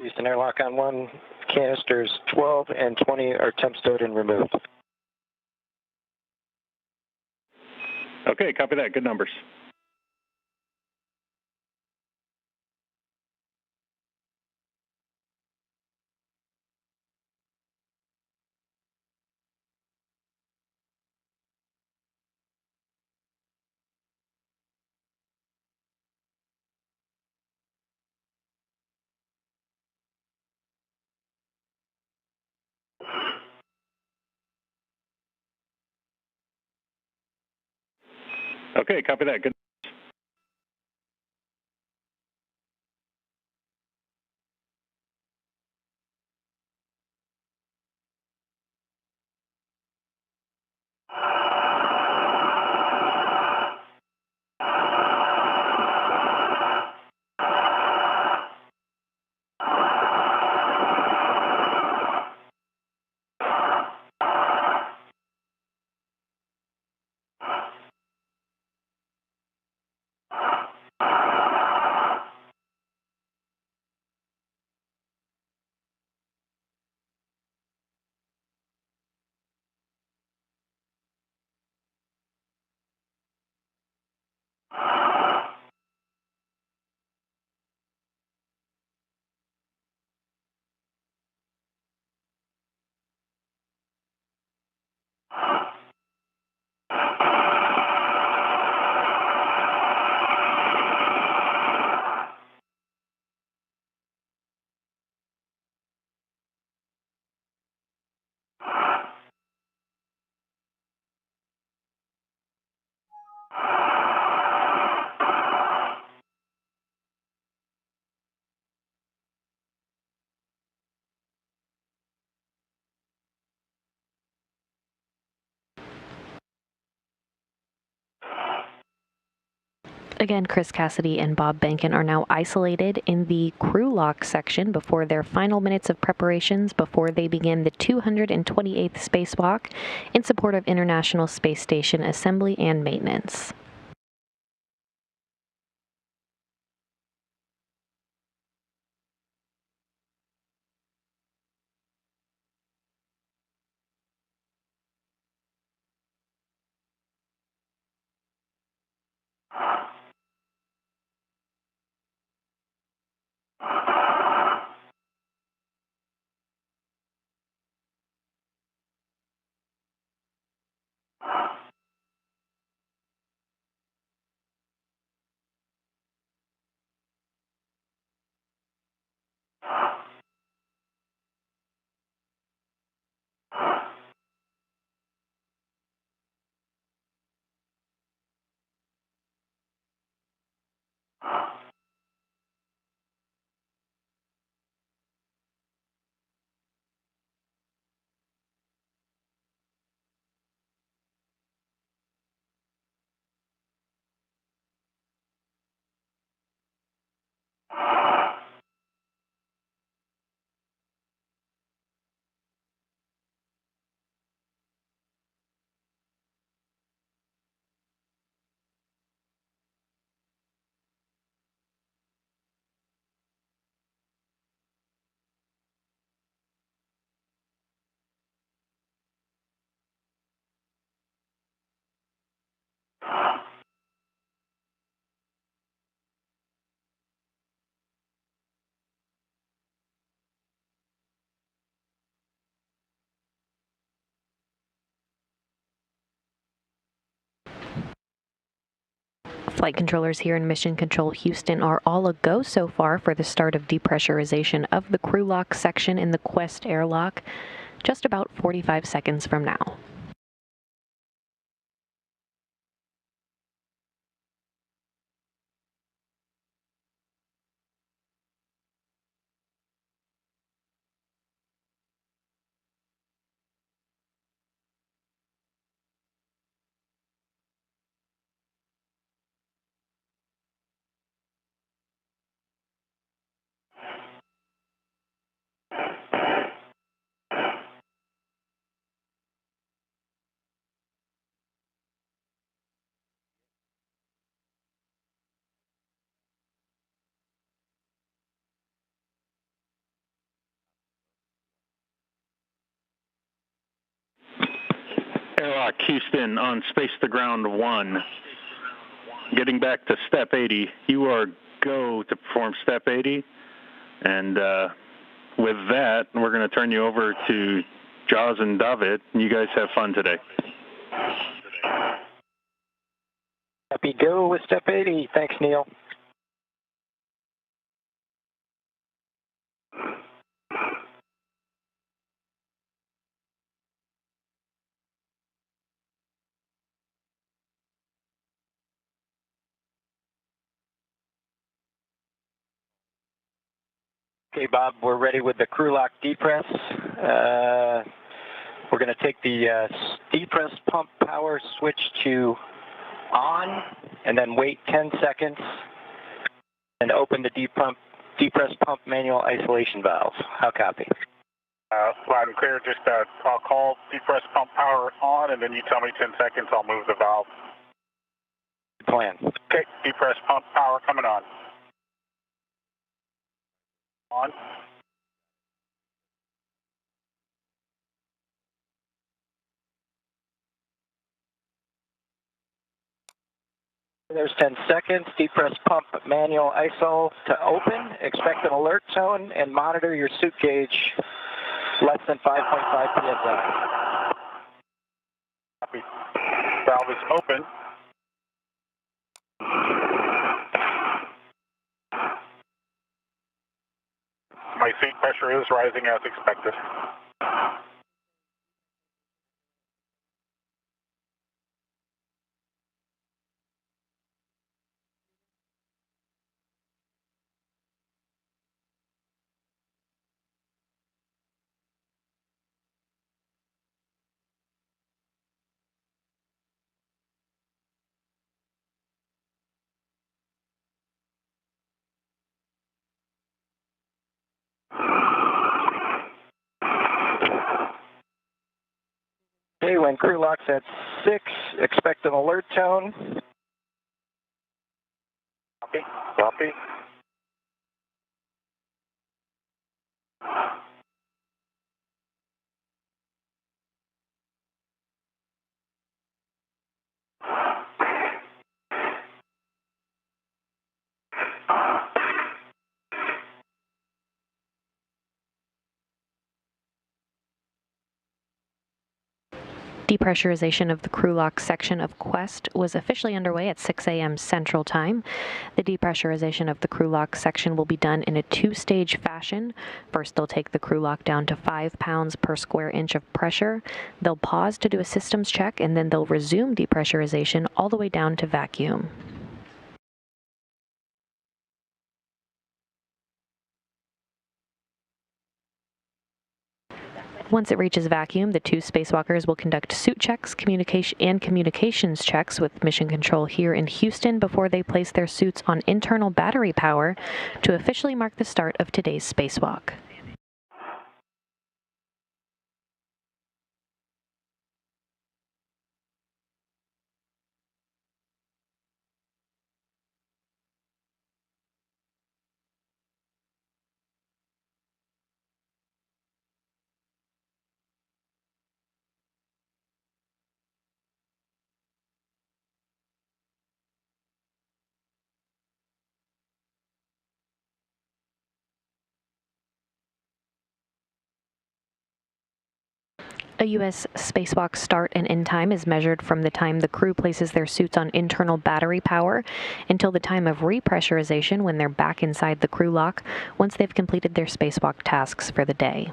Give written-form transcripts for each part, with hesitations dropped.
Houston airlock on 1, canisters 12 and 20 are temp stowed and removed. Okay, copy that. Good numbers. Okay, copy that. Good. Again, Chris Cassidy and Bob Bankin are now isolated in the crew lock section before their final minutes of preparations before they begin the 228th spacewalk in support of International Space Station assembly and maintenance. Flight controllers here in Mission Control Houston are all a go so far for the start of depressurization of the crew lock section in the Quest airlock, just about 45 seconds from now. Airlock Houston on Space to Ground 1. Getting back to Step 80. You are go to perform Step 80. And with that, we're going to turn you over to Jaws and David. You guys have fun today. Happy go with Step 80. Thanks, Neil. Okay, Bob, we're ready with the crew lock depress. We're going to take the depress pump power switch to on, and then wait 10 seconds, and open the depress pump manual isolation valve. How copy? Loud and clear. Just I'll call depress pump power on, and then you tell me 10 seconds. I'll move the valve. Good plan. Okay, depress pump power coming on. On. There's 10 seconds. Depress pump manual ISO to open. Expect an alert tone and monitor your suit gauge less than 5.5 psi. Copy. Valve is open. My seat pressure is rising as expected. Okay, when crew lock's at 6, expect an alert tone. Copy. Copy. Depressurization of the crew lock section of Quest was officially underway at 6 a.m. Central Time. The depressurization of the crew lock section will be done in a two-stage fashion. First, they'll take the crew lock down to 5 pounds per square inch of pressure. They'll pause to do a systems check, and then they'll resume depressurization all the way down to vacuum. Once it reaches vacuum, the two spacewalkers will conduct suit checks, communications checks with Mission Control here in Houston before they place their suits on internal battery power to officially mark the start of today's spacewalk. A U.S. spacewalk start and end time is measured from the time the crew places their suits on internal battery power until the time of repressurization when they're back inside the crew lock once they've completed their spacewalk tasks for the day.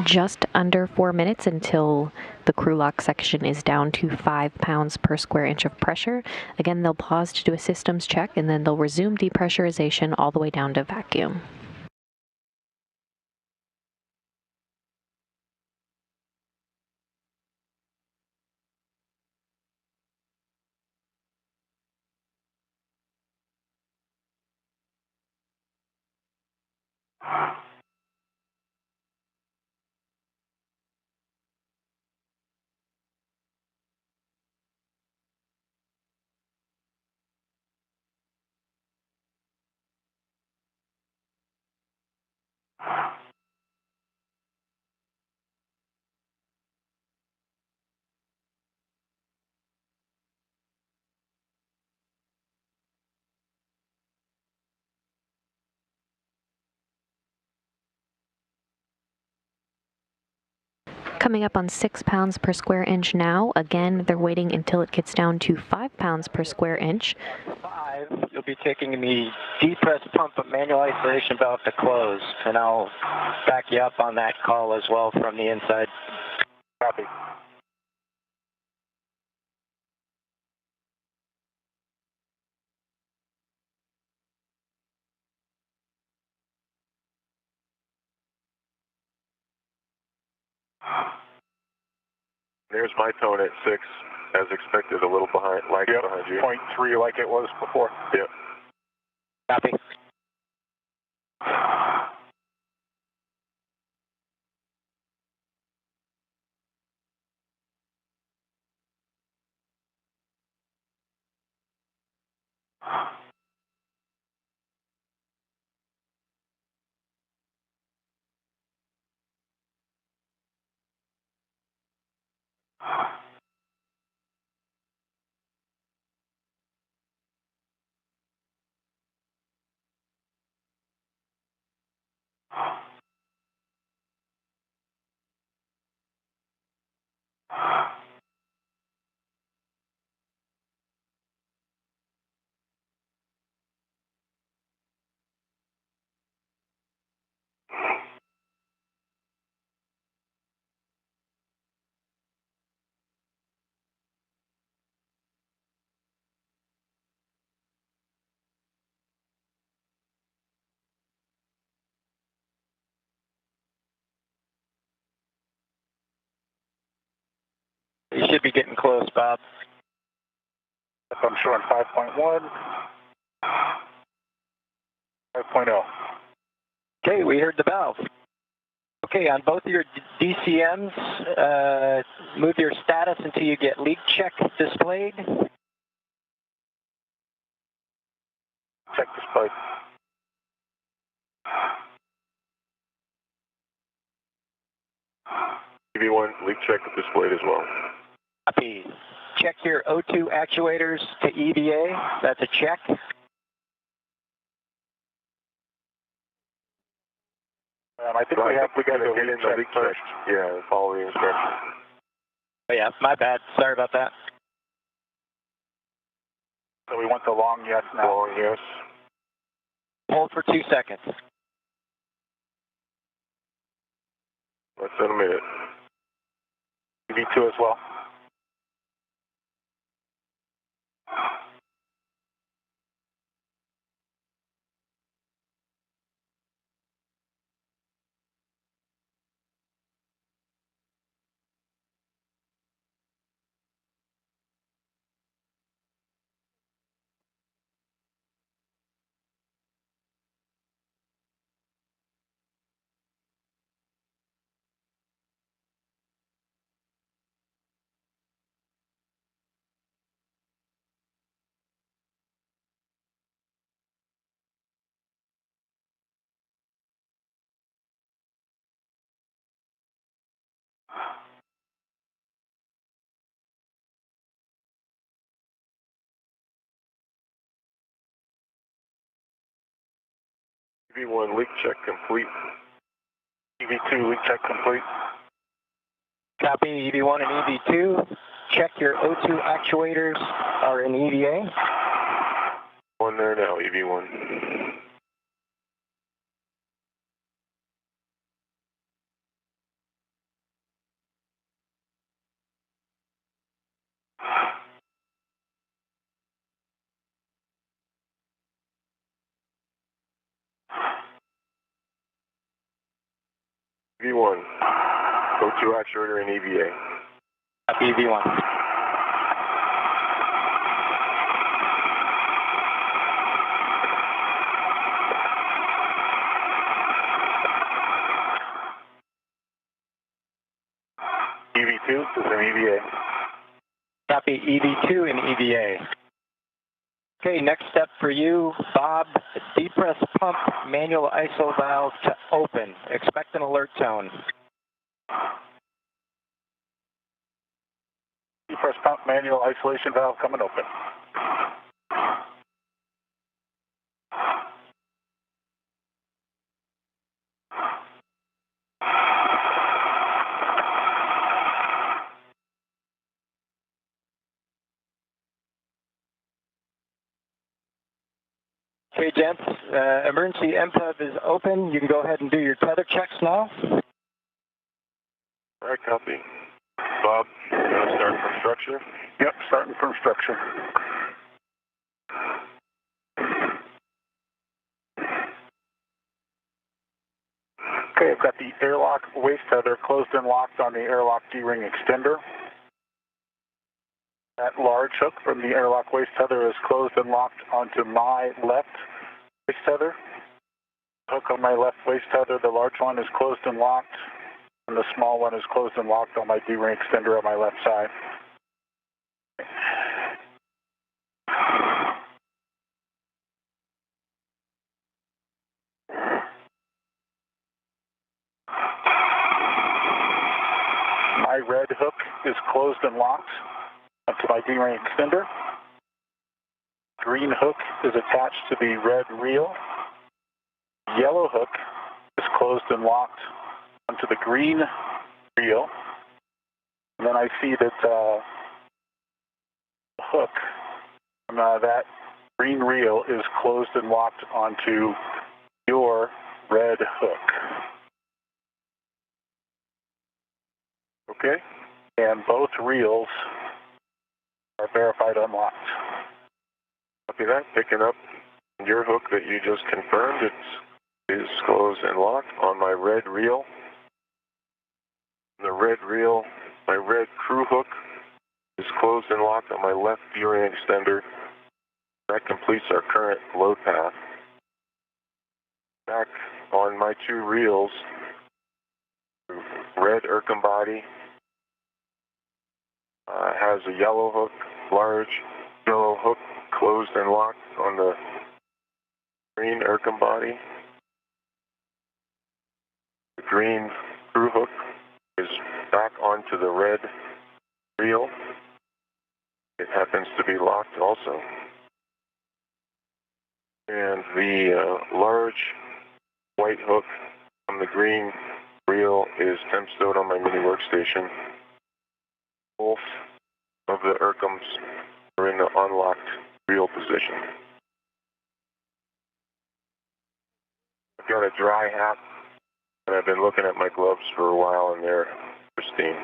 Just under 4 minutes until the crew lock section is down to 5 pounds per square inch of pressure. Again, they'll pause to do a systems check, and then they'll resume depressurization all the way down to vacuum. Coming up on 6 pounds per square inch now. Again, they're waiting until it gets down to 5 pounds per square inch. 5, you'll be taking the depress pump manual isolation valve to close, and I'll back you up on that call as well from the inside. Copy. There's my tone at 6, as expected, a little behind, behind you. 0.3 like it was before. Yep. Copy. You should be getting close, Bob. I'm showing 5.1. 5.0. Okay, we heard the valve. Okay, on both of your DCMs, move your status until you get leak check displayed. Check display. EV1 leak check displayed as well. Copy. Check your O2 actuators to EVA. That's a check. I think we have to get in the leak check. Yeah, follow the instructions. Oh yeah, my bad. Sorry about that. So we want the long yes now. Long yes. Hold for 2 seconds. Less than a minute. EV2 as well. EV1 leak check complete. EV2 leak check complete. Copy, EV1 and EV2. Check your O2 actuators are in EVA. One there now, EV1. V1, O2 actuator and EVA. Copy V1. EV2 is an EVA. Copy EV2 and EVA. Okay, next step for you, Bob, depress pump manual ISO valve to open. Expect an alert tone. Depress pump manual isolation valve coming open. Okay, gents, emergency MPEV is open. You can go ahead and do your tether checks now. All right, copy. Bob, you want to start from structure? Yep, starting from structure. Okay, I've got the airlock waist tether closed and locked on the airlock D-ring extender. That large hook from the airlock waist tether is closed and locked onto my left waist tether. Hook on my left waist tether, the large one is closed and locked, and the small one is closed and locked on my D-ring extender on my left side. My red hook is closed and locked onto my D-ring extender. Green hook is attached to the red reel. Yellow hook is closed and locked onto the green reel. And then I see that the hook from that green reel is closed and locked onto your red hook. Okay. And both reels are verified unlocked. Copy that. Picking up your hook that you just confirmed. It is closed and locked on my red reel. The red reel, my red crew hook is closed and locked on my left D-ring extender. That completes our current load path. Back on my two reels, red Irkham body has a yellow hook, large yellow hook closed and locked on the green Irkham body. The green crew hook is back onto the red reel. It happens to be locked also. And the large white hook on the green reel is temp stowed on my mini workstation. Both of the Irkhams are in the unlocked reel position. I've got a dry hat, and I've been looking at my gloves for a while, and they're pristine.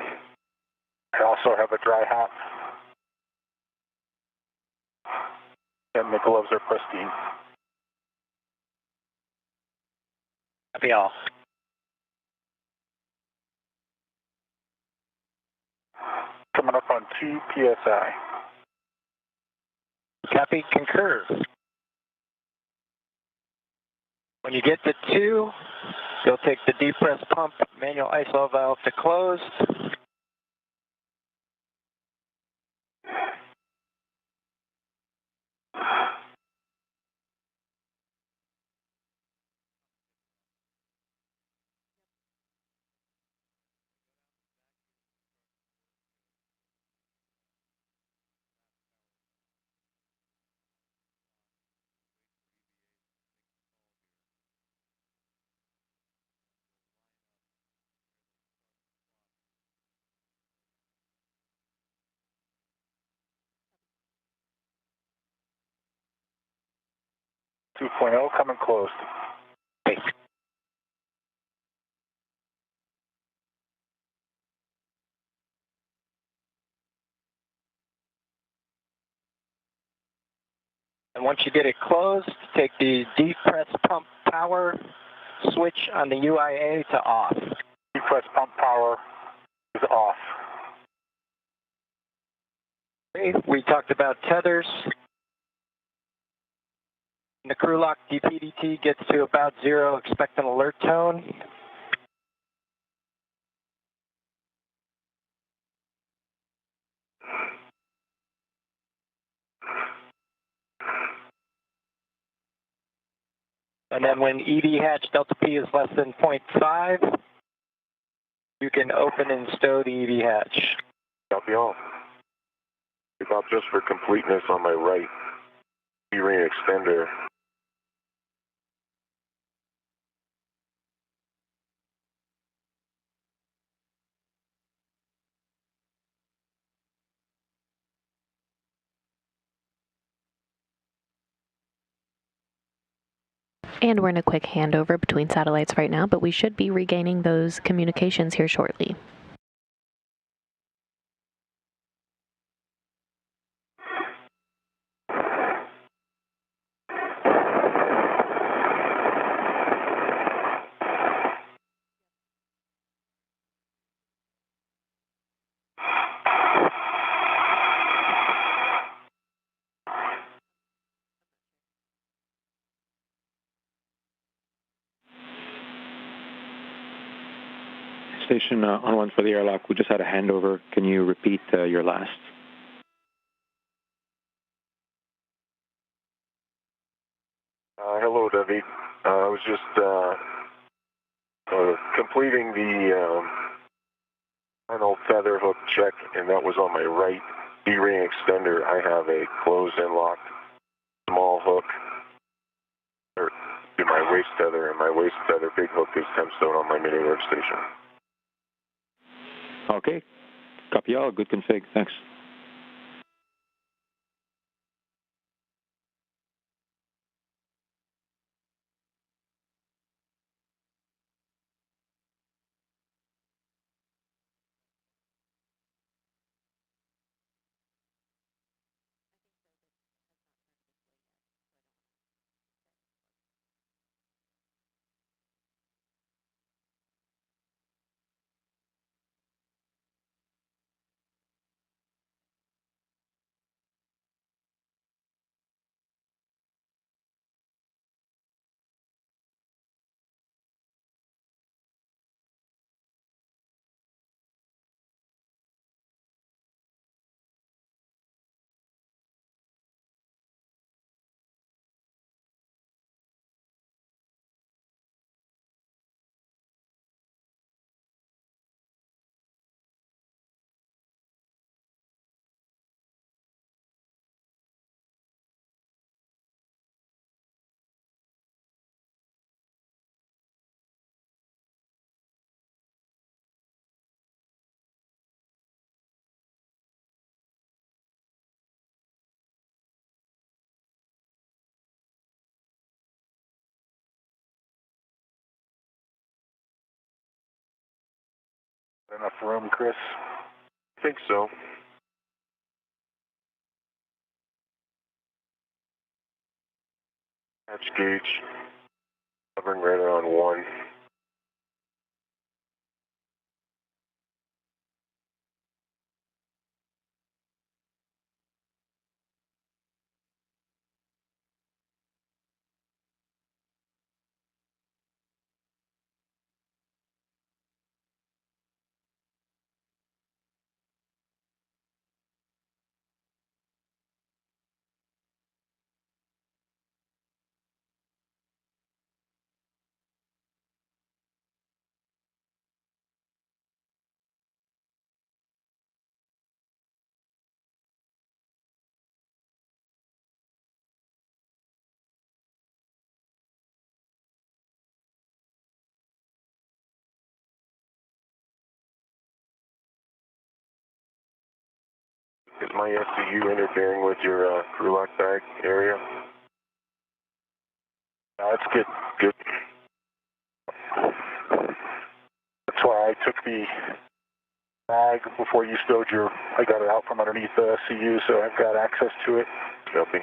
I also have a dry hat, and the gloves are pristine. Copy all. Coming up on 2 PSI. Copy, concur. When you get to 2, you'll take the depress pump manual ISO valve to close. Two point oh coming closed. Okay. And once you get it closed, take the depress pump power switch on the UIA to off. depress pump power is off. Okay, we talked about tethers. When the crew lock DPDT gets to about 0, expect an alert tone. And then when EV hatch delta P is less than 0.5, you can open and stow the EV hatch. Copy all. About just for completeness on my right, E-ring extender. And we're in a quick handover between satellites right now, but we should be regaining those communications here shortly. Station on one for the airlock. We just had a handover. Can you repeat your last? Hello, Debbie. I was just completing the final feather hook check, and that was on my right D-ring extender. I have a closed and locked small hook to my waist tether, and my waist tether big hook is tempstone on my mini workstation. Okay. Copy all. Good config. Thanks. Enough room, Chris? I think so. Hatch gauge, hovering right around 1. Is my SCU interfering with your crew lock bag area? No, it's good. Good. That's why I took the bag before you stowed your. I got it out from underneath the SCU, so I've got access to it. Copy.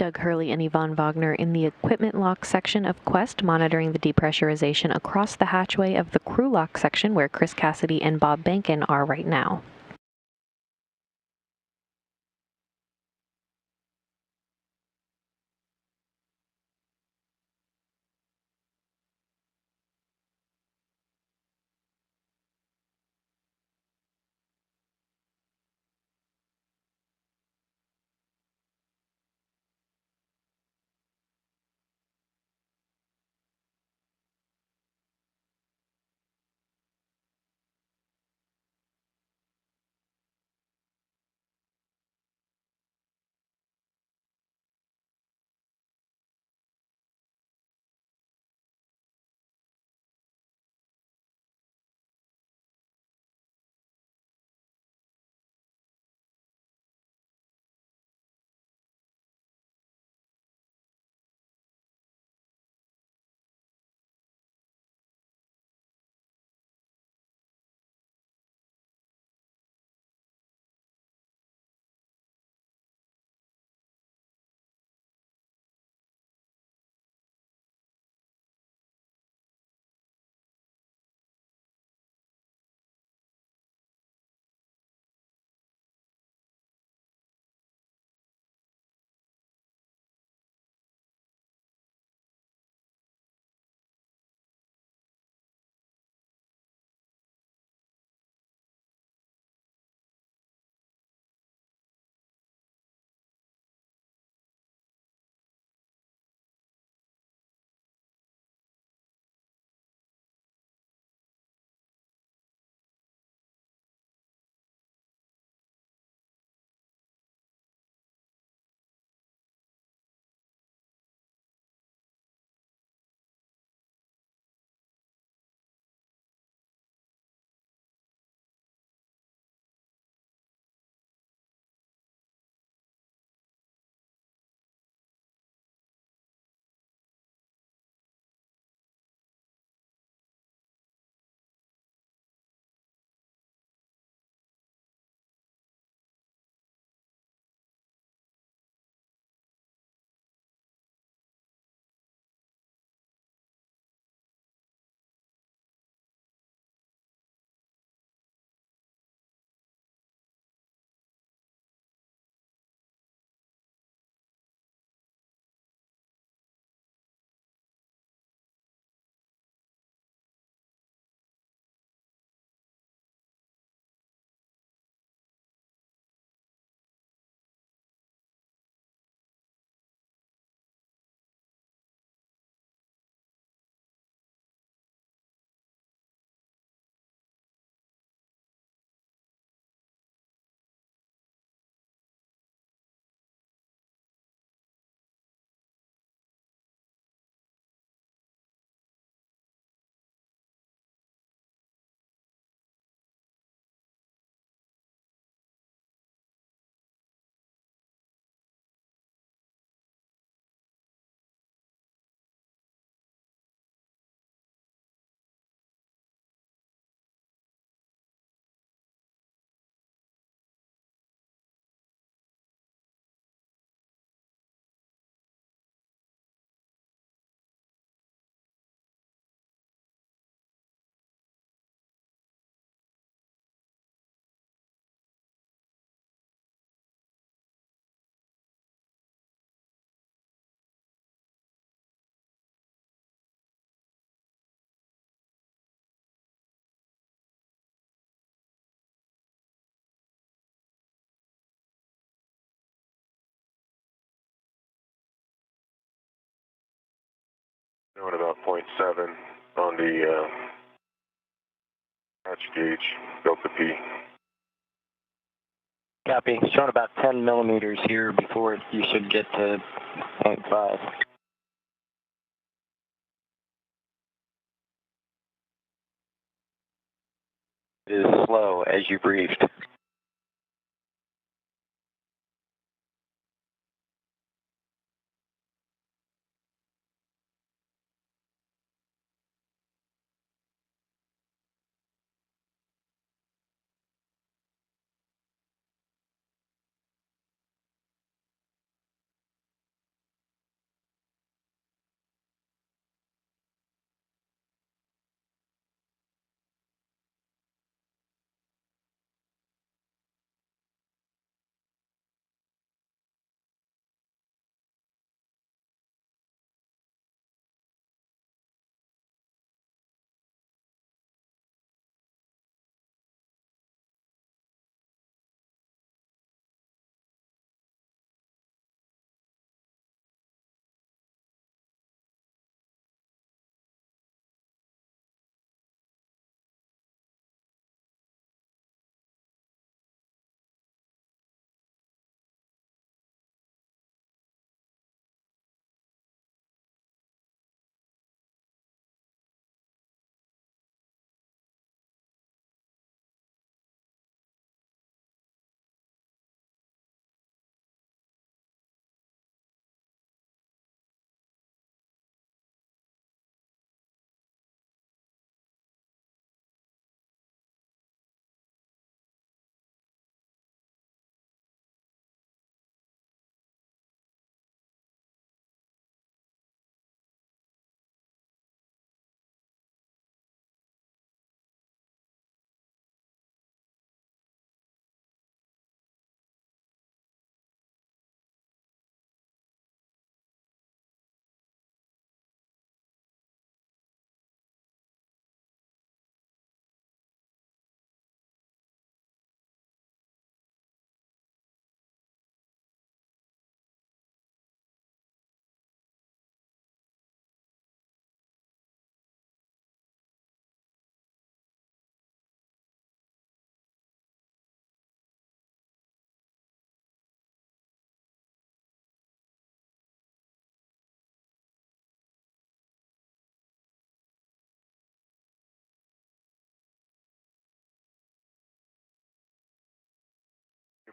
Doug Hurley and Yvonne Wagner in the equipment lock section of Quest, monitoring the depressurization across the hatchway of the crew lock section where Chris Cassidy and Bob Bankin are right now. Showing about .7 on the hatch gauge, Delta P. Copy. Showing about 10 millimeters here before you should get to 0.5. It is slow as you briefed.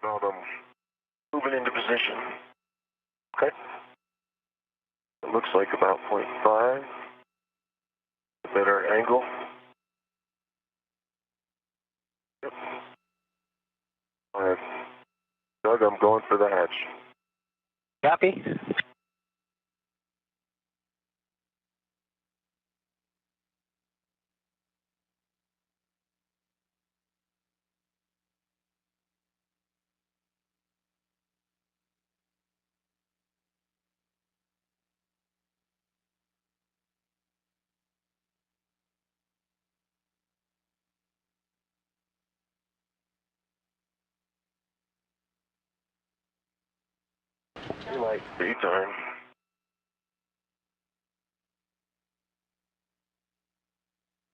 About moving into position. Okay. It looks like about 0.5. A better angle. Yep. All right. Doug, I'm going for the hatch. Copy. Daylight. Daytime.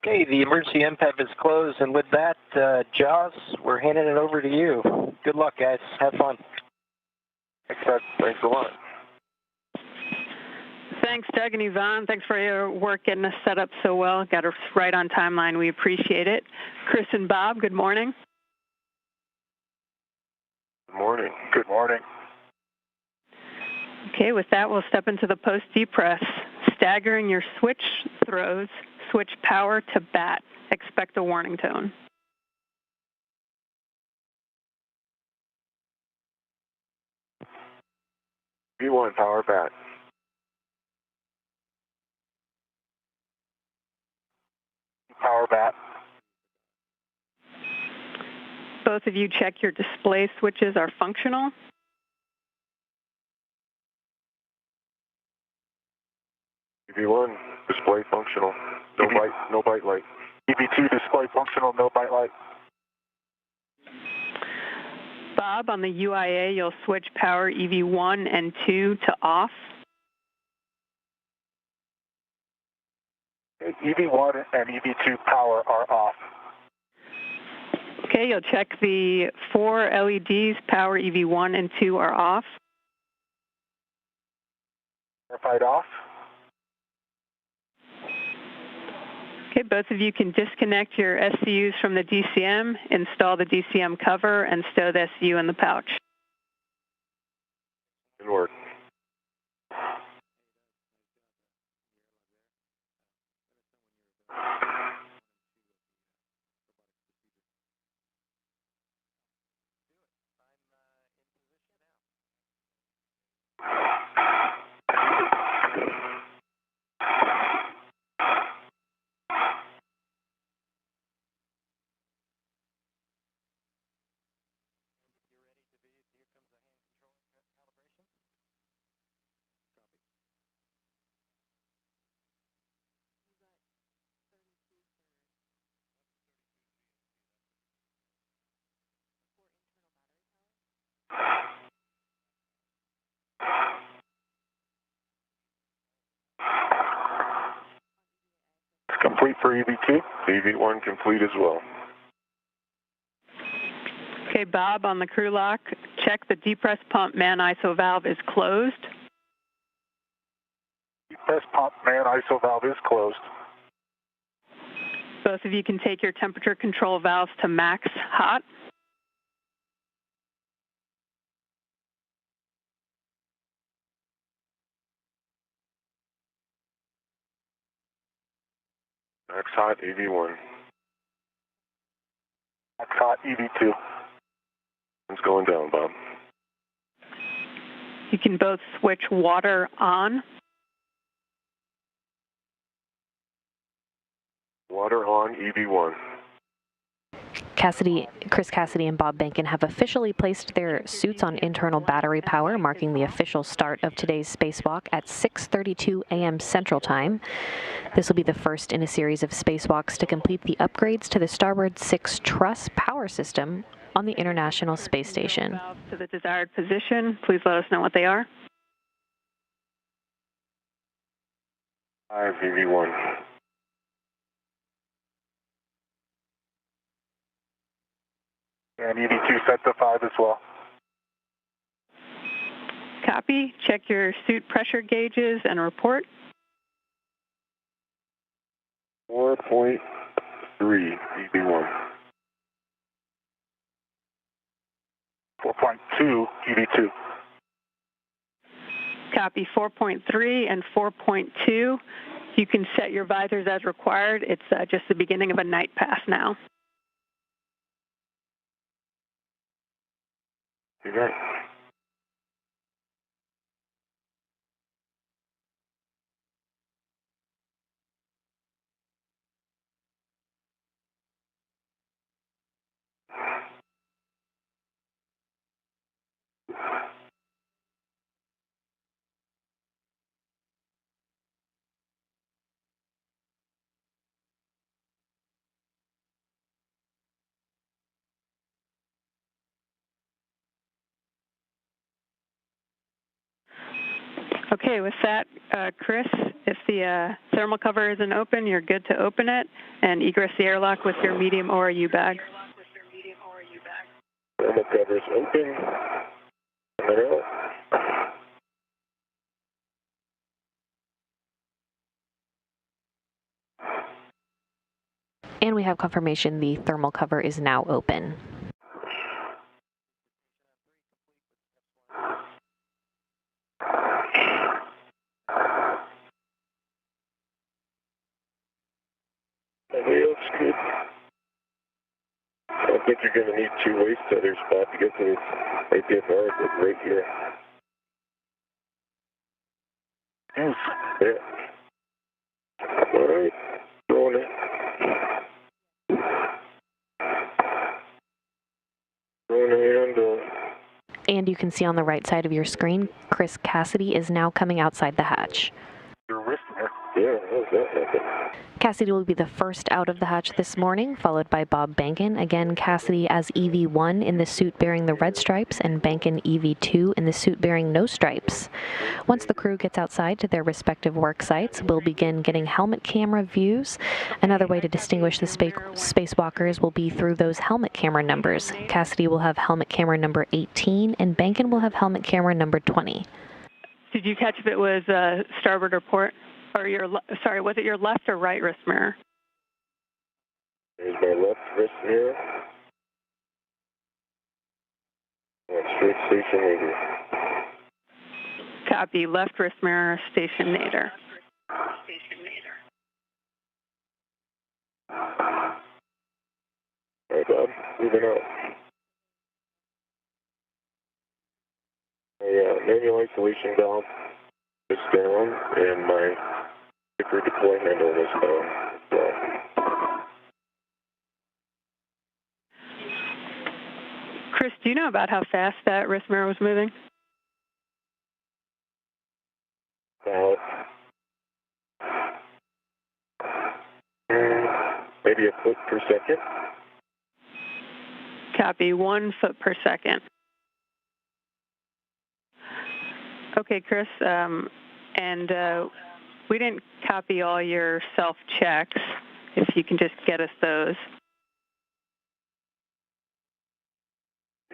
Okay, the emergency MPEV is closed, and with that, Jaws, we're handing it over to you. Good luck, guys. Have fun. Thanks a lot. Thanks, Doug and Yvonne. Thanks for your work getting us set up so well. Got us right on timeline. We appreciate it. Chris and Bob, good morning. Good morning. Good morning. Okay, with that, we'll step into the post-depress. Staggering your switch throws, switch power to bat. Expect a warning tone. V1 power bat. Power bat. Both of you check your display switches are functional. V1 display functional. No bite light. EV2 display functional, no bite light. Bob, on the UIA, you'll switch power EV1 and 2 to off. EV1 and EV2 power are off. Okay, you'll check the 4 LEDs, power EV1 and 2 are off. Verified off. Okay, both of you can disconnect your SCUs from the DCM, install the DCM cover, and stow the SCU in the pouch. Good work. It's complete for EV2. EV1 complete as well. Okay, Bob, on the crew lock, check the depress pump man ISO valve is closed. Depress pump man ISO valve is closed. Both of you can take your temperature control valves to max hot. Max hot EV1. Max hot EV2. It's going down, Bob. You can both switch water on. Water on EV1. Chris Cassidy and Bob Bankin have officially placed their suits on internal battery power, marking the official start of today's spacewalk at 6:32 a.m. Central Time. This will be the first in a series of spacewalks to complete the upgrades to the Starboard 6 truss power system on the International Space Station. Valves to the desired position. Please let us know what they are. 5 EV1. And EV2 set to 5 as well. Copy. Check your suit pressure gauges and report. 4.3 EV1. 4.3 to EV2. Copy 4.3 and 4.2. You can set your visors as required. It's just the beginning of a night pass now. Good night. Okay, with that, Chris, if the thermal cover isn't open, you're good to open it and egress the airlock with your medium ORU bag. Thermal cover is open. Coming out. And we have confirmation the thermal cover is now open. Looks good. I don't think you're going to need two waist tethers, Bob, to get to this APFR, but right here. Yes. Yeah. All right. Throwing it. Throwing it and And you can see on the right side of your screen, Chris Cassidy is now coming outside the hatch. Your wrist there. yeah, how's that happen? Cassidy will be the first out of the hatch this morning, followed by Bob Bankin. Again, Cassidy as EV1 in the suit bearing the red stripes, and Bankin EV2 in the suit bearing no stripes. Once the crew gets outside to their respective work sites, we'll begin getting helmet camera views. Another way to distinguish the spacewalkers will be through those helmet camera numbers. Cassidy will have helmet camera number 18, and Bankin will have helmet camera number 20. Did you catch if it was starboard or port? Or sorry, was it your left or right wrist mirror? There's my left wrist mirror. Straight station nadir. Copy, left wrist mirror, station nadir. All right, Bob, moving out. My manual isolation valve is down, and my sticker deploy handle is down. Chris, do you know about how fast that wrist mirror was moving? Maybe a foot per second. Copy, 1 foot per second. Okay, Chris, and we didn't copy all your self-checks. If you can just get us those.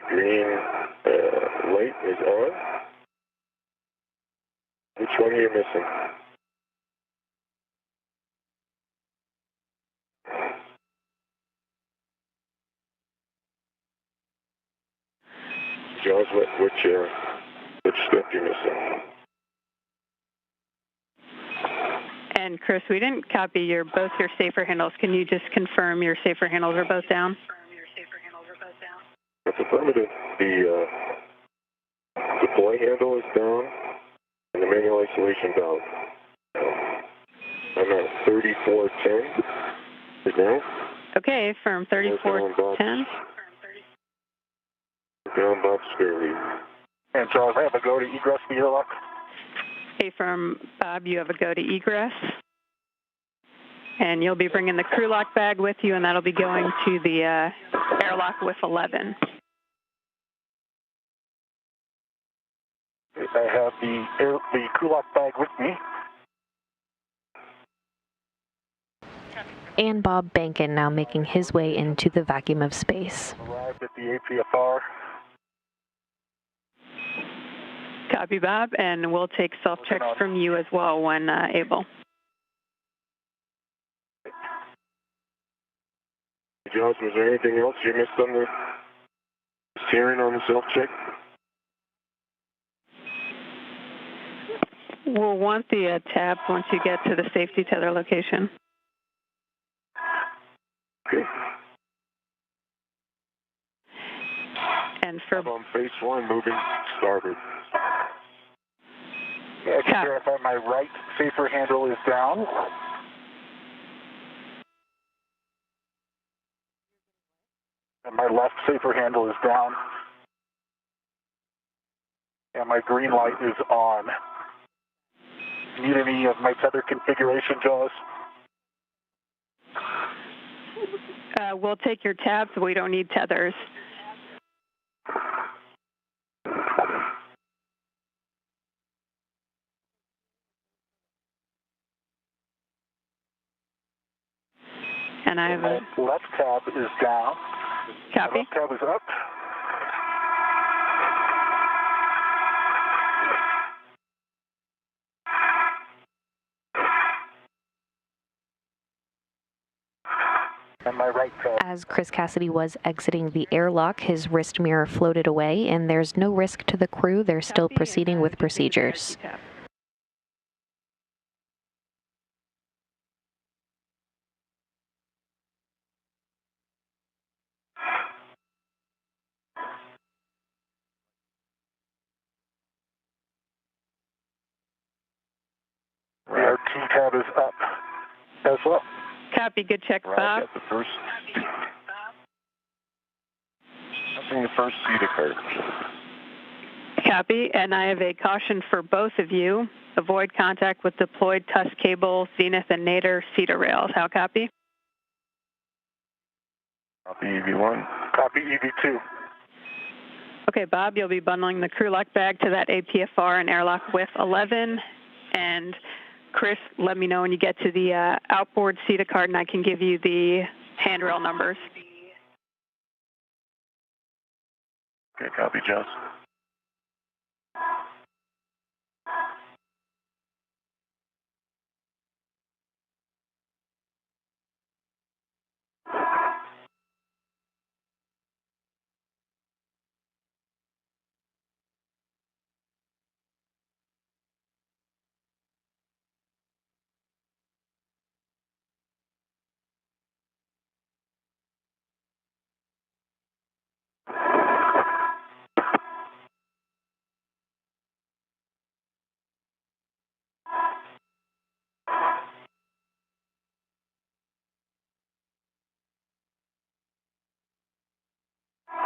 Green light is on. Which one are you missing? Jaws, which step you're missing? And Chris, we didn't copy both your safer handles. Can you just confirm your safer handles are both down? That's affirmative. The deploy handle is down, and the manual isolation valve. I'm at 3410 right now. Okay, firm 3410. Down Bob squarely. And Charles, I have a go to egress the airlock. Okay, firm Bob, you have a go to egress. And you'll be bringing the crew lock bag with you, and that'll be going to the airlock with 11. I have the crew lock bag with me. And Bob Bankin now making his way into the vacuum of space. Arrived at the APFR. Copy, Bob, and we'll take self-checks from you as well when able. Josh, was there anything else you missed on the steering on the self-check? We'll want the tab once you get to the safety tether location. Okay. And for on base 1, moving starboard. Yeah, I can verify my right safer handle is down. And my left safer handle is down. And my green light is on. Need any of my tether configuration, Jaws? we'll take your tabs. We don't need tethers. And I have my left tab is down. Copy. My left tab is up. And my right tab. As Chris Cassidy was exiting the airlock, his wrist mirror floated away, and there's no risk to the crew. They're still proceeding with procedures. Our T tab is up as well. Copy. Good check, Bob. The first. Nothing the first seat occurred. Copy. And I have a caution for both of you. Avoid contact with deployed TUS cable, Zenith and Nader CETA rails. How copy? Copy EV1. Copy EV2. Okay, Bob, you'll be bundling the crew lock bag to that APFR and airlock with 11. And Chris, let me know when you get to the outboard CETA card, and I can give you the handrail numbers. Okay, copy, Joss.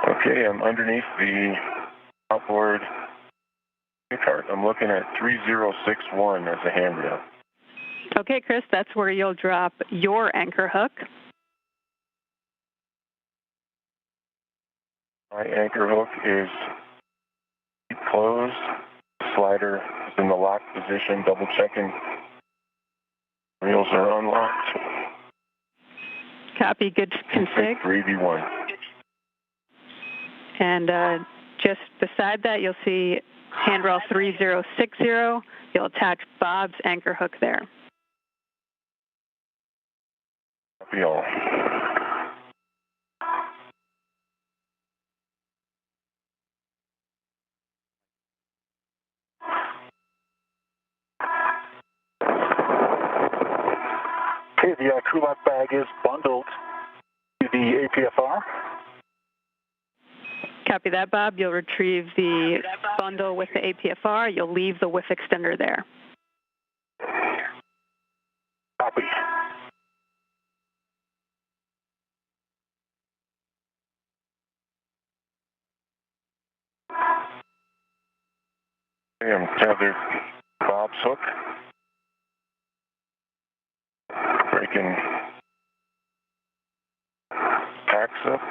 Okay, I'm underneath the outboard cart. I'm looking at 3061 as a handrail. Okay, Chris, that's where you'll drop your anchor hook. My anchor hook is closed. Slider is in the lock position, double checking. Reels are unlocked. Copy, good config. 3V1. And just beside that, you'll see handrail 3060. You'll attach Bob's anchor hook there. Copy all. Okay, the crew lock bag is bundled to the APFR. Copy that, Bob. You'll retrieve the bundle with the APFR. You'll leave the whiff extender there. Copy. Okay, I'm tethered Bob's hook. Breaking packs up.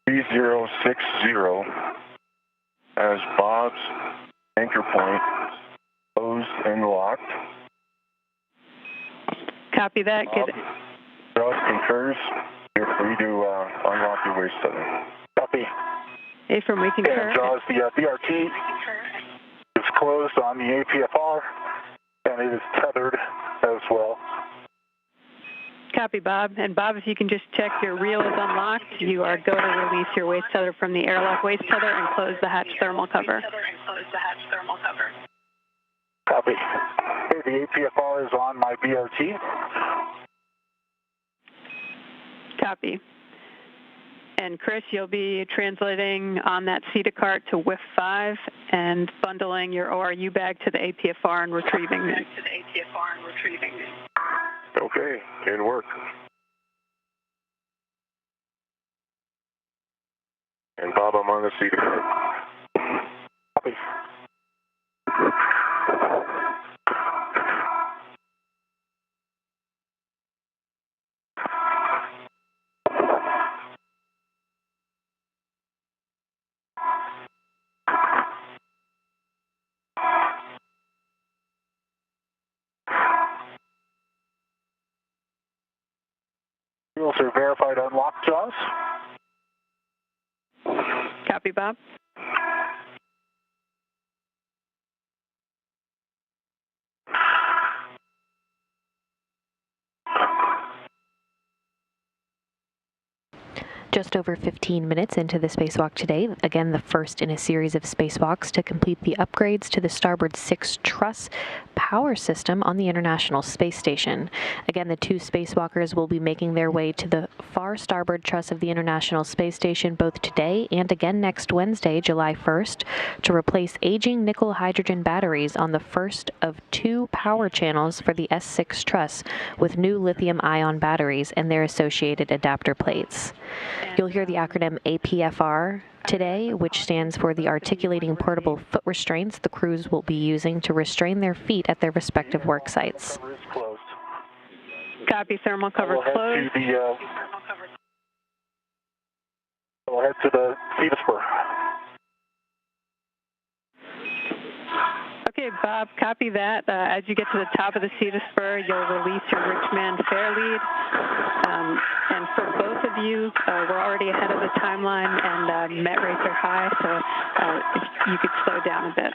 (3060) as Bob's anchor point closed and locked. Copy that. Bob, Good. Ross concurs. You're free to unlock your waist tether. Copy. Affirm, we concur. And Jaws, the BRT is closed on the APFR, and it is tethered as well. Copy, Bob. And Bob, if you can just check your reel is unlocked, you are go to release your waist tether from the airlock waist tether and close the hatch thermal cover. Copy. Okay, the APFR is on my BRT. Copy. And Chris, you'll be translating on that CETA cart to WIF 5 and bundling your ORU bag to the APFR and retrieving it. Okay, in work. And Bob, I'm on the seat. Copy. Wheels are verified unlocked, Jaws. Copy, Bob. Just over 15 minutes into the spacewalk today, again the first in a series of spacewalks to complete the upgrades to the starboard 6 truss power system on the International Space Station. Again, the 2 spacewalkers will be making their way to the far starboard truss of the International Space Station both today and again next Wednesday, July 1st, to replace aging nickel-hydrogen batteries on the first of 2 power channels for the S6 truss with new lithium-ion batteries and their associated adapter plates. You'll hear the acronym APFR today, which stands for the Articulating Portable Foot Restraints the crews will be using to restrain their feet at their respective work sites. Copy, thermal cover closed. We'll head to the CETA spur. Okay, Bob, copy that. As you get to the top of the CETA spur, you'll release your Richmond fair lead. And for both of you, we're already ahead of the timeline, and met rates are high, so if you could slow down a bit.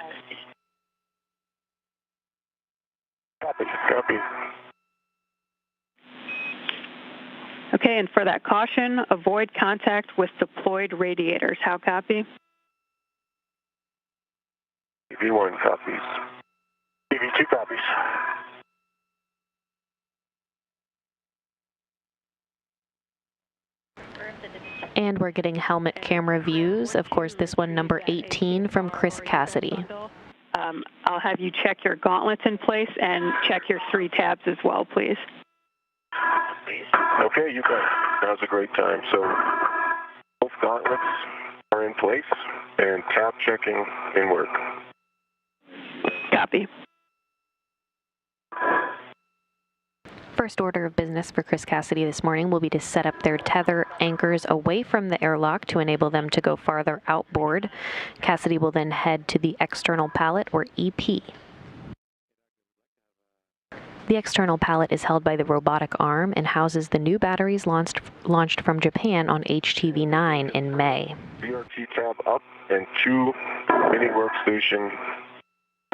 Copy, copy. Okay, and for that caution, avoid contact with deployed radiators. How copy? TV1 copies. TV2 copies. And we're getting helmet camera views. Of course, this one number 18 from Chris Cassidy. I'll have you check your gauntlets in place and check your 3 tabs as well, please. Okay, you bet. Now's a great time. So both gauntlets are in place and tab checking in work. Copy. First order of business for Chris Cassidy this morning will be to set up their tether anchors away from the airlock to enable them to go farther outboard. Cassidy will then head to the external pallet, or EP. The external pallet is held by the robotic arm and houses the new batteries launched from Japan on HTV-9 in May. BRT tab up and 2 mini workstation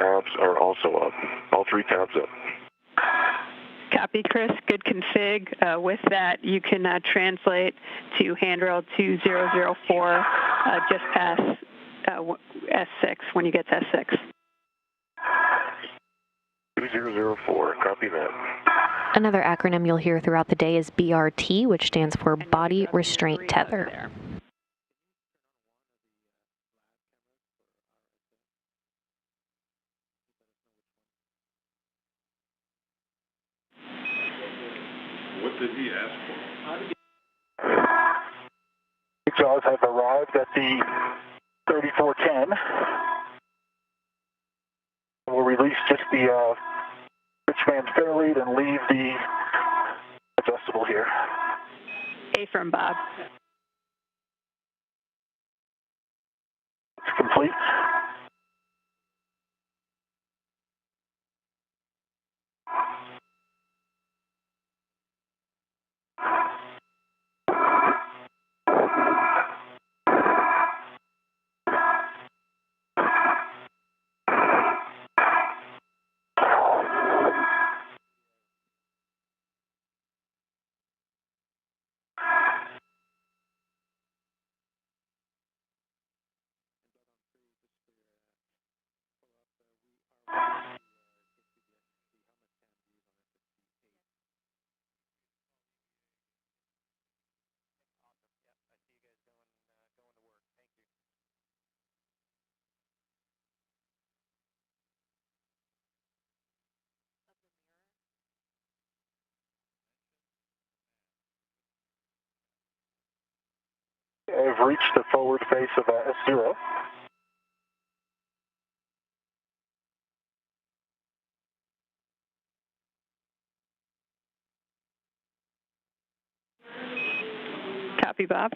tabs are also up. All 3 tabs up. Copy, Chris. Good config. With that, you can translate to handrail 2004 just past S6 when you get to S6. 2004, copy that. Another acronym you'll hear throughout the day is BRT, which stands for Body Restraint Tether. What did he ask for? Jaws have arrived at the 3410. We'll release just the Richmond fair lead and leave the adjustable here. Affirm, Bob. It's complete. I have reached the forward face of S0. Copy, Bob.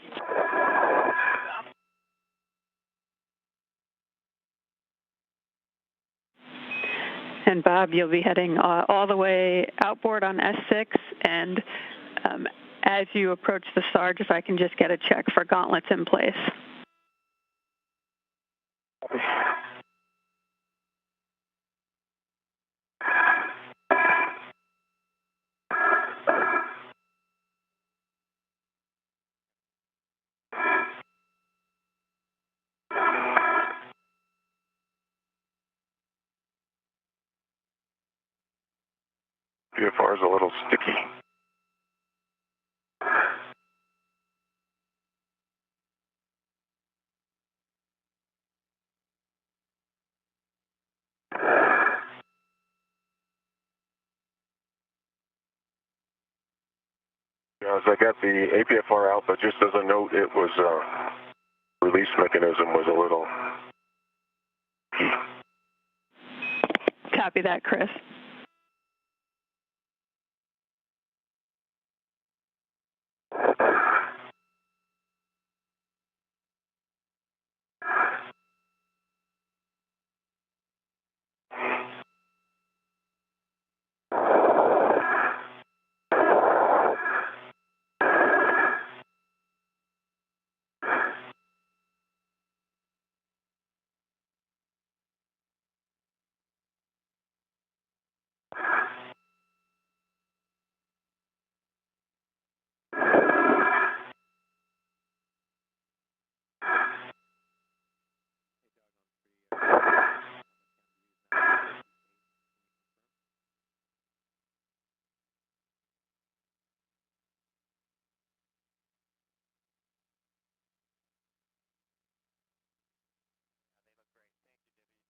And Bob, you'll be heading all the way outboard on S6, and as you approach the Sarge, if I can just get a check for gauntlets in place. PFR is a little sticky. As I got the APFR out, but just as a note, it was release mechanism was a little. Copy that, Chris.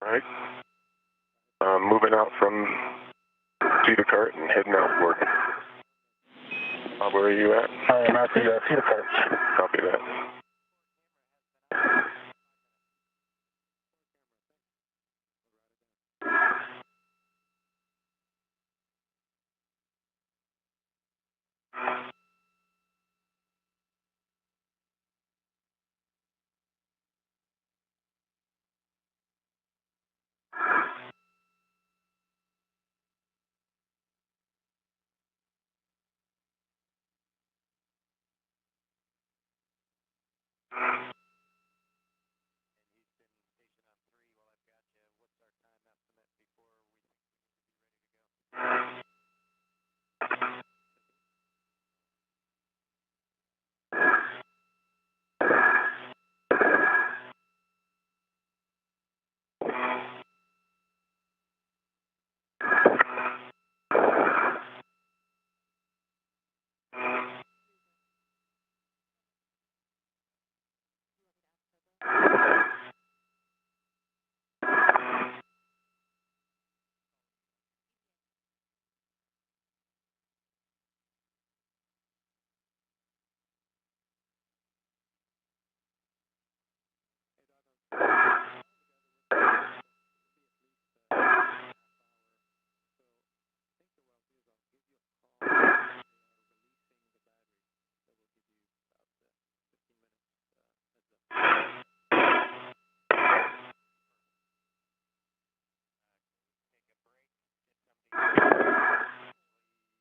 All right. Moving out from Cedar Cart and heading outward. Bob, where are you at? I am at the Cedar Cart. Copy that.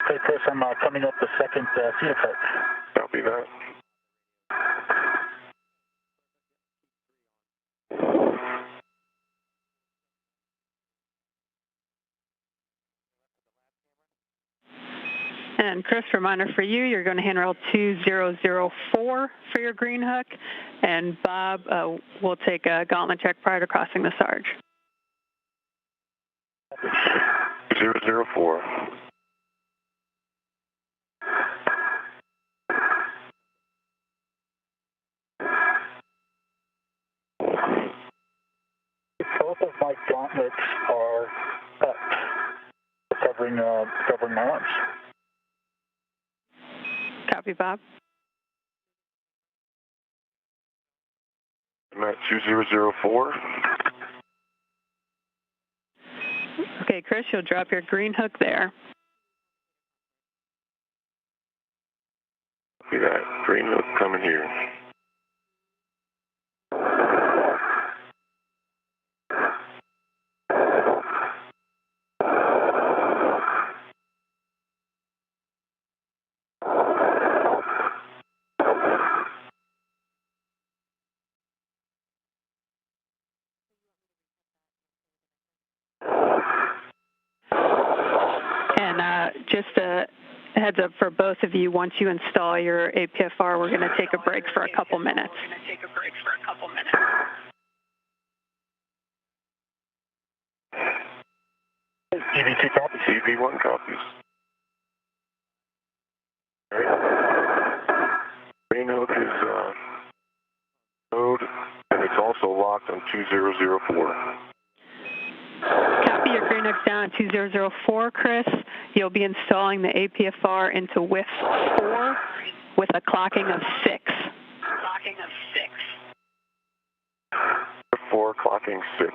Okay, Chris, I'm coming up the second Cedar Cart. Copy that. And Chris, reminder for you, you're going to handrail 2004 for your green hook, and Bob will take a gauntlet check prior to crossing the Sarge. 004. Both of my gauntlets are up, covering my arms. Copy, Bob. I'm at 2004. Okay, Chris, you'll drop your green hook there. See that green hook coming here. And just a heads up for both of you, once you install your APFR, we're going to take a break for a couple minutes. TV2 copies. TV1 copies. All right. Green hook is node, and it's also locked on 2004. Copy, your green hook's down at 2004, Chris. You'll be installing the APFR into WIF 4 with a clocking of 6. 4 clocking 6.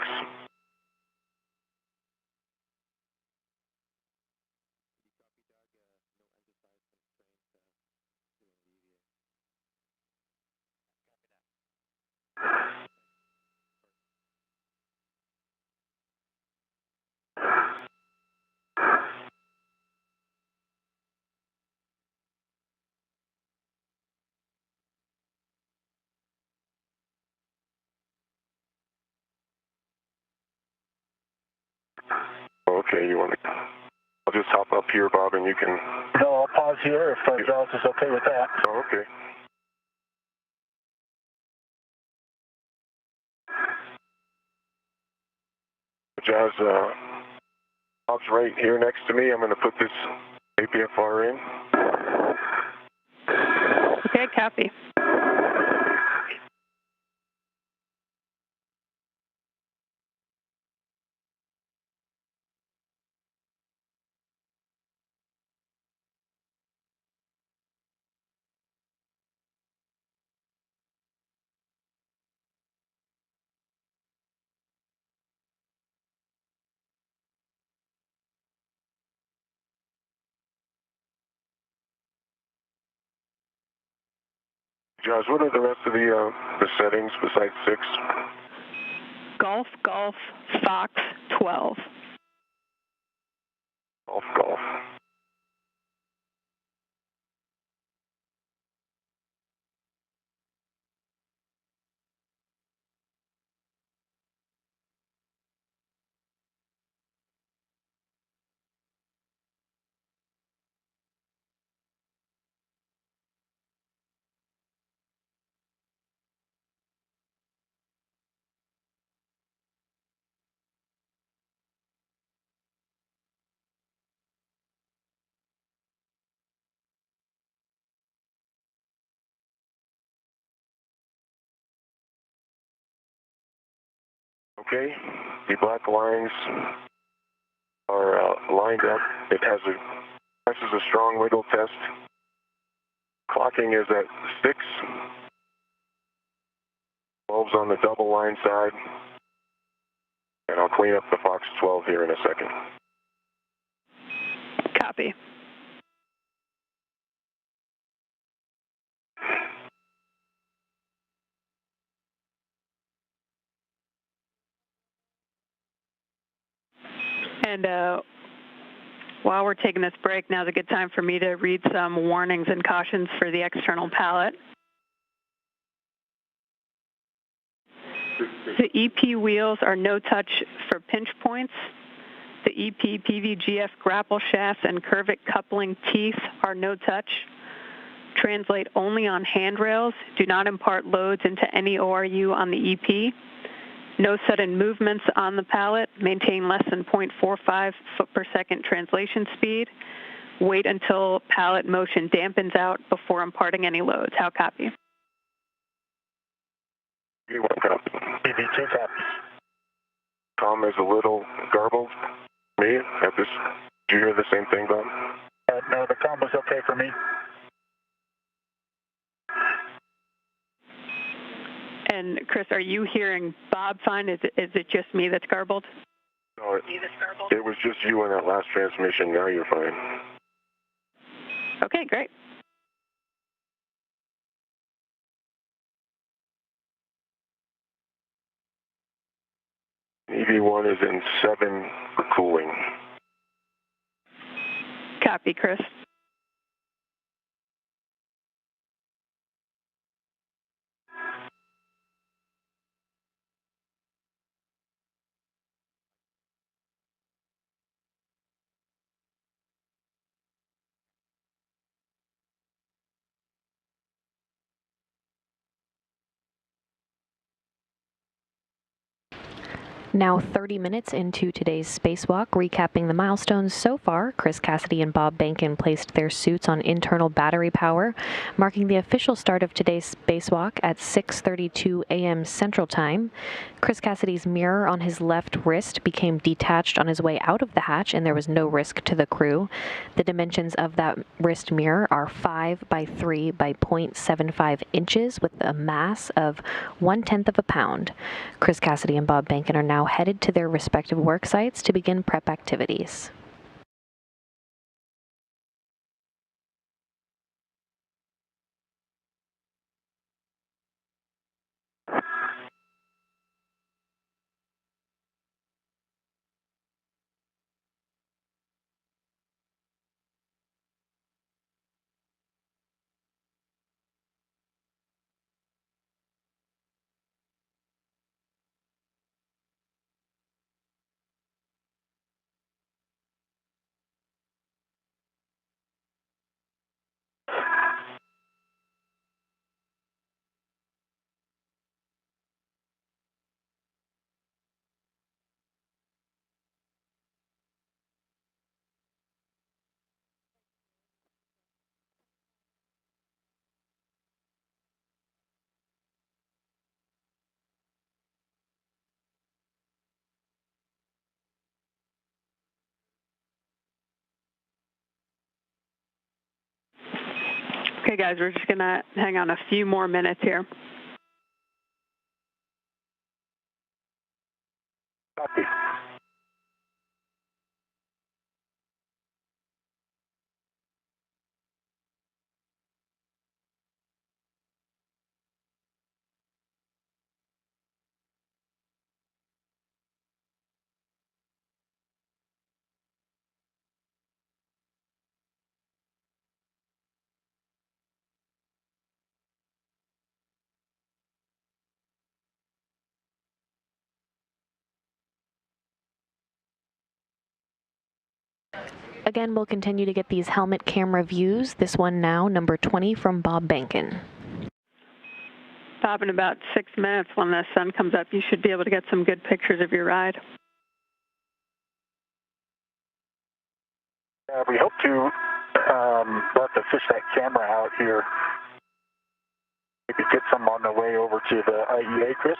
Okay, you want to... I'll just hop up here, Bob, and you can... No, I'll pause here if Jaws is okay with that. Oh, okay. Jaws, Bob's right here next to me. I'm going to put this APFR in. Okay, copy. Jaws, what are the rest of the settings besides 6? Golf, Golf, Fox, 12. Golf, Golf. Okay, the black lines are lined up. It has passes a strong wiggle test. Clocking is at 6. 12's on the double line side. And I'll clean up the Fox 12 here in a second. Copy. And while we're taking this break, now's a good time for me to read some warnings and cautions for the external pallet. The EP wheels are no touch for pinch points. The EP PVGF grapple shafts and curvic coupling teeth are no touch. Translate only on handrails. Do not impart loads into any ORU on the EP. No sudden movements on the pallet. Maintain less than 0.45 foot per second translation speed. Wait until pallet motion dampens out before imparting any loads. How copy? You one copy. TV2 copies. Tom is a little garbled. Me at this. Did you hear the same thing, Bob? No, the combo's okay for me. And Chris, are you hearing Bob fine? Is it just me that's garbled? No, it was just you in that last transmission. Now you're fine. Okay, great. EV1 is in 7 for cooling. Copy, Chris. Now 30 minutes into today's spacewalk, recapping the milestones so far, Chris Cassidy and Bob Bankin placed their suits on internal battery power, marking the official start of today's spacewalk at 6:32 a.m. Central Time. Chris Cassidy's mirror on his left wrist became detached on his way out of the hatch, and there was no risk to the crew. The dimensions of that wrist mirror are 5 by 3 by 0.75 inches with a mass of 1/10 of a pound. Chris Cassidy and Bob Bankin are now headed to their respective work sites to begin prep activities. Okay, guys, we're just going to hang on a few more minutes here. Copy. Again, we'll continue to get these helmet camera views. This one now, number 20 from Bob Bankin. Bob, in about 6 minutes when the sun comes up, you should be able to get some good pictures of your ride. We hope to let the fish that camera out here. Maybe get some on the way over to the IEA, Chris?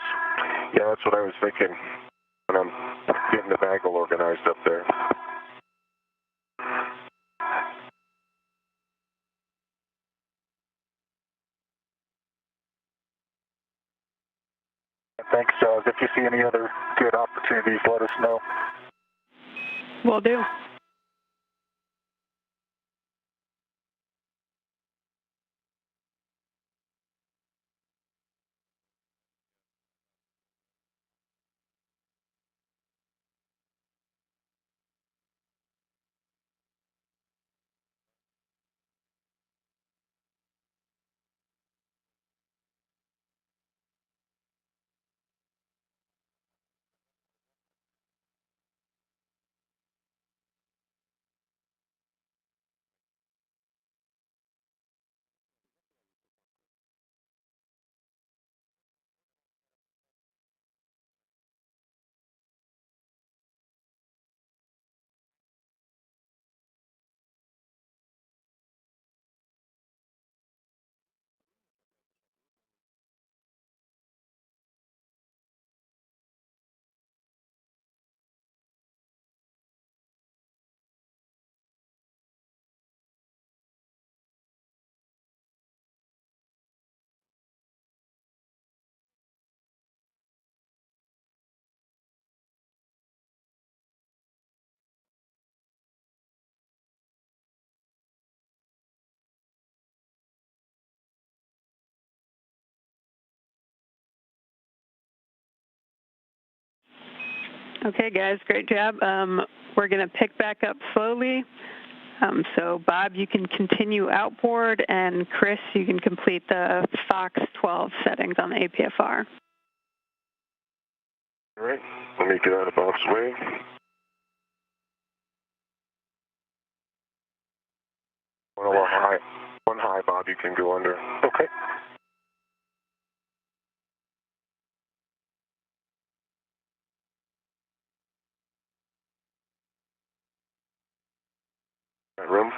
Yeah, that's what I was thinking when I'm getting the bagel organized up there. Thanks, Doug. If you see any other good opportunities, let us know. Will do. Okay, guys, great job. We're going to pick back up slowly. So, Bob, you can continue outboard, and Chris, you can complete the Fox 12 settings on the APFR. All right, let me get out of Bob's way. One high, Bob, you can go under. Okay. Room.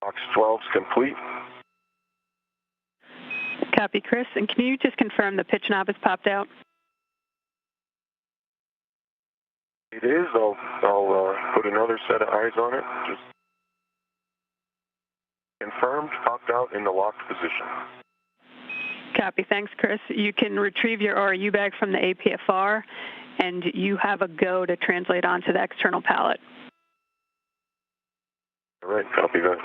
Box 12's complete. Copy, Chris. And can you just confirm the pitch knob has popped out? It is. I'll put another set of eyes on it. Just confirmed, popped out in the locked position. Copy. Thanks, Chris. You can retrieve your RU bag from the APFR, and you have a go to translate onto the external pallet. All right, copy that.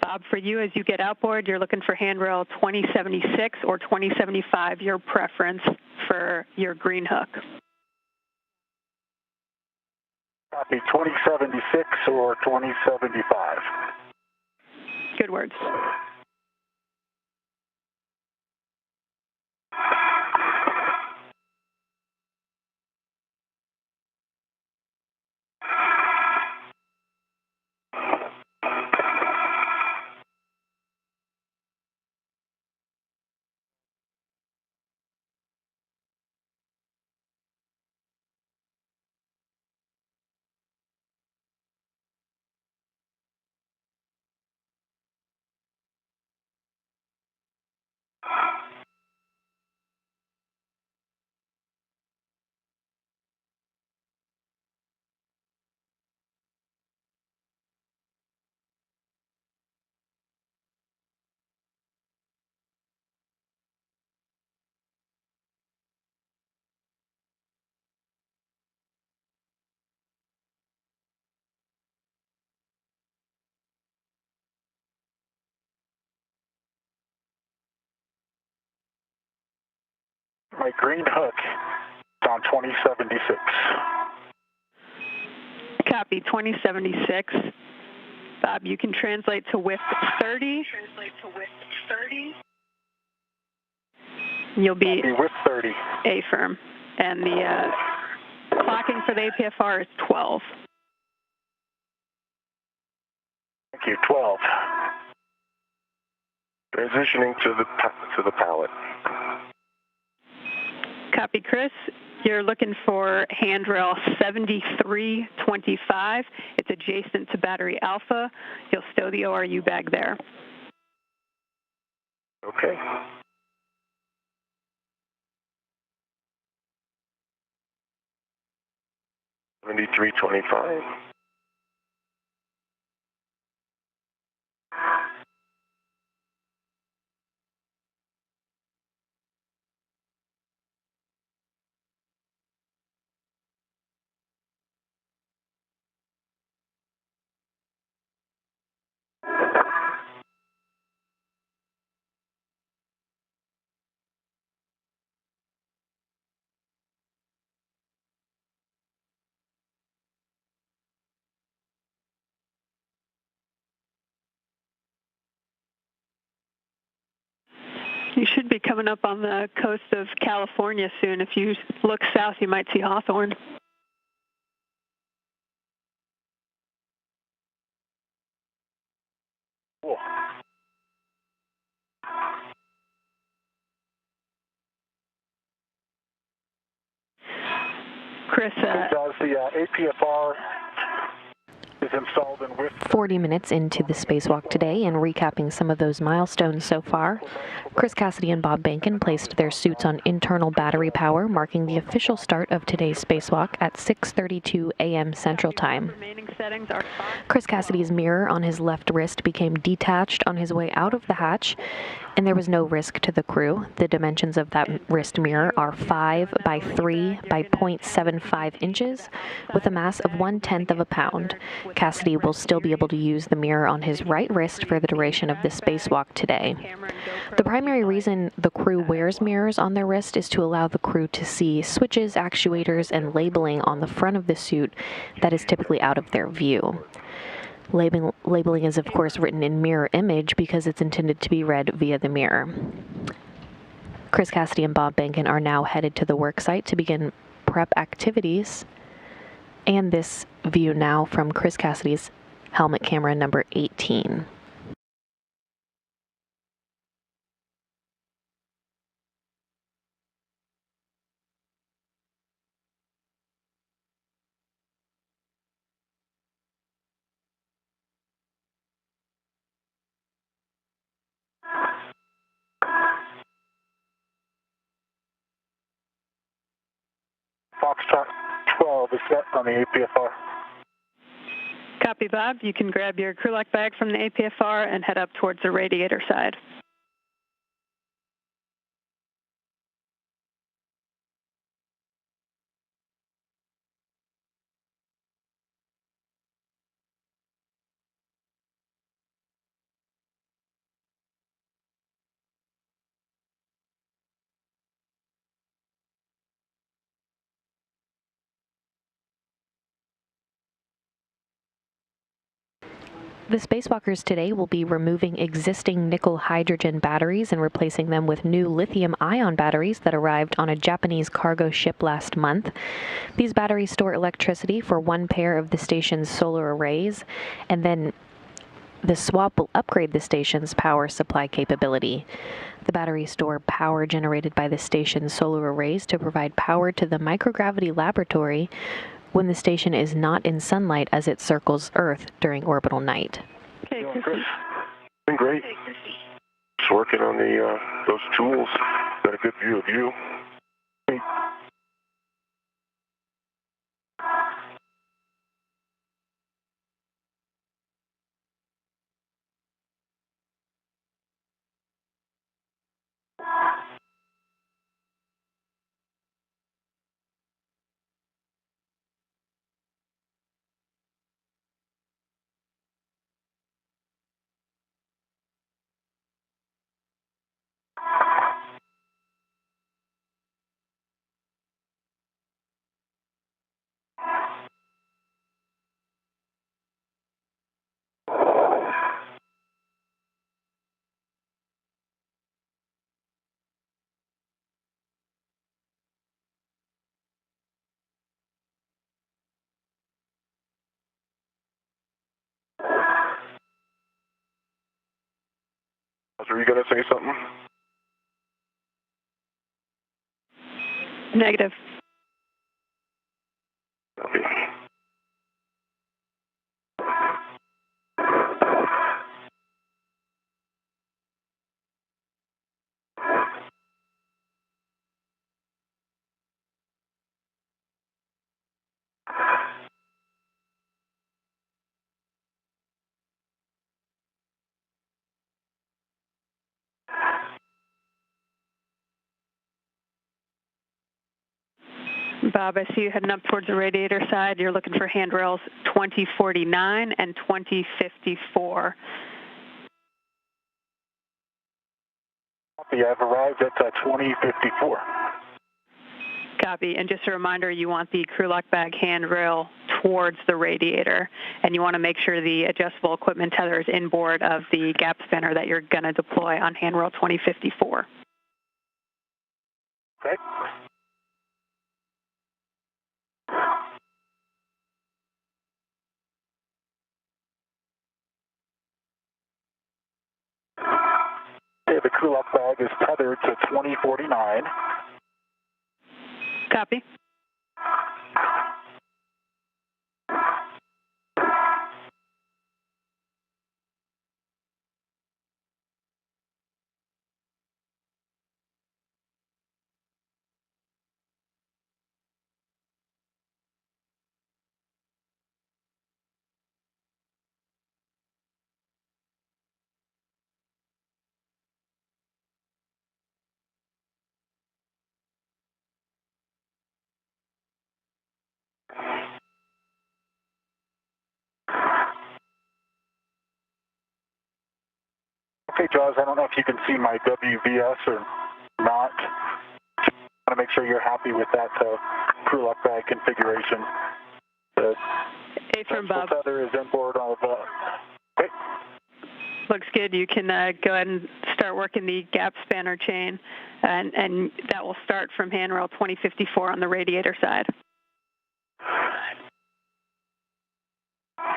Bob, for you, as you get outboard, you're looking for handrail 2076 or 2075, your preference for your green hook. Copy 2076 or 2075. Good words. My green hook is on 2076. Copy 2076. Bob, you can translate to width 30. You'll be width 30. A firm. And the clocking for the APFR is 12. Thank you, 12. Transitioning to the pallet. Copy, Chris. You're looking for handrail 7325. It's adjacent to battery alpha. You'll stow the ORU bag there. Okay. $73.25. You should be coming up on the coast of California soon. If you look south, you might see Hawthorne. Cool. Chris, does the APFR is installed in with 40 minutes into the spacewalk today and recapping some of those milestones so far. Chris Cassidy and Bob Bankin placed their suits on internal battery power, marking the official start of today's spacewalk at 6:32 a.m. Central Time. Chris Cassidy's mirror on his left wrist became detached on his way out of the hatch, and there was no risk to the crew. The dimensions of that wrist mirror are 5 by 3 by 0.75 inches, with a mass of 1/10 of a pound. Cassidy will still be able to use the mirror on his right wrist for the duration of the spacewalk today. The primary reason the crew wears mirrors on their wrist is to allow the crew to see switches, actuators, and labeling on the front of the suit that is typically out of their view. Labeling is, of course, written in mirror image because it's intended to be read via the mirror. Chris Cassidy and Bob Bankin are now headed to the work site to begin prep activities. And this view now from Chris Cassidy's helmet camera number 18. Foxtrot 12 is set on the APFR. Copy, Bob. You can grab your crew lock bag from the APFR and head up towards the radiator side. The spacewalkers today will be removing existing nickel-hydrogen batteries and replacing them with new lithium-ion batteries that arrived on a Japanese cargo ship last month. These batteries store electricity for one pair of the station's solar arrays, and then the swap will upgrade the station's power supply capability. The batteries store power generated by the station's solar arrays to provide power to the microgravity laboratory when the station is not in sunlight as it circles Earth during orbital night. Okay, Chris. Been great. Just working on the those tools. Got a good view of you. Were you going to say something? Negative. Okay. Bob, I see you heading up towards the radiator side. You're looking for handrails 2049 and 2054. Yeah, I've arrived at 2054. Copy. And just a reminder, you want the crew lock bag handrail towards the radiator, and you want to make sure the adjustable equipment tether is inboard of the gap spinner that you're going to deploy on handrail 2054. Okay. Okay, the crew lock bag is tethered to 2049. Copy. Okay, Jaws, I don't know if you can see my WVS or not. I want to make sure you're happy with that crew lock bag configuration. The Affirm, Bob. tether is inboard of. Okay. Looks good. You can go ahead and start working the gap spanner chain, and that will start from handrail 2054 on the radiator side.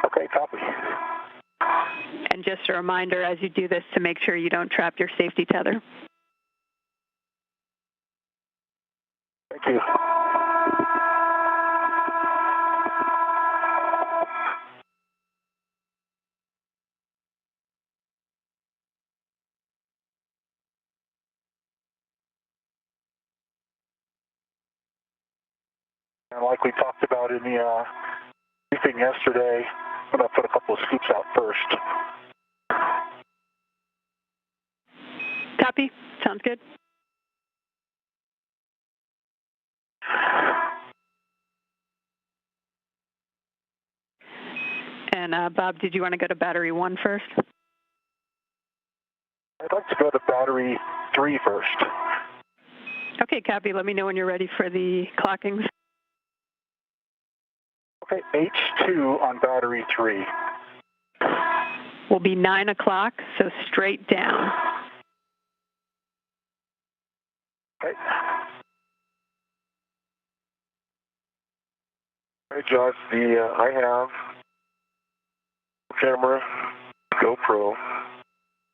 Okay, copy. And just a reminder as you do this to make sure you don't trap your safety tether. Thank you. And like we talked about in the briefing yesterday, I'm going to put a couple of scoops out first. Copy. Sounds good. And Bob, did you want to go to battery 1 first? I'd like to go to battery 3 first. Okay, copy. Let me know when you're ready for the clockings. Okay, H2 on battery 3. Will be 9 o'clock, so straight down. Okay. Hey, Josh, I have camera, GoPro,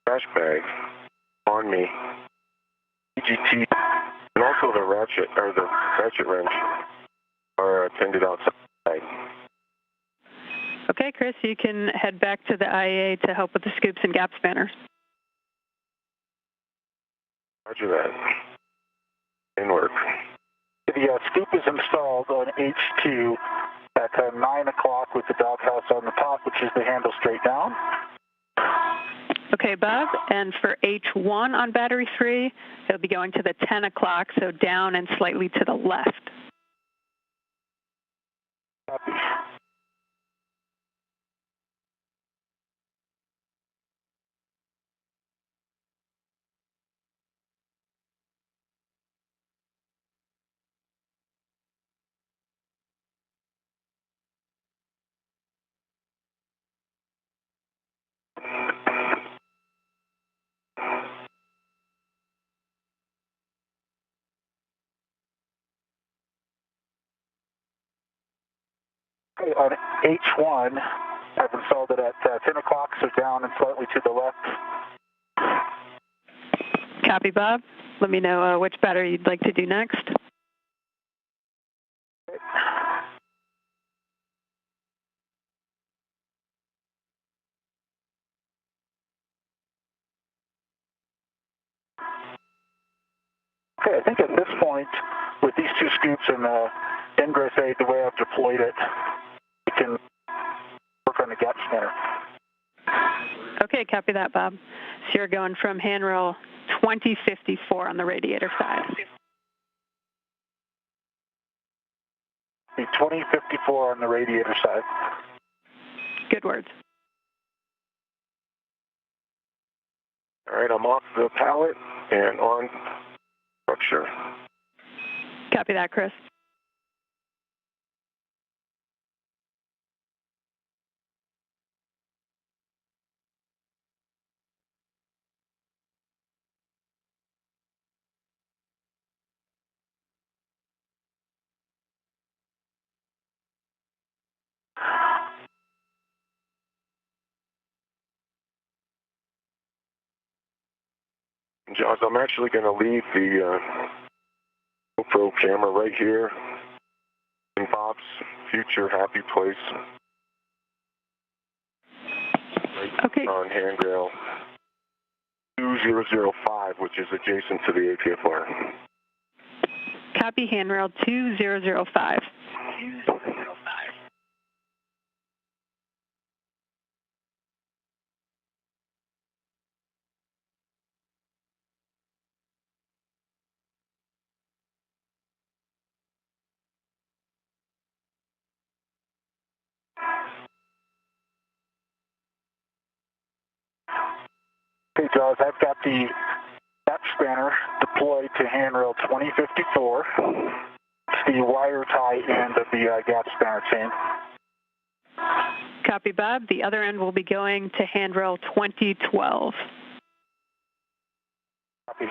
crash bag on me, EGT, and also the ratchet wrench are attended outside. Okay, Chris, you can head back to the IAA to help with the scoops and gap spanners. Roger that. In work. The scoop is installed on H2 at 9 o'clock with the doghouse on the top, which is the handle straight down. Okay, Bob, and for H1 on battery 3, it'll be going to the 10 o'clock, so down and slightly to the left. Copy. Okay, on H1, I've installed it at 10 o'clock, so down and slightly to the left. Copy, Bob. Let me know which battery you'd like to do next. Okay, I think at this point, with these two scoops and the ingress aid, the way I've deployed it, we can work on the gap spanner. Okay, copy that, Bob. So you're going from handrail 2054 on the radiator side. The 2054 on the radiator side. Good words. All right, I'm off the pallet and on structure. Copy that, Chris. Jaws, I'm actually going to leave the GoPro camera right here in Bob's future happy place. Right Okay. on handrail 2005, which is adjacent to the APFR. Copy, handrail 2005. Okay, Jaws, I've got the gap spanner deployed to handrail 2054. It's the wire tie end of the gap spanner chain. Copy, Bob. The other end will be going to handrail 2012. Copy.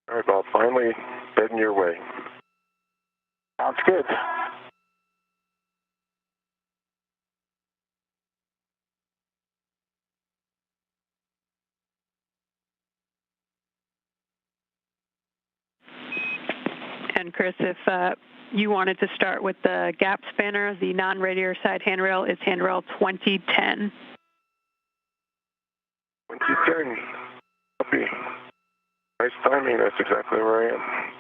All right, Bob, finally heading your way. Sounds good. And Chris, if you wanted to start with the gap spanner, the non-radiator side handrail is handrail 2010. 2010. Copy. Nice timing. That's exactly where I am.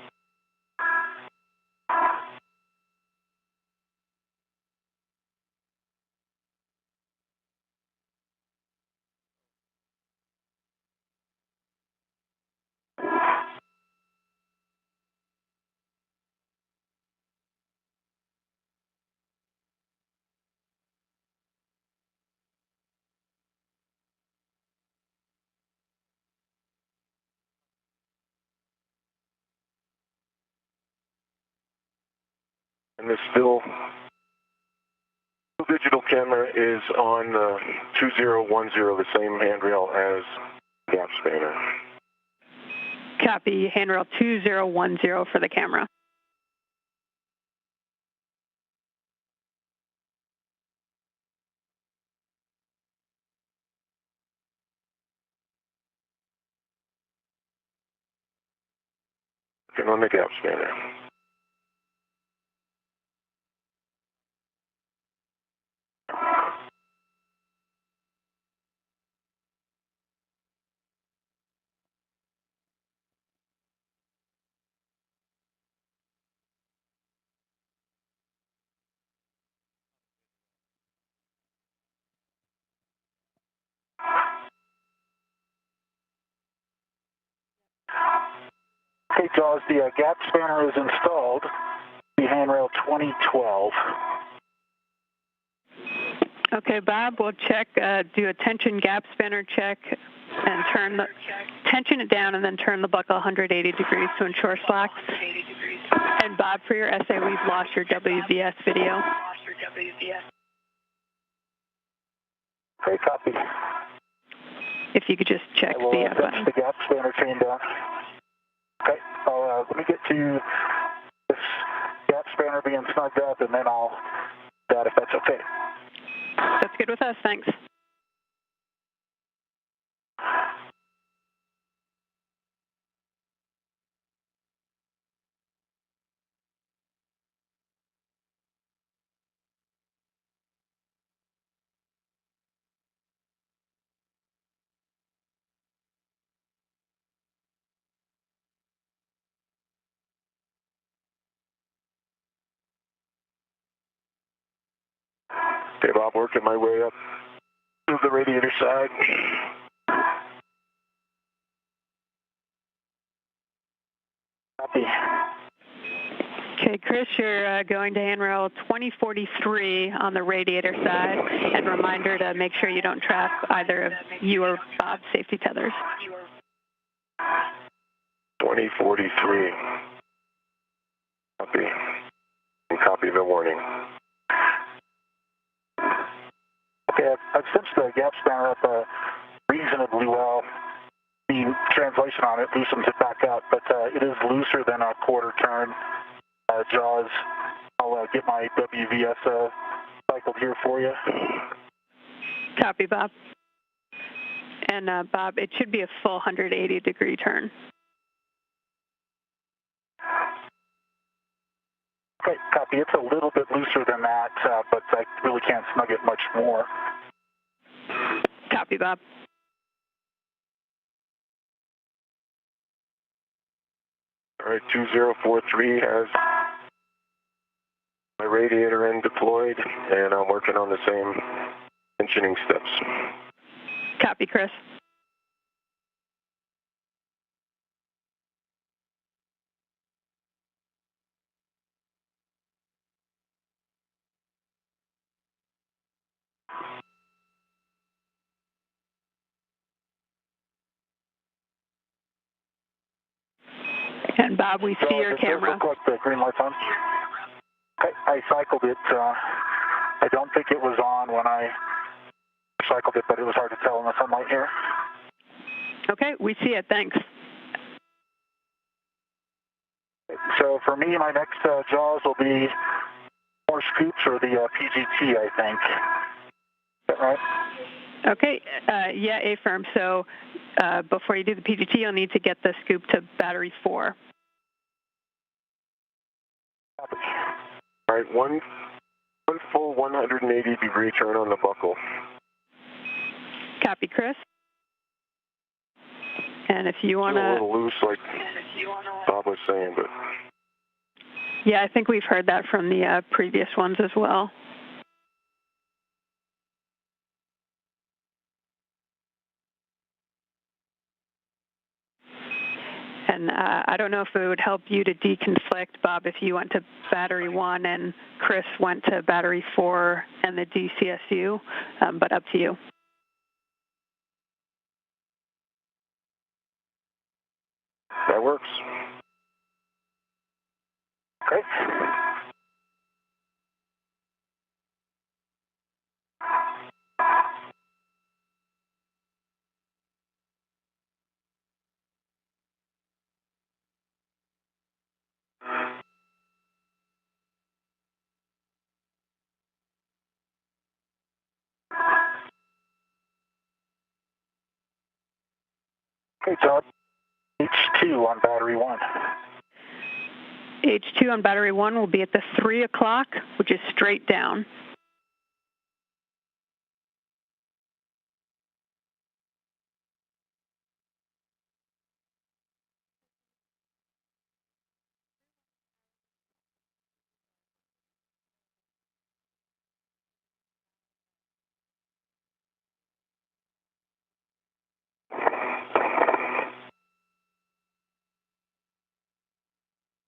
And the still digital camera is on 2010, the same handrail as gap spanner. Copy, handrail 2010 for the camera. And on the gap spanner. Okay, Jaws, the gap spanner is installed. The handrail 2012. Okay, Bob, we'll check, do a tension gap spanner check and tension it down and then turn the buckle 180 degrees to ensure slacks. And Bob, for your essay, we've lost your WVS video. Okay, copy. If you could just check I will the touch the gap spanner chain down. Okay, let me get to this gap spanner being snugged up, and then I'll do that if that's okay. That's good with us, thanks. Okay, Bob, working my way up to the radiator side. Copy. Okay, Chris, you're going to handrail 2043 on the radiator side. And reminder to make sure you don't trap either of you or Bob's safety tethers. 2043. Copy. And copy the warning. Okay, I've cinched the gap spanner up reasonably well. the translation on it loosens it back up, but it is looser than a quarter turn jaws. I'll get my WVS cycled here for you. Copy, Bob. And Bob, it should be a full 180-degree turn. Okay, copy. It's a little bit looser than that, but I really can't snug it much more. Copy, Bob. All right, 2043 has my radiator end deployed, and I'm working on the same tensioning steps. Copy, Chris. And Bob, we see your camera. Look like the green light's on. I cycled it. I don't think it was on when I cycled it, but it was hard to tell in the sunlight here. Okay, we see it. Thanks. So for me, my next jaws will be more scoops or the PGT, I think. Is that right? Okay, yeah, affirm. So before you do the PGT, you'll need to get the scoop to battery 4. All right, one full 180-degree turn on the buckle. Copy, Chris. And if you want to... A little loose, like Bob was saying, but... Yeah, I think we've heard that from the previous ones as well. And I don't know if it would help you to deconflict, Bob, if you went to battery 1 and Chris went to battery 4 and the DCSU, but up to you. That works. Okay. Okay, John. H2 on battery 1. H2 on battery 1 will be at the 3 o'clock, which is straight down.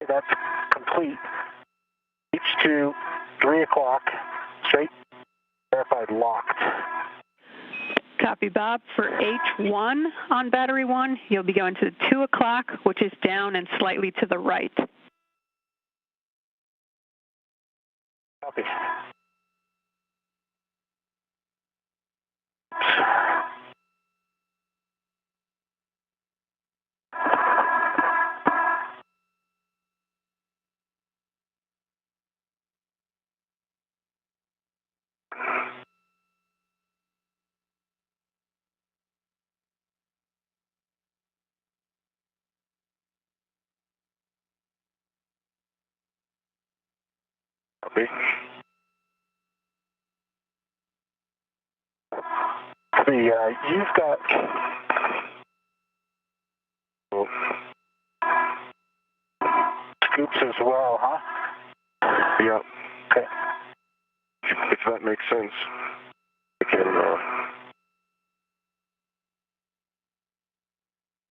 That's complete. H2, 3 o'clock, straight, verified, locked. Copy, Bob. For H1 on battery 1, you'll be going to the 2 o'clock, which is down and slightly to the right. Copy. Copy. You've got... scoops as well, huh? Yeah. Okay. If that makes sense. I can,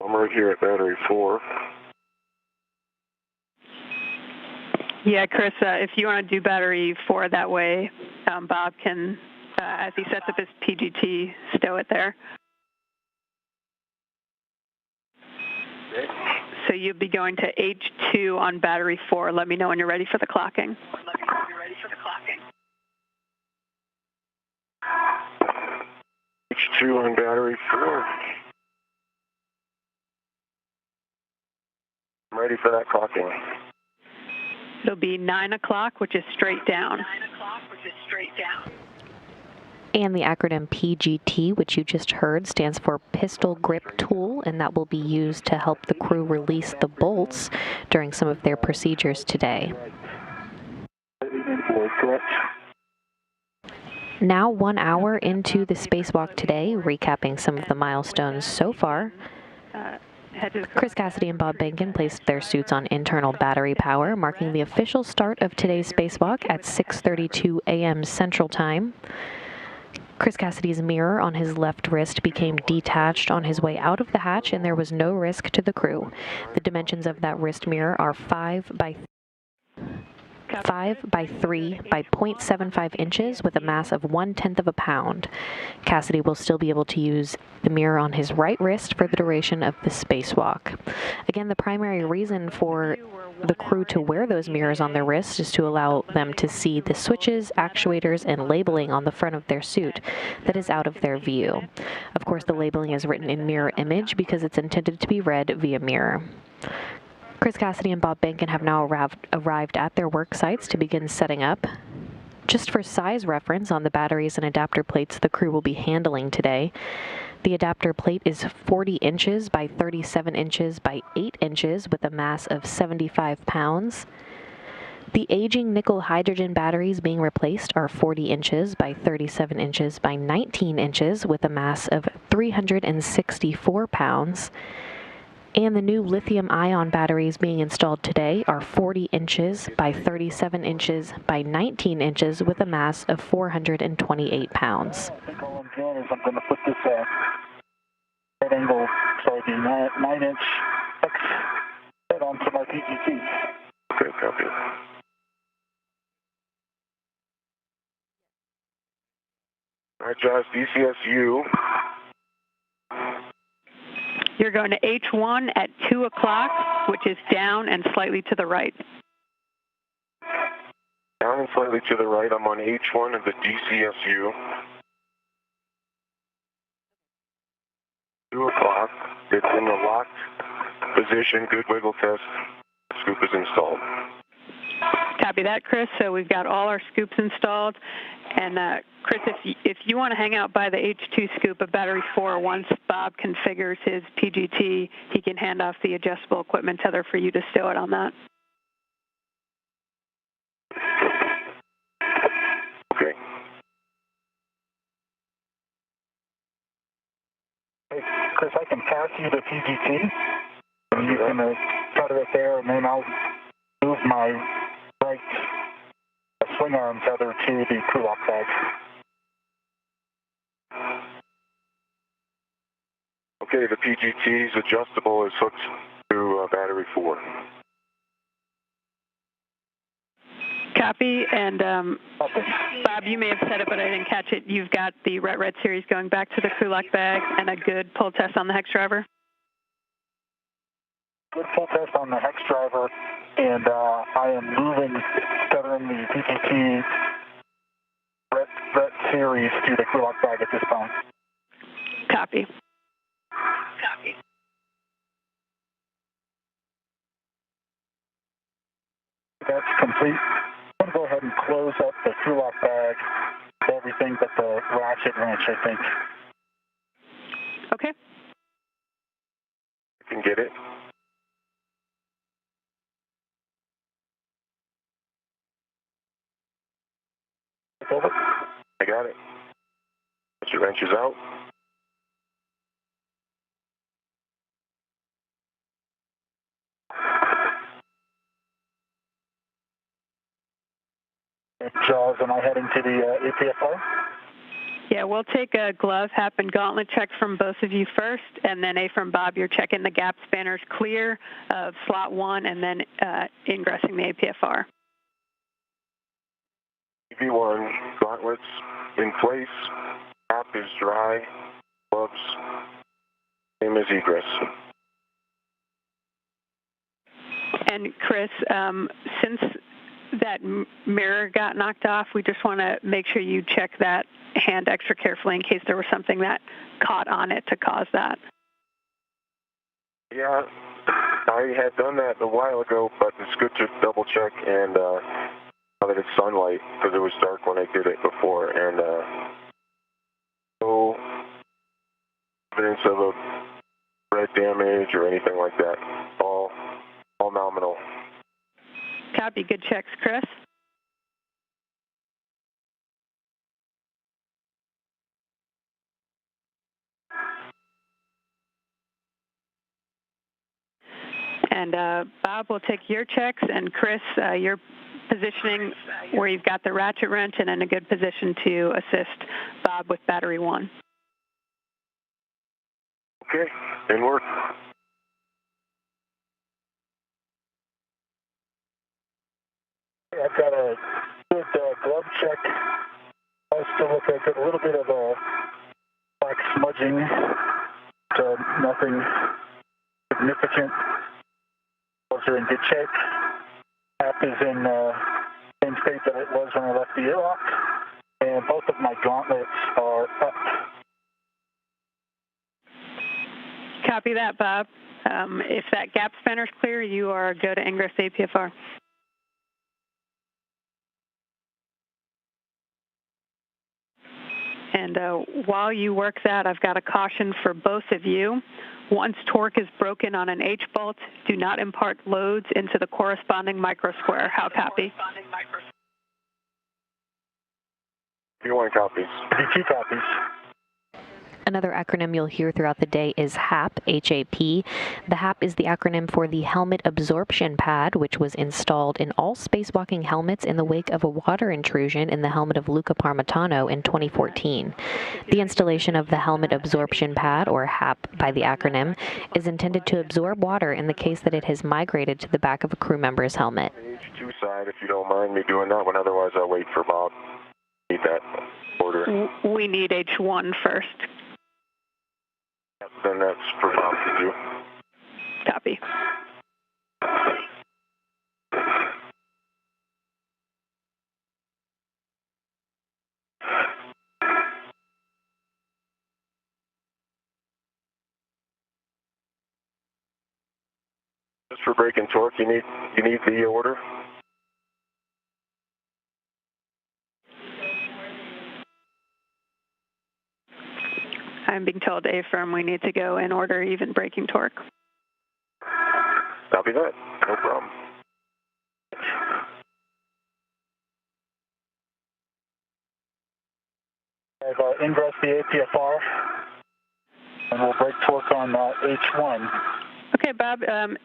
I'm right here at battery 4. Yeah, Chris, if you want to do battery 4 that way, Bob can, as he sets up his PGT, stow it there. Okay. So you'll be going to H2 on battery 4. Let me know when you're ready for the clocking. H2 on battery 4. ready for that clocking. It'll be 9 o'clock, which is straight down. And the acronym PGT, which you just heard, stands for Pistol Grip Tool, and that will be used to help the crew release the bolts during some of their procedures today. Now 1 hour into the spacewalk today, recapping some of the milestones so far. Chris Cassidy and Bob Behnken placed their suits on internal battery power, marking the official start of today's spacewalk at 6:32 a.m. Central Time. Chris Cassidy's mirror on his left wrist became detached on his way out of the hatch, and there was no risk to the crew. The dimensions of that wrist mirror are 5 by 3 by 0.75 inches with a mass of 1/10 of a pound. Cassidy will still be able to use the mirror on his right wrist for the duration of the spacewalk. Again, the primary reason for the crew to wear those mirrors on their wrists is to allow them to see the switches, actuators, and labeling on the front of their suit that is out of their view. Of course, the labeling is written in mirror image because it's intended to be read via mirror. Chris Cassidy and Bob Behnken have now arrived at their work sites to begin setting up. Just for size reference on the batteries and adapter plates the crew will be handling today, the adapter plate is 40 inches by 37 inches by 8 inches with a mass of 75 pounds. The aging nickel hydrogen batteries being replaced are 40 inches by 37 inches by 19 inches with a mass of 364 pounds. And the new lithium-ion batteries being installed today are 40 inches by 37 inches by 19 inches with a mass of 428 pounds. I think all I'm doing is I'm going to put this right angle, sorry, the 9-inch X head onto my PGT. Okay, copy. All right, Josh, DCSU. You're going to H1 at 2 o'clock, which is down and slightly to the right. Down and slightly to the right, I'm on H1 of the DCSU. 2 o'clock, it's in the locked position, good wiggle test, scoop is installed. Copy that, Chris. So we've got all our scoops installed. And Chris, if you want to hang out by the H2 scoop of battery 4, once Bob configures his PGT, he can hand off the adjustable equipment tether for you to stow it on that. Okay. Hey, Chris, I can pass you the PGT. And you can tether it there, and then I'll move my right swing arm tether to the crew lock bag. Okay, the PGT is adjustable, is hooked to battery 4. Copy, and Bob, you may have said it, but I didn't catch it. You've got the red series going back to the crew lock bag and a good pull test on the hex driver? Good pull test on the hex driver, and I am tethering the PGT red series to the crew lock bag at this time. Copy. That's complete. I'm going to go ahead and close up the crew lock bag, everything but the ratchet wrench, I think. Okay. You can get it. Over. I got it. Put your wrenches out. Jaws, am I heading to the APFR? Yeah, we'll take a glove, hat, and gauntlet check from both of you first, and then A from Bob, you're checking the gap spanners clear of slot 1 and then ingressing the APFR. V1, gauntlets in place, cap is dry, gloves, same as egress. And Chris, since that mirror got knocked off, we just want to make sure you check that hand extra carefully in case there was something that caught on it to cause that. Yeah, I I had done that a while ago, but it's good to double check and now that it's sunlight, because it was dark when I did it before, and no evidence of a red damage or anything like that. All nominal. Copy. Good checks, Chris. And Bob will take your checks, and Chris, your positioning where you've got the ratchet wrench and in a good position to assist Bob with battery 1. Okay, in work. I've got a good glove check. I still look like a little bit of a black smudging, so nothing significant. Gloves are in good shape. App is in same state that it was when I left the airlock, and both of my gauntlets are up. Copy that, Bob. If that gap spanner's clear, you are go to ingress APFR. And while you work that, I've got a caution for both of you. Once torque is broken on an H-bolt, do not impart loads into the corresponding microsquare. How copy? P1 copies. P2 copies. Another acronym you'll hear throughout the day is HAP, H-A-P. The HAP is the acronym for the Helmet Absorption Pad, which was installed in all spacewalking helmets in the wake of a water intrusion in the helmet of Luca Parmitano in 2014. The installation of the Helmet Absorption Pad, or HAP by the acronym, is intended to absorb water in the case that it has migrated to the back of a crew member's helmet. The H2 side, if you don't mind me doing that one, otherwise I'll wait for Bob. Need that order. We need H1 first. Then that's for Bob to do. Copy. Just for breaking torque, you need the order. I'm being told A-firm we need to go in order, even breaking torque. Copy that. No problem. I've ingressed the APFR, and we'll break torque on H1. Okay, Bob,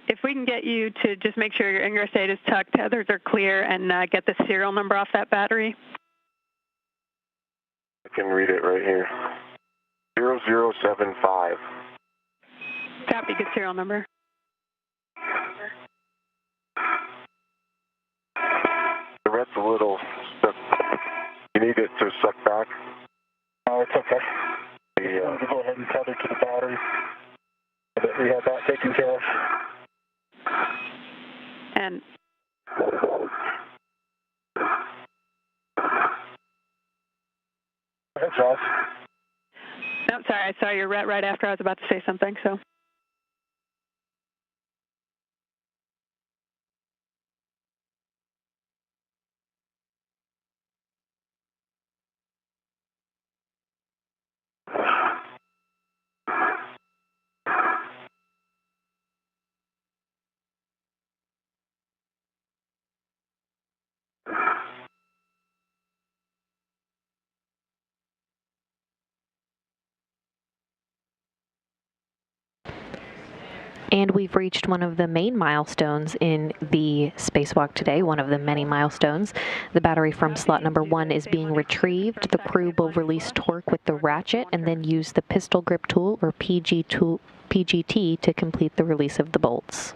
if we can get you to just make sure your ingress date is tucked, tethers are clear, and get the serial number off that battery. I can read it right here. 0075. Copy, good serial number. The red's a little stuck. You need it to suck back? No, it's okay. I'm going to go ahead and tether to the battery. We have that taken care of. And Go ahead, Josh. no, sorry, I saw your right after I was about to say something, so. And we've reached one of the main milestones in the spacewalk today, one of the many milestones. The battery from slot number 1 is being retrieved. The crew will release torque with the ratchet and then use the pistol grip tool, or PGT, to complete the release of the bolts.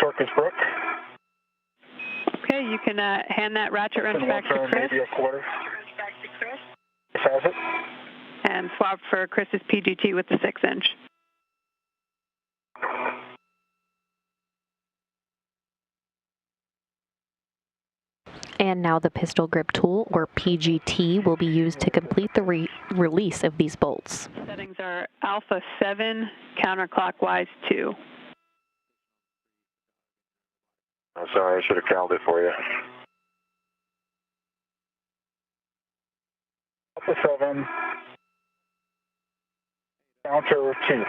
Torque is broke. Okay, you can hand that ratchet wrench back to Chris. Maybe a quarter. Chris has it. And swap for Chris's PGT with the 6-inch. And now the pistol grip tool, or PGT, will be used to complete the release of these bolts. Settings are Alpha 7, counterclockwise 2. I'm sorry, I should have called it for you. Alpha 7, counter 2.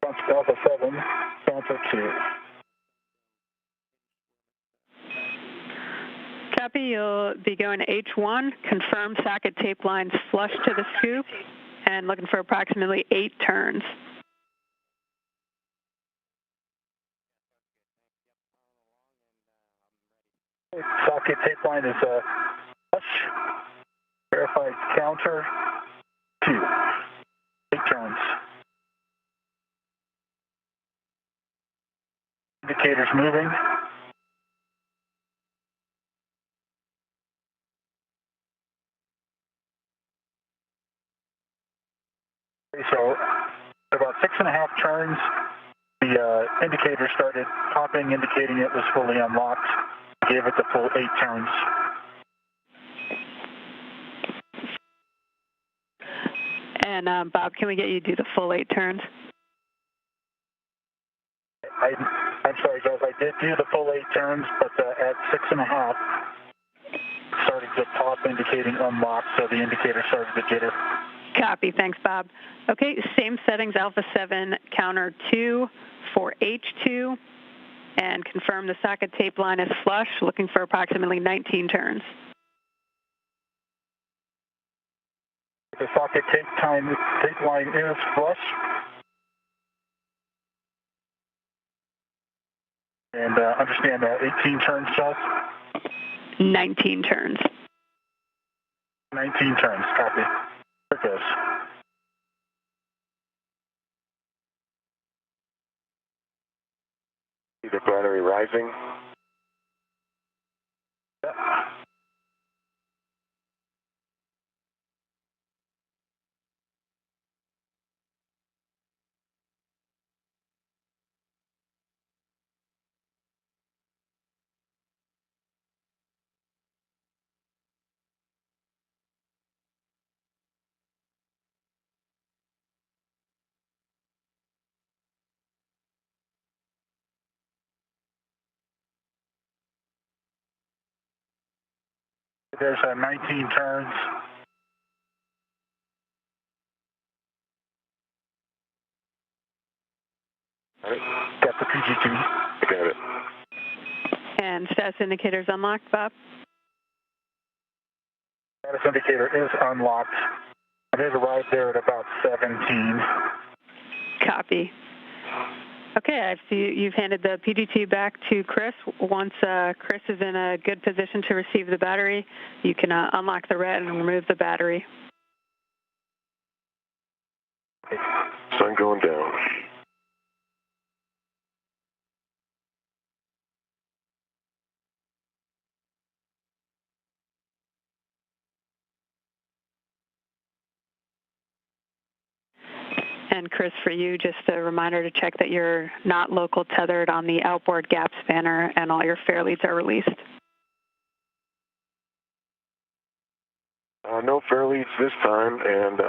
Alpha 7, counter 2. Copy, you'll be going to H1, confirm socket tape lines flush to the scoop, and looking for approximately 8 turns. Socket tape line is flush, verified counter 2. 8 turns. Indicators moving. So about 6.5 turns, the indicator started popping, indicating it was fully unlocked. Gave it the full 8 turns. And Bob, can we get you to do the full 8 turns? I'm sorry, guys. I did do the full 8 turns, but at 6.5, started to pop, indicating unlocked, so the indicator started to jitter. Copy. Thanks, Bob. Okay, same settings, Alpha 7, counter 2 for H2, and confirm the socket tape line is flush, looking for approximately 19 turns. The socket tape line is flush. And understand that 18 turns, just? 19 turns. 19 turns, copy. There it goes. See the battery rising. Yeah. There's 19 turns. All right. Got the PGT. Got it. And status indicators unlocked, Bob? Status indicator is unlocked. It arrived there at about 17. Copy. Okay, I see you've handed the PGT back to Chris. Once Chris is in a good position to receive the battery, you can unlock the red and remove the battery. Sun going down. And Chris, for you, just a reminder to check that you're not local tethered on the outboard gap spanner and all your fair leads are released. No fair leads this time, and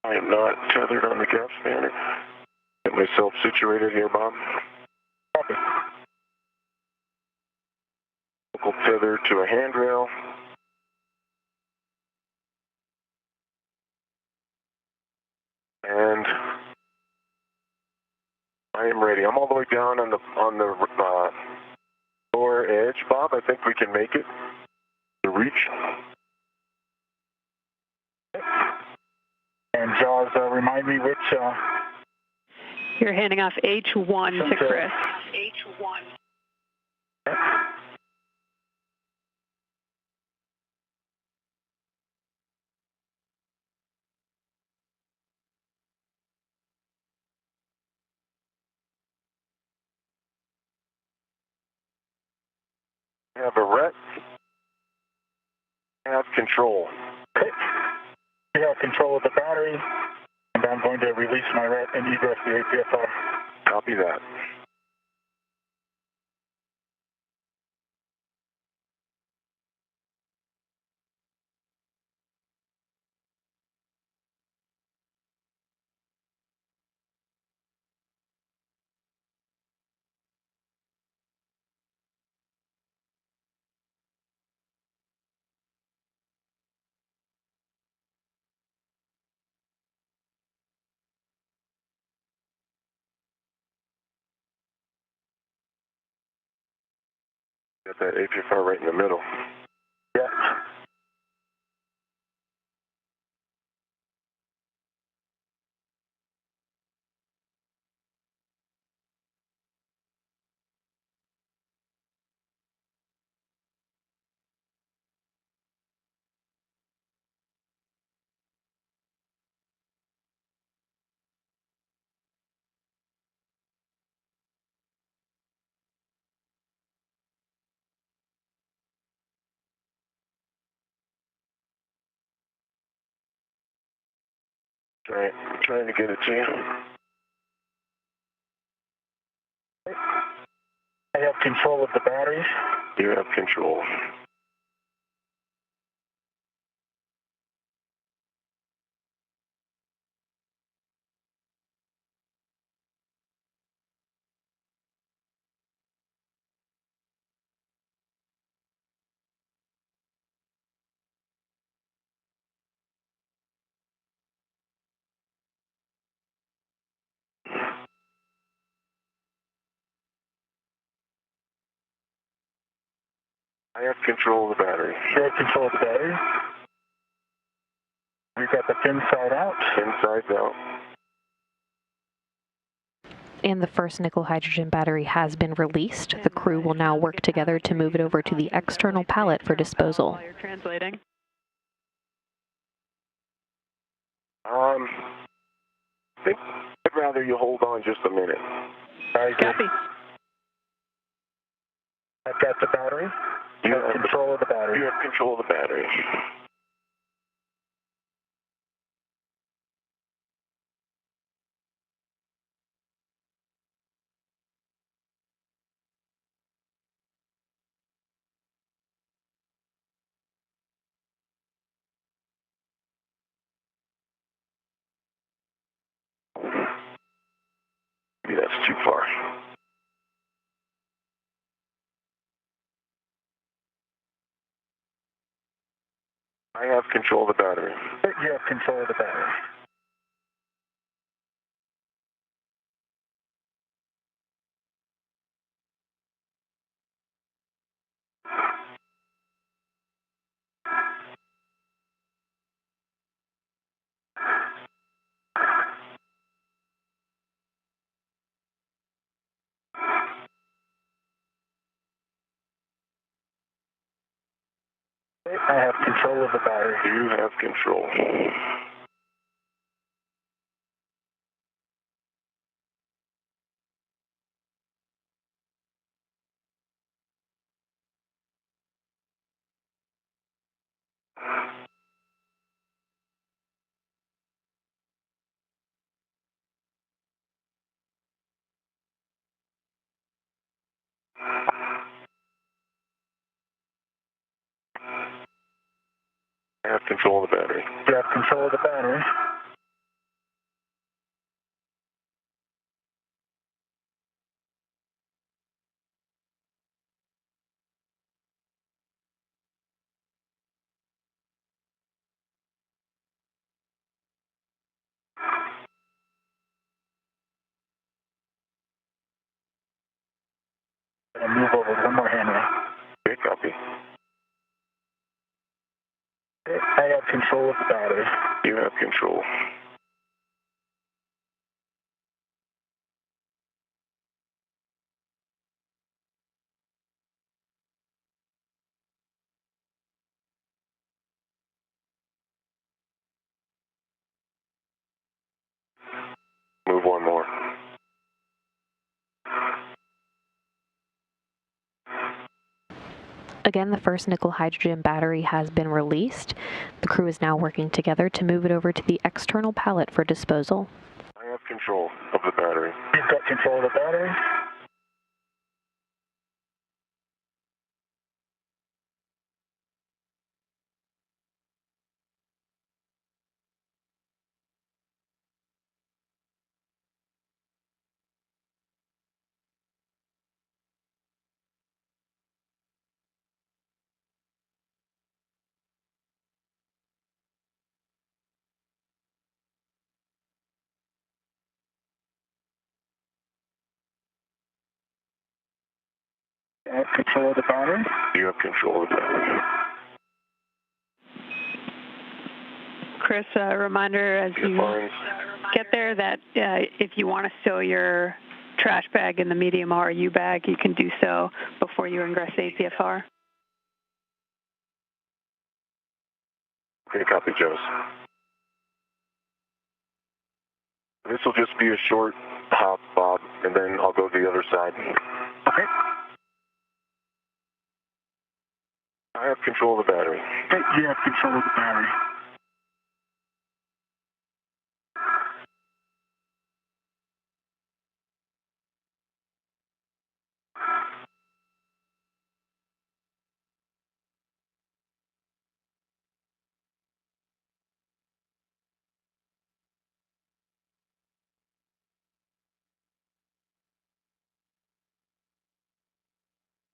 I am not tethered on the gap spanner. Get myself situated here, Bob. Copy. Local tether to a handrail. And I am ready. I'm all the way down on the lower edge, Bob. I think we can make it to reach. And Jaws, remind me which... You're handing off H1 to Chris. H1. Have a ret. Have control. Okay. You have control of the battery, and I'm going to release my ret and egress the APFR. Copy that. Got that APFR right in the middle. Yeah. Trying to get it to you. I have control of the batteries. You have control. I have control of the battery. You have control of the battery. We've got the pin side out. Inside's out. And the first nickel hydrogen battery has been released. The crew will now work together to move it over to the external pallet for disposal. While you're translating. I think I'd rather you hold on just a minute. Copy. I've got the battery. You have control of the battery. You have control of the battery. Maybe that's too far. I have control of the battery. You have control of the battery. I have control of the battery. You have control. I have control of the battery. You have control of the battery. I'm going to move over one more handle. Okay, copy. I have control of the battery. You have control. Move one more. Again, the first nickel hydrogen battery has been released. The crew is now working together to move it over to the external pallet for disposal. I have control of the battery. You've got control of the battery. I have control of the battery. You have control of the battery. Chris, a reminder as you get there that if you want to stow your trash bag in the medium RU bag, you can do so before you ingress APFR. Okay, copy, Joes. This will just be a short hop, Bob, and then I'll go to the other side. Okay. I have control of the battery. Okay, you have control of the battery.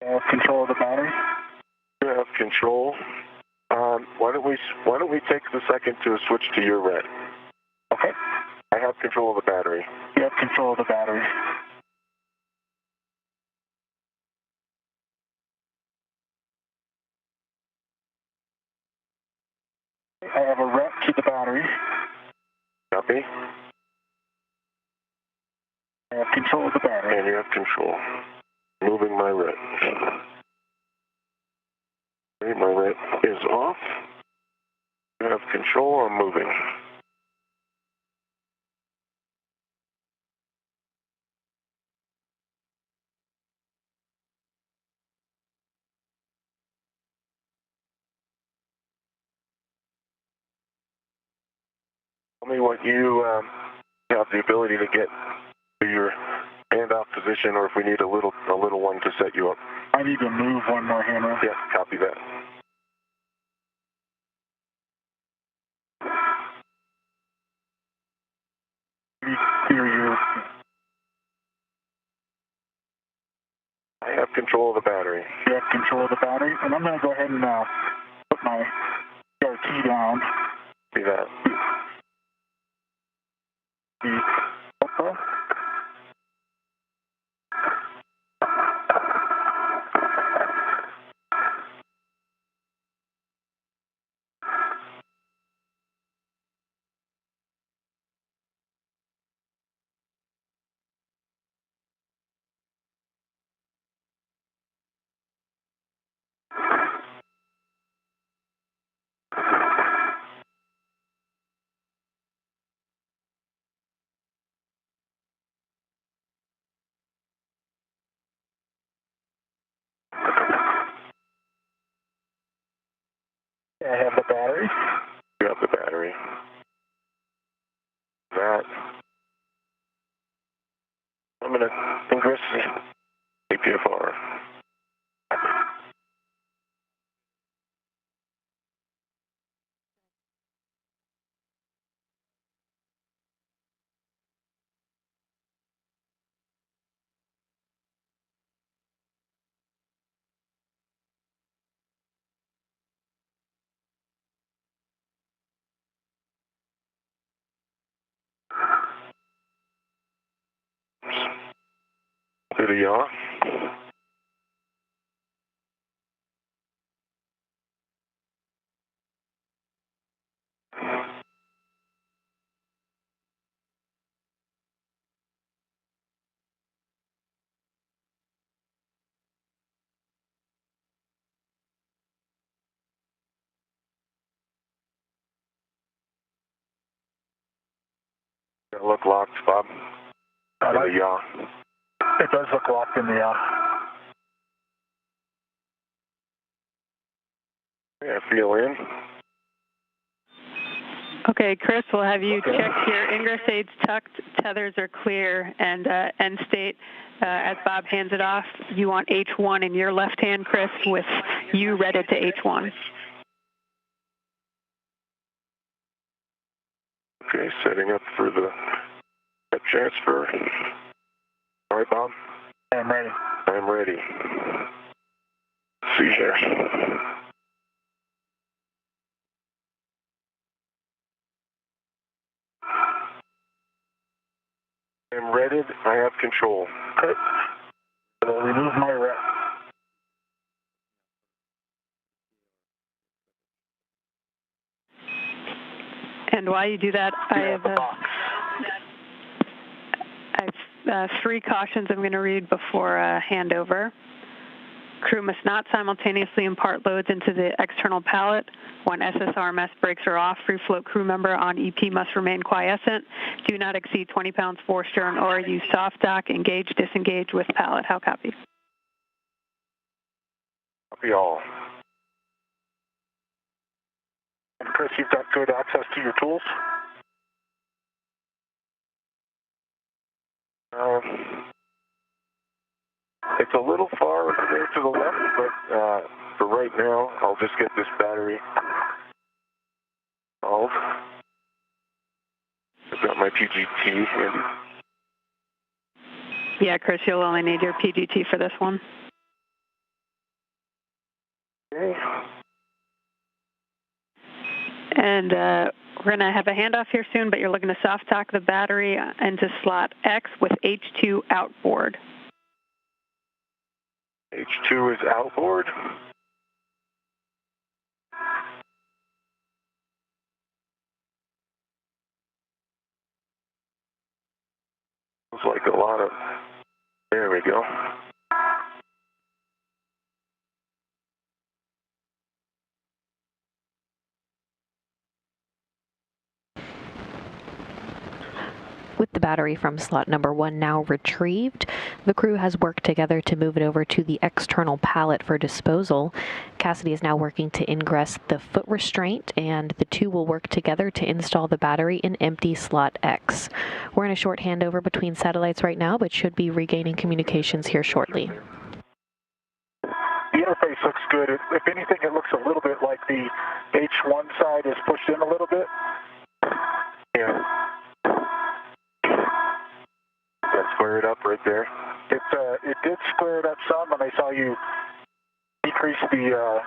I have control of the battery. You have control. Why don't we take the second to switch to your red? Okay. I have control of the battery. You have control of the battery. I have a rep to the battery. Copy. I have control of the battery. And you have control. Moving my red. Okay, my red is off. You have control. I'm moving. Tell me what you have the ability to get to your handoff position, or if we need a little one to set you up. I need to move one more hammer. Yes, copy that. Clear you. I have control of the battery. You have control of the battery, and I'm going to go ahead and put my RT down. See that. The GoPro. I have the battery. You have the battery. That. I'm going to ingress APFR. To the yaw. Look locked, Bob. To the yaw. It does look locked in the Yeah, feel in. Okay, Chris, we'll have you check your ingress aids tucked, tethers are clear, and end state. As Bob hands it off, you want H1 in your left hand, Chris, with you read it to H1. Okay, setting up for the transfer. All right, Bob? I'm ready. I'm ready. Let's see here. I'm ready. I have control. Okay. So remove my rep. And while you do that, I have 3 cautions I'm going to read before handover. Crew must not simultaneously impart loads into the external pallet. When SSRMS brakes are off, free float crew member on EP must remain quiescent. Do not exceed 20 pounds forestern or use soft dock. Engage, disengage with pallet. How copy? Copy all. And Chris, you've got good access to your tools? It's a little far over there to the left, but for right now, I'll just get this battery solved. I've got my PGT in. Yeah, Chris, you'll only need your PGT for this one. Okay. And we're going to have a handoff here soon, but you're looking to soft dock the battery into slot X with H2 outboard. H2 is outboard. Looks like a lot of, there we go. With the battery from slot number 1 now retrieved, the crew has worked together to move it over to the external pallet for disposal. Cassidy is now working to ingress the foot restraint, and the two will work together to install the battery in empty slot X. We're in a short handover between satellites right now, but should be regaining communications here shortly. The interface looks good. If anything, it looks a little bit like the H1 side is pushed in a little bit. Yeah. That square it up right there. It did square it up some, and I saw you decrease the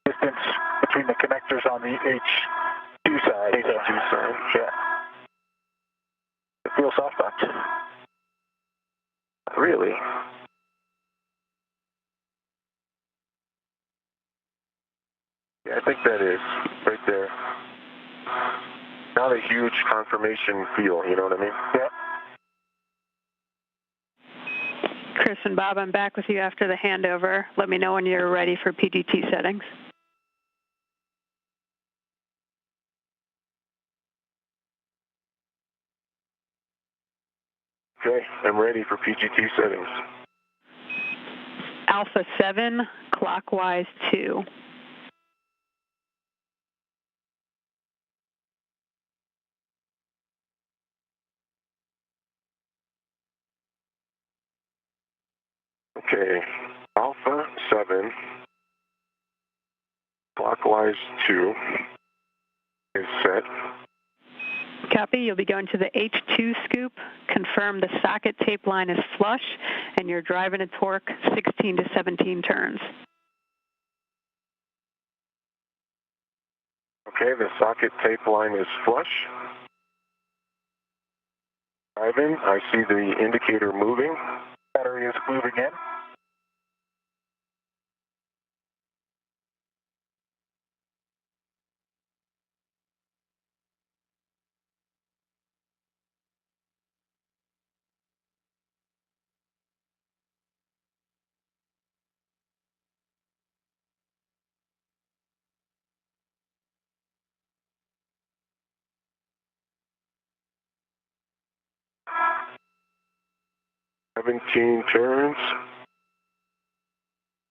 distance between the connectors on the H2 side. H2 side. Yeah. It feels soft docked. Really? Yeah, I think that is right there. Not a huge confirmation feel, you know what I mean? Yeah. Chris and Bob, I'm back with you after the handover. Let me know when you're ready for PGT settings. Okay, I'm ready for PGT settings. Alpha 7, clockwise 2. Okay, Alpha 7, clockwise 2 is set. Copy. You'll be going to the H2 scoop. Confirm the socket tape line is flush, and you're driving a torque 16 to 17 turns. Okay, the socket tape line is flush. Driving, I see the indicator moving. Battery is moving in. Seventeen turns.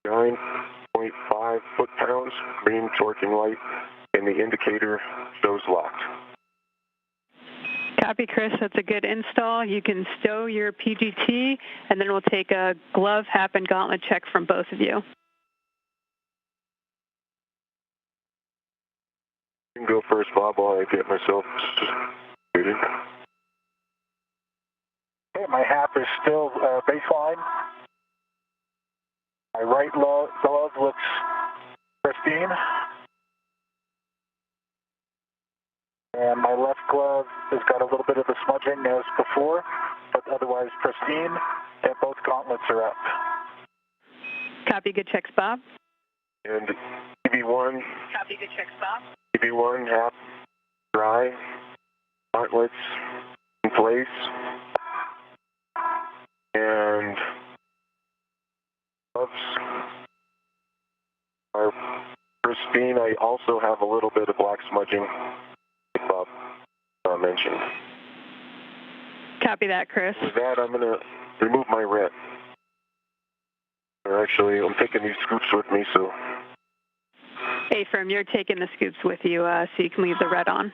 9.5 foot-pounds, green torquing light, and the indicator shows locked. Copy, Chris. That's a good install. You can stow your PGT, and then we'll take a glove, hap, and gauntlet check from both of you. You can go first, Bob, while I get myself suited. Okay, my hap is still baseline. My right glove looks pristine. And my left glove has got a little bit of a smudging as before, but otherwise pristine, and both gauntlets are up. Copy, good checks, Bob. And EV1. Copy, good checks, Bob. EV1, hap, dry, gauntlets in place, and gloves are pristine. I also have a little bit of black smudging, like Bob mentioned. Copy that, Chris. With that, I'm going to remove my red. Or actually, I'm taking these scoops with me, so... A-firm, you're taking the scoops with you so you can leave the red on.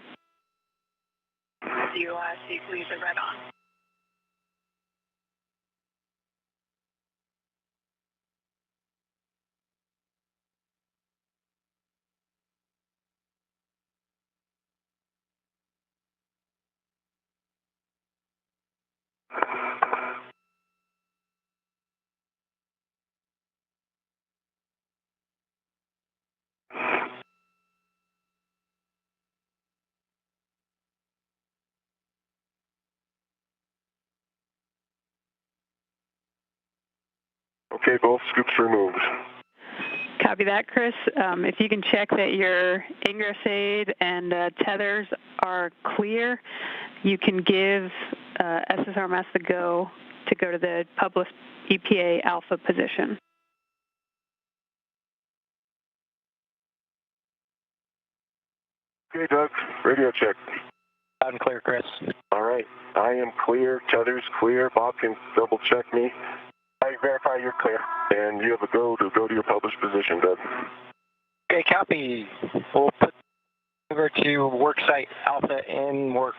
So you can leave the red on. Okay, both scoops removed. Copy that, Chris. If you can check that your ingress aid and tethers are clear, you can give SSRMS the go to the published EPA alpha position. Okay, Doug, radio check. Loud and clear, Chris. All right, I am clear, tethers clear. Bob can double check me. I verify you're clear. And you have a go to your published position, Doug. Okay, copy. We'll put over to worksite alpha in work.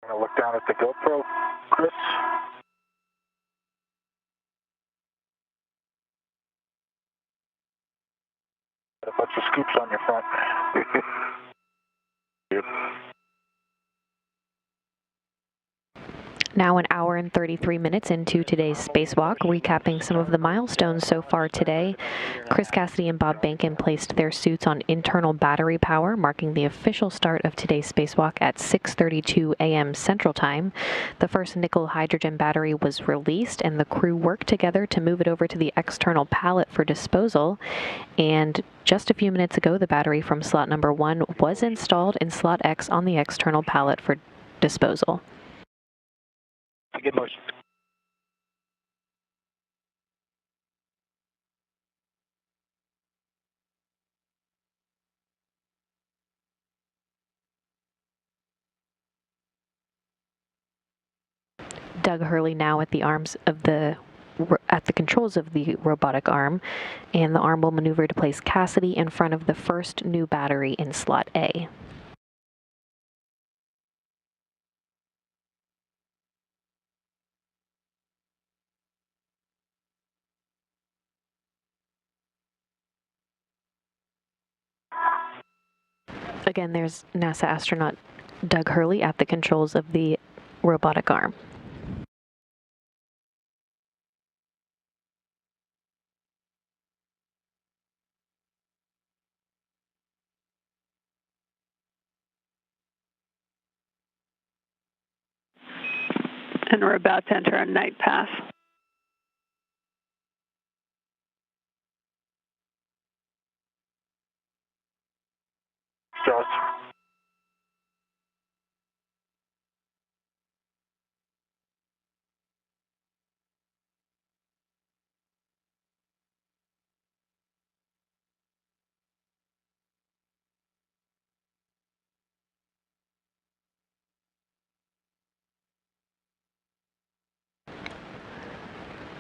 I'm going to look down at the GoPro, Chris. Got a bunch of scoops on your front. Yep. Now an hour and 33 minutes into today's spacewalk, recapping some of the milestones so far today. Chris Cassidy and Bob Bankin placed their suits on internal battery power, marking the official start of today's spacewalk at 6:32 a.m. Central Time. The first nickel hydrogen battery was released, and the crew worked together to move it over to the external pallet for disposal. And just a few minutes ago, the battery from slot number 1 was installed in slot X on the external pallet for disposal. Good motion. Doug Hurley now at the controls of the robotic arm, and the arm will maneuver to place Cassidy in front of the first new battery in slot A. Again, there's NASA astronaut Doug Hurley at the controls of the robotic arm. And we're about to enter a night pass. Just.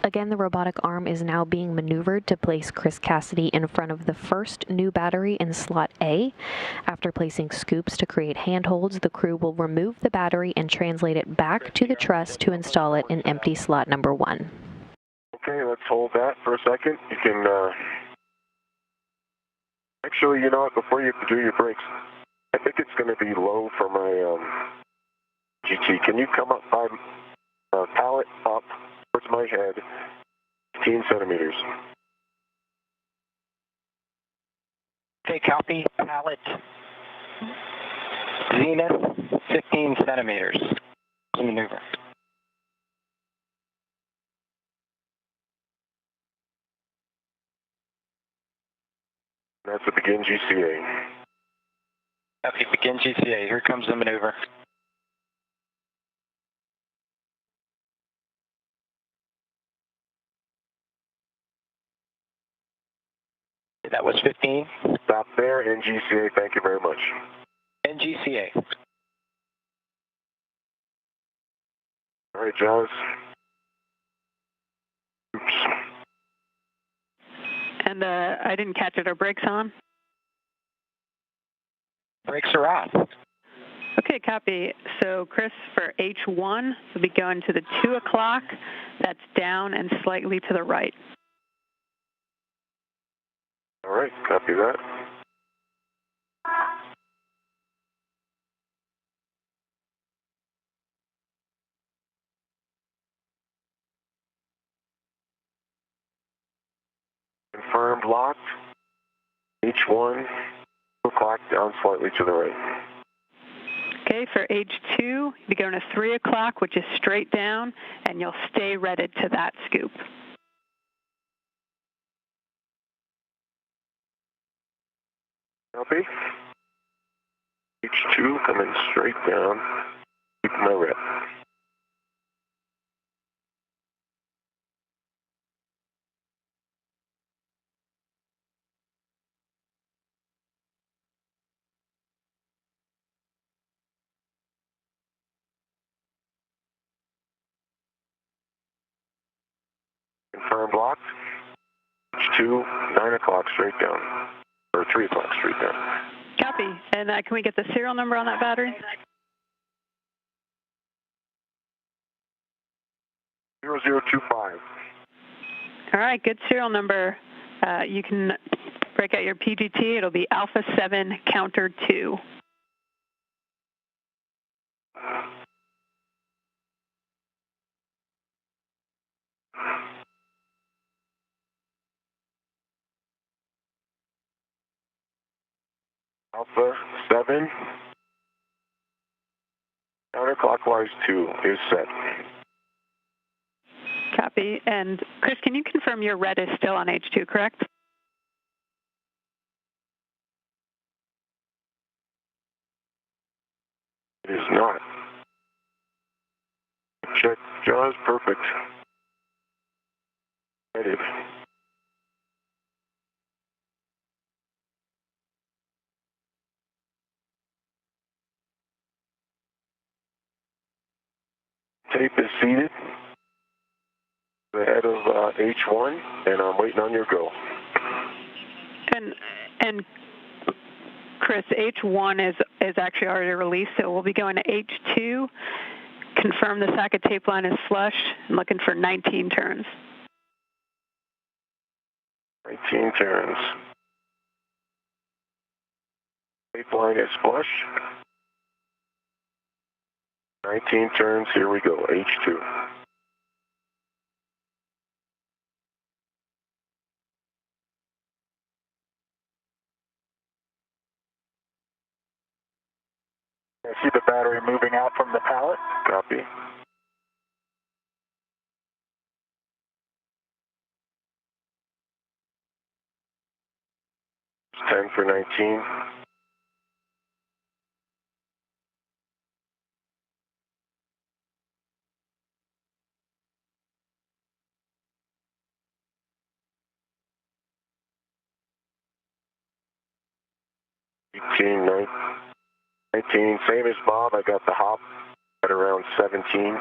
Again, the robotic arm is now being maneuvered to place Chris Cassidy in front of the first new battery in slot A. After placing scoops to create handholds, the crew will remove the battery and translate it back to the truss to install it in empty slot number 1. Okay, let's hold that for a second. You can, actually, you know what, before you do your brakes, I think it's going to be low for my GT. Can you come up by pallet up towards my head, 15 centimeters? Okay, copy. Pallet zenith, 15 centimeters. Maneuver. That's the begin GCA. Okay, begin GCA. Here comes the maneuver. That was 15. Stop there, NGCA, thank you very much. NGCA. All right, Jaws. Oops. And I didn't catch it. Are brakes on? Brakes are on. Okay, copy. So Chris, for H1, we'll be going to the 2 o'clock. That's down and slightly to the right. All right, copy that. Confirmed locked. H1, 2 o'clock, down slightly to the right. Okay, for H2, you'll be going to 3 o'clock, which is straight down, and you'll stay redded to that scoop. Copy. H2 coming straight down. Keep my rep. Confirmed locked. H2, 9 o'clock straight down. Or 3 o'clock straight down. Copy. And can we get the serial number on that battery? 0025. All right, good serial number. You can break out your PGT. It'll be Alpha 7 Counter 2. Alpha 7. Counterclockwise 2 is set. Copy. And Chris, can you confirm your red is still on H2, correct? It is not. Check Jaws, perfect. Headed. Tape is seated. Ahead of H1, and I'm waiting on your go. And Chris, H1 is actually already released, so we'll be going to H2. Confirm the socket tape line is flush. I'm looking for 19 turns. 19 turns. Tape line is flush. 19 turns, here we go, H2. I see the battery moving out from the pallet. Copy. It's 10 for 19. Eighteen, 19, same as Bob. I got the hop at around 17.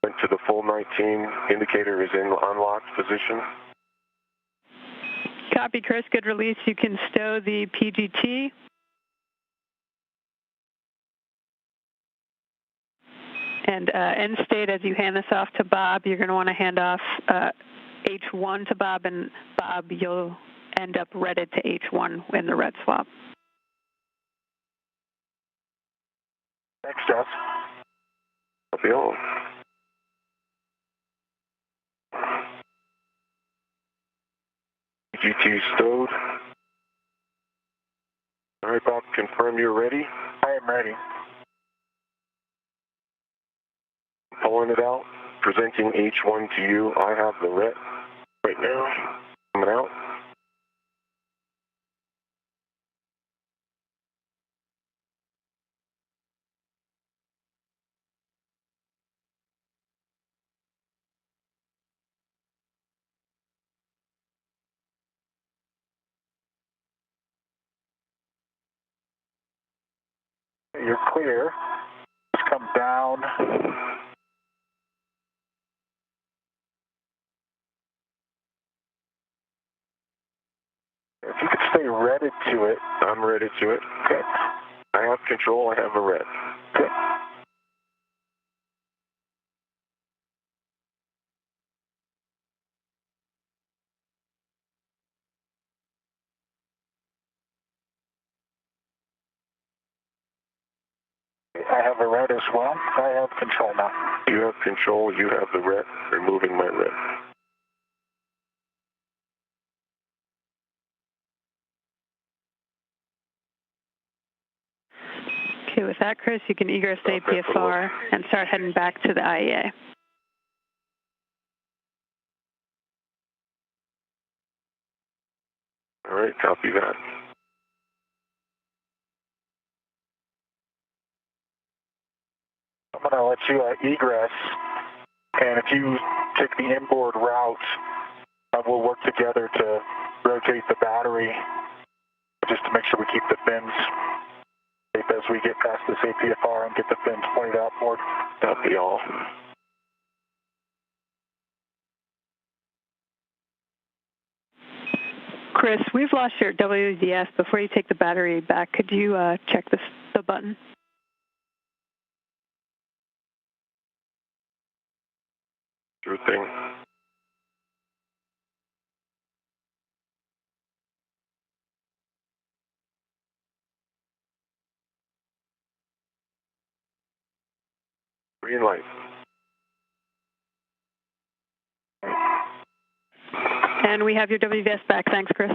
Went to the full 19. Indicator is in unlocked position. Copy, Chris. Good release. You can stow the PGT. And end state, as you hand this off to Bob, you're going to want to hand off H1 to Bob, and Bob, you'll end up redded to H1 in the red swap. Thanks, Jeff. Copy all. GT stowed. All right, Bob, confirm you're ready. I am ready. Pulling it out, presenting H1 to you. I have the ret right now. Coming out. You're clear. Just come down. If you could stay redded to it. I'm ready to it. Okay. I have control. I have a ret. Okay. I have a red as well. I have control now. You have control. You have the ret. Removing my ret. Okay, with that, Chris, you can egress the APFR and start heading back to the IEA. All right, copy that. I'm going to let you egress, and if you take the inboard route, we'll work together to rotate the battery just to make sure we keep the fins safe as we get past this APFR and get the fins pointed outboard. Copy all. Chris, we've lost your WDS. Before you take the battery back, could you check the button? Sure thing. Green light. And we have your WDS back. Thanks, Chris.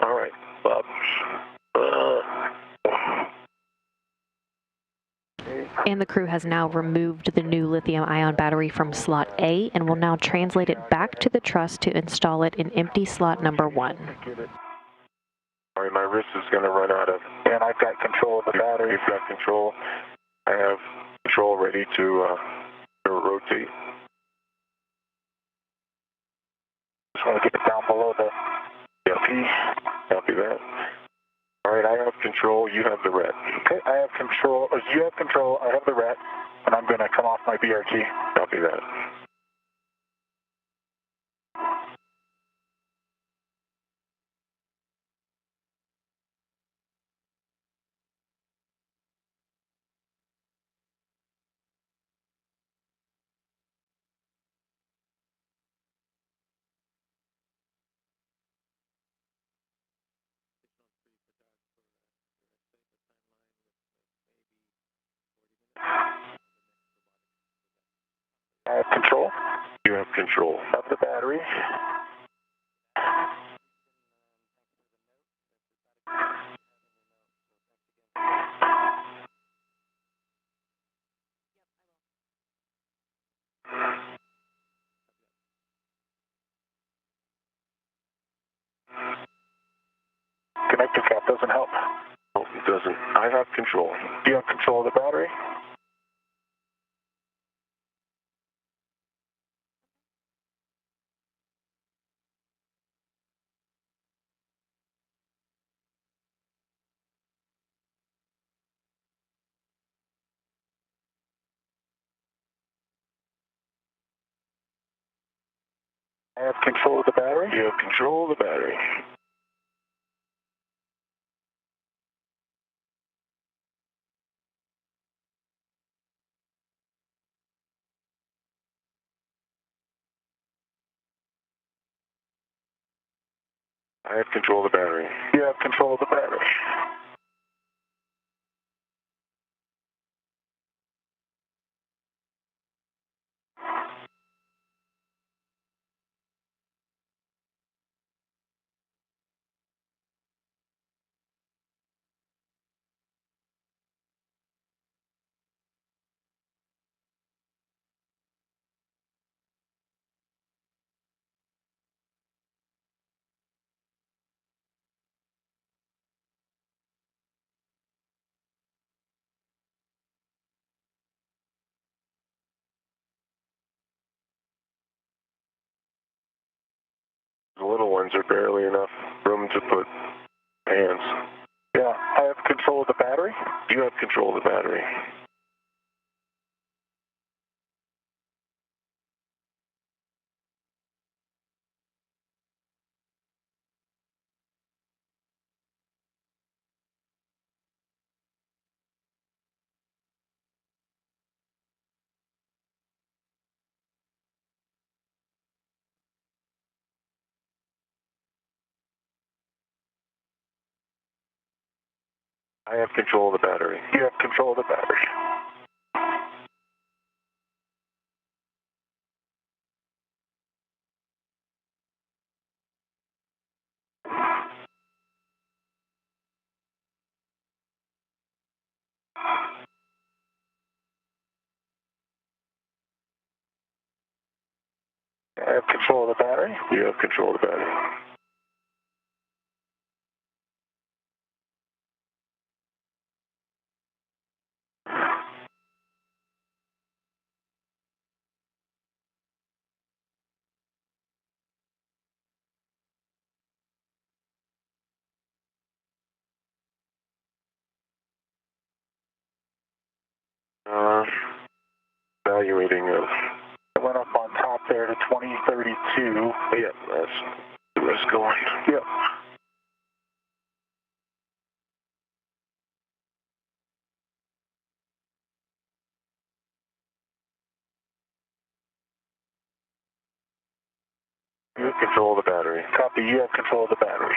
All right, Bob. And the crew has now removed the new lithium-ion battery from slot A and will now translate it back to the truss to install it in empty slot number 1. All right, my wrist is going to run out of... And I've got control of the battery. You've got control. I have control ready to rotate. Just want to get it down below the P. Copy that. All right, I have control. You have the ret. Okay, I have control. You have control. I have the ret, and I'm going to come off my BRT. Copy that. I have control. You have control Of the battery. Connector cap doesn't help. No, it doesn't. I have control. Do you have control of the battery? I have control of the battery. You have control of the battery. I have control of the battery. You have control of the battery. The little ones are barely enough room to put hands. Yeah, I have control of the battery. You have control of the battery. I have control of the battery. You have control of the battery. I have control of the battery. You have control of the battery. Evaluating I went up on top there to 2032. yeah, that's going. Yep. You have control of the battery. Copy, you have control of the battery.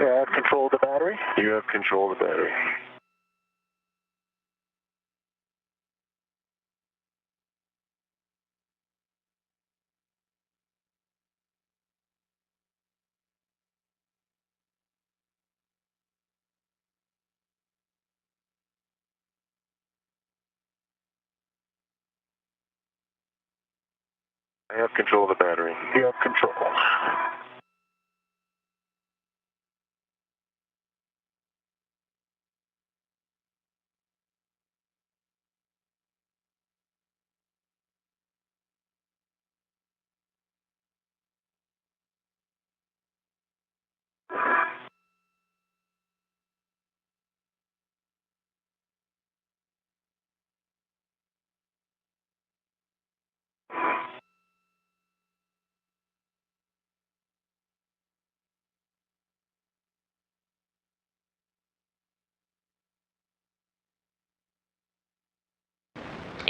I have control of the battery. You have control of the battery. I have control of the battery. You have control.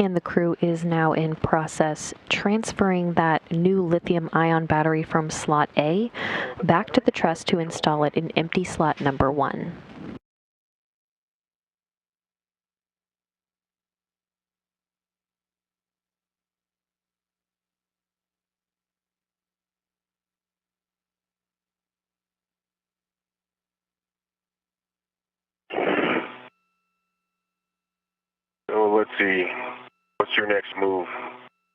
And the crew is now in process transferring that new lithium-ion battery from slot A back to the truss to install it in empty slot number 1. So let's see. What's your next move?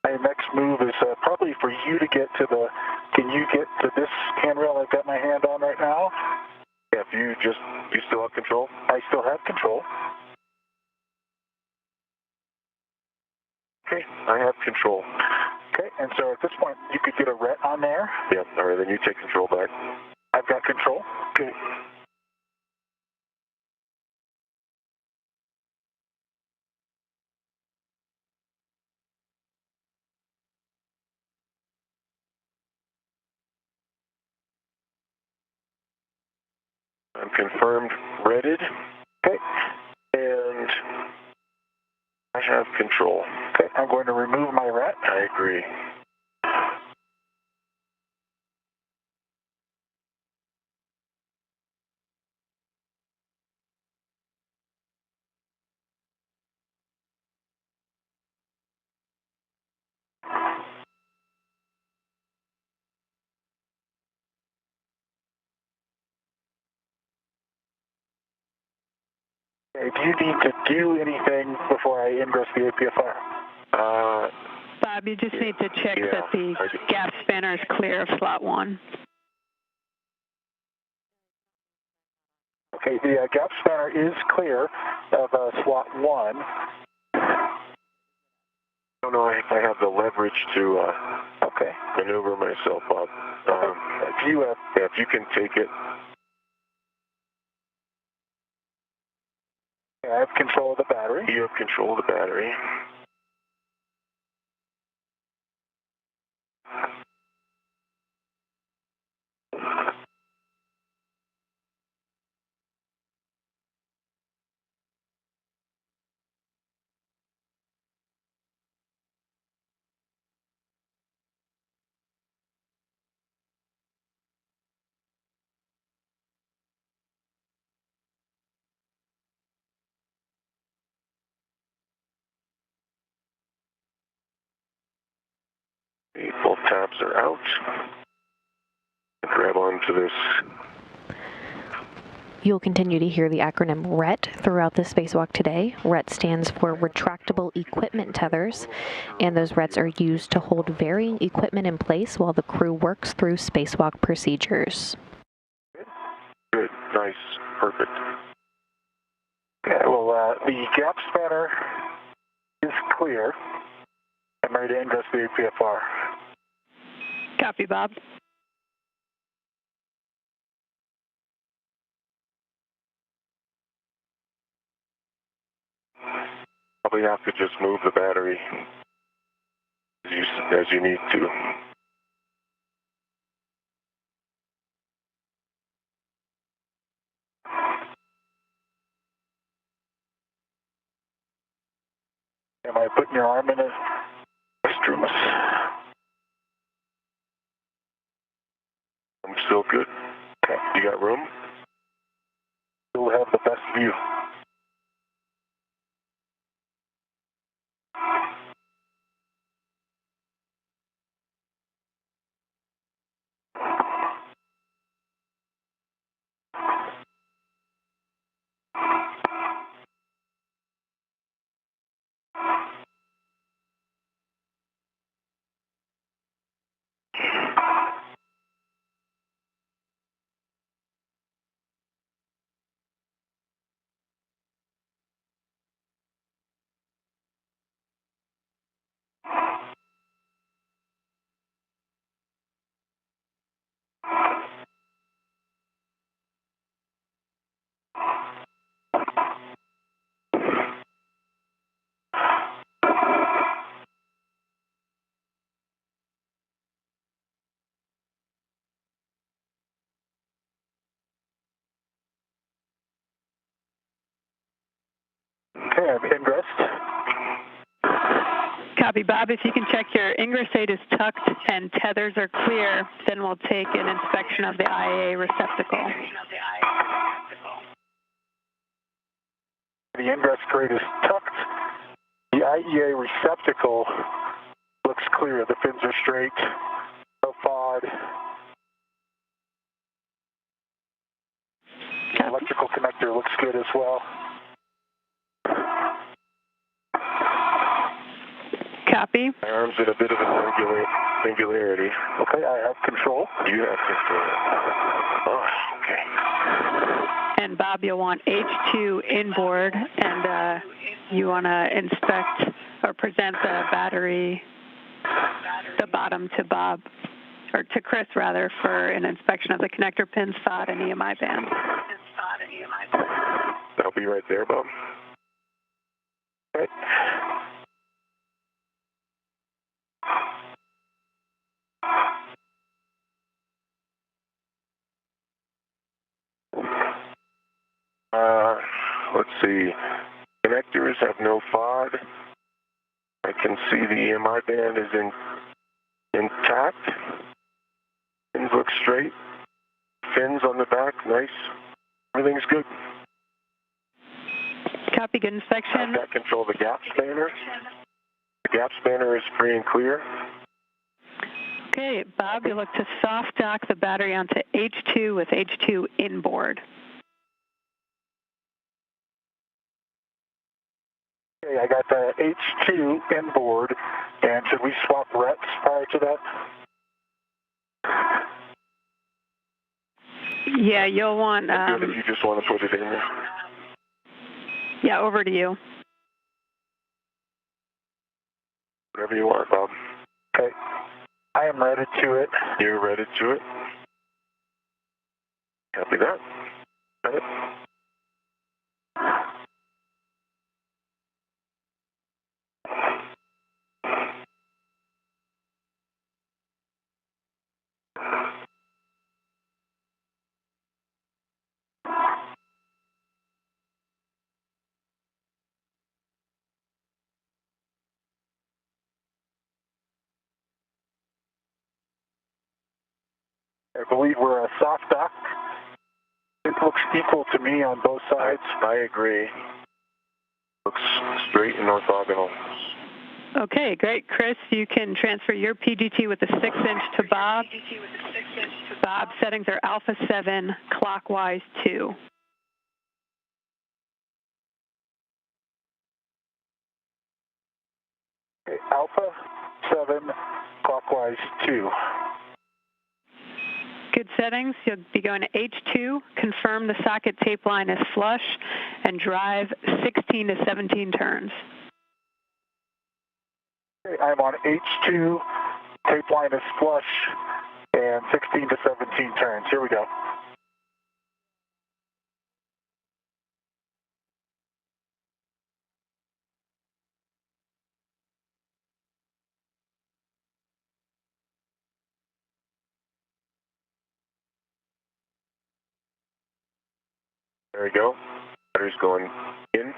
My next move is probably for you to get to the. Can you get to this handrail I've got my hand on right now? Yeah, if you still have control? I still have control. I have control. Okay, and so at this point, you could get a ret on there. Yep, all right, then you take control back. I've got control. Okay. I'm confirmed redded. Okay. And I have control. Okay, I'm going to remove my ret. I agree. Okay, do you need to do anything before I ingress the APFR? Bob, you just need to check yeah, that the gap spanner is clear of slot 1. Okay, the gap spanner is clear of slot 1. I don't know if I have the leverage to Okay. maneuver myself up. If you yeah, if you can take it. I have control of the battery. You have control of the battery. Both tabs are out. Grab onto this. You'll continue to hear the acronym RET throughout the spacewalk today. RET stands for Retractable Equipment Tethers, and those RETs are used to hold varying equipment in place while the crew works through spacewalk procedures. Good, nice, perfect. Okay, well, the gap spanner is clear. I'm ready to ingress the APFR. Copy, Bob. Probably have to just move the battery as you need to. Am I putting your arm in a Strumus? I'm still good. Okay. You got room? You'll have the best view. Okay, I've ingressed. Copy, Bob. If you can check your ingress aid is tucked and tethers are clear, then we'll take an inspection of the IAA receptacle. The ingress grate is tucked. The IEA receptacle looks clear. The fins are straight, no FOD. The electrical connector looks good as well. Copy. My arm's in a bit of a singularity. Okay, I have control. You have control. Oh, okay. And Bob, you'll want H2 inboard, and you want to inspect or present the battery, the bottom to Bob, or to Chris rather, for an inspection of the connector pin, SOD, and EMI band. That'll be right there, Bob. Okay. Let's see. Connectors have no FOD. I can see the EMI band is intact. Fins look straight. Fins on the back, nice. Everything's good. Copy, good inspection. I've got control of the gap spanner. The gap spanner is free and clear. Okay, Bob, you look to soft dock the battery onto H2 with H2 inboard. Okay, I got the H2 inboard, and should we swap reps prior to that? Yeah, you'll want... Good if you just want to put it in there. Yeah, over to you. Whatever you want, Bob. Okay. I am ready to it. You're ready to it. Copy that. Got it. I believe we're a soft dock. It looks equal to me on both sides. I agree. Looks straight and orthogonal. Okay, great. Chris, you can transfer your PGT with the 6-inch to Bob. Bob, settings are alpha 7, clockwise 2. Okay, alpha 7, clockwise 2. Good settings. You'll be going to H2, confirm the socket tape line is flush, and drive 16 to 17 turns. Okay, I'm on H2, tape line is flush, and 16 to 17 turns. Here we go. There we go. Battery's going in.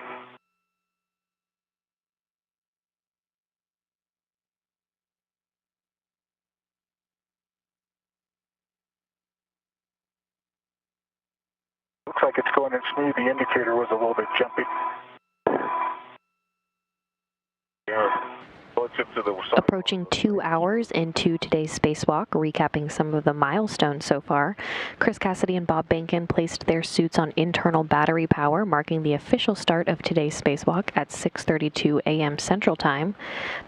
Looks like it's going in smooth. The indicator was a little bit jumpy. Yeah. Relative to the Approaching 2 hours into today's spacewalk, recapping some of the milestones so far, Chris Cassidy and Bob Bankin placed their suits on internal battery power, marking the official start of today's spacewalk at 6:32 a.m. Central Time.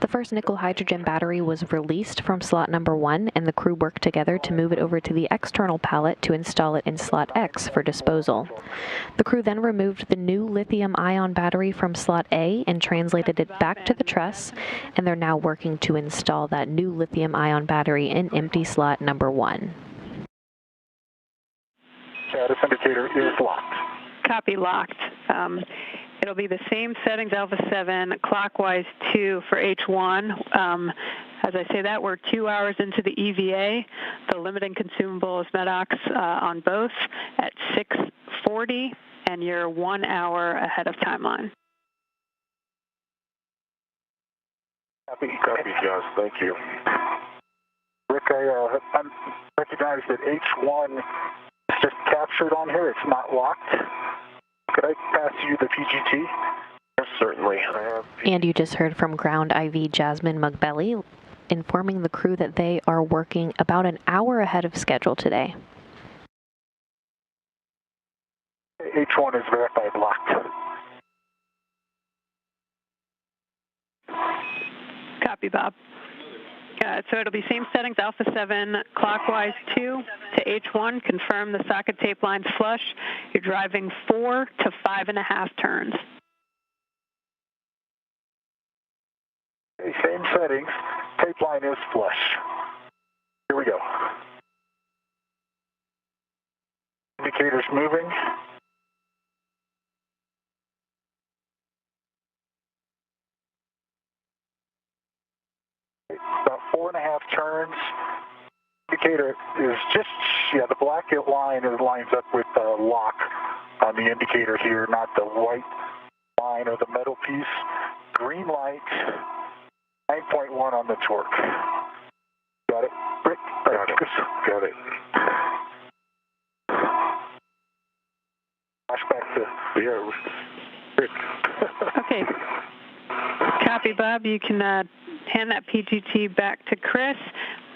The first nickel hydrogen battery was released from slot number 1, and the crew worked together to move it over to the external pallet to install it in slot X for disposal. The crew then removed the new lithium-ion battery from slot A and translated it back to the truss, and they're now working to install that new lithium-ion battery in empty slot number 1. Status indicator is locked. Copy, locked. It'll be the same settings, alpha 7, clockwise 2 for H1. As I say that, we're 2 hours into the EVA. The limiting consumable is MEDOX on both at 6:40, and you're 1 hour ahead of timeline. Copy, Josh. Thank you. Rick, I recognize that H1 is just captured on here. It's not locked. Could I pass you the PGT? Yes, certainly. I have. And you just heard from Ground IV Jasmine Mugbelly, informing the crew that they are working about an hour ahead of schedule today. H1 is verified locked. Copy, Bob. So it'll be same settings, alpha 7, clockwise 2 to H1. Confirm the socket tape line's flush. You're driving 4 to 5.5 turns. same settings. Tape line is flush. Here we go. Indicators moving. About 4.5 turns. Indicator is just, the black line lines up with the lock on the indicator here, not the white line or the metal piece. Green light, 9.1 on the torque. Got it? Rick? Got it. Got it. Flashback to Rick. Okay. Copy, Bob. You can hand that PGT back to Chris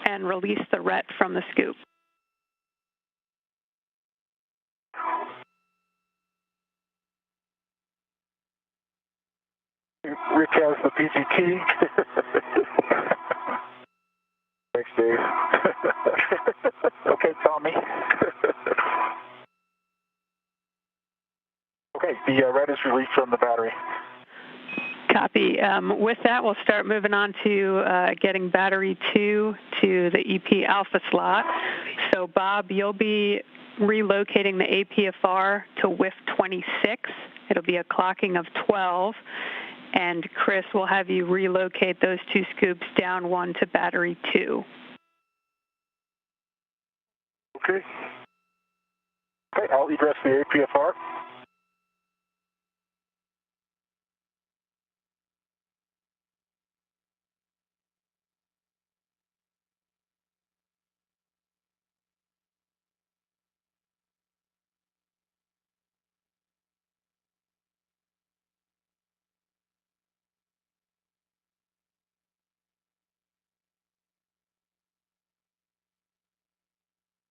and release the RET from the scoop. Rick has the PGT. Thanks, Dave. Okay, Tommy. Okay, the RET is released from the battery. Copy. With that, we'll start moving on to getting battery 2 to the EP alpha slot. So, Bob, you'll be relocating the APFR to WIF 26. It'll be a clocking of 12. And Chris will have you relocate those 2 scoops down 1 to battery 2. Okay. Okay, I'll egress the APFR.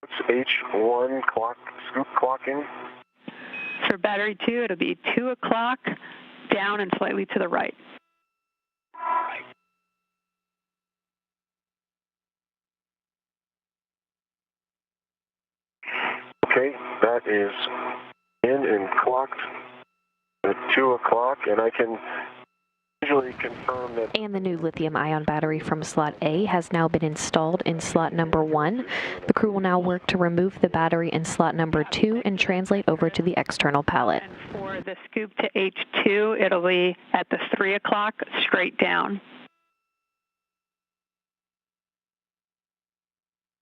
It's H1 clock, scoop clocking. For battery 2, it'll be 2 o'clock, down and slightly to the right. Okay, that is in and clocked at 2 o'clock, and I can visually confirm that. And the new lithium-ion battery from slot A has now been installed in slot number 1. The crew will now work to remove the battery in slot number 2 and translate over to the external pallet. And for the scoop to H2, it'll be at the 3 o'clock, straight down.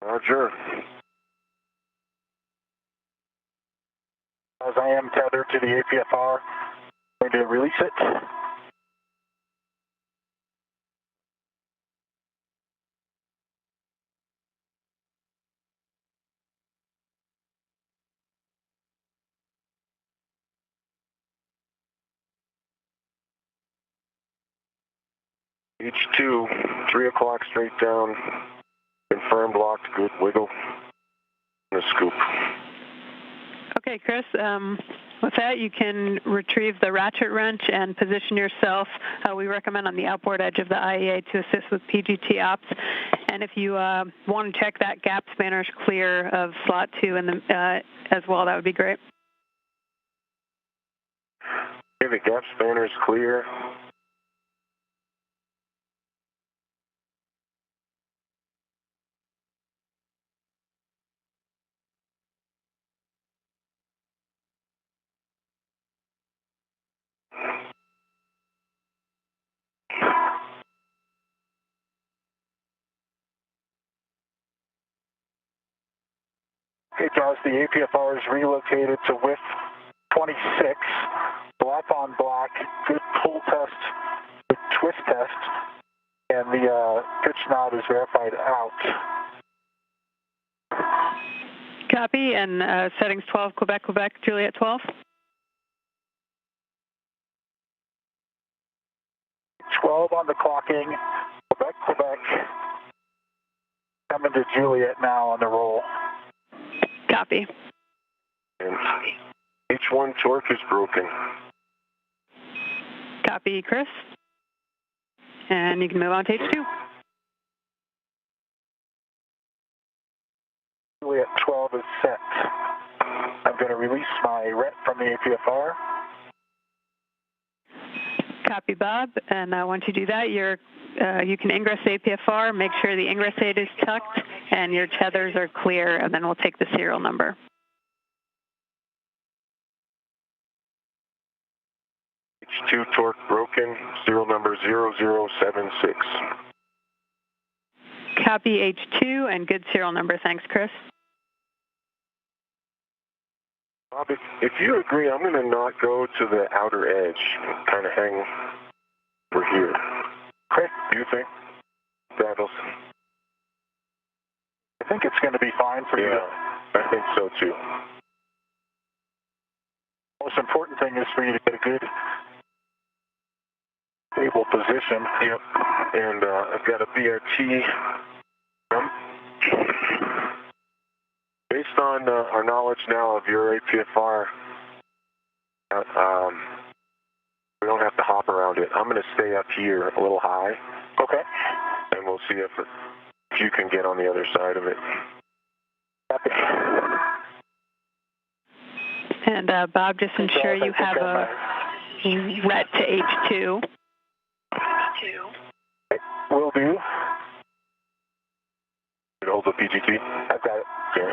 Roger. As I am tethered to the APFR, I'm going to release it. H2, 3 o'clock straight down. Confirmed locked, good wiggle. The scoop. Okay, Chris, with that, you can retrieve the ratchet wrench and position yourself, we recommend, on the outboard edge of the IEA to assist with PGT ops. And if you want to check that gap spanner's clear of slot 2 in the, as well, that would be great. Okay, the gap spanner's clear. Okay, Jaws, the APFR is relocated to WIF 26. Black on black, good pull test, good twist test, and the pitch knob is verified out. Copy, and settings 12, Quebec, Quebec, Juliet 12. 12 on the clocking, Quebec, Quebec. Coming to Juliet now on the roll. Copy. And H1 torque is broken. Copy, Chris. And you can move on to H2. Juliet 12 is set. I'm going to release my RET from the APFR. Copy, Bob. And once you do that, you can ingress the APFR, make sure the ingress aid is tucked, and your tethers are clear, and then we'll take the serial number. H2 torque broken, serial number 0076. Copy H2 and good serial number. Thanks, Chris. Bob, if you agree, I'm going to not go to the outer edge, kind of hang over here. Chris, do you think that'll... I think it's going to be fine for you. Yeah, I think so too. Most important thing is for you to get a good, stable position. Yep, and I've got a BRT. Based on our knowledge now of your APFR, we don't have to hop around it. I'm going to stay up here a little high. Okay. And we'll see if you can get on the other side of it. And Bob, just ensure you have a ret to H2. Will do. Hold the PGT. I've got it. Okay.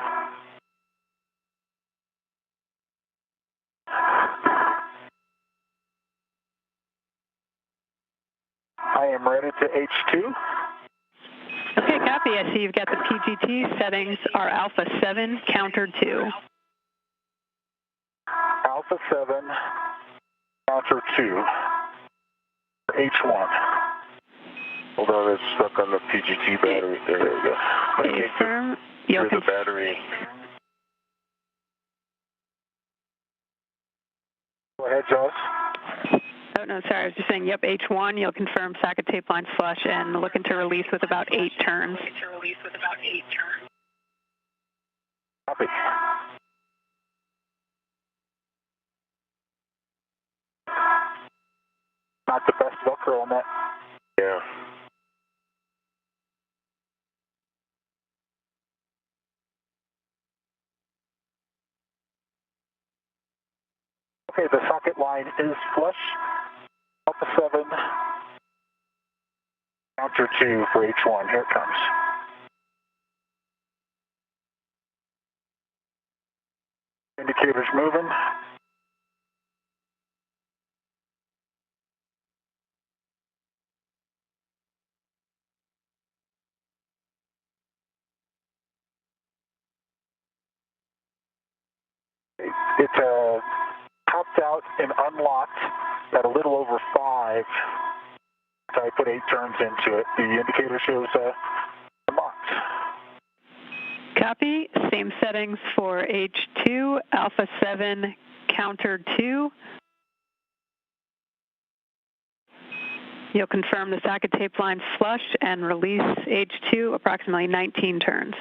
I am ready to H2. Okay, copy. I see you've got the PGT settings are Alpha 7, counter 2. Alpha 7, counter 2, H1. Hold on, it's stuck on the PGT battery. There we go. Confirm. Here's the battery. Go ahead, Joss. Oh, no, sorry. I was just saying, yep, H1. You'll confirm socket tape line flush and looking to release with about 8 turns. Copy. Not the best Velcro on that. Yeah. Okay, the socket line is flush. Alpha 7, counter 2 for H1. Here it comes. Indicators moving. It popped out and unlocked at a little over 5. So I put 8 turns into it. The indicator shows unlocked. Copy. Same settings for H2, Alpha 7, counter 2. You'll confirm the socket tape line flush and release H2 approximately 19 turns.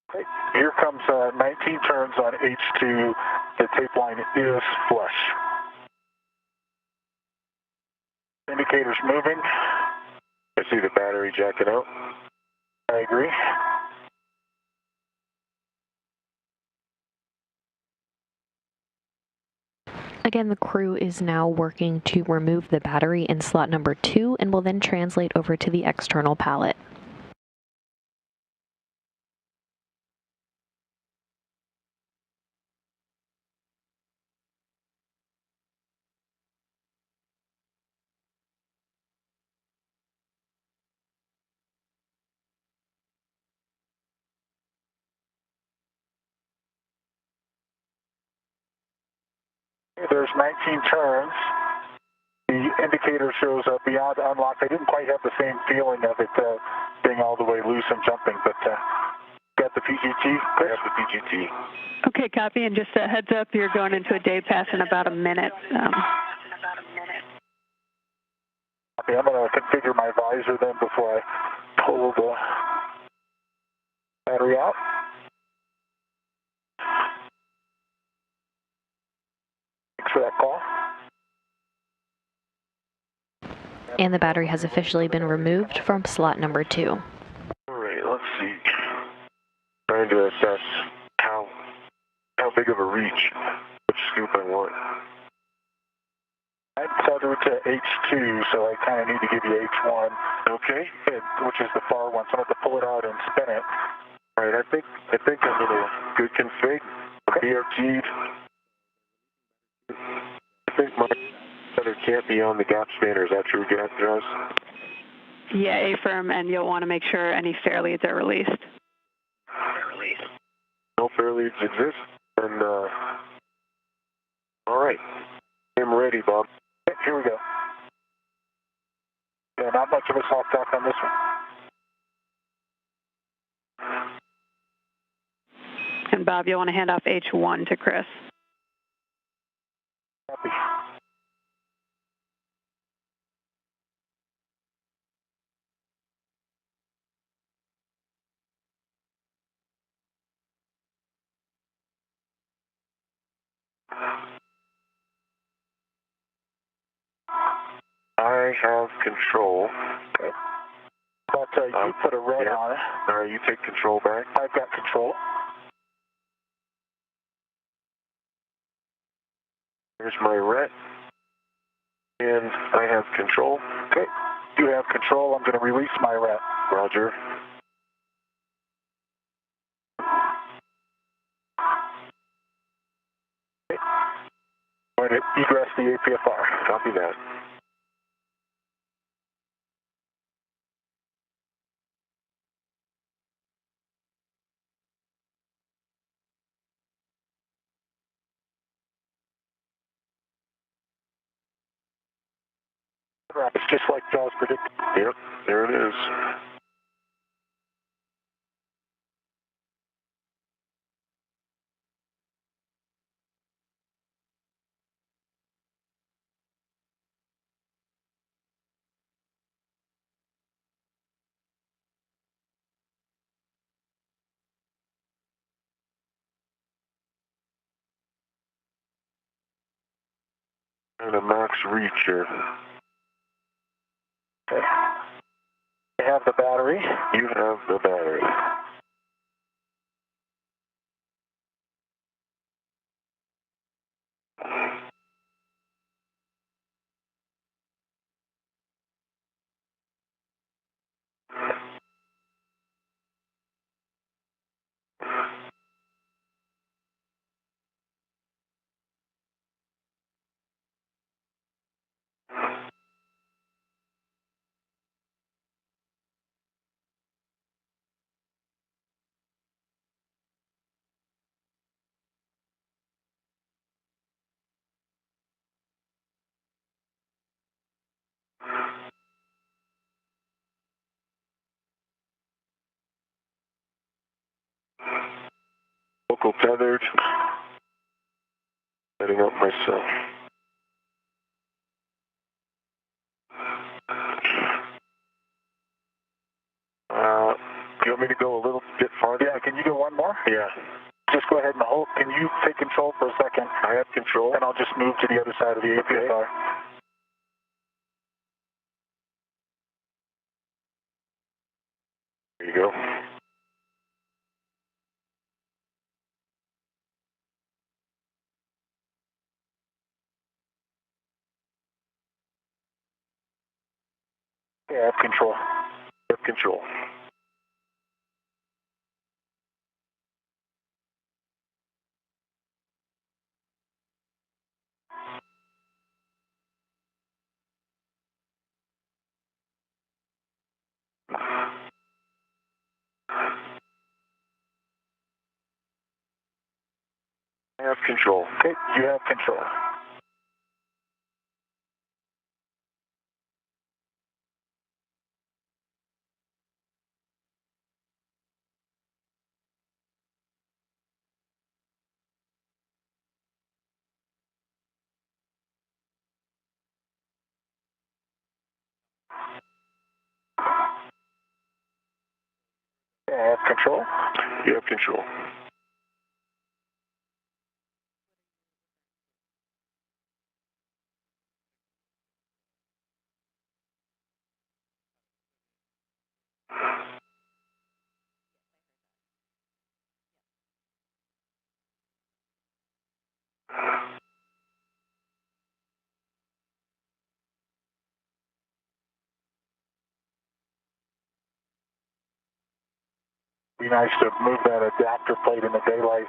Okay. Here comes 19 turns on H2. The tape line is flush. Indicators moving. I see the battery jacking out. I agree. Again, the crew is now working to remove the battery in slot number 2 and will then translate over to the external pallet. There's 19 turns. The indicator shows beyond unlocked. I didn't quite have the same feeling of it being all the way loose and jumping, but got the PGT? I have the PGT. Okay, copy. And just a heads up, you're going into a day pass in about a minute. Okay, I'm going to configure my visor then before I pull the battery out. Thanks for that call. And the battery has officially been removed from slot number 2. All right, let's see. Trying to assess how big of a reach, which scoop I want. I'm tethered to H2, so I kind of need to give you H1. Okay. Which is the far one, so I'm going to have to pull it out and spin it. All right, I think I'm in a good config. BRT. I think my tether can't be on the gap spanner. Is that true, Joss? Yeah, A-firm, and you'll want to make sure any fair leads are released. No fair leads exist. And, all right. I'm ready, Bob. Here we go. Yeah, not much of a soft talk on this one. And Bob, you'll want to hand off H1 to Chris. Copy. I have control. Okay. But you put a red on it. All right, you take control back. I've got control. Here's my ret. And I have control. Okay. You have control. I'm going to release my ret. Roger. Okay. I'm going to egress the APFR. Copy that. It's just like Jaws predicted. Yep, there it is. And a max reach here. Okay. I have the battery. You have the battery. Local tethered. Setting up myself. You want me to go a little bit farther? Yeah, can you go one more? Yeah. Just go ahead and hold. Can you take control for a second? I have control. And I'll just move to the other side of the APFR. Okay. There you go. Yeah, I have control. I have control. I have control. Okay, you have control. Okay, I have control. You have control. Be nice to move that adapter plate in the daylight.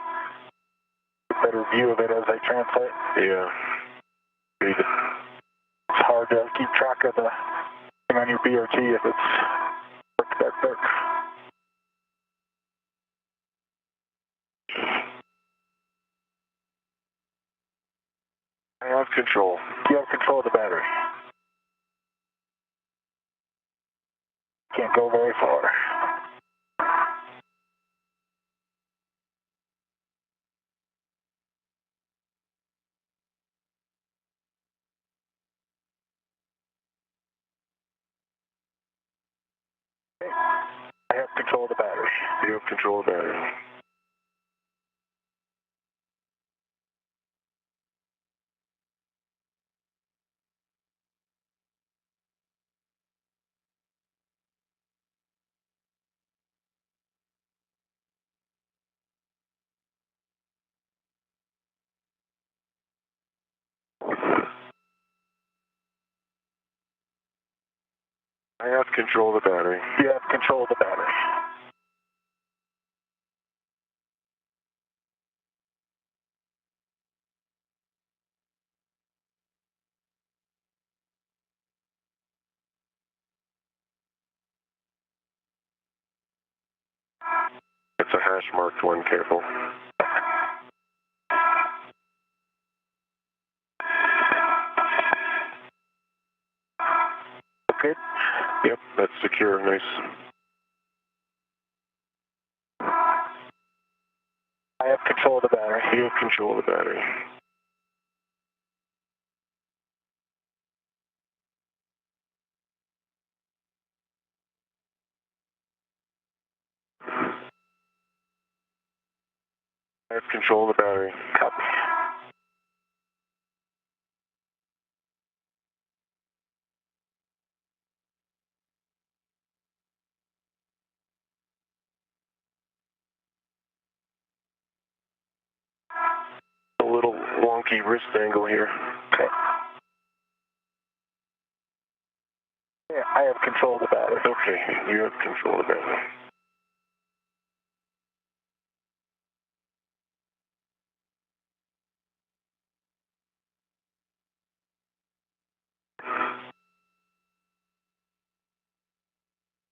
Better view of it as I translate. Yeah. It's hard to keep track of the thing on your BRT if it's dark. I have control. You have control of the battery. Can't go very far. Okay. I have control of the battery. You have control of the battery. I have control of the battery. You have control of the battery. It's a hash marked one, careful. Good? Yep, that's secure, nice. I have control of the battery. You have control of the battery. I have control of the battery. Copy. A little wonky wrist angle here. Okay. Yeah, I have control of the battery. Okay, you have control of the battery.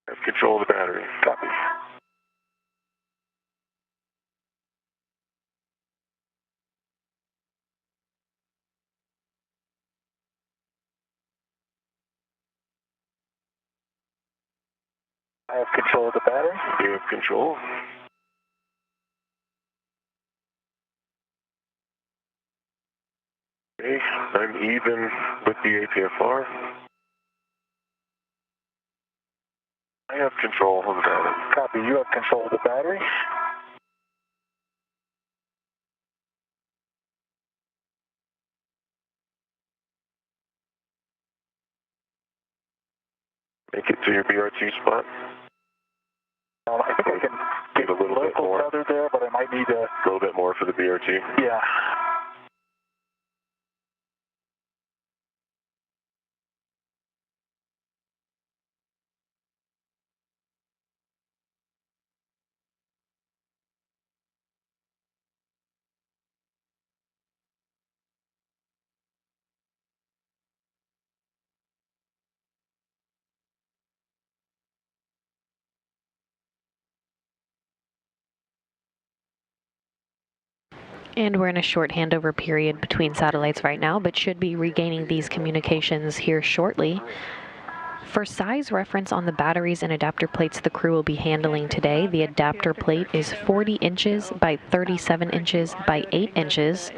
I have control of the battery. Copy. I have control of the battery. You have control. Okay, I'm even with the APFR. I have control of the battery. Copy. You have control of the battery. Make it to your BRT spot. I think I can Get a little bit more. tether there, but I might need to. A little bit more for the BRT. Yeah. And we're in a short handover period between satellites right now, but should be regaining these communications here shortly. For size reference on the batteries and adapter plates the crew will be handling today, the adapter plate is 40 inches by 37 inches by 8 inches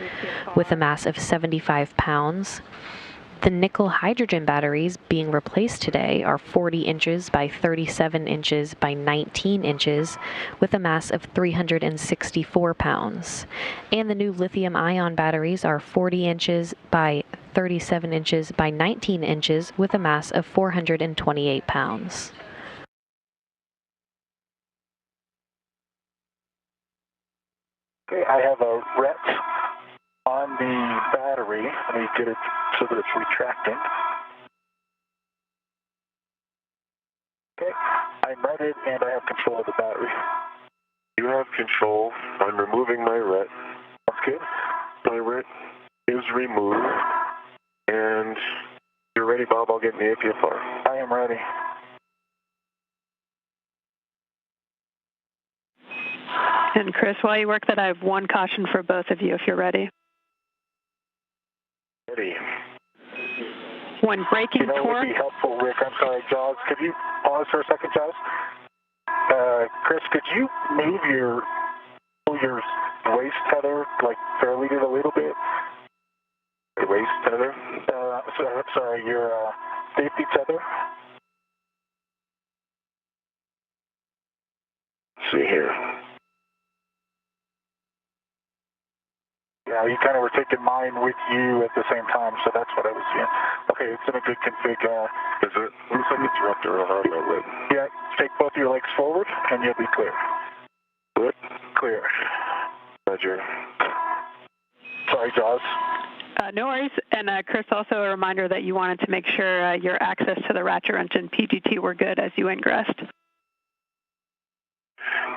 with a mass of 75 pounds. The nickel hydrogen batteries being replaced today are 40 inches by 37 inches by 19 inches with a mass of 364 pounds. And the new lithium ion batteries are 40 inches by 37 inches by 19 inches with a mass of 428 pounds. Okay, I have a ret on the battery. Let me get it so that it's retracting. Okay, I'm reted and I have control of the battery. you have control. I'm removing my RET. That's good. My RET is removed. And you're ready, Bob? I'll get in the APFR. I am ready. And Chris, while you work that, I have one caution for both of you if you're ready. Ready. When braking What torque... would be helpful, Rick? I'm sorry, Jaws. Could you pause for a second, Jaws? Chris, could you move your waist tether, like, fairly to a little bit? The waist tether? Sorry, your safety tether? Let's see here. Yeah, you kind of were taking mine with you at the same time, so that's what I was seeing. Okay, it's in a good config. Is it? Looks like it's wrapped around my leg. Yeah, take both your legs forward, and you'll be clear. Good? Clear. Roger. Sorry, Jaws. No worries. And Chris, also a reminder that you wanted to make sure your access to the Ratchet Wrench and PGT were good as you ingressed.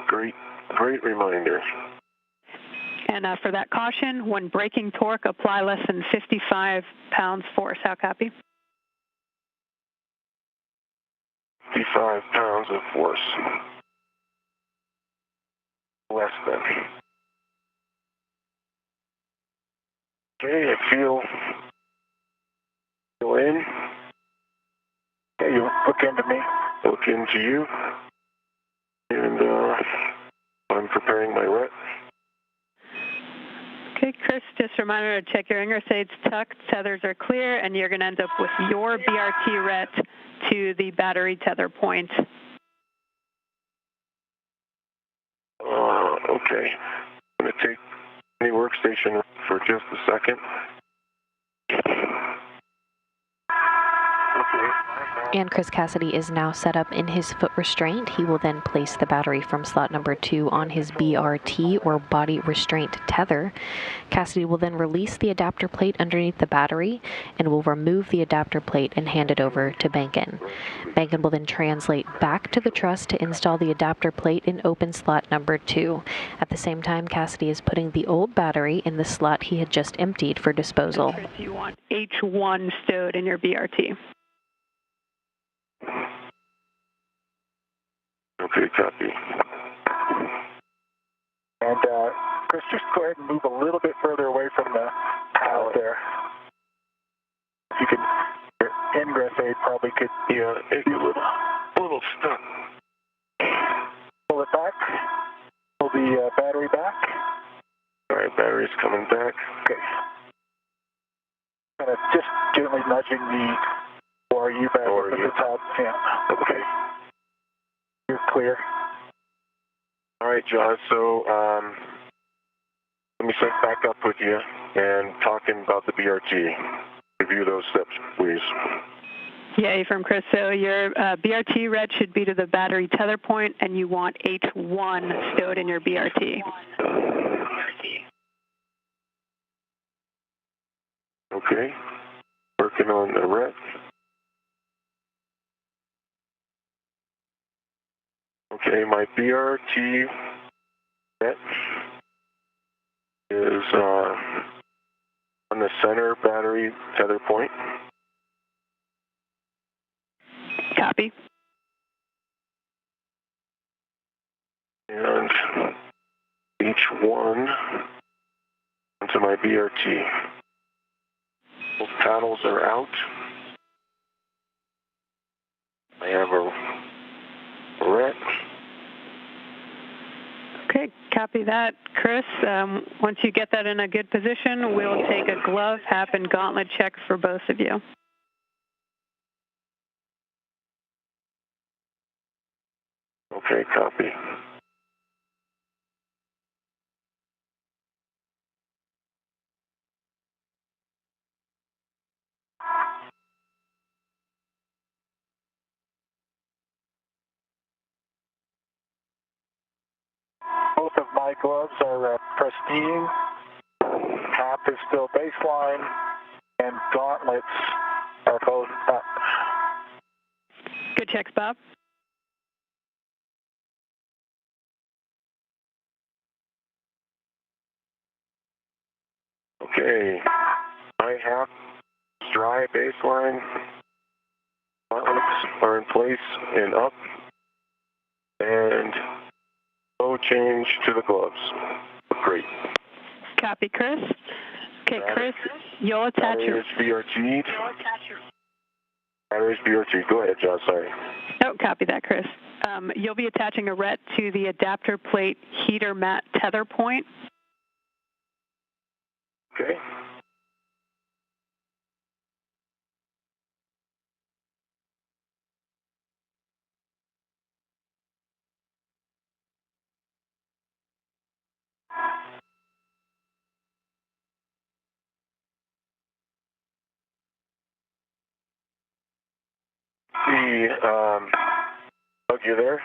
Great reminder. And for that caution, when braking torque, apply less than 55 pounds force. How copy? 55 pounds of force. Less than. Okay, I feel in. Yeah, you look into me. Look into you. And I'm preparing my RET. Okay, Chris, just a reminder to check your ingress aids tucked, tethers are clear, and you're going to end up with your BRT RET to the battery tether point. Okay. I'm going to take the workstation for just a second. And Chris Cassidy is now set up in his foot restraint. He will then place the battery from slot number 2 on his BRT, or body restraint tether. Cassidy will then release the adapter plate underneath the battery and will remove the adapter plate and hand it over to Bankin. Bankin will then translate back to the truss to install the adapter plate in open slot number 2. At the same time, Cassidy is putting the old battery in the slot he had just emptied for disposal. Chris, you want H1 stowed in your BRT. Okay, copy. And Chris, just go ahead and move a little bit further away from the pallet there. You could, your ingress aid probably could be a little stuck. Pull it back. Pull the battery back. All right, battery's coming back. Okay. Kind of just gently nudging the ORU back up at the top. Yeah. Okay. You're clear. All right, John. So let me sync back up with you and talking about the BRT. Review those steps, please. Yeah, from Chris. So your BRT RET should be to the battery tether point, and you want H1 stowed in your BRT. Okay. Working on the RET. Okay, my BRT RET is on the center battery tether point. Copy. And H1 onto my BRT. Both paddles are out. I have a RET. Okay, copy that, Chris. Once you get that in a good position, we'll take a glove, hap, and gauntlet check for both of you. Okay, copy. Both of my gloves are pristine. Hap is still baseline, and gauntlets are both up. Good checks, Bob. Okay. My half dry baseline are in place and up. And no change to the gloves. Great. Copy, Chris. Okay, Chris, you'll attach your... Batteries BRT. Batteries BRT. Go ahead, John, sorry. Oh, copy that, Chris. You'll be attaching a RET to the adapter plate heater mat tether point. Okay. Doug, you there?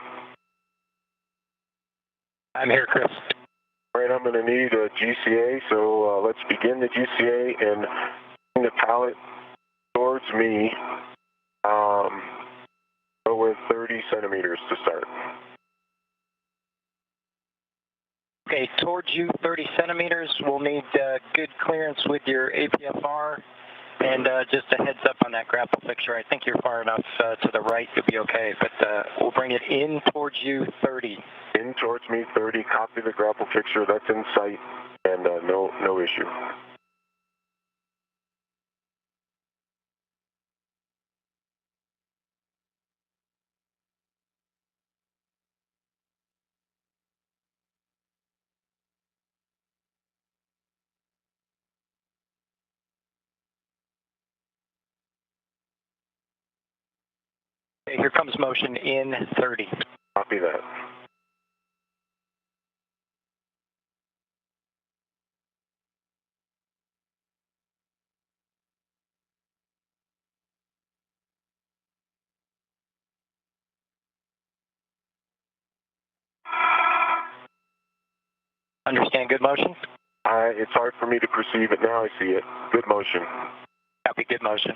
I'm here, Chris. All right, I'm going to need a GCA, so let's begin the GCA and bring the pallet towards me. Go with 30 centimeters to start. Okay, towards you, 30 centimeters. We'll need good clearance with your APFR. And just a heads up on that grapple fixture. I think you're far enough to the right to be okay, but we'll bring it in towards you, 30. In towards me, 30. Copy the grapple fixture. That's in sight, and no issue. Okay, here comes motion in 30. Copy that. Understand good motion? It's hard for me to perceive it now. I see it. Good motion. Copy, good motion.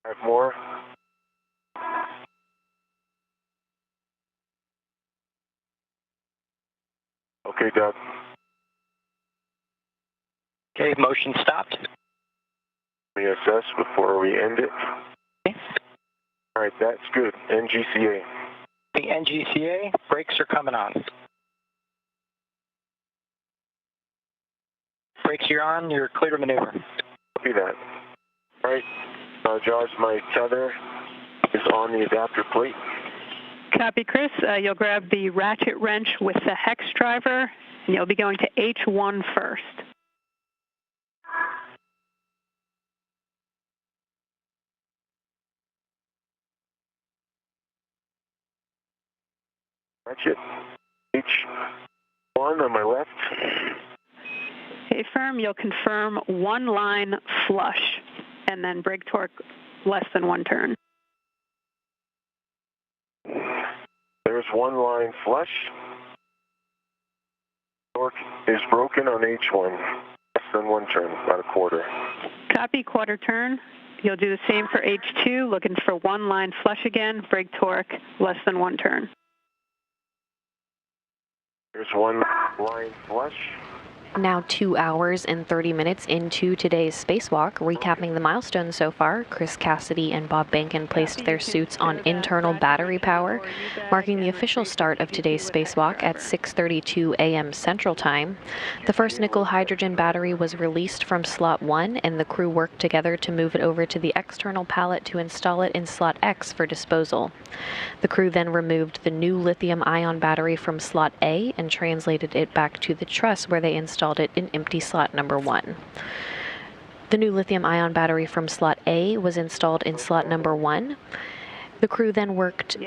Five more. Okay, Doug. Okay, motion stopped. Let me assess before we end it. Okay. All right, that's good. NGCA. The NGCA, brakes are coming on. Brakes are on, you're clear to maneuver. Copy that. All right, Josh, my tether is on the adapter plate. Copy, Chris. You'll grab the ratchet wrench with the hex driver, and you'll be going to H1 first. Ratchet. H1 on my left. Okay, firm, you'll confirm one line flush, and then brake torque less than one turn. There's one line flush. Torque is broken on H1. Less than one turn, about a quarter. Copy, quarter turn. You'll do the same for H2, looking for one line flush again, brake torque less than one turn. There's one line flush. Now 2 hours and 30 minutes into today's spacewalk. Recapping the milestones so far, Chris Cassidy and Bob Bankin placed their suits on internal battery power, marking the official start of today's spacewalk at 6:32 a.m. Central Time. The first nickel hydrogen battery was released from slot 1, and the crew worked together to move it over to the external pallet to install it in slot X for disposal. The crew then removed the new lithium-ion battery from slot A and translated it back to the truss where they installed it in empty slot number 1. The new lithium-ion battery from slot A was installed in slot number 1. The crew then worked to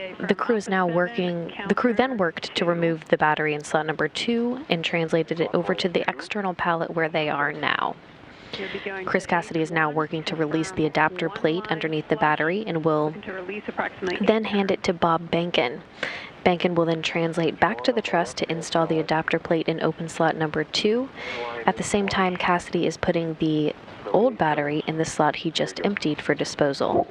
remove the battery in slot number 2 and translated it over to the external pallet where they are now. Chris Cassidy is now working to release the adapter plate underneath the battery and will then hand it to Bob Bankin. Bankin will then translate back to the truss to install the adapter plate in open slot number 2. At the same time, Cassidy is putting the old battery in the slot he just emptied for disposal.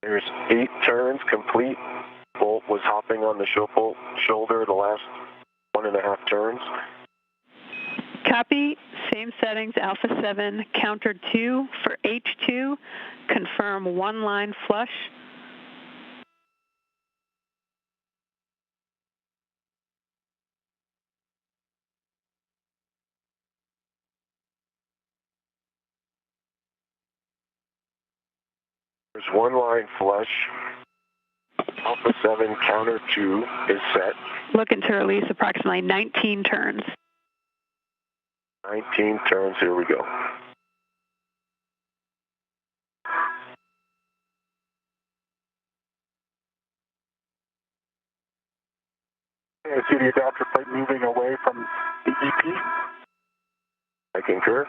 There's 8 turns complete. Bolt was hopping on the shoulder the last 1.5 turns. Copy. Same settings, Alpha 7, counter 2 for H2. Confirm 1 line flush. There's 1 line flush. Alpha 7, counter 2 is set. Looking to release approximately 19 turns. 19 turns, here we go. I see the adapter plate moving away from the EP. I concur.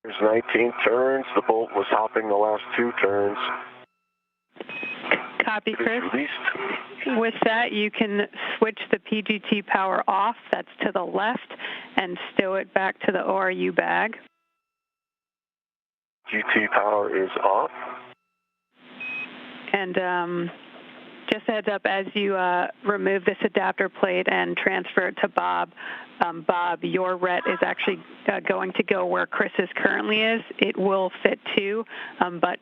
There's 19 turns. The bolt was hopping the last 2 turns. Copy, Chris. Released. With that, you can switch the PGT power off, that's to the left, and stow it back to the ORU bag. GT power is off. And just a heads up, as you remove this adapter plate and transfer it to Bob, Bob, your RET is actually going to go where Chris's currently is. It will fit too, but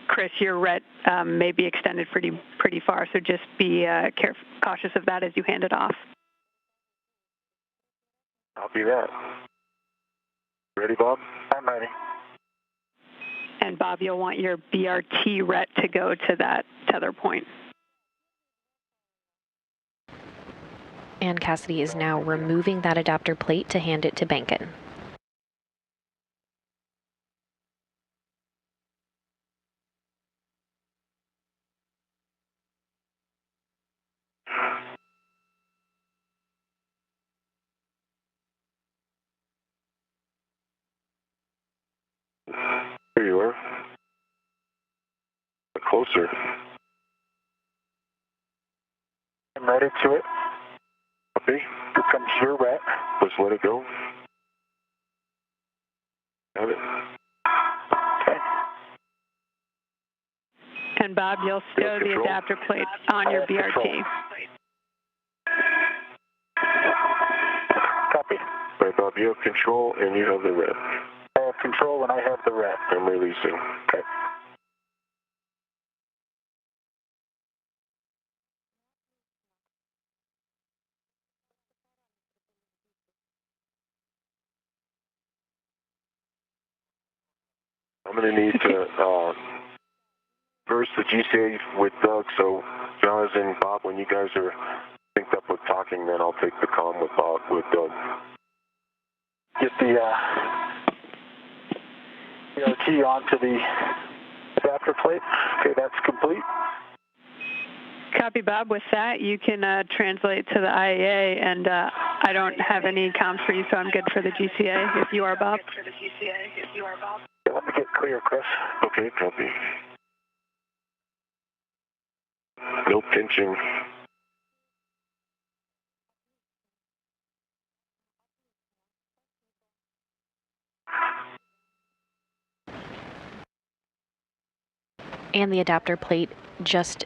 Chris, your RET may be extended pretty far, so just be cautious of that as you hand it off. Copy that. Ready, Bob? I'm ready. And Bob, you'll want your BRT RET to go to that tether point. And Cassidy is now removing that adapter plate to hand it to Bankin. Here you are. Closer. I'm ready to it. Copy. Here comes your RET. Just let it go. Have it. Okay. And Bob, you'll stow the adapter plate on your BRT. Control. Copy. Right, Bob, you have control and you have the RET. I have control and I have the RET. I'm releasing. Okay. I'm going to need to verse the GCA with Doug, so Jonathan, Bob, when you guys are synced up with talking, then I'll take the comm with Bob, with Doug. Get the BRT onto the adapter plate. Okay, that's complete. Copy, Bob. With that, you can translate to the IAA, and I don't have any comms for you, so I'm good for the GCA if you are, Bob. Yeah, let me get clear, Chris. Okay, copy. No pinching. And the adapter plate just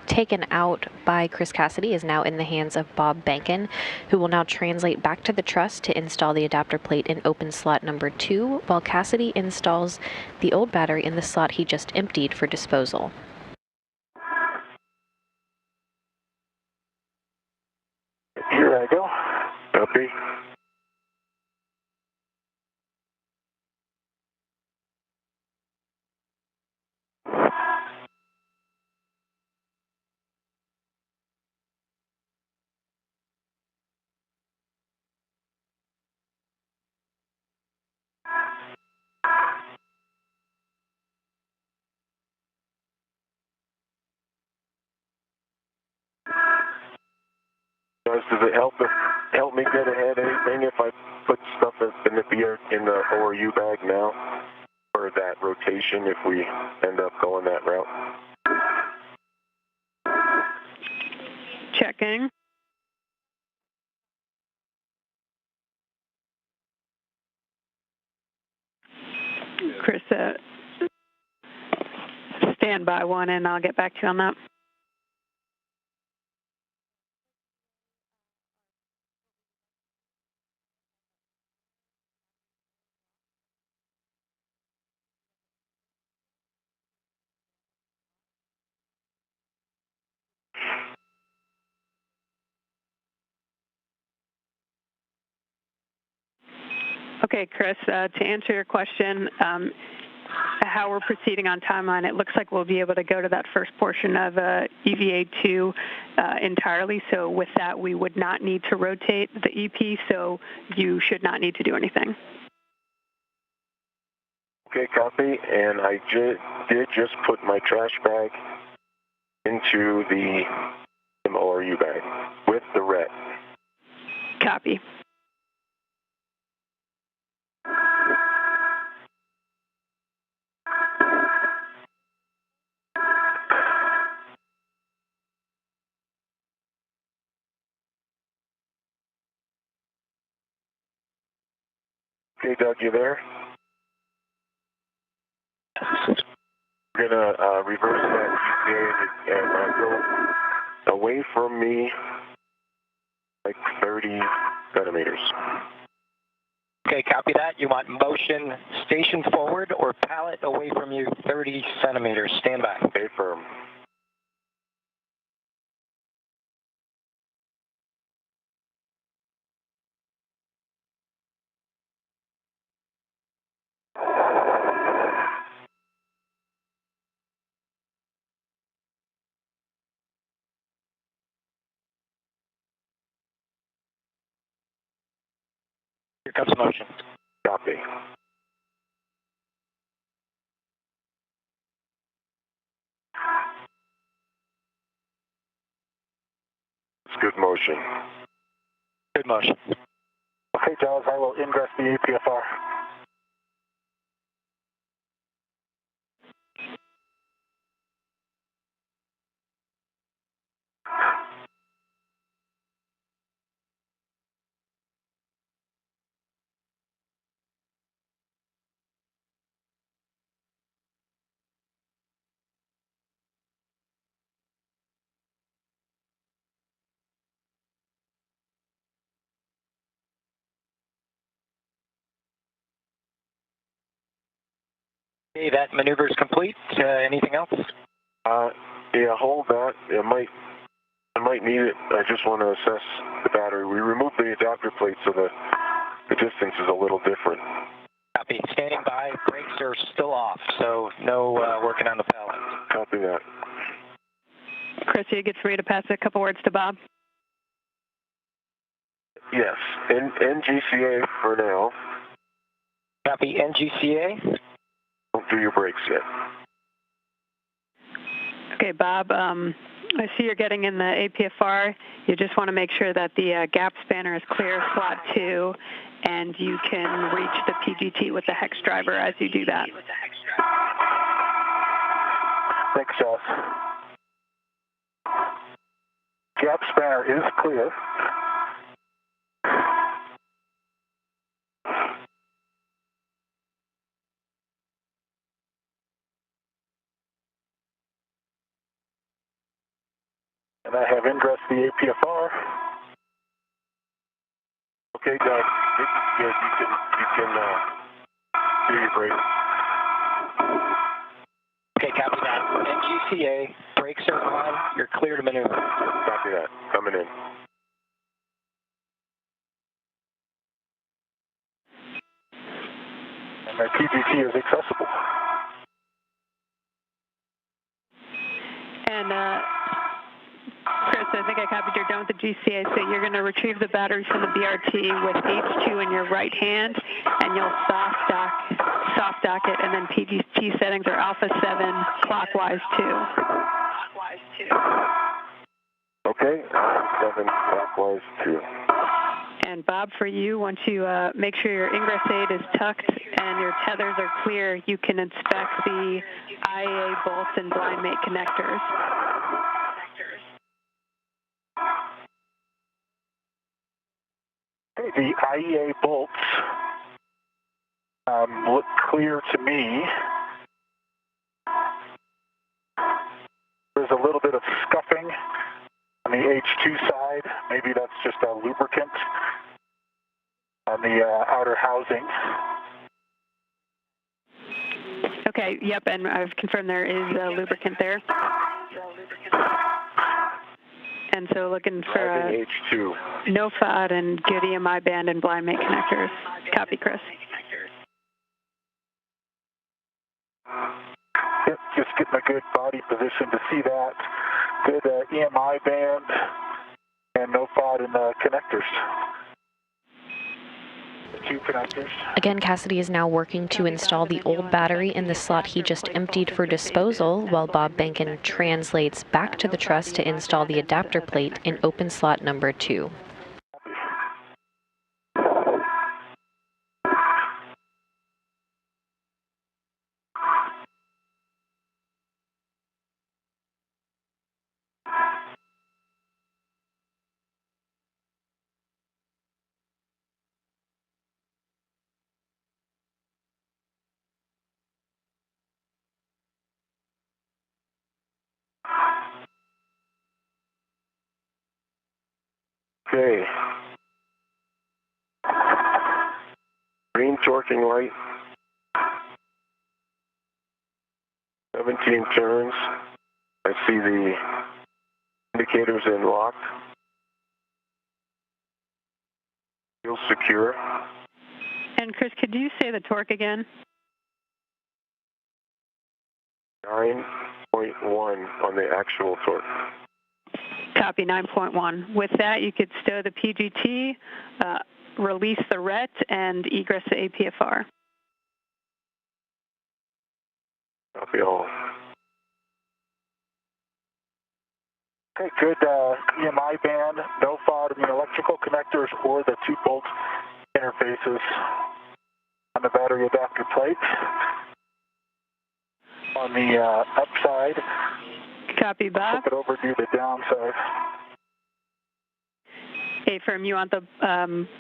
taken out by Chris Cassidy is now in the hands of Bob Bankin, who will now translate back to the truss to install the adapter plate in open slot number 2, while Cassidy installs the old battery in the slot he just emptied for disposal. Here I go. Copy. does it help me get ahead anything if I put stuff in the ORU bag now for that rotation if we end up going that route? Checking. Chris, stand by one, and I'll get back to you on that. Okay, Chris, to answer your question, how we're proceeding on timeline, it looks like we'll be able to go to that first portion of EVA2 entirely. So with that, we would not need to rotate the EP, so you should not need to do anything. Okay, copy. And I did just put my trash bag into the ORU bag with the ret. Copy. Okay, Doug, you there? We're gonna reverse that GPA and go away from me like 30 centimeters. Okay, copy that. You want motion station forward or pallet away from you 30 centimeters. Stand by. Okay, firm. Here comes motion. Copy. It's good motion. Good motion. Okay, Giles, I will ingress the APFR. Okay, that maneuver is complete. Anything else? Yeah, hold that. I might need it. I just want to assess the battery. We removed the adapter plate, so the distance is a little different. Copy. Standing by. Brakes are still off, so no working on the pallet. Copy that. Chris, you get free to pass a couple words to Bob. Yes, NGCA for now. Copy. NGCA. Don't do your brakes yet. Okay, Bob, I see you're getting in the APFR. You just want to make sure that the gap spanner is clear, slot 2, and you can reach the PGT with the hex driver as you do that. Thanks, Giles. Gap spanner is clear. And I have ingressed the APFR. Okay, Doug. This is good. You can do your brakes. Okay, copy that. NGCA. Brakes are on. You're clear to maneuver. Copy that. Coming in. And my PGT is accessible. And Chris, I think I copied you're done with the GCA, so you're going to retrieve the batteries from the BRT with H2 in your right hand, and you'll soft dock it, and then PGT settings are alpha 7, clockwise 2. Okay, 7 clockwise 2. And Bob, for you, once you make sure your ingress aid is tucked and your tethers are clear, you can inspect the IEA bolts and blind mate connectors. The IEA bolts look clear to me. There's a little bit of scuffing on the H2 side. Maybe that's just a lubricant on the outer housing. Okay, yep, and I've confirmed there is a lubricant there. And so looking for H2. no FOD and good EMI band and blind mate connectors. Copy, Chris. Yep, just getting a good body position to see that. Good EMI band and no FOD in the connectors. The 2 connectors. Again, Cassidy is now working to install the old battery in the slot he just emptied for disposal, while Bob Bankin translates back to the truss to install the adapter plate in open slot number 2. Okay. Green torquing light. 17 turns. I see the indicators in lock. Feels secure. And Chris, could you say the torque again? 9.1 on the actual torque. Copy, 9.1. With that, you could stow the PGT, release the RET, and egress the APFR. Copy all. Okay, good EMI band, no FOD in the electrical connectors or the 2 bolt interfaces on the battery adapter plate. On the upside, Copy, Bob. flip it over to the downside. A firm, you want the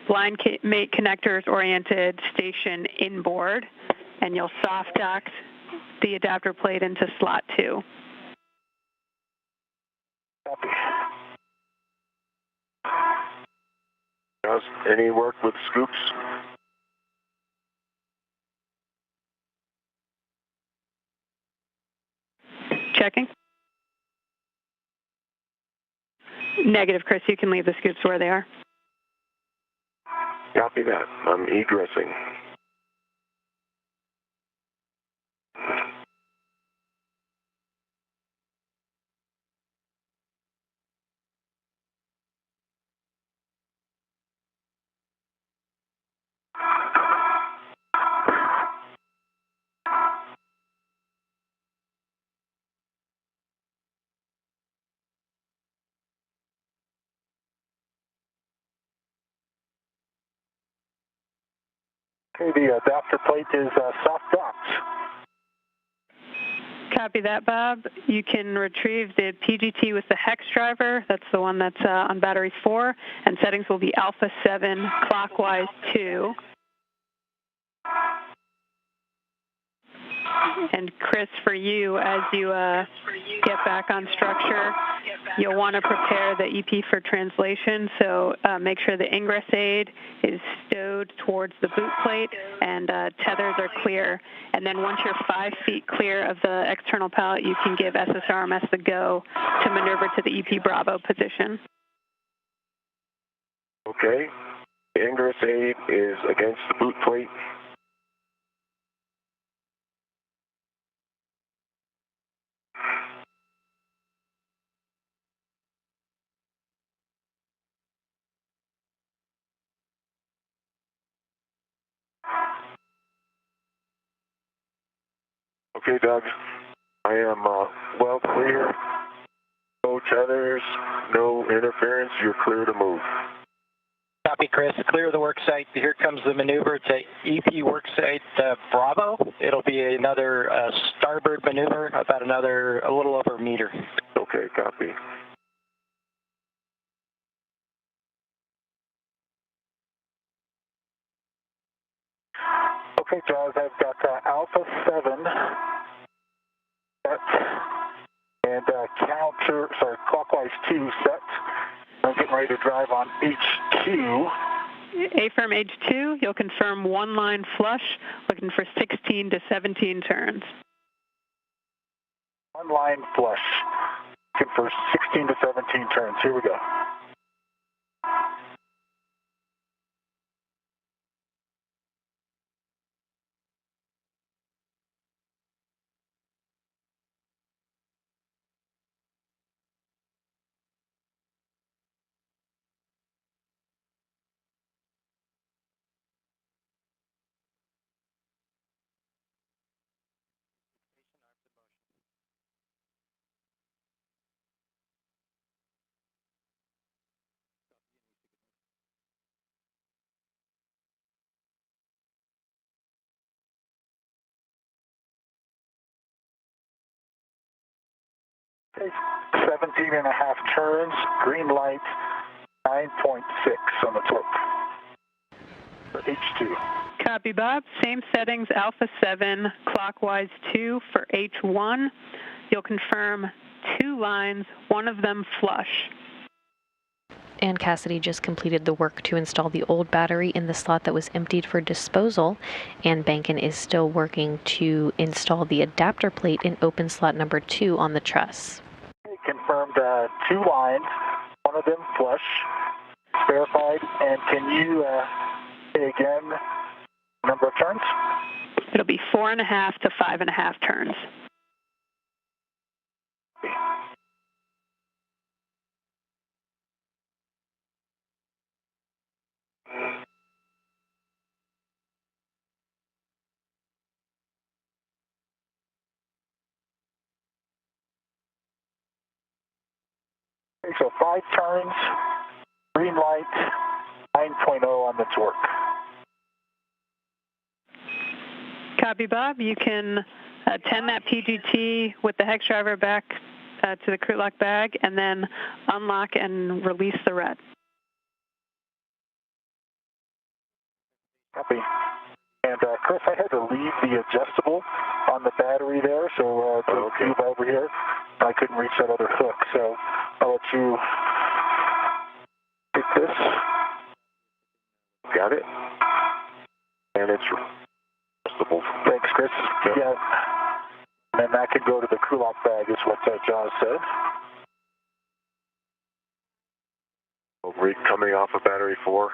blind mate connectors oriented station inboard, and you'll soft dock the adapter plate into slot 2. Copy. Does any work with scoops? Checking. Negative, Chris. You can leave the scoops where they are. Copy that. I'm egressing. Okay, the adapter plate is soft docked. Copy that, Bob. You can retrieve the PGT with the hex driver. That's the one that's on battery 4, and settings will be alpha 7 clockwise 2. And Chris, for you, as you get back on structure, you'll want to prepare the EP for translation. So make sure the ingress aid is stowed towards the boot plate and tethers are clear. And then once you're 5 feet clear of the external pallet, you can give SSRMS the go to maneuver to the EP Bravo position. Okay. The ingress aid is against the boot plate. Okay, Doug. I am well clear. Go Tethers, no interference. You're clear to move. Copy, Chris. Clear the work site. Here comes the maneuver to EP work site Bravo. It'll be another starboard maneuver, about a little over a meter. Okay, copy. Okay, Jaws, I've got Alpha 7 set and clockwise 2 set. I'm getting ready to drive on H2. A-firm H2, you'll confirm one line flush, looking for 16 to 17 turns. One line flush, looking for 16 to 17 turns. Here we go. Okay, 17 and a half turns, green light, 9.6 on the torque for H2. Copy, Bob. Same settings, Alpha 7, clockwise 2 for H1. You'll confirm 2 lines, one of them flush. And Cassidy just completed the work to install the old battery in the slot that was emptied for disposal, and Bankin is still working to install the adapter plate in open slot number 2 on the truss. Confirmed 2 lines, one of them flush, verified, and can you say again number of turns? It'll be 4.5 to 5.5 turns. Okay, so 5 turns, green light, 9.0 on the torque. Copy, Bob. You can tend that PGT with the hex driver back to the crew lock bag and then unlock and release the red. Copy. And Chris, I had to leave the adjustable on the battery there, so to move over here, I couldn't reach that other hook, so I'll let you take this. Got it. And it's adjustable. Thanks, Chris. Yeah. And then that could go to the crew lock bag, is what Jaws said. Rig coming off of battery 4.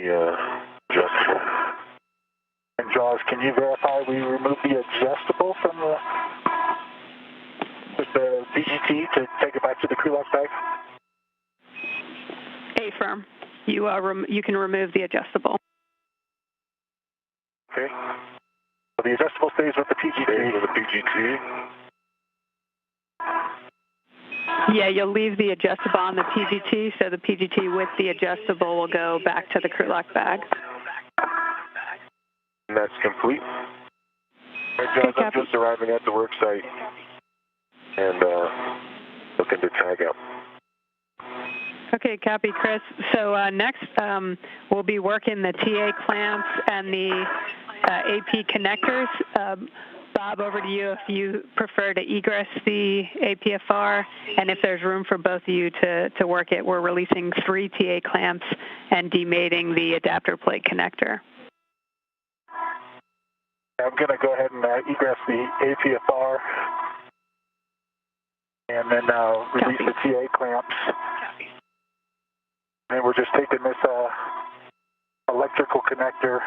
Yeah, adjustable. And Jaws, can you verify we removed the adjustable from the PGT to take it back to the crew lock bag? A-firm. You can remove the adjustable. Okay. So the adjustable stays with the PGT. Stays with the PGT. Yeah, you'll leave the adjustable on the PGT, so the PGT with the adjustable will go back to the crew lock bag. And that's complete. All right, John, I'm just arriving at the work site and looking to tag out. Okay, copy, Chris. So next, we'll be working the TA clamps and the AP connectors. Bob, over to you if you prefer to egress the APFR, and if there's room for both of you to work it. We're releasing 3 TA clamps and demating the adapter plate connector. I'm going to go ahead and egress the APFR and then release the TA clamps. And we're just taking this electrical connector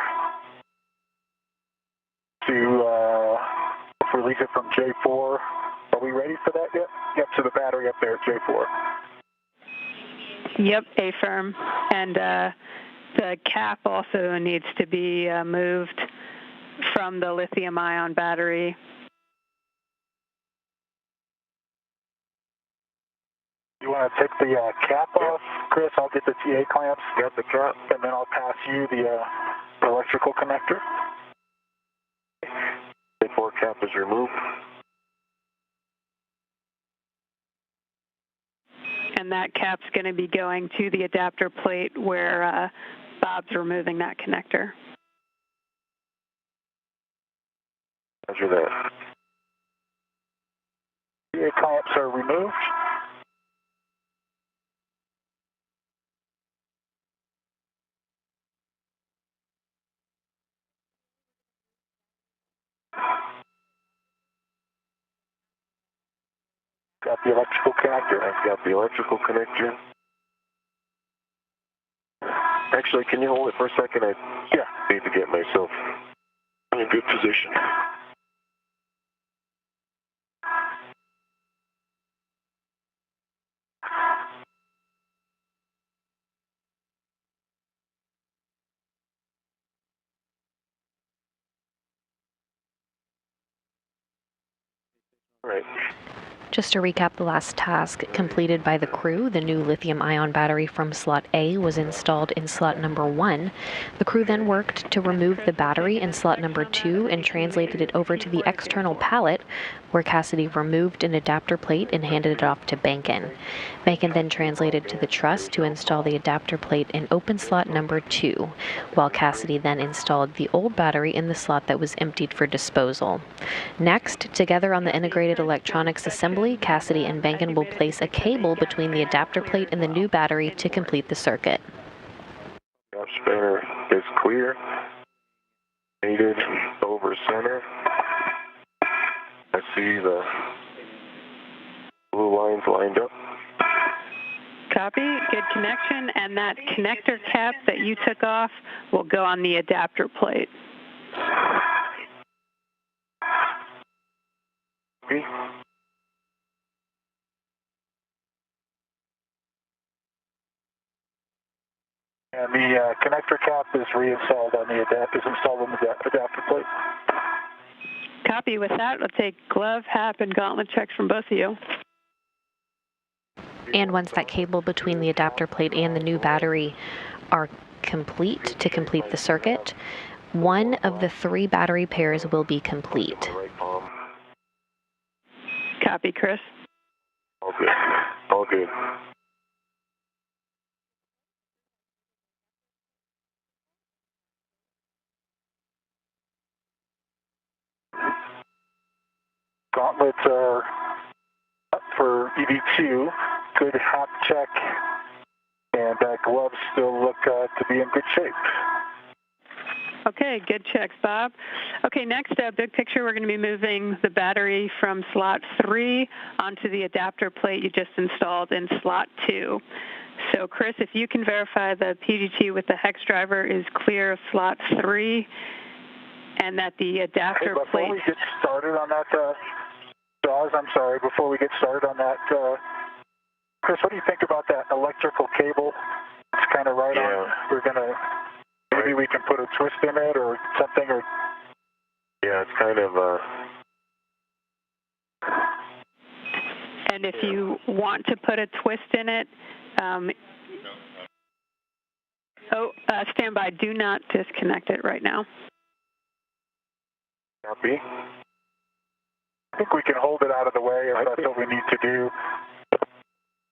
to release it from J4. Are we ready for that yet? Yep, to the battery up there at J4. Yep, A-firm. And the cap also needs to be moved from the lithium-ion battery. want to take the cap off, Chris? I'll get the TA clamps, get the cap, and then I'll pass you the electrical connector. A4 cap is removed. And that cap's going to be going to the adapter plate where Bob's removing that connector. Roger that. TA clamps are removed. Got the electrical connector. I've got the electrical connector. Actually, can you hold it for a second? I need to get myself in a good position. All right. Just to recap the last task completed by the crew, the new lithium-ion battery from slot A was installed in slot number 1. The crew then worked to remove the battery in slot number 2 and translated it over to the external pallet, where Cassidy removed an adapter plate and handed it off to Bankin. Bankin then translated to the truss to install the adapter plate in open slot number 2, while Cassidy then installed the old battery in the slot that was emptied for disposal. Next, together on the integrated electronics assembly, Cassidy and Bankin will place a cable between the adapter plate and the new battery to complete the circuit. Cap spanner is clear. Needed over center. I see the blue lines lined up. Copy, good connection, and that connector cap that you took off will go on the adapter plate. Okay. And the connector cap is reinstalled on the adapter plate. Copy. With that, we'll take glove, hat, and gauntlet checks from both of you. And once that cable between the adapter plate and the new battery are complete to complete the circuit, one of the 3 battery pairs will be complete. Copy, Chris. All good. All good. Gauntlets are up for EV2. Good hat check. And gloves still look to be in good shape. Okay, good checks, Bob. Okay, next, big picture, we're going to be moving the battery from slot 3 onto the adapter plate you just installed in slot 2. So, Chris, if you can verify the PGT with the hex driver is clear of slot 3 and that the adapter plate... Before we get started on that, Jaws, I'm sorry, before we get started on that, Chris, what do you think about that electrical cable? It's kind of right on. We're going to... Maybe we can put a twist in it or something, or... Yeah, it's kind of, And if you want to put a twist in it, stand by. Do not disconnect it right now. Copy. I think we can hold it out of the way if that's what we need to do.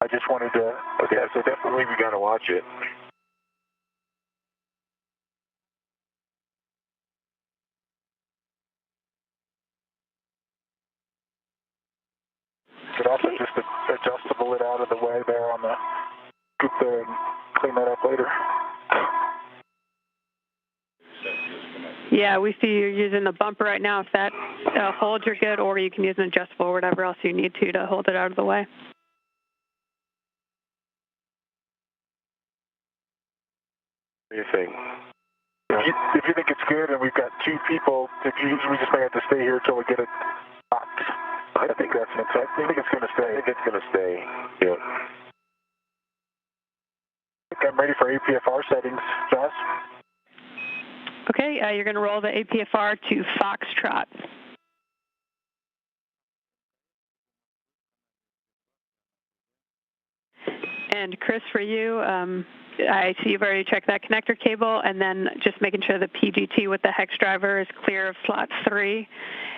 I just wanted to... Okay, so definitely we got to watch it. Could also just adjustable it out of the way there on the scoop there and clean that up later. Yeah, we see you're using the bumper right now. If that holds, you're good, or you can use an adjustable or whatever else you need to hold it out of the way. What do you think? If you think it's good and we've got 2 people, we just may have to stay here until we get it locked. I think that's an I think it's going to stay. I think it's going to stay. Yeah. I'm ready for APFR settings, Josh. Okay, you're going to roll the APFR to Foxtrot. And Chris, for you, I see you've already checked that connector cable, and then just making sure the PGT with the hex driver is clear of slot 3,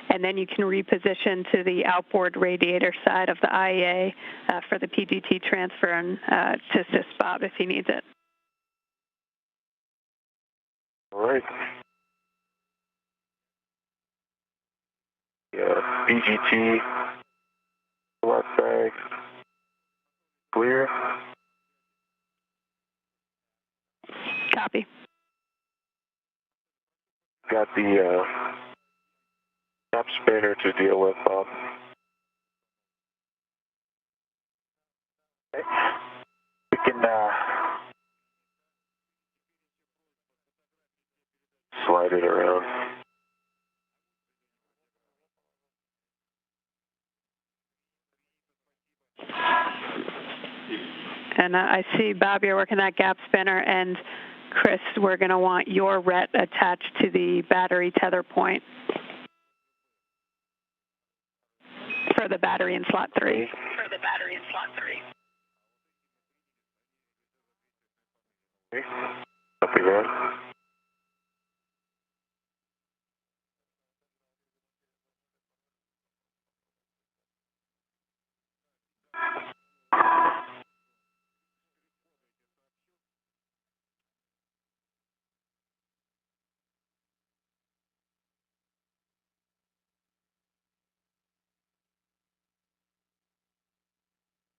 and then you can reposition to the outboard radiator side of the IEA for the PGT transfer and to assist Bob if he needs it. All right. Yeah, PGT, slot bag, clear. Copy. Got the top spinner to deal with, Bob. Okay. We can slide it around. And I see, Bob, you're working that gap spinner, and Chris, we're going to want your RET attached to the battery tether point for the battery in slot 3. For the battery in slot 3. Okay. Copy that.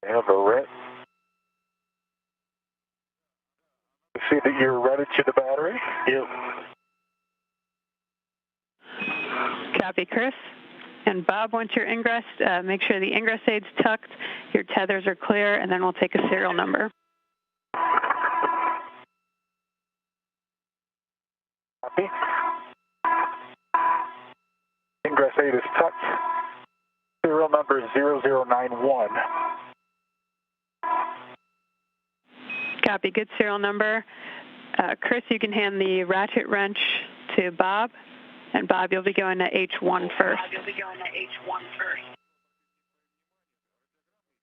I have a RET. See that you're routed to the battery? Yep. Copy, Chris. And Bob, once your ingress, make sure the ingress aid's tucked, your tethers are clear, and then we'll take a serial number. Copy. Ingress aid is tucked. Serial number is 0091. Copy, good serial number. Chris, you can hand the ratchet wrench to Bob, and Bob, you'll be going to H1 first.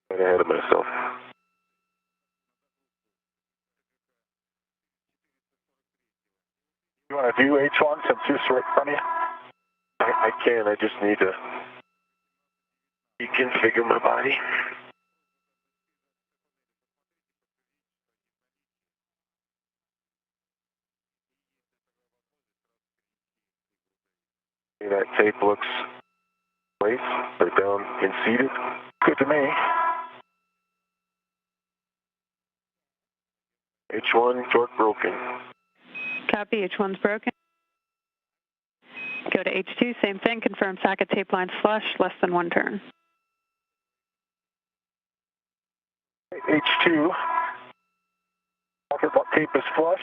Got ahead of myself. You want to do H1 since you're right in front of you? I can, I just need to reconfigure my body. That tape looks place or down and seated. Good to me. H1 torque broken. Copy, H1's broken. Go to H2, same thing, confirm socket tape line's flush, less than 1 turn. H2. Socket tape is flush.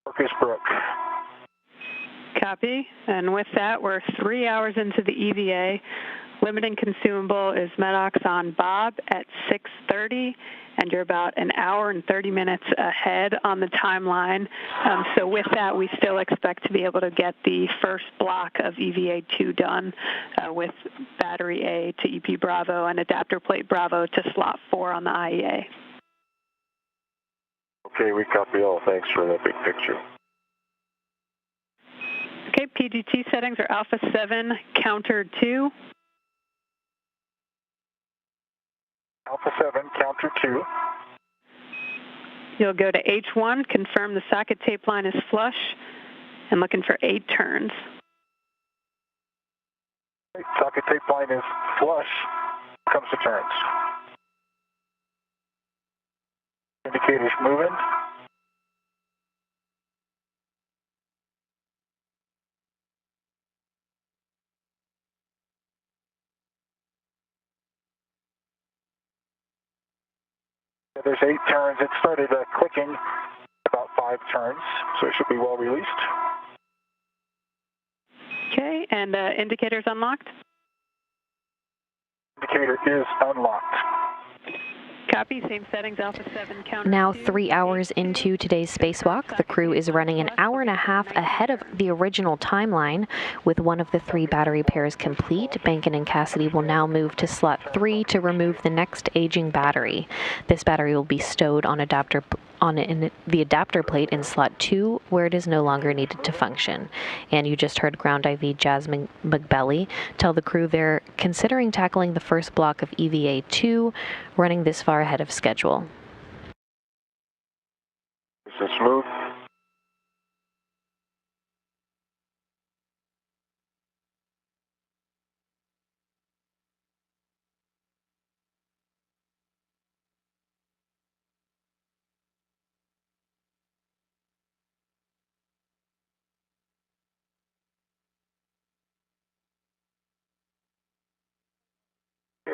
Torque is broke. Copy, and with that, we're 3 hours into the EVA. Limiting consumable is Medox on Bob at 6:30, and you're about an hour and 30 minutes ahead on the timeline. So with that, we still expect to be able to get the first block of EVA2 done with battery A to EP Bravo and adapter plate Bravo to slot 4 on the IEA. Okay, we copy all. Thanks for that big picture. Okay, PGT settings are Alpha 7, counter 2. Alpha 7, counter 2. You'll go to H1, confirm the socket tape line is flush, and looking for 8 turns. Socket tape line is flush. Comes to turns. Indicators moving. There's 8 turns. It started clicking about 5 turns, so it should be well released. Okay, and indicators unlocked? Indicator is unlocked. Copy, same settings, Alpha 7, counter Now 2. 3 hours into today's spacewalk, the crew is running an hour and a half ahead of the original timeline. With one of the 3 battery pairs complete, Bankin and Cassidy will now move to slot 3 to remove the next aging battery. This battery will be stowed on the adapter plate in slot 2, where it is no longer needed to function. And you just heard Ground IV Jasmine McBelly tell the crew they're considering tackling the first block of EVA 2, running this far ahead of schedule. Is it smooth?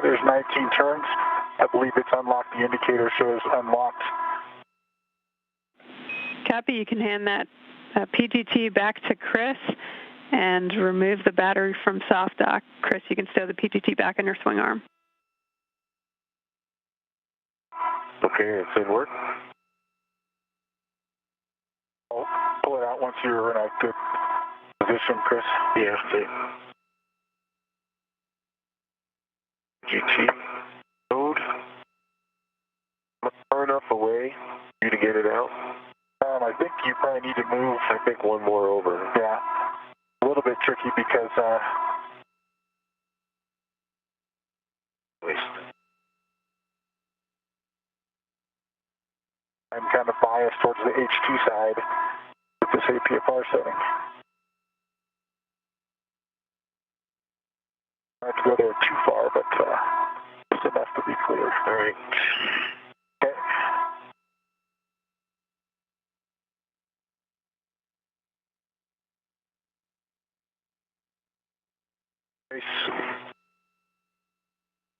There's 19 turns. I believe it's unlocked. The indicator shows unlocked. Copy, you can hand that PGT back to Chris and remove the battery from soft dock. Chris, you can stow the PGT back in your swing arm. Okay, it's in work. I'll pull it out once you're in a good position, Chris. Yeah, okay. GT mode. Far enough away for you to get it out? I think you probably need to move. I think one more over. Yeah. A little bit tricky because I'm kind of biased towards the H2 side with this APFR setting. I have to go there too far, but just enough to be clear. All right. Okay.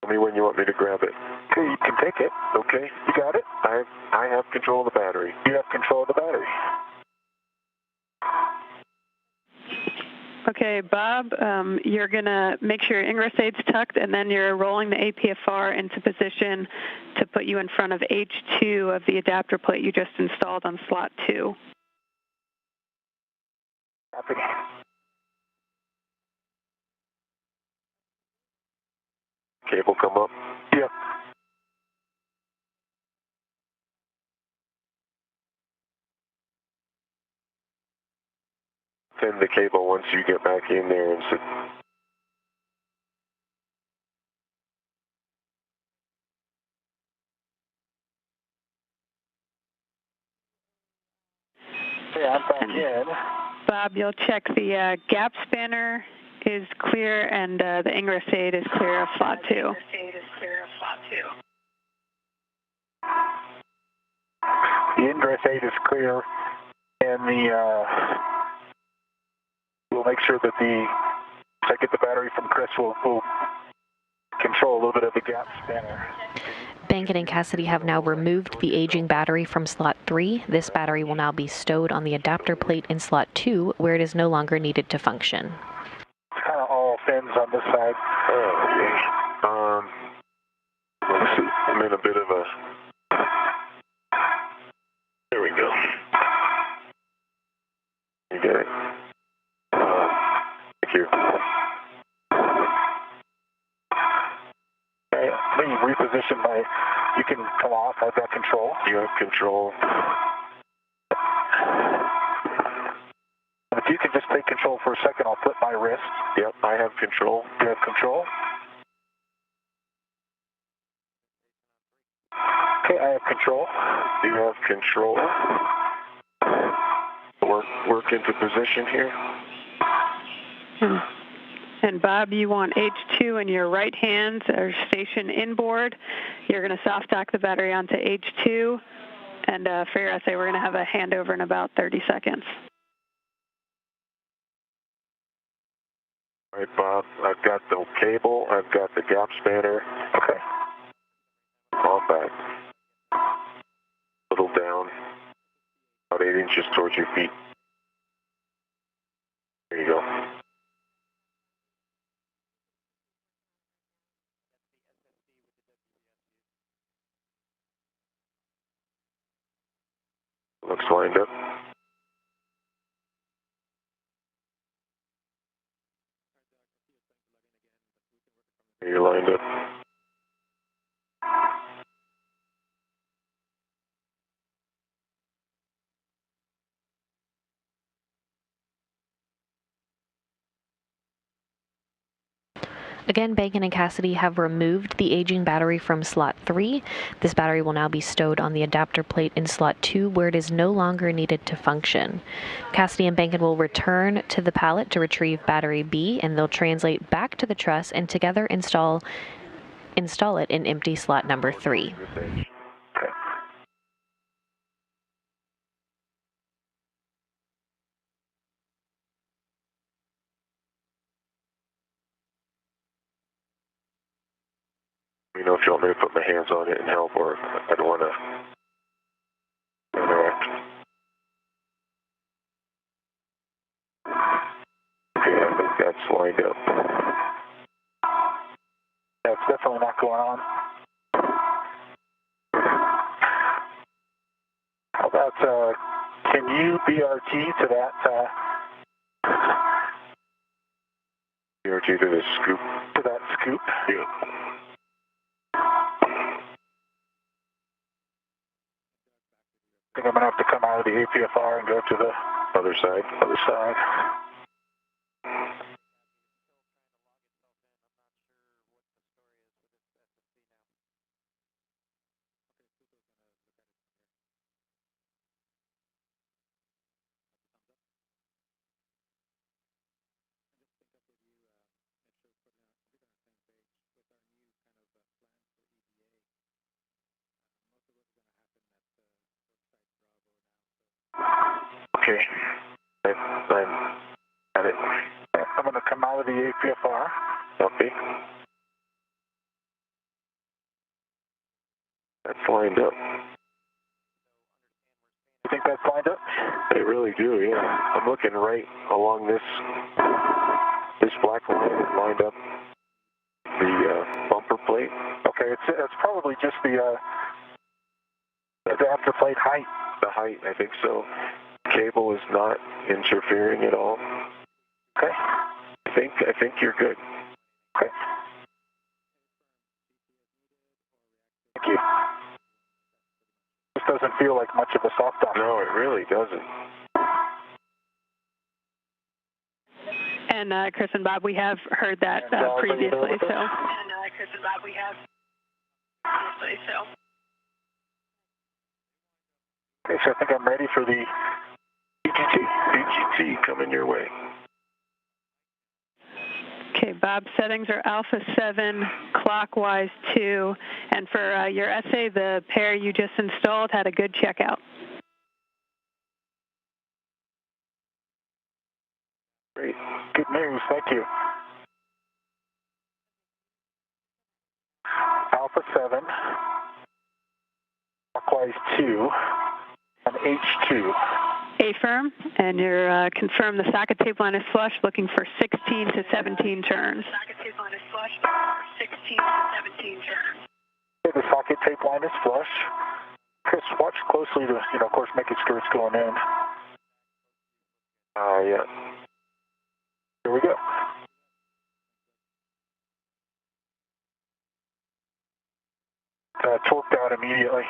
Tell me when you want me to grab it. Okay, you can take it. Okay. You got it? I have control of the battery. You have control of the battery. Okay, Bob, you're going to make sure your ingress aid's tucked, and then you're rolling the APFR into position to put you in front of H2 of the adapter plate you just installed on slot 2. Copy. Cable come up. Yep. Send the cable once you get back in there and sit. Yeah, I'm back in. Bob, you'll check the gap spanner is clear and the ingress aid is clear of slot 2. The ingress aid is clear, and we'll make sure that I get the battery from Chris, we'll control a little bit of the gap spanner. Bankin and Cassidy have now removed the aging battery from slot 3. This battery will now be stowed on the adapter plate in slot 2, where it is no longer needed to function. It's kind of all fins on this side. Okay. Let's see. I'm in a bit of a... There we go. You get it? Thank you. Okay, let me reposition my... You can come off. I've got control. You have control. If you can just take control for a second, I'll flip my wrist. Yep, I have control. You have control? Okay, I have control. You have control. Work into position here. And Bob, you want H2 in your right hand or station inboard. You're going to soft dock the battery onto H2. And for your essay, we're going to have a handover in about 30 seconds. All right, Bob, I've got the cable, I've got the gap spanner. Okay. On back. A little down. About 8 inches towards your feet. There you go. Looks lined up. You're lined up. Again, Bacon and Cassidy have removed the aging battery from slot 3. This battery will now be stowed on the adapter plate in slot 2, where it is no longer needed to function. Cassidy and Bacon will return to the pallet to retrieve battery B, and they'll translate back to the truss and together install it in empty slot number 3. You know if you want me to put my hands on it and help, or I don't want to interact. Okay, I think that's lined up. That's definitely not going on. How about, can you BRT to that, BRT to the scoop? To that scoop? Yeah. I think I'm going to have to come out of the APFR and go to the Other side. other side. Okay. I'm at it. I'm going to come out of the APFR. Copy. That's lined up. You think that's lined up? I really do, yeah. I'm looking right along this black line that lined up the bumper plate. Okay, it's probably just the adapter plate height. The height, I think so. Cable is not interfering at all. Okay. I think you're good. Okay. Thank you. This doesn't feel like much of a soft dock. No, it really doesn't. And Chris and Bob, we have heard that previously, so. And Chris and Bob, we have previously, so. Okay, so I think I'm ready for the BGT coming your way. Okay, Bob, settings are Alpha 7, clockwise 2, and for your essay, the pair you just installed had a good checkout. Great. Good news. Thank you. Alpha 7, clockwise 2, and H2. A-firm, and you're confirmed the socket tape line is flush, looking for 16 to 17 turns. Socket tape line is flush, 16 to 17 turns. Okay, the socket tape line is flush. Chris, watch closely to, of course, making sure it's going in. Yeah. Here we go. Torqued out immediately.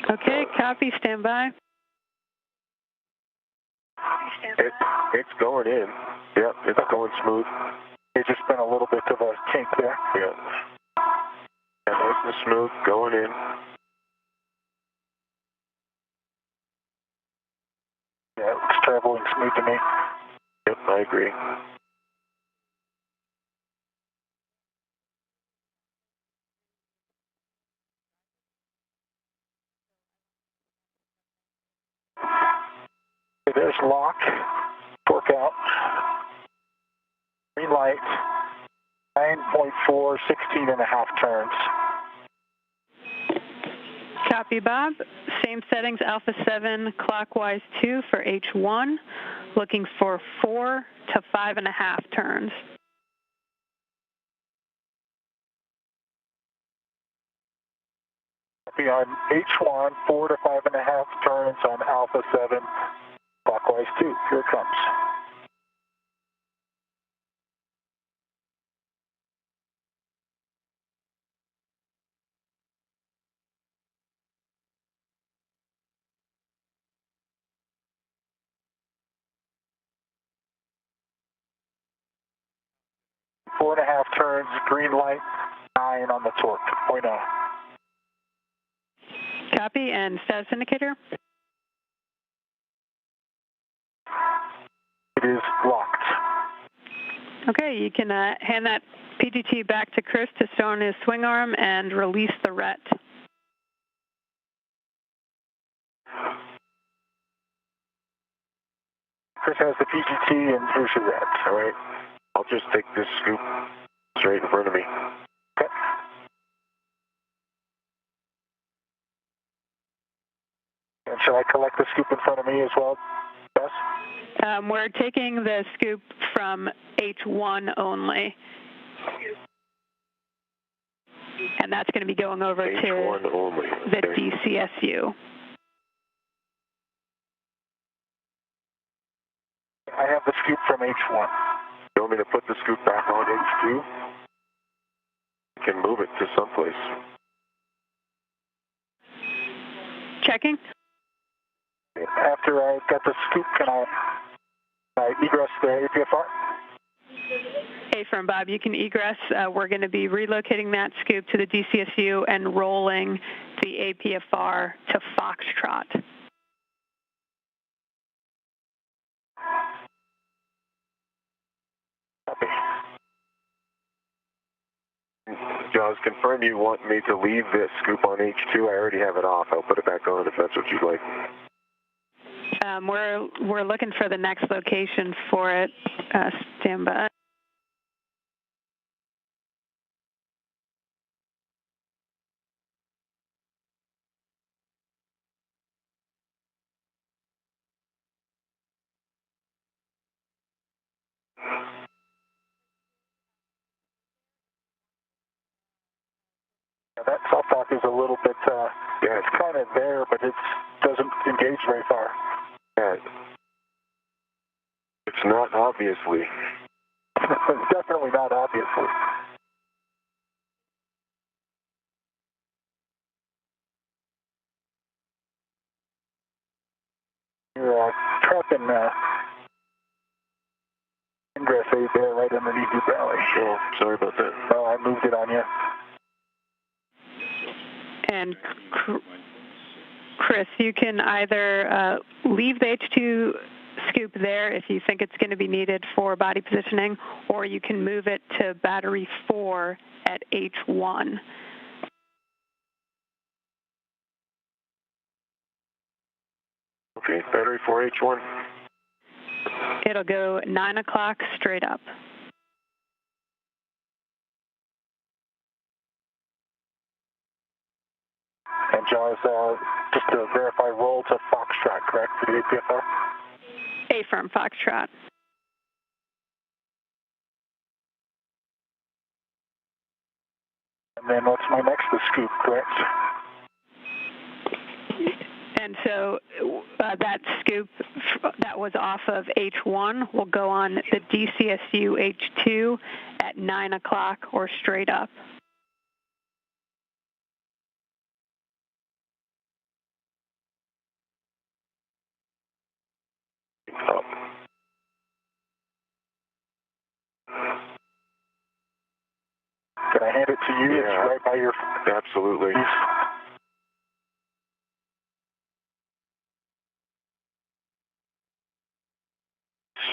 Okay, copy, stand by. It's going in. Yep, it's going smooth. It's just been a little bit of a kink there. Yeah. And nice and smooth, going in. Yeah, it looks traveling smooth to me. Yep, I agree. Okay, there's lock, torque out, green light, 9.4, 16 and a half turns. Copy, Bob. Same settings, Alpha 7, clockwise 2 for H1, looking for 4 to 5.5 turns. Copy on H1, 4 to 5.5 turns on Alpha 7, clockwise 2. Here it comes. Four and a half turns, green light, 9 on the torque, 0.0. Copy, and status indicator? It is locked. Okay, you can hand that PGT back to Chris to stow on his swing arm and release the RET. Chris has the PGT and here's your RET. All right. I'll just take this scoop straight in front of me. Okay. And shall I collect the scoop in front of me as well, Bess? We're taking the scoop from H1 only. And that's going to be going over H1 to only. the Okay. DCSU. I have the scoop from H1. You want me to put the scoop back on H2? I can move it to someplace. Checking. After I got the scoop, can I egress the APFR? A-firm, Bob, you can egress. We're going to be relocating that scoop to the DCSU and rolling the APFR to Foxtrot. Copy. Jaws, confirm you want me to leave this scoop on H2. I already have it off. I'll put it back on if that's what you'd like. We're looking for the next location for it. Stand by. That self-talk is a little bit, yeah, it's kind of there, but it doesn't engage very far. Yeah. It's not obviously. It's definitely not obviously. You're trapping ingress aid there right underneath your belly. Oh, sorry about that. No, I moved it on you. And Chris, you can either leave the H2 scoop there if you think it's going to be needed for body positioning, or you can move it to battery 4 at H1. Okay, battery 4H1. It'll go 9 o'clock straight up. And Jaws, just to verify, roll to Foxtrot, correct, for the APFR? A-firm, Foxtrot. And then what's my next? The scoop, correct? And so that scoop that was off of H1 will go on the DCSU H2 at 9 o'clock or straight up. Up. Can I hand it to you? Yeah. It's right by your... Absolutely.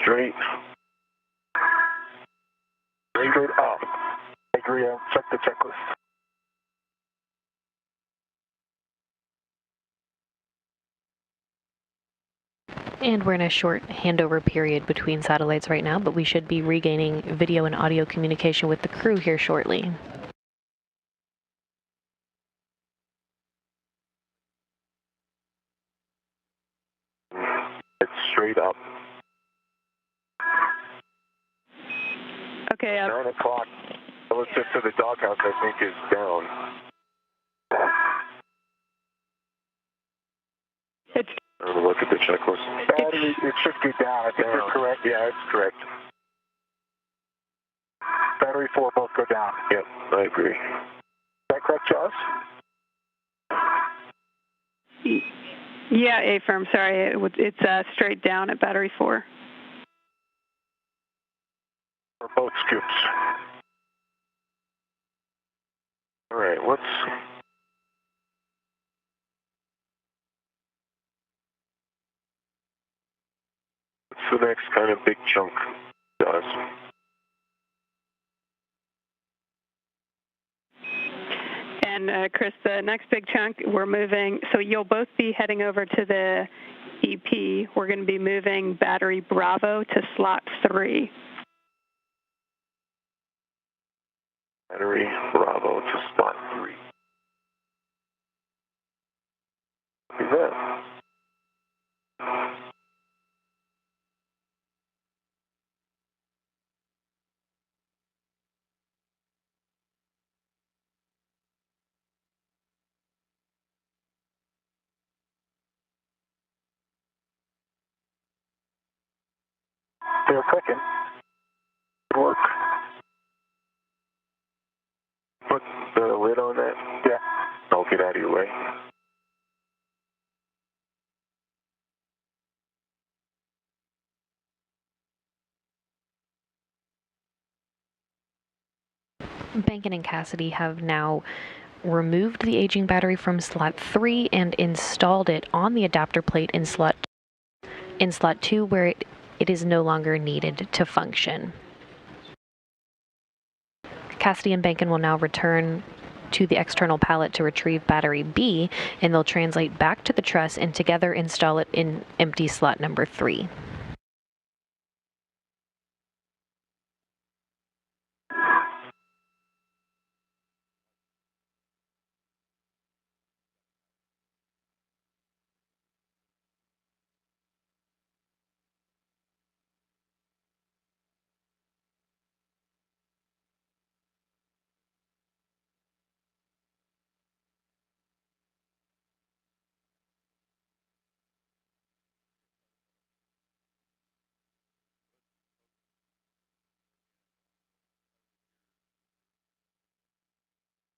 Straight. Straight up. I agree. I'll check the checklist. And we're in a short handover period between satellites right now, but we should be regaining video and audio communication with the crew here shortly. It's straight up. Okay. 9 o'clock relative to the doghouse, I think, is down. scoot down. I think you're correct. Yeah, it's correct. Battery 4 both go down. Yep, I agree. Is that correct, Jaws? Yeah, A-firm, sorry. It's straight down at battery 4. For both scoops. All right, what's the next kind of big chunk, Jaws? And Chris, the next big chunk, we're moving, so you'll both be heading over to the EP. We're going to be moving battery Bravo to slot 3. Battery Bravo to slot 3. Look at that. They're clicking. Good work. Put the lid on that. Yeah. I'll get out of your way. Bankin and Cassidy have now removed the aging battery from slot 3 and installed it on the adapter plate in slot 2 where it is no longer needed to function. Cassidy and Bankin will now return to the external pallet to retrieve battery B, and they'll translate back to the truss and together install it in empty slot number 3.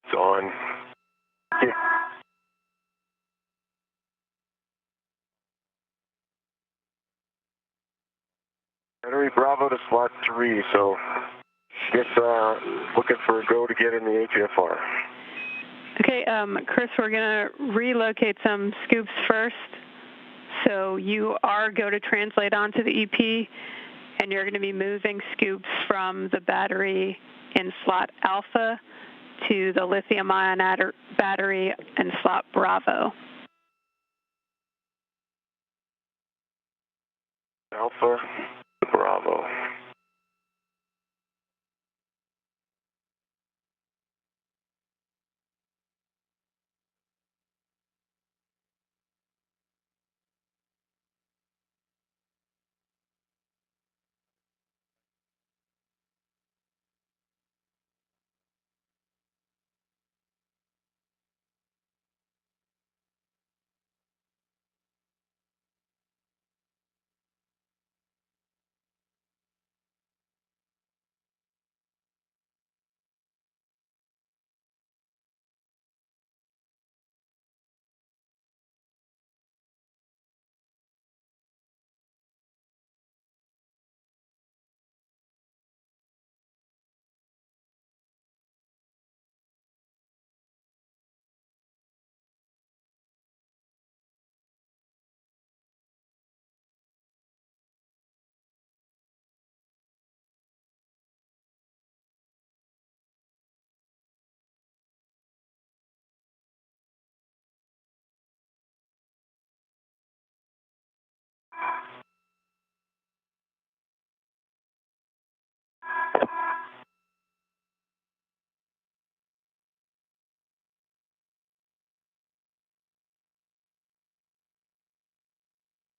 It's on. Yeah. Battery Bravo to slot 3, so I guess looking for a go to get in the HFR. Okay, Chris, we're going to relocate some scoops first. So you are go to translate onto the EP, and you're going to be moving scoops from the battery in slot Alpha to the lithium-ion battery in slot Bravo. Alpha to Bravo.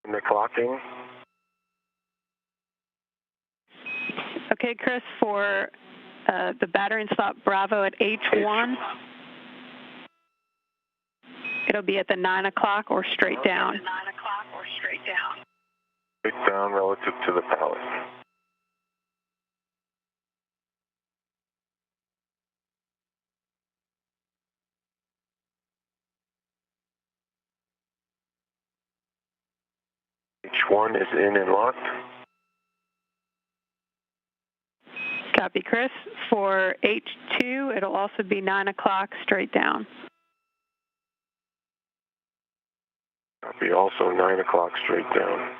And the clocking. Okay, Chris, for the battery in slot Bravo at H1, it'll be at the 9 o'clock or straight down. Straight down relative to the pallet. H1 is in and locked. Copy, Chris. For H2, it'll also be 9 o'clock straight down. Copy, also 9 o'clock straight down.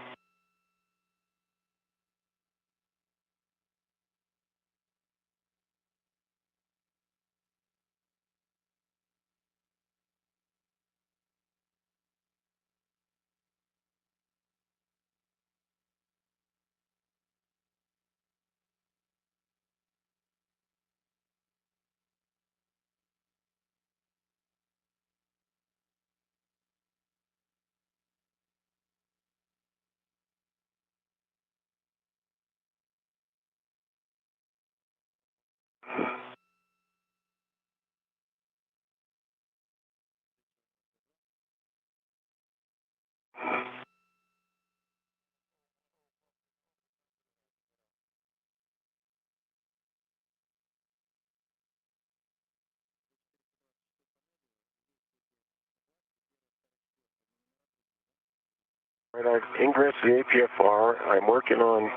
Right, I've ingressed the APFR. I'm working on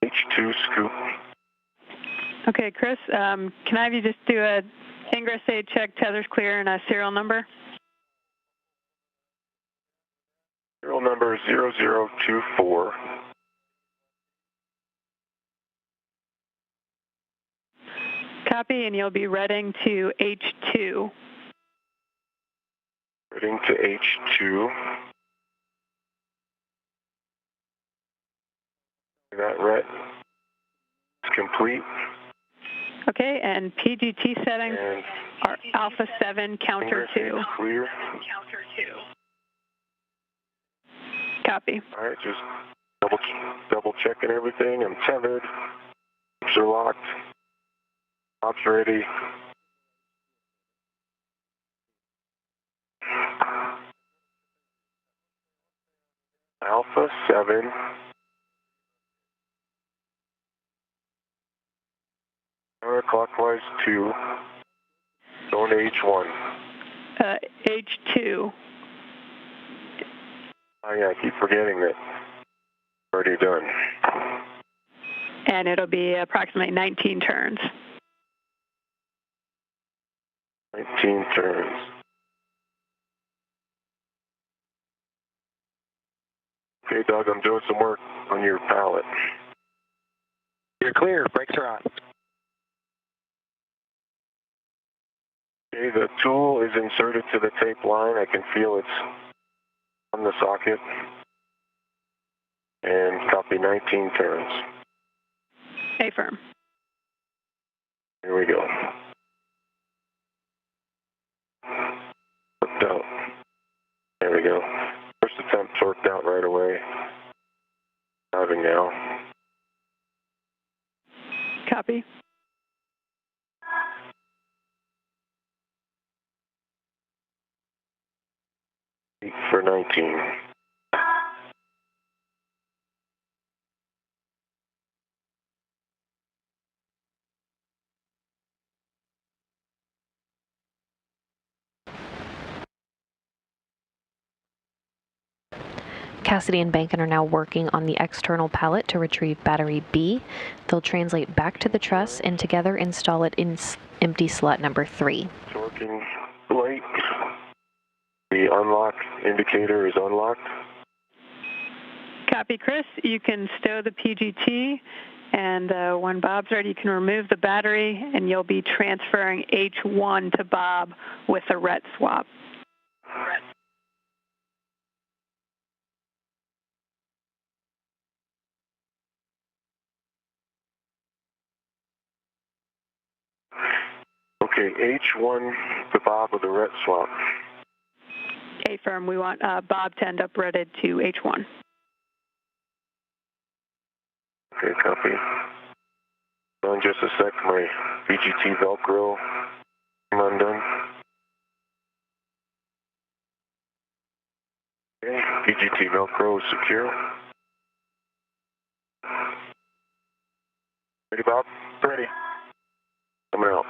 H2 scoop. Okay, Chris, can I have you just do a ingress aid check, tether's clear, and a serial number? Serial number 0024. Copy, and you'll be reading to H2. Heading to H2. That ret is complete. Okay, and PGT settings And are Alpha 7, Counter 2. Clear. Copy. All right, just double checking everything. I'm tethered. Hoops are locked. Tops ready. Alpha 7. Counterclockwise 2. Going to H1. H2. Oh yeah, I keep forgetting that. Already done. And it'll be approximately 19 turns. 19 turns. Okay, Doug, I'm doing some work on your pallet. You're clear. Brakes are on. Okay, the tool is inserted to the tape line. I can feel it's on the socket. And copy 19 turns. Affirm. Here we go. Worked out. There we go. First attempt worked out right away. Driving now. Copy. For 19. Cassidy and Bankin are now working on the external pallet to retrieve battery B. They'll translate back to the truss and together install it in empty slot number 3. Working light. The unlock indicator is unlocked. Copy, Chris. You can stow the PGT, and when Bob's ready, you can remove the battery, and you'll be transferring H1 to Bob with a ret swap. Okay, H1 to Bob with a ret swap. Affirm. We want Bob to end up redded to H1. Okay, copy. In just a sec, my VGT Velcro undone. Okay, VGT Velcro is secure. Ready, Bob? Ready. Coming out.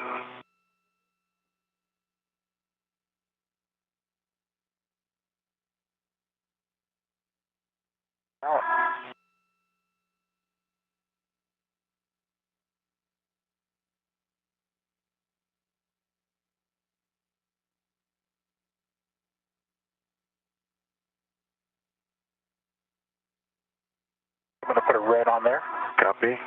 Out. I'm going to put a red on there. Copy.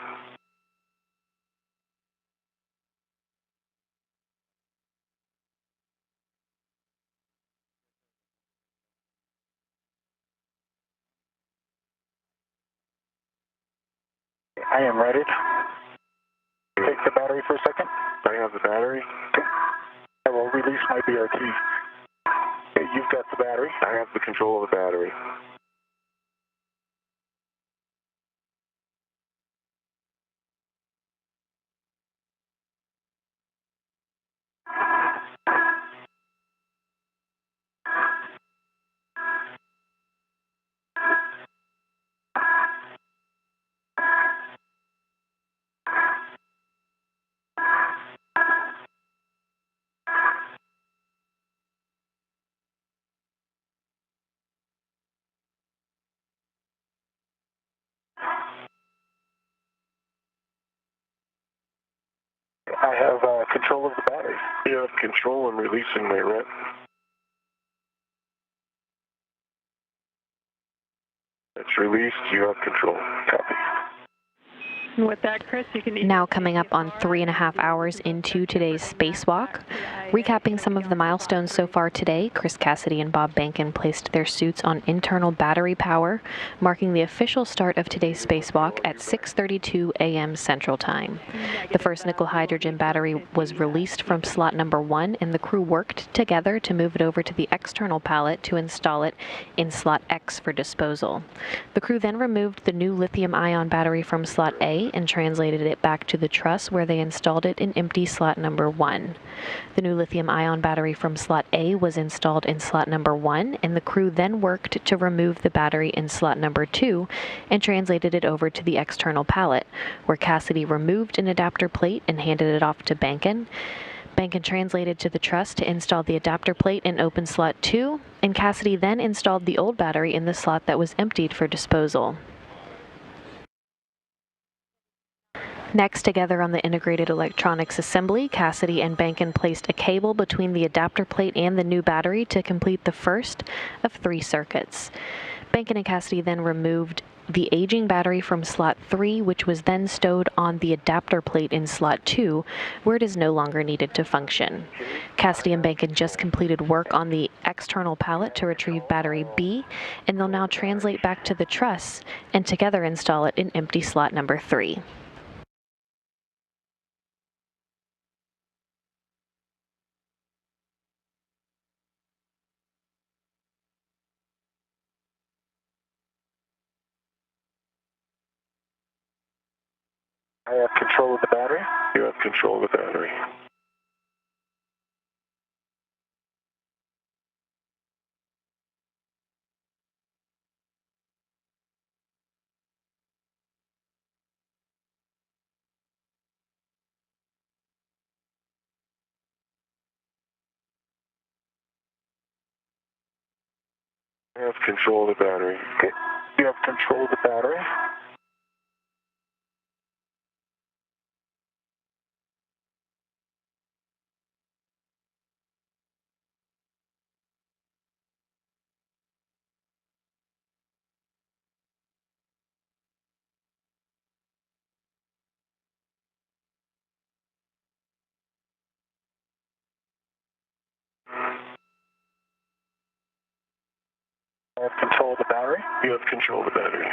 I am ready. Take the battery for a second. I have the battery. I will release my BRT. Okay, you've got the battery. I have the control of the battery. I have control of the battery. You have control in releasing my red. It's released. You have control. Copy. And with that, Chris, you can... Now coming up on 3.5 hours into today's spacewalk. Recapping some of the milestones so far today, Chris Cassidy and Bob Behnken placed their suits on internal battery power, marking the official start of today's spacewalk at 6:32 a.m. Central Time. The first nickel hydrogen battery was released from slot number 1, and the crew worked together to move it over to the external pallet to install it in slot X for disposal. The crew then removed the new lithium-ion battery from slot A and translated it back to the truss, where they installed it in empty slot number 1. The new lithium-ion battery from slot A was installed in slot number 1, and the crew then worked to remove the battery in slot number 2 and translated it over to the external pallet, where Cassidy removed an adapter plate and handed it off to Behnken. Behnken translated to the truss to install the adapter plate in open slot 2, and Cassidy then installed the old battery in the slot that was emptied for disposal. Next, together on the integrated electronics assembly, Cassidy and Behnken placed a cable between the adapter plate and the new battery to complete the first of 3 circuits. Behnken and Cassidy then removed the aging battery from slot 3, which was then stowed on the adapter plate in slot 2, where it is no longer needed to function. Cassidy and Behnken just completed work on the external pallet to retrieve battery B, and they'll now translate back to the truss and together install it in empty slot number 3. I have control of the battery. You have control of the battery. I have control of the battery. Okay. You have control of the battery. I have control of the battery. You have control of the battery.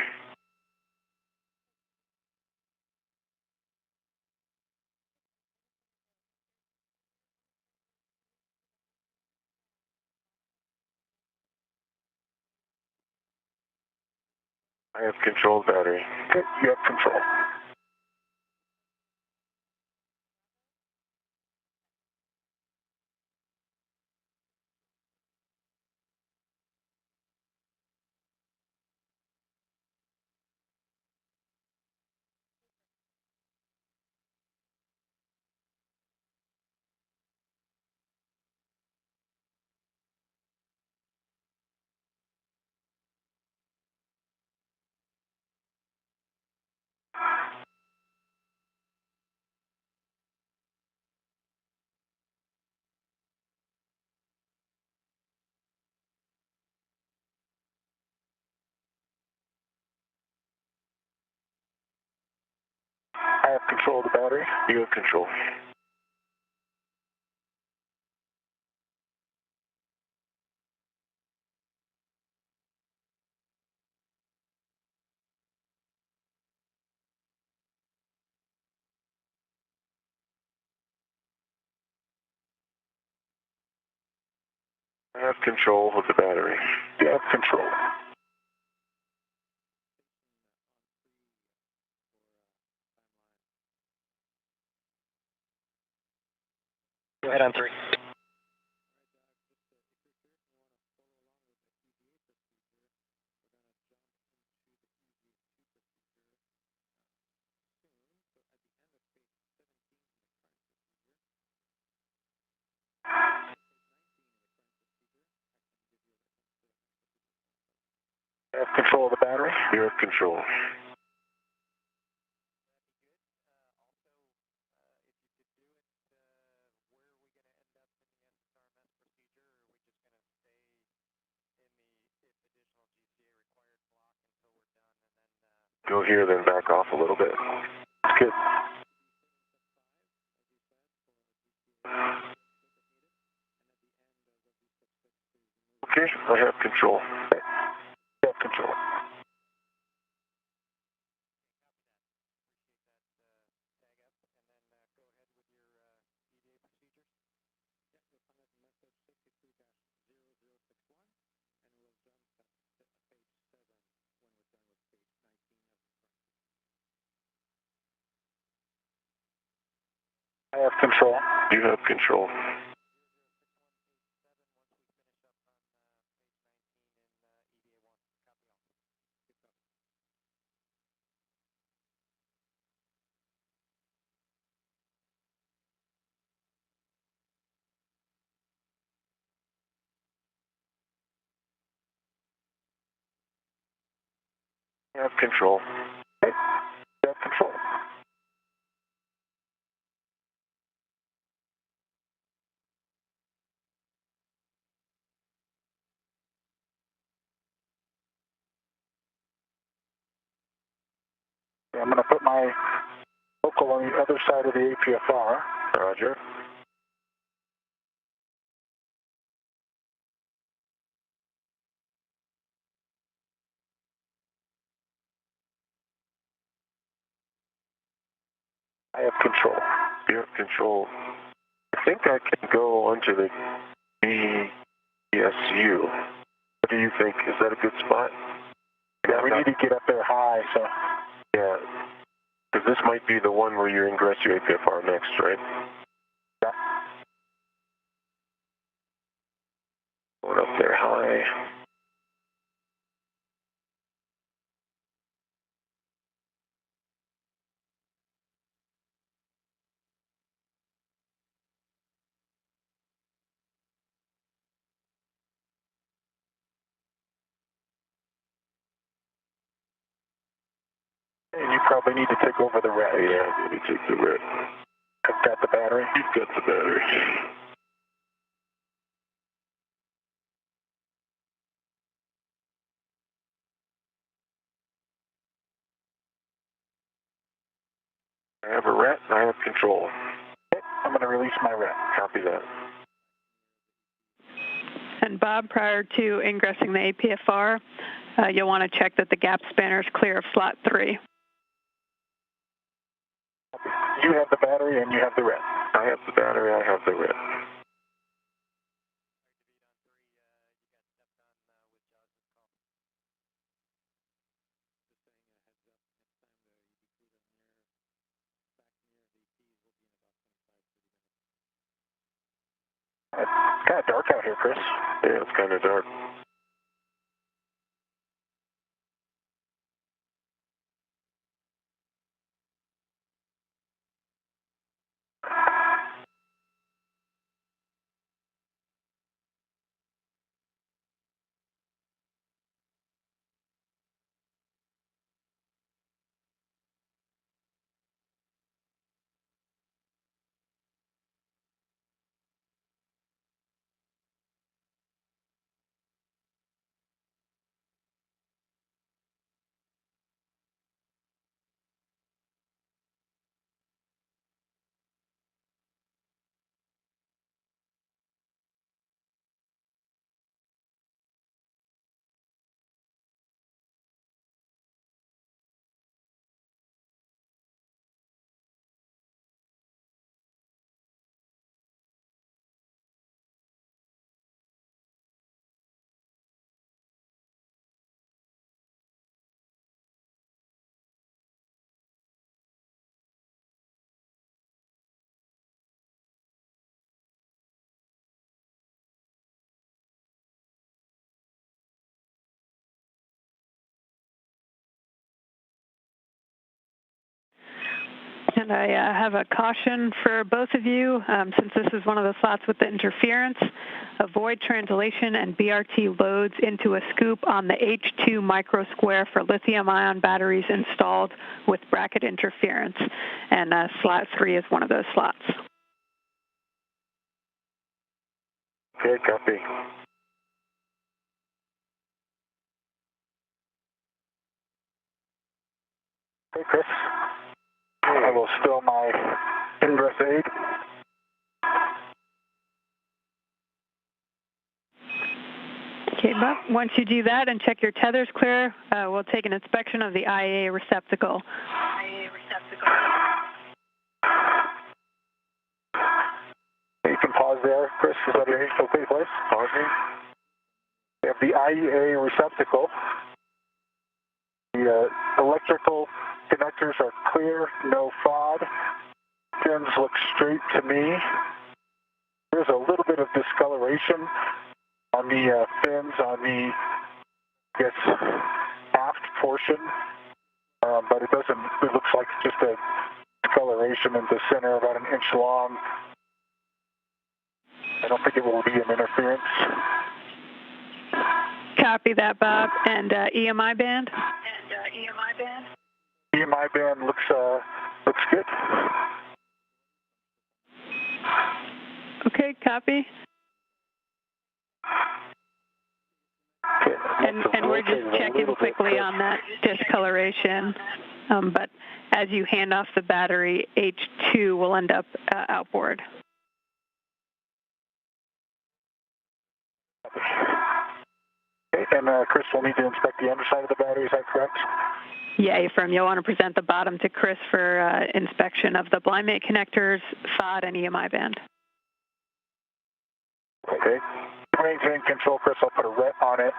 I have control of the battery. Okay. You have control. I have control of the battery. You have control. I have control of the battery. You have control. Go ahead on 3. I have control of the battery. You have control. Go here, then back off a little bit. Good. Okay, I have control. You have control. I have control. You have control. You have control. Okay. You have control. I'm going to put my local on the other side of the APFR. Roger. I have control. You have control. I think I can go onto the BSU. What do you think? Is that a good spot? Yeah, we need to get up there high, so. Yeah. Because this might be the one where you ingress your APFR next, right? Yeah. Going up there high. And you probably need to take over the red. Yeah, let me take the red. I've got the battery. You've got the battery. I have a ret, and I have control. Okay, I'm going to release my red. Copy that. And Bob, prior to ingressing the APFR, you'll want to check that the gap spanner is clear of slot 3. You have the battery and you have the red. I have the battery, I have the ret. It's kind of dark out here, Chris. Yeah, it's kind of dark. And I have a caution for both of you, since this is one of the slots with the interference. Avoid translation and BRT loads into a scoop on the H2 microsquare for lithium-ion batteries installed with bracket interference. And slot 3 is one of those slots. Okay, copy. Okay, Chris. I will still my ingress aid. Okay, Bob, once you do that and check your tethers clear, we'll take an inspection of the IAA receptacle. You can pause there, Chris. Is that okay, place? Pausing. We have the IEA receptacle. The electrical connectors are clear, no fraud. Fins look straight to me. There's a little bit of discoloration on the fins on the, I guess, aft portion, but it looks like just a discoloration in the center, about an inch long. I don't think it will be an interference. Copy that, Bob. And EMI band? EMI band looks good. Okay, copy. Okay, and we're just checking quickly on that discoloration. But as you hand off the battery, H2 will end up outboard. Okay, and Chris will need to inspect the underside of the battery, is that correct? Yeah, you'll want to present the bottom to Chris for inspection of the blind mate connectors, FOD, and EMI band. Okay. Maintain control, Chris. I'll put a ret on it.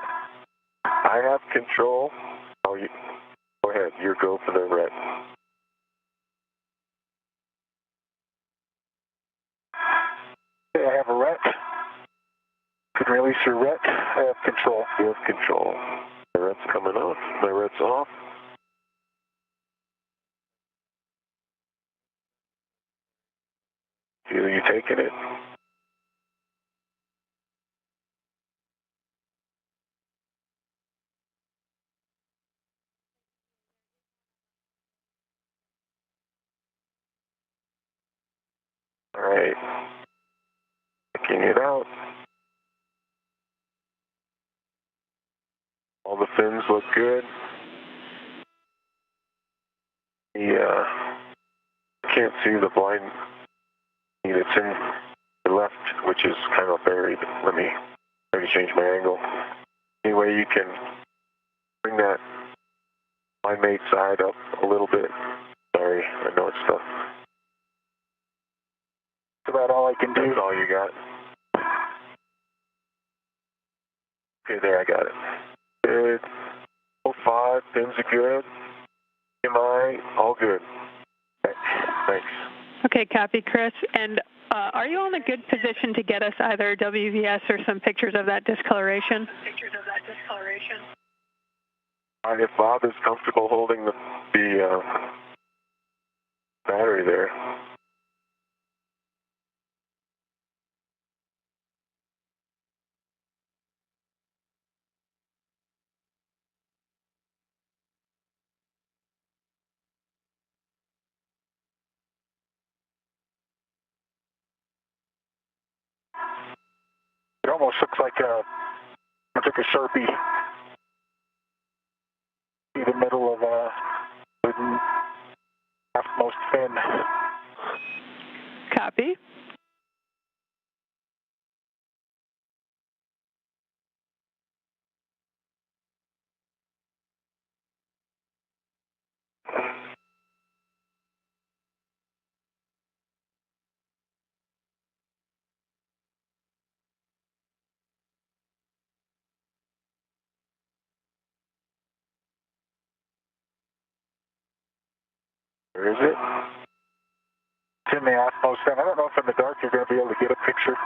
I have control. Oh, go ahead. You go for the ret. Okay, I have a ret. You can release your ret. I have control. You have control. My ret's coming off. My ret's off. Feel you taking it? All right. Checking it out. All the fins look good. Can't see the blind. It's in the left, which is kind of buried. Let me change my angle. Anyway, you can bring that blind mate side up a little bit. Sorry, I know it's tough. That's about all I can do. That's all you got. Okay, there, I got it. Good. 05, pins are good. MI, all good. Okay, thanks. Okay, copy, Chris. And are you in a good position to get us either WVS or some pictures of that discoloration? If Bob is comfortable holding the battery there. It almost looks like I took a Sharpie in the middle of the halfmost fin. Copy. Where is it? It's in the halfmost fin. I don't know if in the dark you're going to be able to get a picture.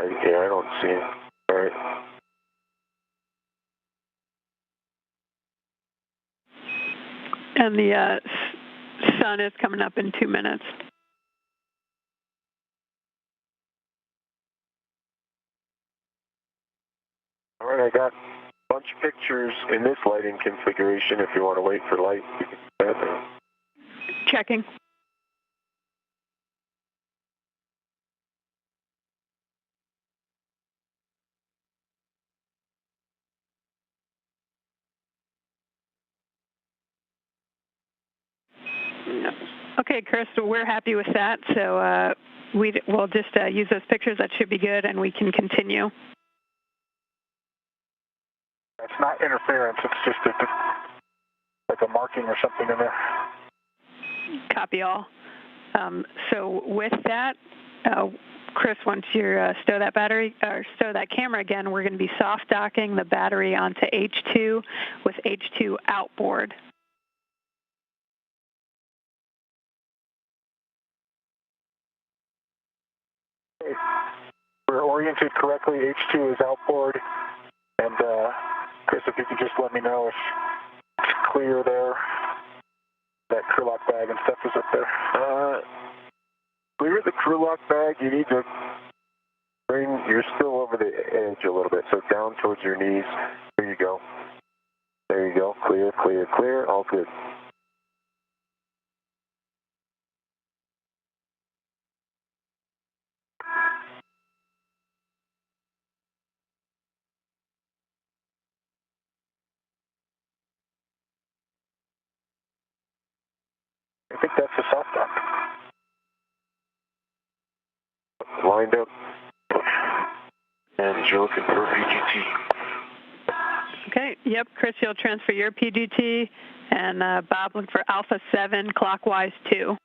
Yeah, I don't see it. All right. And the sun is coming up in 2 minutes. All right, I got a bunch of pictures in this lighting configuration. If you want to wait for light, you can do that. Checking. Okay, Chris, we're happy with that. So we'll just use those pictures. That should be good, and we can continue. It's not interference. It's just like a marking or something in there. Copy all. So with that, Chris, once you stow that battery or stow that camera again, we're going to be soft docking the battery onto H2 with H2 outboard. We're oriented correctly. H2 is outboard. And Chris, if you could just let me know if it's clear there. That crew lock bag and stuff is up there. Clear the crew lock bag. You need to bring, you're still over the edge a little bit, so down towards your knees. There you go. There you go. Clear, clear, clear. All good. I think that's a soft dock. Lined up. And you're looking for PGT. Okay, yep, Chris, you'll transfer your PGT, and Bob, look for Alpha 7, clockwise 2.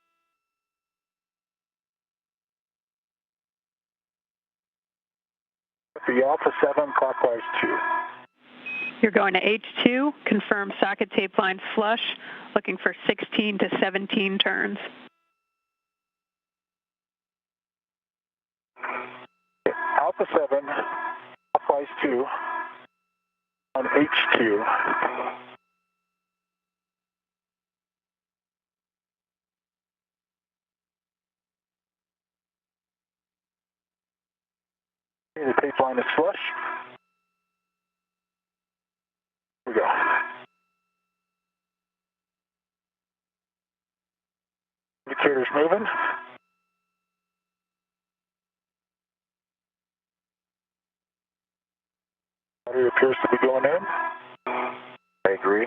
The Alpha 7, clockwise 2. You're going to H2, confirm socket tape line flush, looking for 16 to 17 turns. Alpha 7, clockwise 2, on H2. The tape line is flush. Here we go. Indicator's moving. Battery appears to be going in. I agree.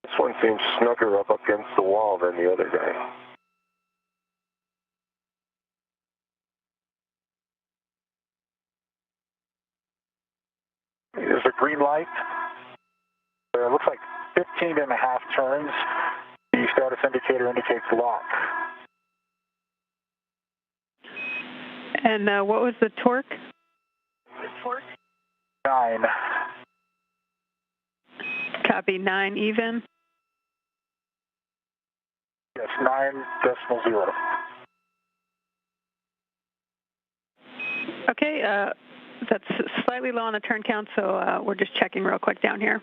This one seems snugger up against the wall than the other guy. There's a green light. It looks like 15 and a half turns. The status indicator indicates lock. And what was the torque? The torque? 9. Copy, 9 even. Yes, 9.0. Okay, that's slightly low on the turn count, so we're just checking real quick down here.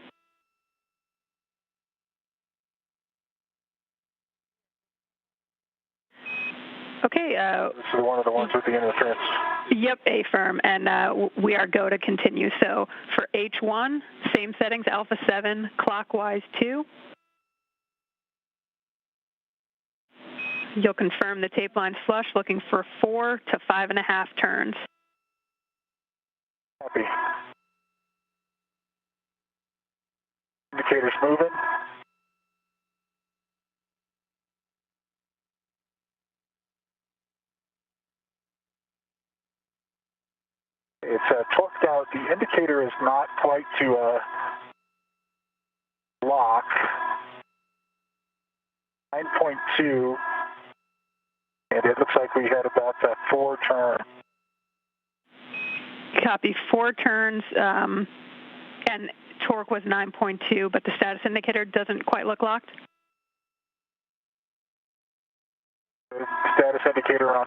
Okay. This is one of the ones with the interference. Yep, A-firm, and we are go to continue. So for H1, same settings, Alpha 7, clockwise 2. You'll confirm the tape line flush, looking for 4 to 5.5 turns. Copy. Indicator's moving. It's torqued out. The indicator is not quite to lock. 9.2. And it looks like we had about 4 turns. Copy, 4 turns, and torque was 9.2, but the status indicator doesn't quite look locked? status indicator on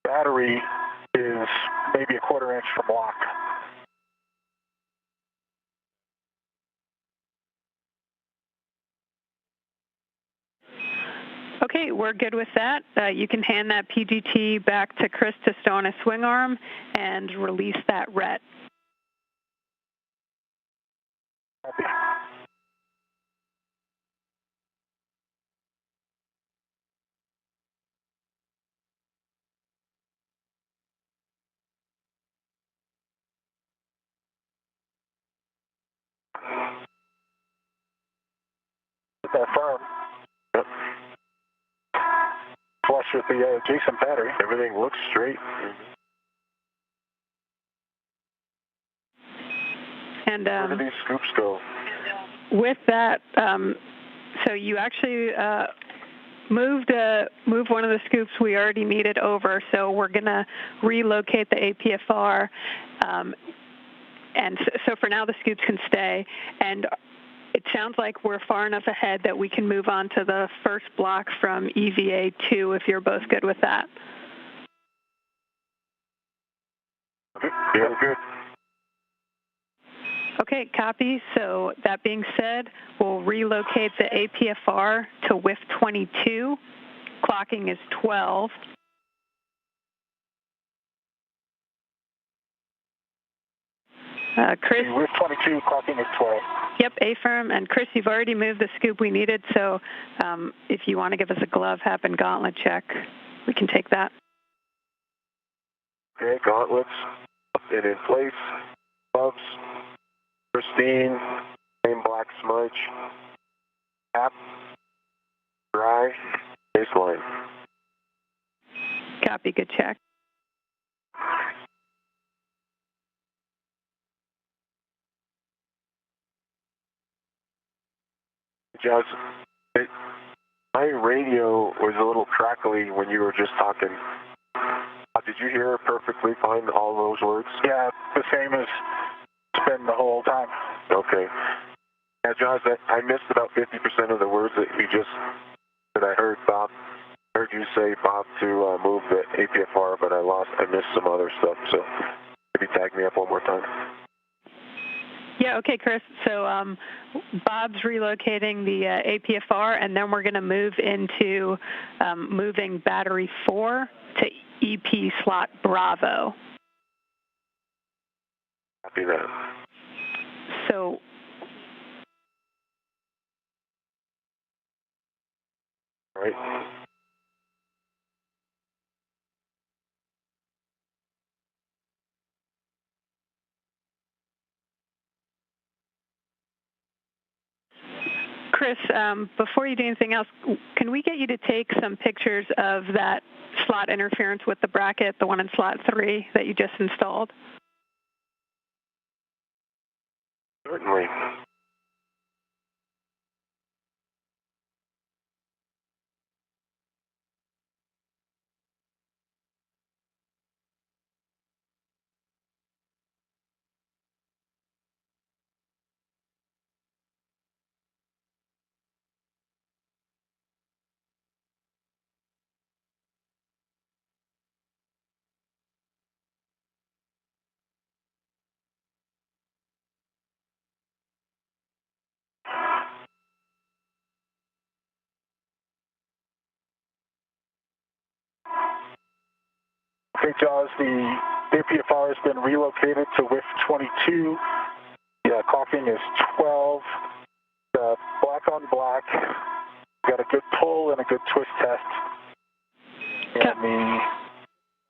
battery is maybe a quarter inch from lock. Okay, we're good with that. You can hand that PGT back to Chris to stow on a swing arm and release that ret. Copy. Get that firm. Yep. Flush with the adjacent battery. Everything looks straight. And Where do these scoops go? with that, so you actually moved one of the scoops we already needed over, so we're going to relocate the APFR. And so for now, the scoops can stay. And it sounds like we're far enough ahead that we can move on to the first block from EVA 2 if you're both good with that. Yeah, good. Okay, copy. So that being said, we'll relocate the APFR to WIF 22. Clocking is 12. Chris? WIF 22, clocking is 12. Yep, A-firm. And Chris, you've already moved the scoop we needed, so if you want to give us a glove, hap, and gauntlet check, we can take that. Okay, gauntlets, and in place, gloves, pristine, same black smudge, cap, dry, baseline. Copy, good check. Jazz, my radio was a little crackly when you were just talking. Did you hear perfectly fine all those words? Yeah, the same as it's been the whole time. Okay. Yeah, Josh, I missed about 50% of the words that I heard Bob. I heard you say, Bob, to move the APFR, but I missed some other stuff, so maybe tag me up one more time. Yeah, okay, Chris. So Bob's relocating the APFR, and then we're going to move into moving battery 4 to EP slot Bravo. Copy that. So all right. Chris, before you do anything else, can we get you to take some pictures of that slot interference with the bracket, the one in slot 3 that you just installed? Certainly. Okay, Jaws, the APFR has been relocated to WIF 22. Yeah, clocking is 12. Black on black. Got a good pull and a good twist test. And the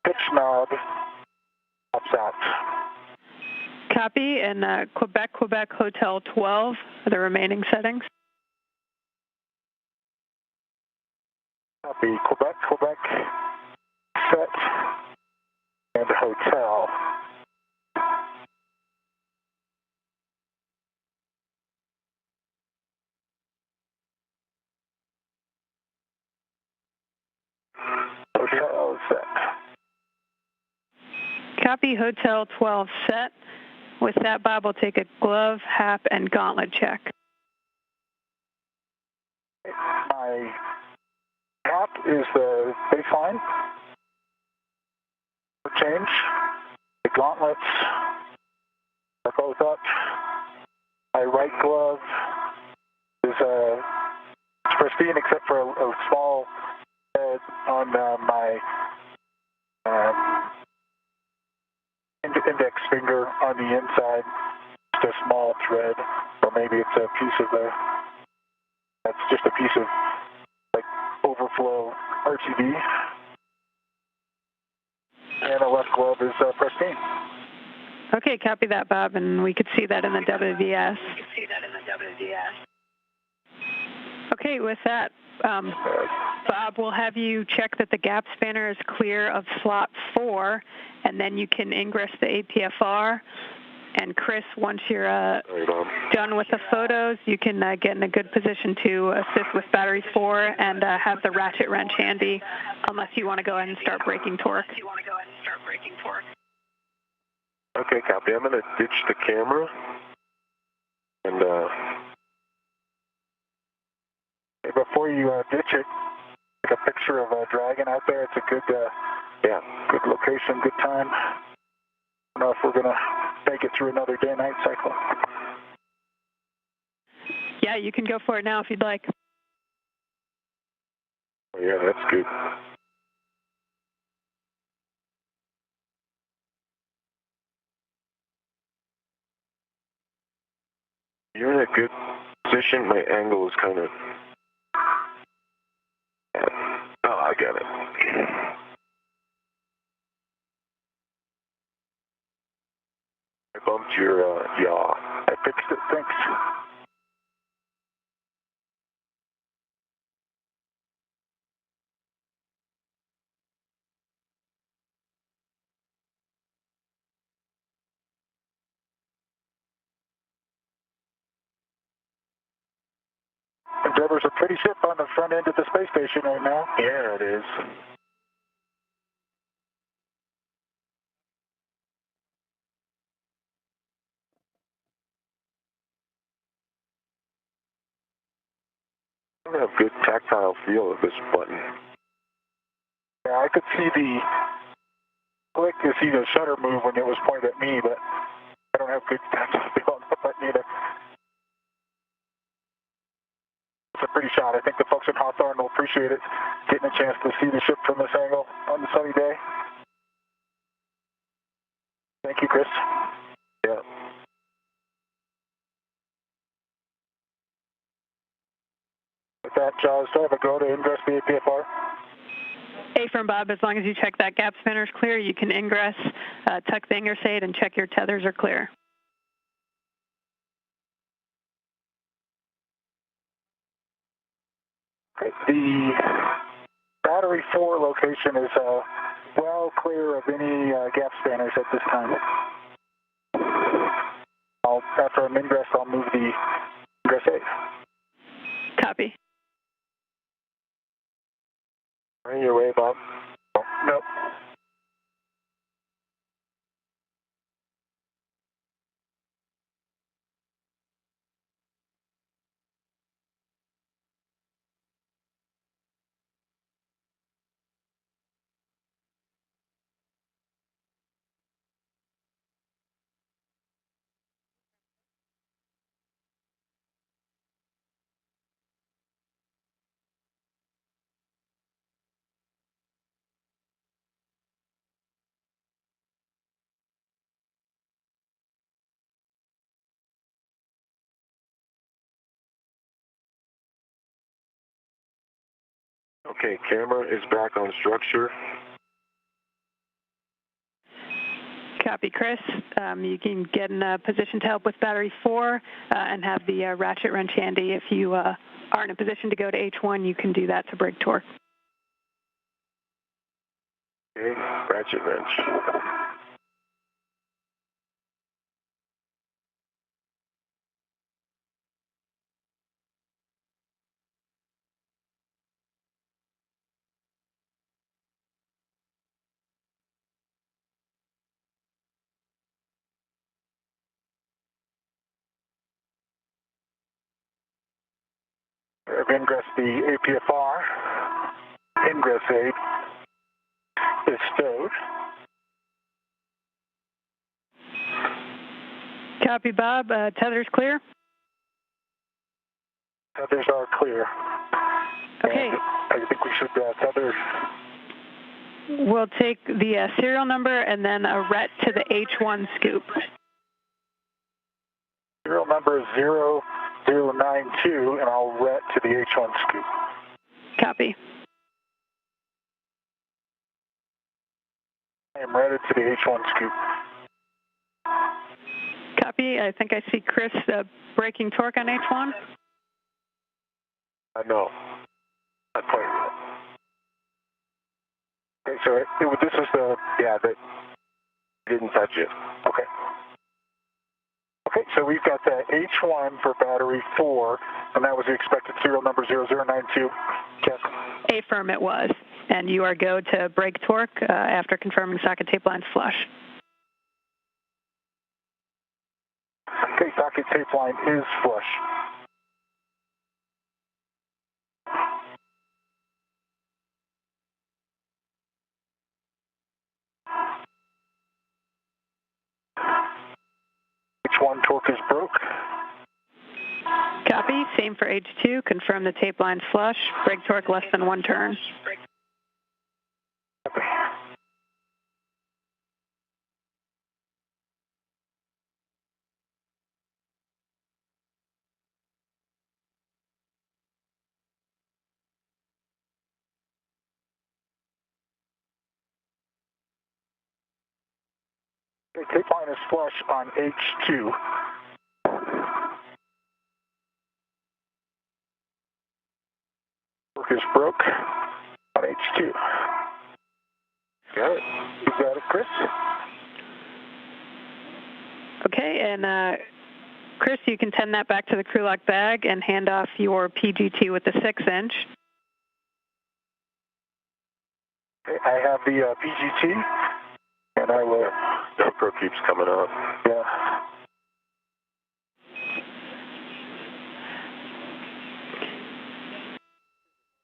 pitch knob pops out. Copy. And Quebec Hotel 12 are the remaining settings. Copy. Quebec, set, and hotel. Hotel set. Copy. Hotel 12 set. With that, Bob will take a glove, hap, and gauntlet check. My hap is the baseline. Change. The gauntlets are both up. My right glove is pristine except for a small head on my index finger on the inside. Just a small thread, or maybe it's a piece of that's just a piece of like overflow RTD. And the left glove is pristine. Okay, copy that, Bob, and we could see that in the WVS. Okay, with that, Bob, we'll have you check that the gap spanner is clear of slot 4, and then you can ingress the APFR. And Chris, once you're done with the photos, you can get in a good position to assist with battery 4 and have the ratchet wrench handy, unless you want to go ahead and start breaking torque. Okay, copy. I'm going to ditch the camera and before you ditch it, take a picture of a dragon out there. It's a good, good location, good time. I don't know if we're going to make it through another day-night cycle. Yeah, you can go for it now if you'd like. Oh, yeah, that's good. You're in a good position. My angle is kind of... Oh, I got it. I bumped your yaw. I fixed it, thanks. Endeavor's a pretty ship on the front end of the space station right now. Yeah, it is. I don't have good tactile feel of this button. Yeah, I could see the click to see the shutter move when it was pointed at me, but I don't have good tactile feel on the button either. It's a pretty shot. I think the folks in Hawthorne will appreciate it, getting a chance to see the ship from this angle on the sunny day. Thank you, Chris. Yeah. With that, Jaws, do I have a go to ingress the APFR? Affirm, Bob, as long as you check that gap spanner is clear, you can ingress, tuck the ingress aid, and check your tethers are clear. Okay. The battery 4 location is well clear of any gap spanners at this time. After I'm ingress, I'll move the ingress aid. Copy. On your way, Bob? Oh, nope. Okay, camera is back on structure. Copy, Chris. You can get in a position to help with battery 4 and have the ratchet wrench handy. If you are in a position to go to H1, you can do that to break torque. Okay, ratchet wrench. I've ingressed the APFR. Ingress aid is stowed. Copy, Bob. Tether's clear? Tethers are clear. Okay. And I think we should tether. We'll take the serial number and then a ret to the H1 scoop. Serial number is 0092, and I'll ret to the H1 scoop. Copy. I am retted to the H1 scoop. Copy. I think I see Chris braking torque on H1. No, not quite yet. Okay, so this is the, that didn't touch it. okay. Okay, so we've got the H1 for battery 4, and that was the expected serial number 0092. Yes. Affirm it was. And you are go to brake torque after confirming socket tape lines flush. Okay, socket tape line is flush. H1 torque is broke. Copy. Same for H2. Confirm the tape lines flush. Brake torque less than 1 turn. Copy. Okay, tape line is flush on H2. Torque is broke on H2. Got it. You got it, Chris? Okay, and Chris, you can send that back to the crew lock bag and hand off your PGT with the 6-inch. Okay, I have the PGT, and I will. Velcro keeps coming up. Yeah.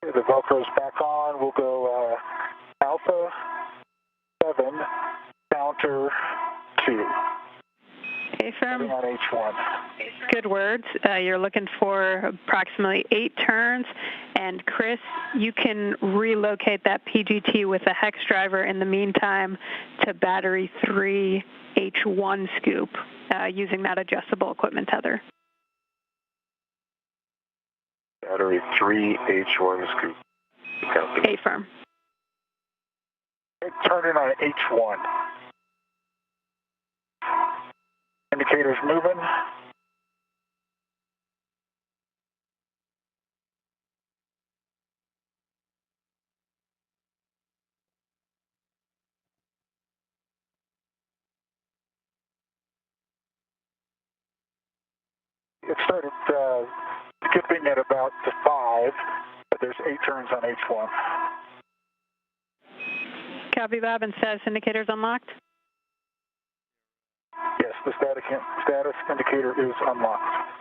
Okay, the Velcro's back on. We'll go Alpha 7, counter 2. Affirm. On H1. Good words. You're looking for approximately 8 turns. And Chris, you can relocate that PGT with a hex driver in the meantime to battery 3 H1 scoop using that adjustable equipment tether. Battery 3 H1 scoop. Affirm. Turn in on H1. Indicators moving. It started skipping at about the 5, but there's 8 turns on H1. Copy, Bob, and status indicators unlocked? Yes, the status indicator is unlocked.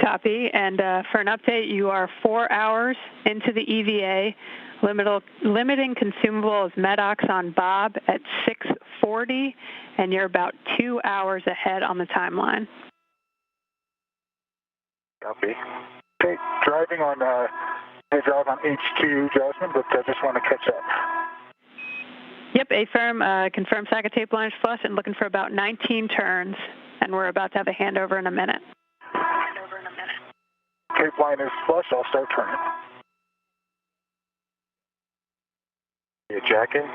Copy, and for an update, you are 4 hours into the EVA. Limiting consumables MEDOX on Bob at 6:40, and you're about 2 hours ahead on the timeline. Copy. Okay, driving on drive on H2, Jasmine, but I just want to catch up. Yep, affirm, confirm socket tape lines flush and looking for about 19 turns, and we're about to have a handover in a minute. Tape line is flush, I'll start turning. You jacking?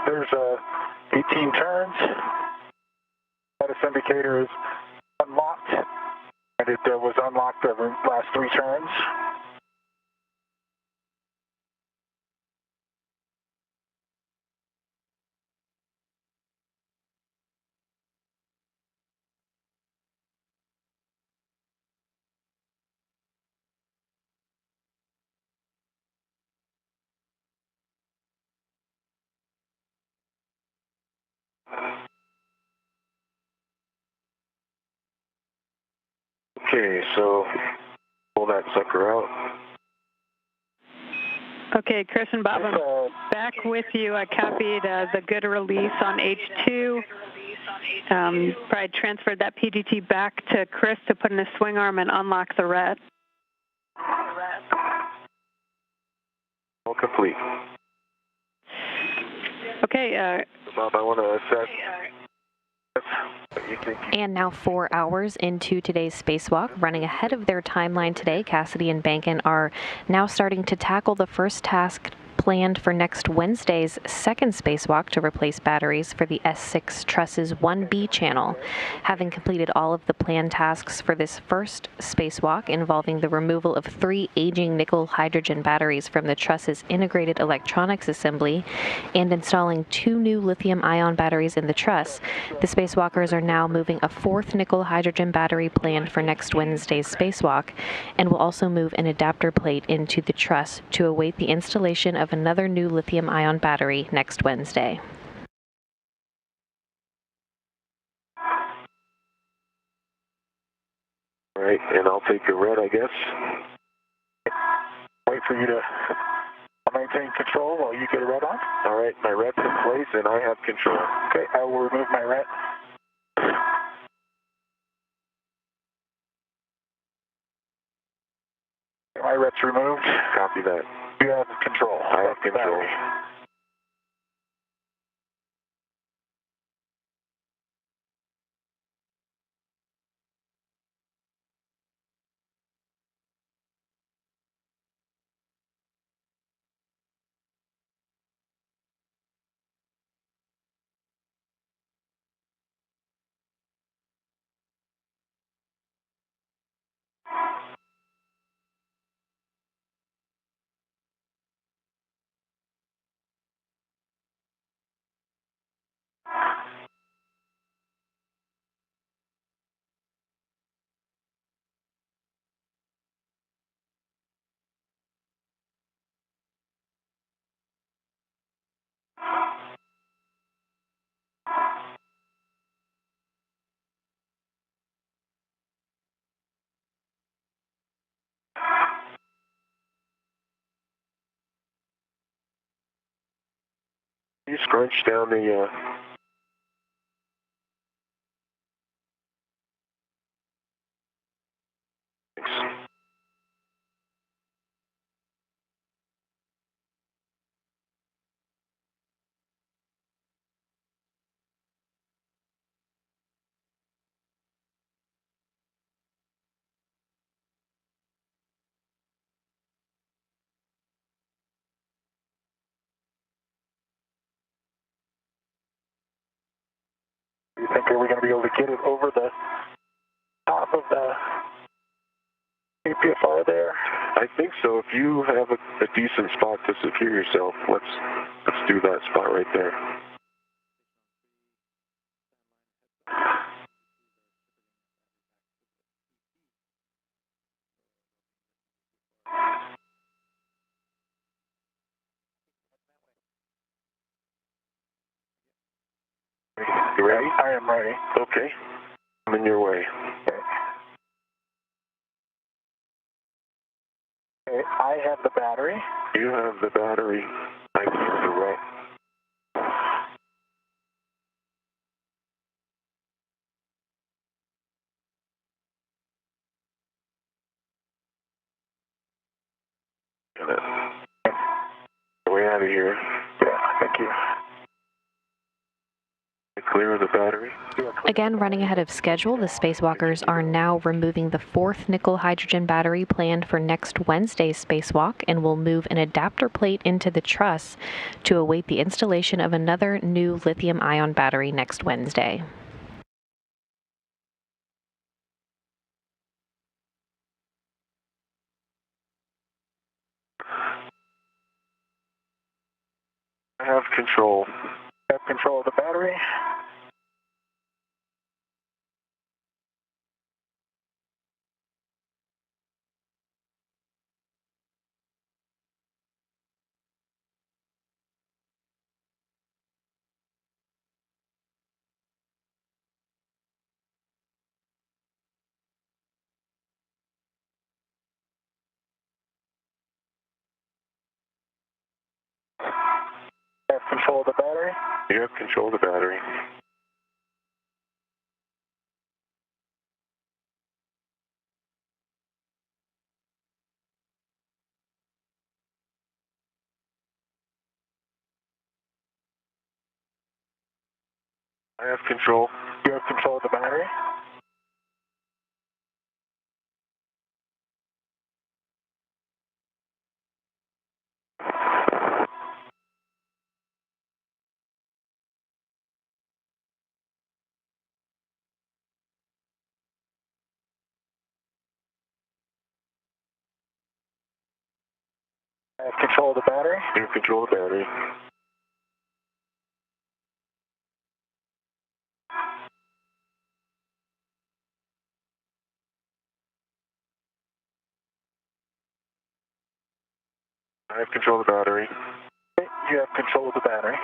There's 18 turns. Status indicator is unlocked, and it was unlocked the last 3 turns. Okay, so pull that sucker out. Okay, Chris and Bob, I'm back with you. I copied the good release on H2. Probably transferred that PGT back to Chris to put in a swing arm and unlock the red. All complete. Okay. Bob, I want to assess. And now 4 hours into today's spacewalk, running ahead of their timeline today, Cassidy and Bankin are now starting to tackle the first task planned for next Wednesday's second spacewalk to replace batteries for the S6 Truss's 1B channel. Having completed all of the planned tasks for this first spacewalk involving the removal of 3 aging nickel-hydrogen batteries from the Truss's integrated electronics assembly and installing 2 new lithium-ion batteries in the truss, the spacewalkers are now moving a 4th nickel-hydrogen battery planned for next Wednesday's spacewalk, and will also move an adapter plate into the truss to await the installation of another new lithium-ion battery next Wednesday. All right, and I'll take a red, I guess. Wait for you to maintain control while you get a red on. All right, my red's in place and I have control. Okay, I will remove my red. My red's removed. Copy that. You have control. I have control. You scrunch down the You think are we going to be able to get it over the top of the APFR there? I think so. If you have a decent spot to secure yourself, let's do that spot right there. You ready? I am ready. Okay. I'm in your way. Okay, I have the battery. You have the battery. I have the red. Way out of here. Yeah, thank you. I clear of the battery. Again, running ahead of schedule, the spacewalkers are now removing the fourth nickel hydrogen battery planned for next Wednesday's spacewalk and will move an adapter plate into the truss to await the installation of another new lithium-ion battery next Wednesday. I have control. I have control of the battery. I have control of the battery. You have control of the battery. I have control. You have control of the battery. I have control of the battery. You have control of the battery. I have control of the battery. Okay, you have control of the battery.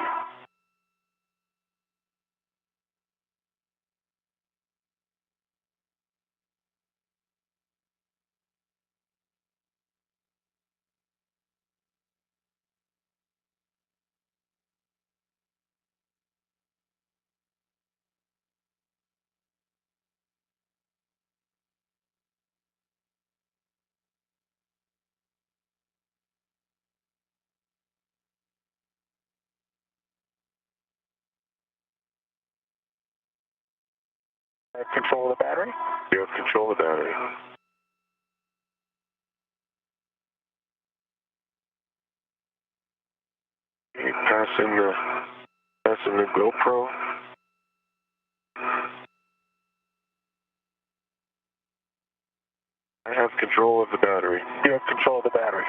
I have control of the battery. You have control of the battery. Okay, passing the GoPro. I have control of the battery. You have control of the battery.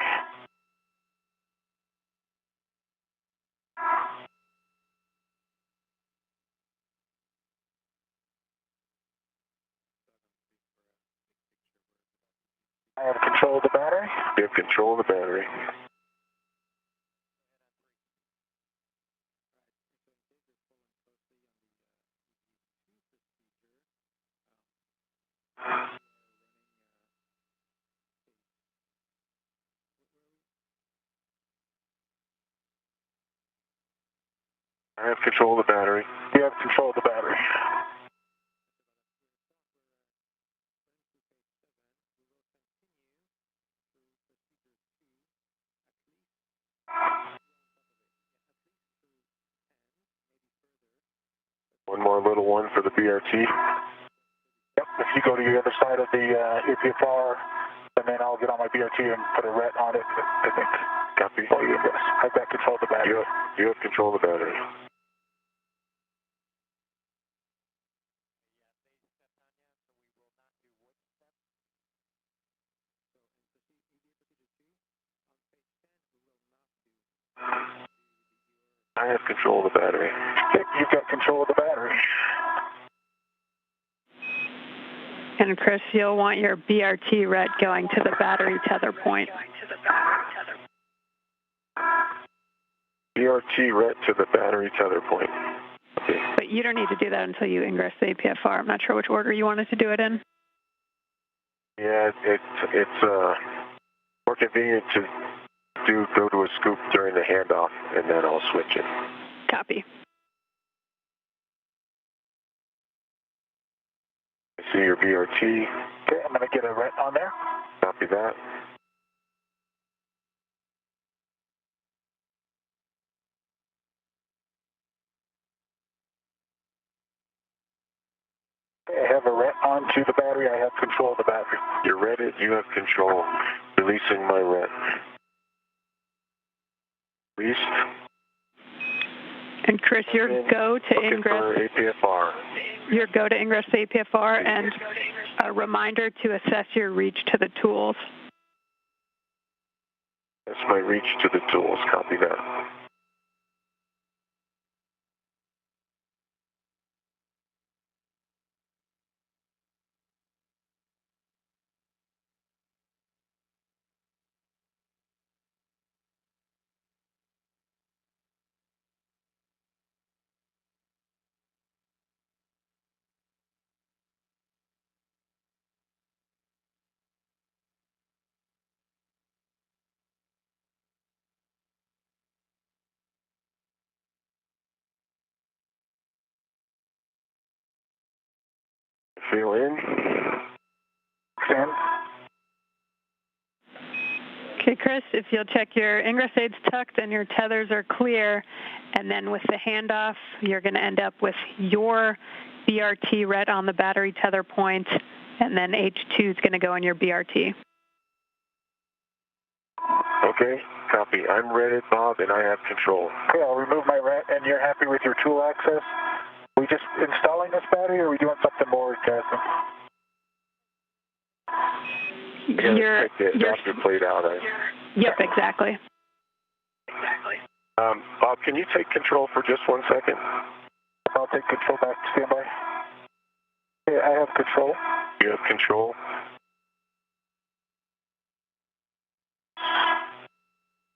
I have control of the battery. You have control of the battery. I have control of the battery. You have control of the battery. One more little one for the BRT. Yep, if you go to the other side of the APFR, and then I'll get on my BRT and put a ret on it, I think. Copy. Oh, yes, I've got control of the battery. You have control of the battery. I have control of the battery. Okay, you've got control of the battery. And Chris, you'll want your BRT ret going to the battery tether point. BRT ret to the battery tether point. Okay. But you don't need to do that until you ingress the APFR. I'm not sure which order you wanted to do it in. Yeah, it's more convenient to go to a scoop during the handoff, and then I'll switch it. Copy. I see your BRT. Okay, I'm going to get a ret on there. Copy that. onto the battery. I have control of the battery. You're ready. You have control. Releasing my ret. Released. And Chris, your go to ingress. APFR. Your go to ingress to APFR, and a reminder to assess your reach to the tools. That's my reach to the tools. Copy that. Feel in. Stand. Okay, Chris, if you'll check your ingress aids tucked and your tethers are clear, and then with the handoff, you're going to end up with your BRT ret on the battery tether point, and then H2 is going to go on your BRT. Okay, copy. I'm ready, Bob, and I have control. Okay, I'll remove my ret, and you're happy with your tool access? Are we just installing this battery, or are we doing something more, Jasmine? Take the adapter plate out. Yep, exactly. Bob, can you take control for just 1 second? I'll take control back to standby. Okay, I have control. You have control.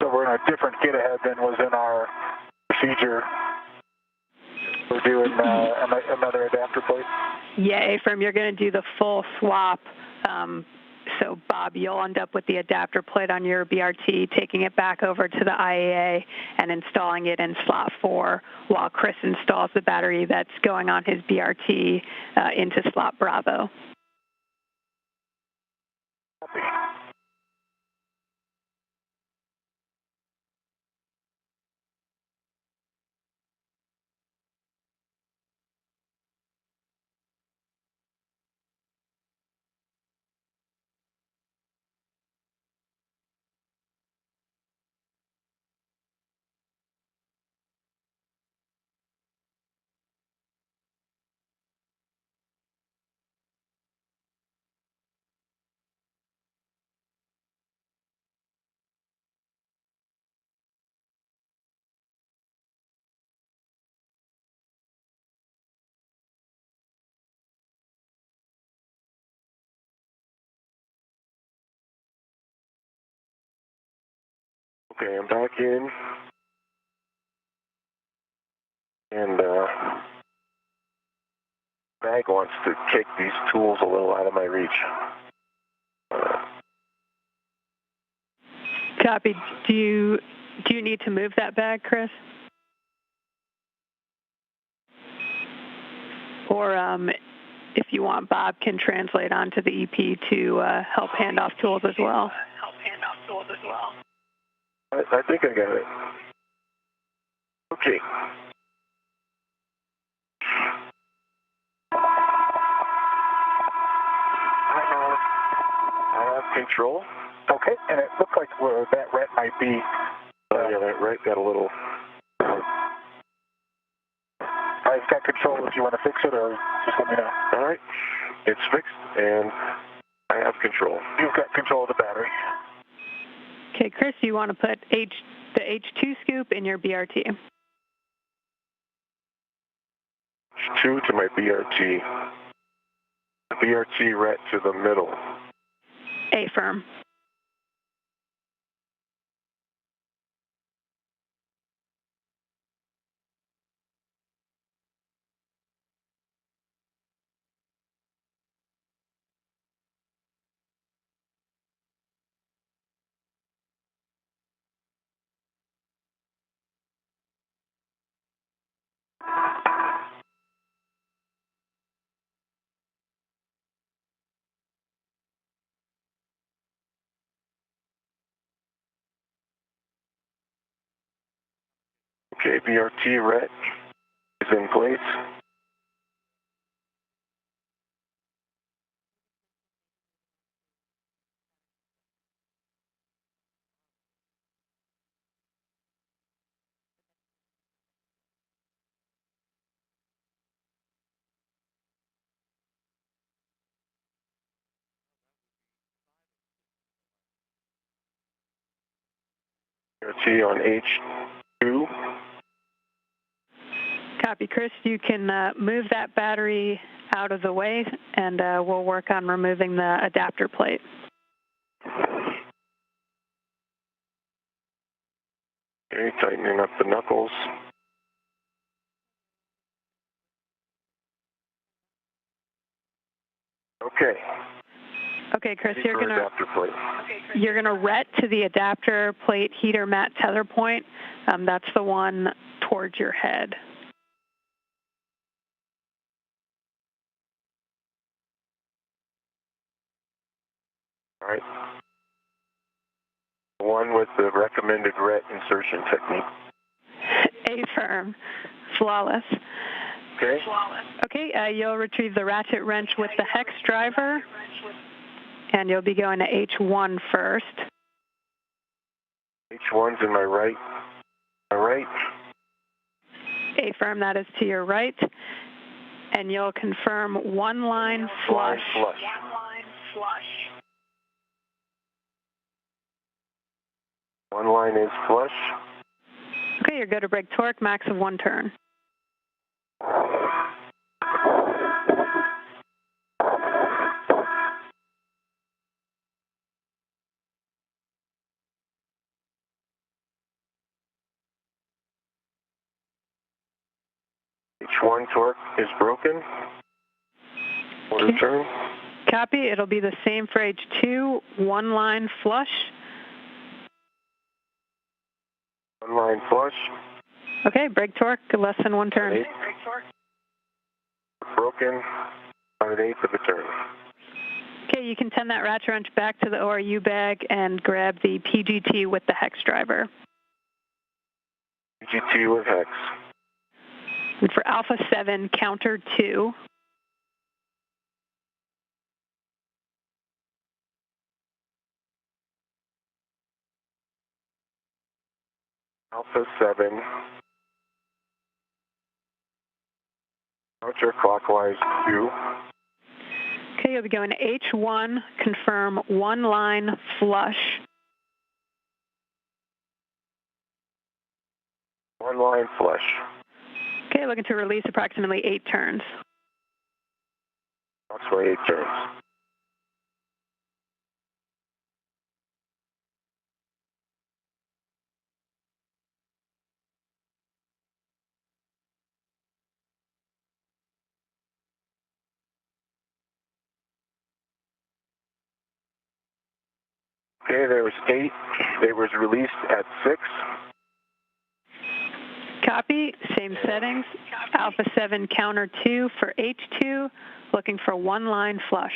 So we're in a different get ahead than was in our procedure. We're doing another adapter plate. Yeah, A-firm, you're going to do the full swap. So, Bob, you'll end up with the adapter plate on your BRT, taking it back over to the IAA and installing it in slot 4 while Chris installs the battery that's going on his BRT into slot Bravo. Okay, I'm back in. And Mag wants to kick these tools a little out of my reach. Copy. Do you need to move that bag, Chris? Or if you want, Bob can translate onto the EP to help hand off tools as well. I think I got it. Okay. I have control. Okay, and it looked like that ret might be... yeah, that ret got a little... I've got control if you want to fix it, or just let me know. All right. It's fixed, and I have control. You've got control of the battery. Okay, Chris, you want to put the H2 scoop in your BRT. H2 to my BRT. BRT ret to the middle. A-firm. Okay, BRT ret is in place. BRT on H2. Copy, Chris. You can move that battery out of the way, and we'll work on removing the adapter plate. Okay, tightening up the knuckles. Okay. Okay, Chris, Ready you're for gonna adapter plate. you're gonna ret to the adapter plate heater mat tether point. That's the one towards your head. All right. The one with the recommended ret insertion technique. A-firm. Flawless. Okay. Okay, you'll retrieve the ratchet wrench with the hex driver, and you'll be going to H1 first. H1's in my right. My right. A-firm, that is to your right. And you'll confirm one line flush. Line flush. One line is flush. Okay, you're good to brake torque, max of 1 turn. H1 torque is broken. Quarter turn. Copy, it'll be the same for H2, one line flush. One line flush. Okay, brake torque, less than 1 turn. Broken. On an eighth of a turn. Okay, you can send that ratchet wrench back to the ORU bag and grab the PGT with the hex driver. PGT with hex. And for Alpha 7, counter 2. Alpha 7. Counterclockwise 2. Okay, you'll be going to H1, confirm one line flush. One line flush. Okay, looking to release approximately 8 turns. Approximately 8 turns. Okay, there was 8. It was released at 6. Copy, same settings. Alpha 7, counter 2 for H2, looking for one line flush.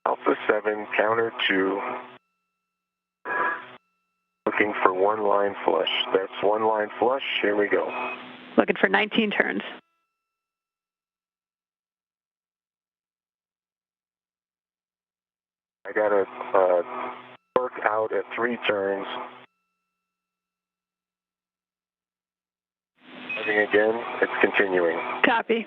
Alpha 7, counter 2. Looking for one line flush. That's one line flush. Here we go. Looking for 19 turns. I got to work out at 3 turns. Moving again. It's continuing. Copy.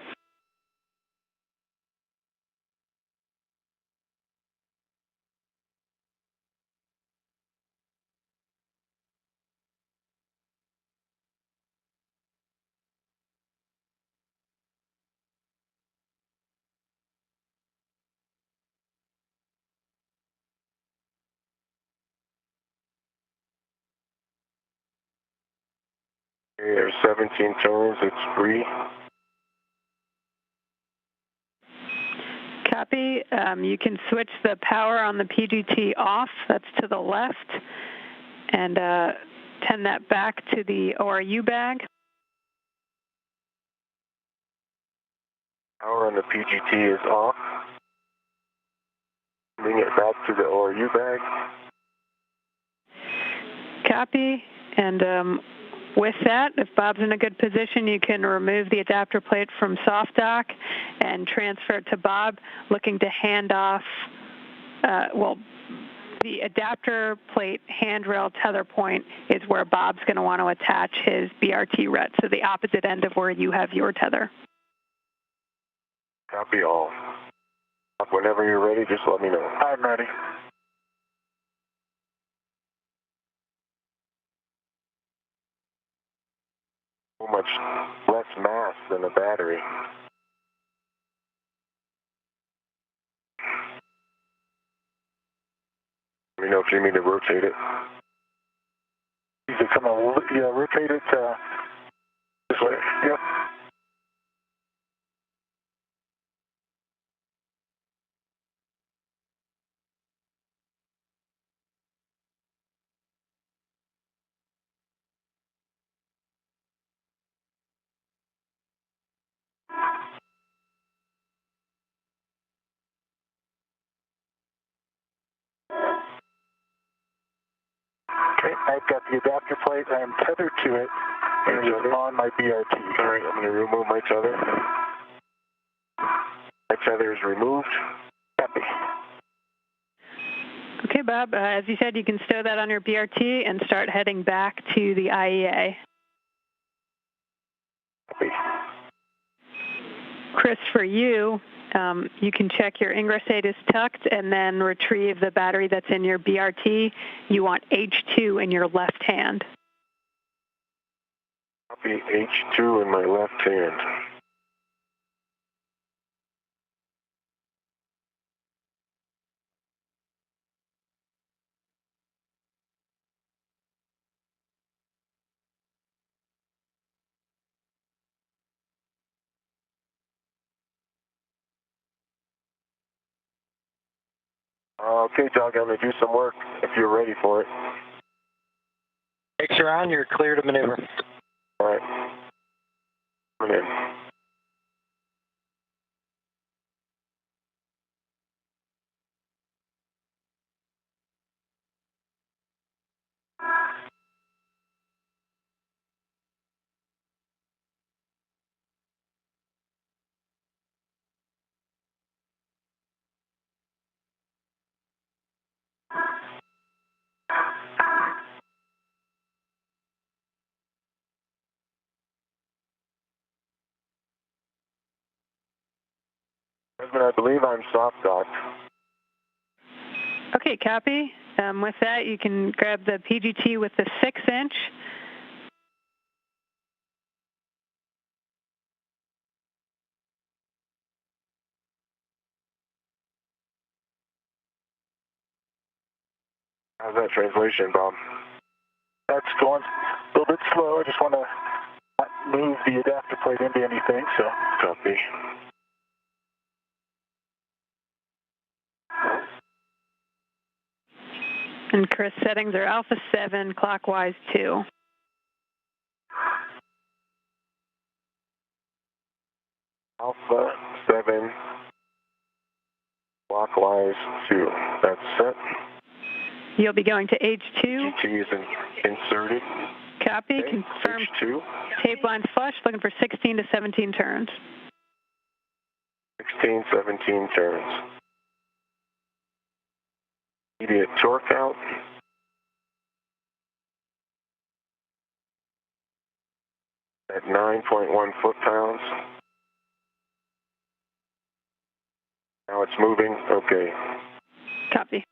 Okay, there's 17 turns. It's free. Copy. You can switch the power on the PGT off. That's to the left. And send that back to the ORU bag. Power on the PGT is off. Bring it back to the ORU bag. Copy. And with that, if Bob's in a good position, you can remove the adapter plate from soft dock and transfer it to Bob, looking to hand off, the adapter plate handrail tether point is where Bob's going to want to attach his BRT ret, so the opposite end of where you have your tether. Copy all. Whenever you're ready, just let me know. I'm ready. much less mass than a battery. Let me know if you need me to rotate it. You can come on, yeah, rotate it this way. Yep. Okay, I've got the adapter plate. I am tethered to it. And it's on my BRT. All right, I'm going to remove my tether. My tether is removed. Copy. Okay, Bob, as you said, you can stow that on your BRT and start heading back to the IEA. Copy. Chris, for you, you can check your ingress aid is tucked and then retrieve the battery that's in your BRT. You want H2 in your left hand. Copy. H2 in my left hand. Okay, Doug, I'm going to do some work if you're ready for it. Brakes are on, you're clear to maneuver. All right. Coming in. Husband, I believe I'm soft docked. Okay, copy. With that, you can grab the PGT with the 6-inch. How's that translation, Bob? That's going a little bit slow. I just want to not move the adapter plate into anything, so. Copy. And Chris, settings are alpha 7, clockwise 2. Alpha 7, clockwise 2. That's set. You'll be going to H2. GT is inserted. Copy. Okay. Confirm. H2. Tape line flush, looking for 16 to 17 turns. 16, 17 turns. Immediate torque out. At 9.1 foot-pounds. Now it's moving. Okay. Copy.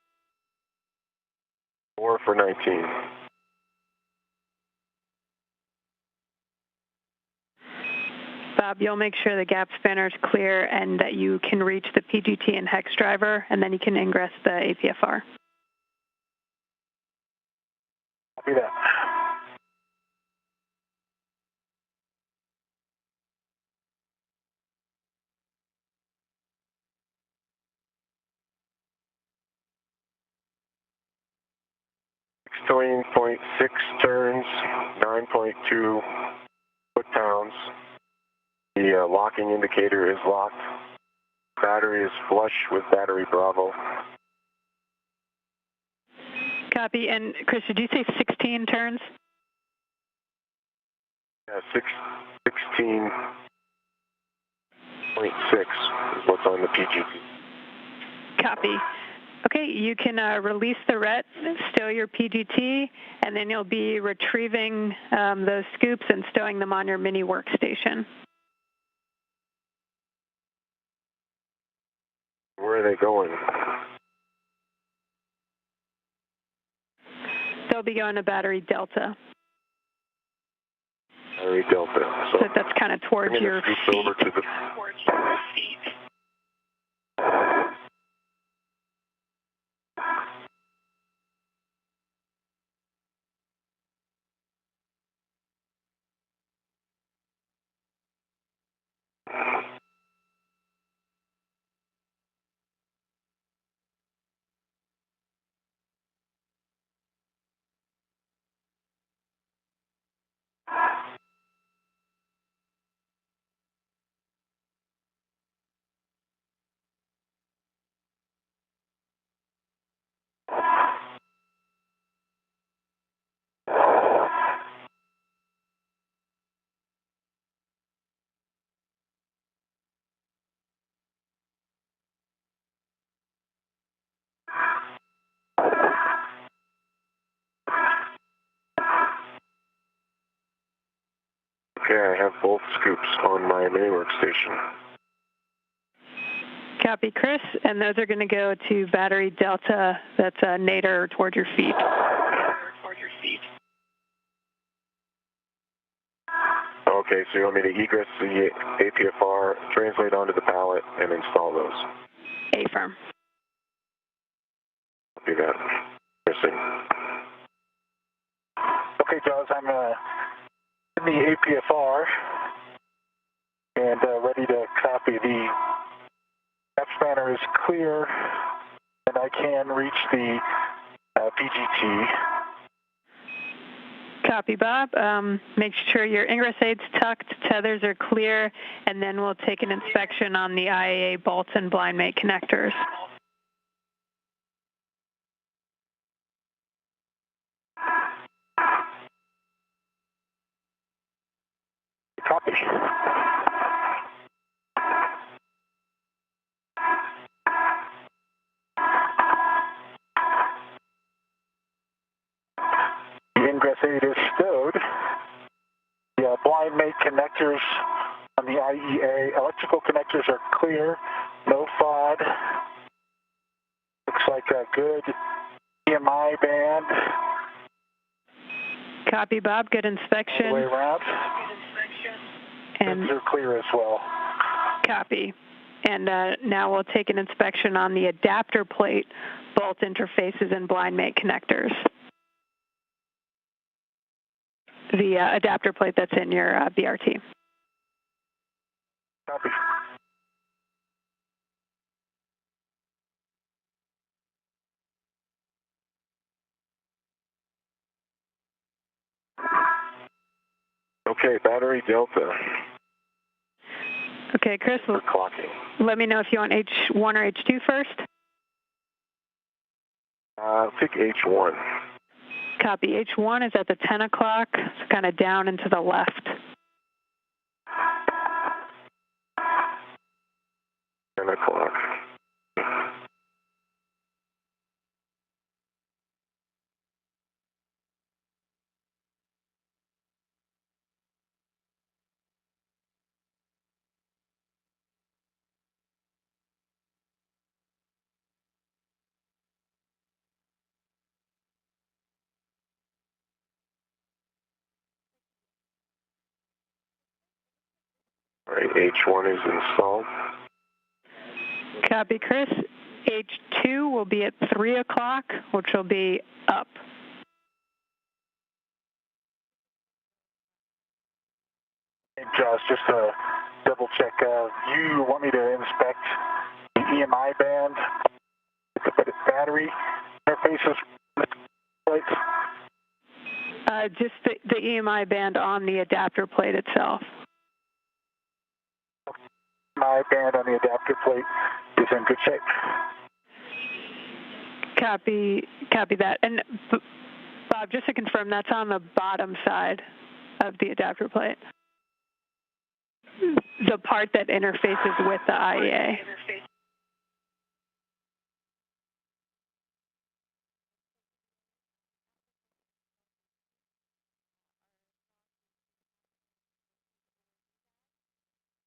4 for 19. Bob, you'll make sure the gap spanner is clear and that you can reach the PGT and hex driver, and then you can ingress the APFR. Copy that. Between 0.6 turns, 9.2 foot-pounds. The locking indicator is locked. Battery is flush with battery Bravo. Copy. And Chris, did you say 16 turns? Yeah, 16.6 is what's on the PGT. Copy. Okay, you can release the RET, stow your PGT, and then you'll be retrieving those scoops and stowing them on your mini workstation. Where are they going? They'll be going to battery Delta. Battery Delta. So that's kind of towards your feet. over to the Okay, I have both scoops on my mini workstation. Copy, Chris, and those are going to go to Battery Delta, that's nadir toward your feet. Okay, so you want me to egress the APFR, translate onto the pallet, and install those? Affirm. Do that. Missing. Okay, Jaws, I'm in the APFR and ready to copy. The F spanner is clear, and I can reach the PGT. Copy, Bob. Make sure your ingress aids tucked, tethers are clear, and then we'll take an inspection on the IAA bolts and blind mate connectors. Copy. The ingress aid is stowed. The blind mate connectors on the IEA electrical connectors are clear, no FOD. Looks like a good EMI band. Copy, Bob. Good inspection. All the way around. And they're clear as well. Copy. And now we'll take an inspection on the adapter plate, bolt interfaces, and blind mate connectors. The adapter plate that's in your BRT. Copy. Okay, Battery Delta. Okay, Chris, Clocking. let me know if you want H1 or H2 first. Pick H1. Copy. H1 is at the 10 o'clock, so kind of down and to the left. 10 o'clock. All right, H1 is installed. Copy, Chris. H2 will be at 3 o'clock, which will be up. Hey, Josh, just to double check, you want me to inspect the EMI band, the battery interfaces, plates? Just the EMI band on the adapter plate itself. My band on the adapter plate is in good shape. Copy that. And Bob, just to confirm, that's on the bottom side of the adapter plate. The part that interfaces with the IEA.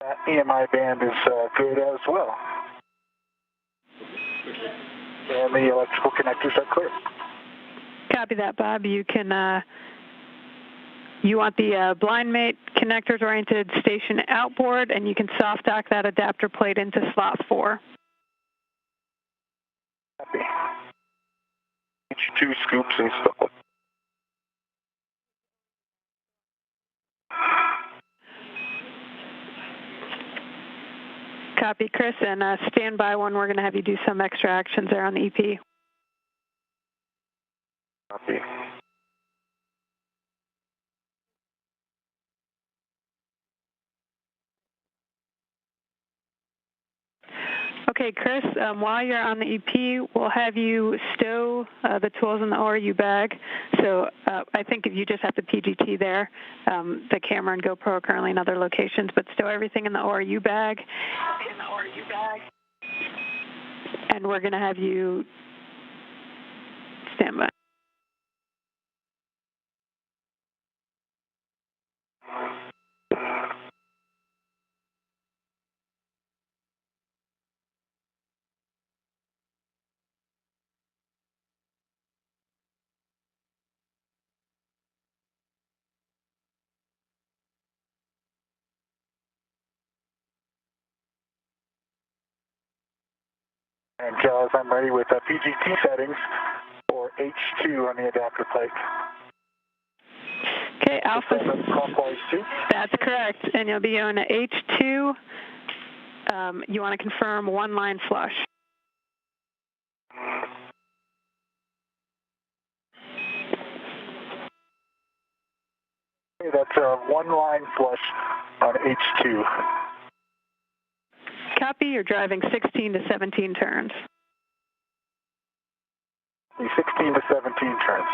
That EMI band is good as well. And the electrical connectors are clear. Copy that, Bob. You can You want the blind mate connectors oriented station outboard, and you can soft dock that adapter plate into slot 4. Copy. H2 scoops installed. Copy, Chris, and stand by when we're going to have you do some extra actions there on the EP. Copy. Okay, Chris, while you're on the EP, we'll have you stow the tools in the ORU bag. So I think if you just have the PGT there, the camera and GoPro are currently in other locations, but stow everything in the ORU bag. And we're going to have you stand by. And Jaws, I'm ready with PGT settings for H2 on the adapter plate. Okay, Alpha. Clockwise 2. That's correct. And you'll be on H2. You want to confirm one line flush. Okay, that's one line flush on H2. Copy, you're driving 16 to 17 turns. 16 to 17 turns.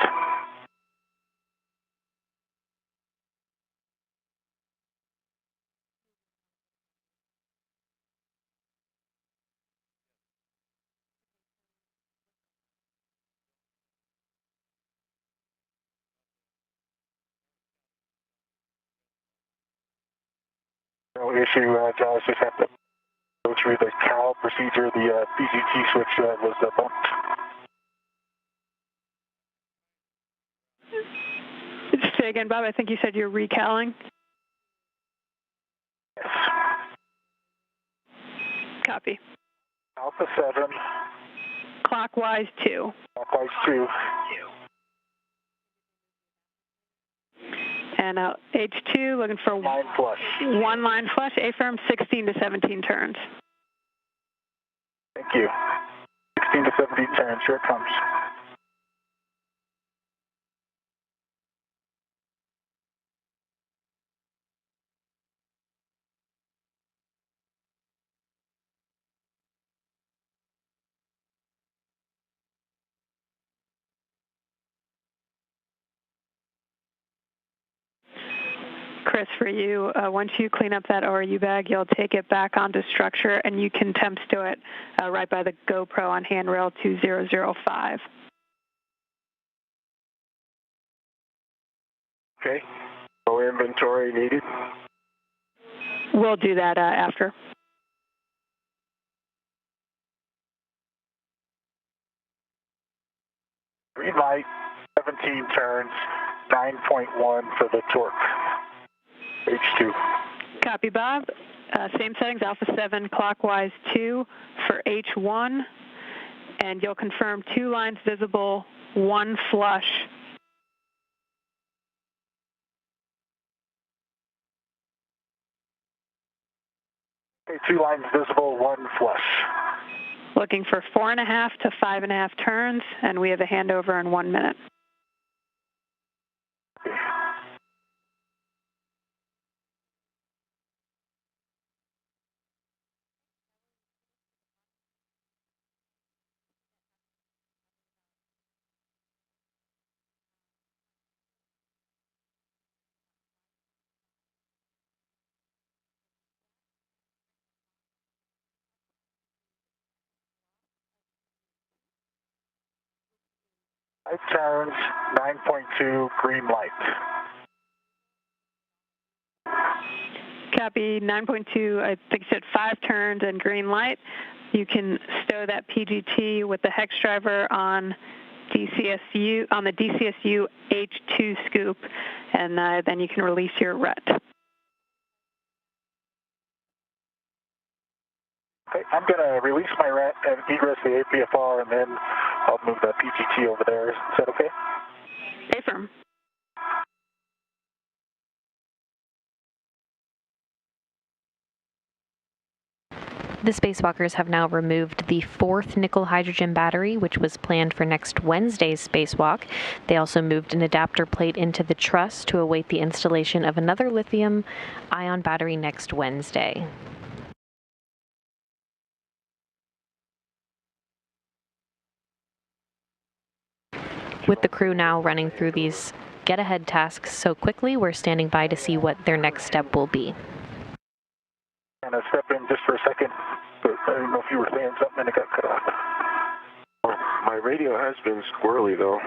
No issue, Jaws, just have to go through the CAL procedure. The PGT switch was bumped. Say again, Bob, I think you said you're recalling. Yes. Copy. Alpha 7. Clockwise 2. Clockwise 2. And H2, looking for Line flush. one line flush, A-firm 16 to 17 turns. Thank you. 16 to 17 turns, here it comes. Chris, for you, once you clean up that ORU bag, you'll take it back onto structure, and you can temp stow it right by the GoPro on handrail 2005. Okay. No inventory needed. We'll do that after. Green light, 17 turns, 9.1 for the torque. H2. Copy, Bob. Same settings, Alpha 7, clockwise 2 for H1, and you'll confirm 2 lines visible, 1 flush. Okay, 2 lines visible, 1 flush. Looking for 4.5 to 5.5 turns, and we have a handover in 1 minute. Five turns, 9.2, green light. Copy, 9.2, I think you said 5 turns and green light. You can stow that PGT with the hex driver on DCSU, on the DCSU H2 scoop, and then you can release your RET. Okay, I'm going to release my RET and egress the APFR, and then I'll move the PGT over there. Is that okay? Stay firm. The spacewalkers have now removed the fourth nickel hydrogen battery, which was planned for next Wednesday's spacewalk. They also moved an adapter plate into the truss to await the installation of another lithium-ion battery next Wednesday. With the crew now running through these get-ahead tasks so quickly, we're standing by to see what their next step will be. I'm going to step in just for a second, but I don't know if you were saying something and it got cut off. Oh, my radio has been squirrely, though.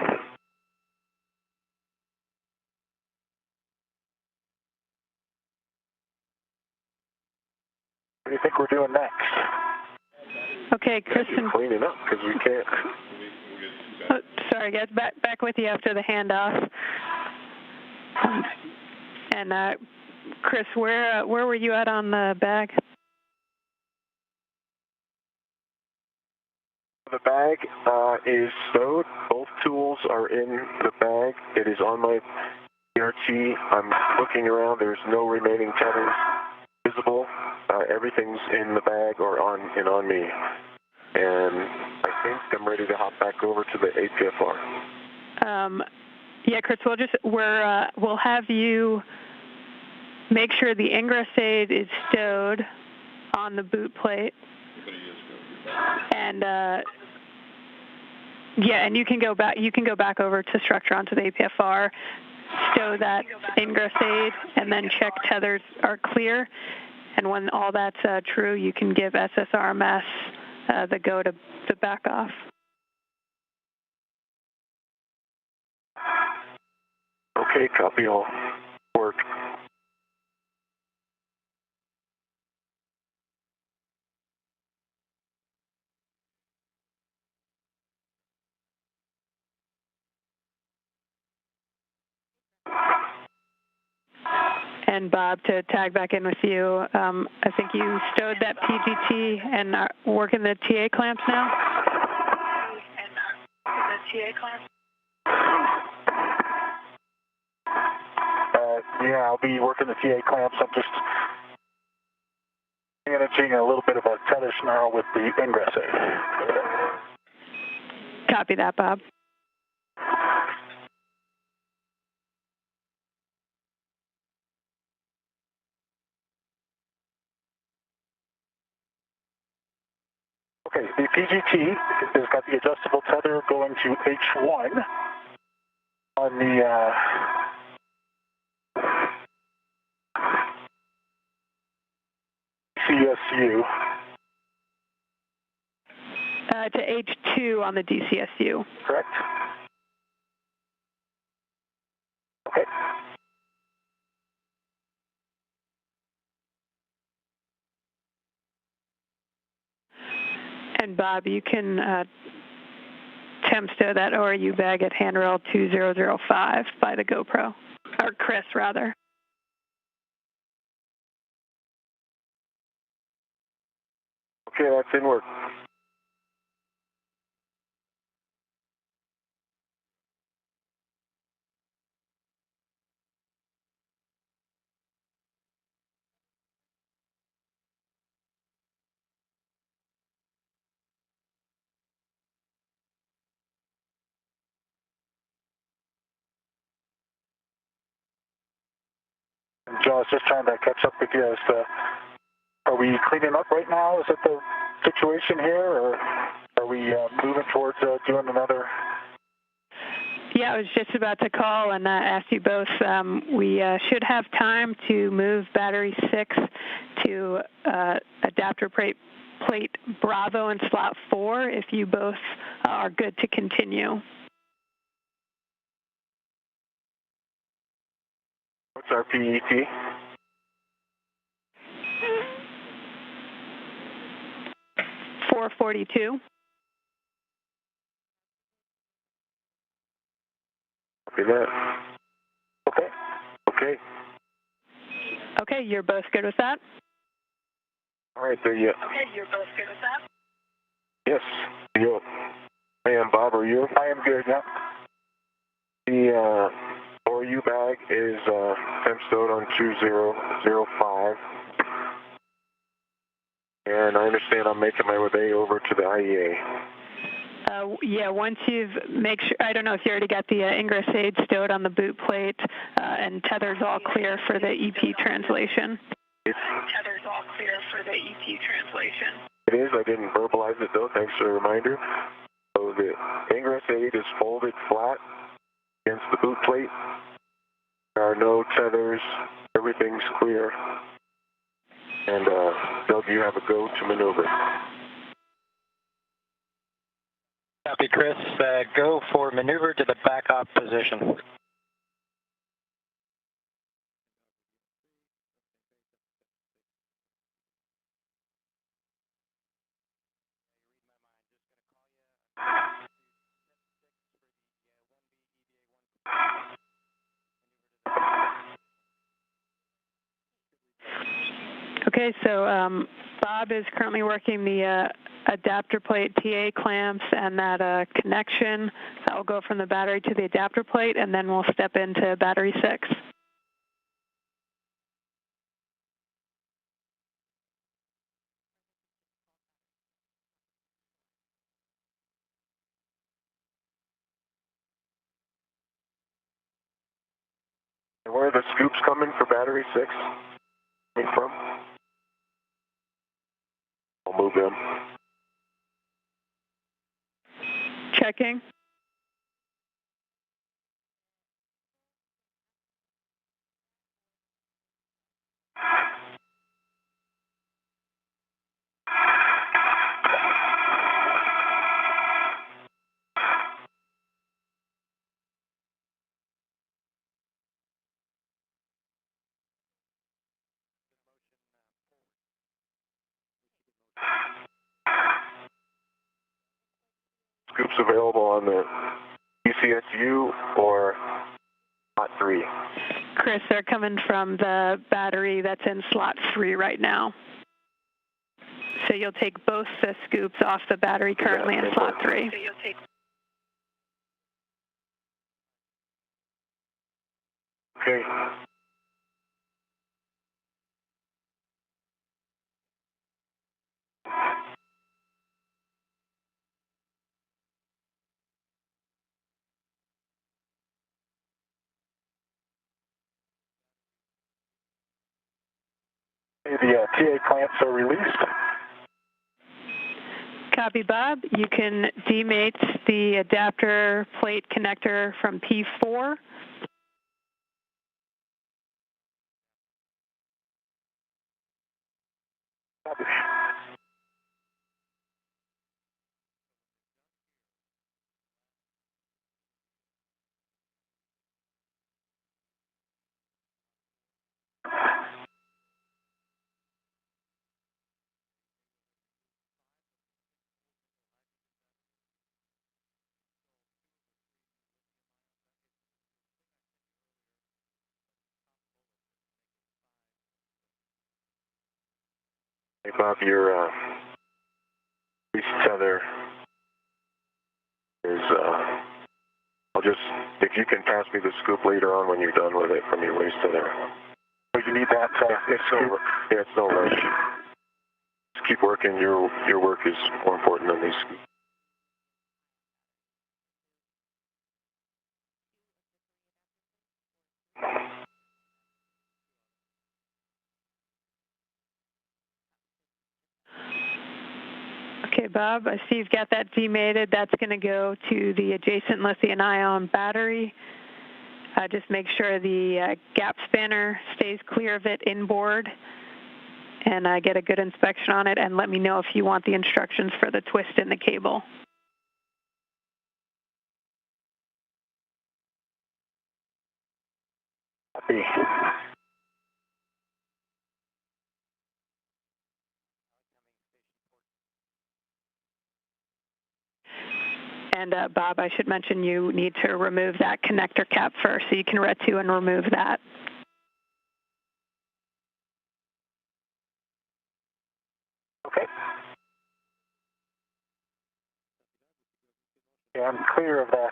What do you think we're doing next? Okay, Kristen. Cleaning up because we can't. Oh, sorry, guys. Back with you after the handoff. And Chris, where were you at on the bag? The bag is stowed. Both tools are in the bag. It is on my PRT. I'm looking around. There's no remaining tethers visible. Everything's in the bag or on me. And I think I'm ready to hop back over to the APFR. Yeah, Chris, we'll have you make sure the ingress aid is stowed on the boot plate. And yeah, and you can go back over to structure onto the APFR, stow that ingress aid, and then check tethers are clear. And when all that's true, you can give SSRMS the go to back off. Okay, copy all. Work. And Bob, to tag back in with you, I think you stowed that PGT and are working the TA clamps now? Yeah, I'll be working the TA clamps. I'm just managing a little bit of a tether snarl with the ingress aid. Copy that, Bob. Okay, the PGT has got the adjustable tether going to H1 on the CSU. To H2 on the DCSU. Correct. Okay. And Bob, you can temp stow that ORU bag at handrail 2005 by the GoPro, or Chris rather. Okay, that's in work. Joe, I was just trying to catch up with you as to, are we cleaning up right now? Is that the situation here, or are we moving towards doing another? Yeah, I was just about to call and ask you both. We should have time to move battery 6 to adapter plate Bravo in slot 4 if you both are good to continue. What's our PET? 442. Copy that. Okay. Okay. Okay, you're both good with that? All right, there you. Okay, you're both good with that? Yes. You. I am Bob. Are you? I am good, yeah. The ORU bag is temp stowed on 2005. And I understand I'm making my way over to the IEA. Yeah, once you've make sure, I don't know if you already got the ingress aid stowed on the boot plate, and tether's all clear for the EP translation. Tether's all clear for the EP translation. It is. I didn't verbalize it though. Thanks for the reminder. So the ingress aid is folded flat against the boot plate. There are no tethers. Everything's clear. And Doug, you have a go to maneuver. Copy, Chris. Go for maneuver to the back op position. Okay, so Bob is currently working the adapter plate TA clamps and that connection. That will go from the battery to the adapter plate, and then we'll step into battery 6. And where are the scoops coming for battery 6? Coming from? I'll move them. Checking. Scoops available on the ECSU or slot 3? Chris, they're coming from the battery that's in slot 3 right now. So you'll take both the scoops off the battery currently in slot 3. So you'll take Okay. The TA clamps are released. Copy, Bob. You can demate the adapter plate connector from P4. Copy. Hey, Bob, your waist tether is, I'll just, if you can pass me the scoop later on when you're done with it from your waist tether. Oh, you need that? It's no, yeah, it's no rush. Just keep working. Your work is more important than these scoops. Okay, Bob, I see you've got that demated. That's going to go to the adjacent lithium-ion battery. Just make sure the gap spanner stays clear of it inboard, and get a good inspection on it, and let me know if you want the instructions for the twist in the cable. Copy. And Bob, I should mention you need to remove that connector cap first, so you can RET2 and remove that. Okay. Yeah, I'm clear of that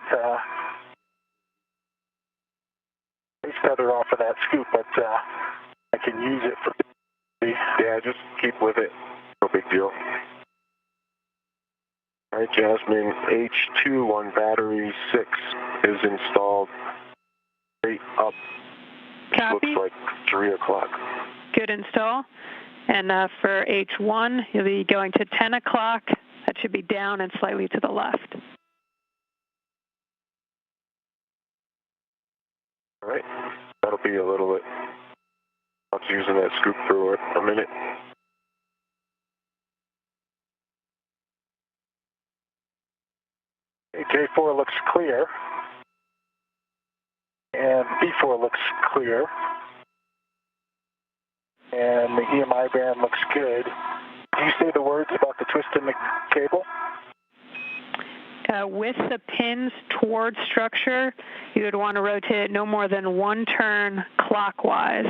base tether off of that scoop, but I can use it for... Yeah, just keep with it. No big deal. All right, Jasmine, H2 on battery 6 is installed straight up. Copy. Looks like 3 o'clock. Good install. And for H1, you'll be going to 10 o'clock. That should be down and slightly to the left. All right, that'll be a little bit. I was using that scoop for a minute. J4 looks clear, and B4 looks clear, and the EMI band looks good. Do you say the words about the twist in the cable? With the pins towards structure, you would want to rotate no more than 1 turn clockwise.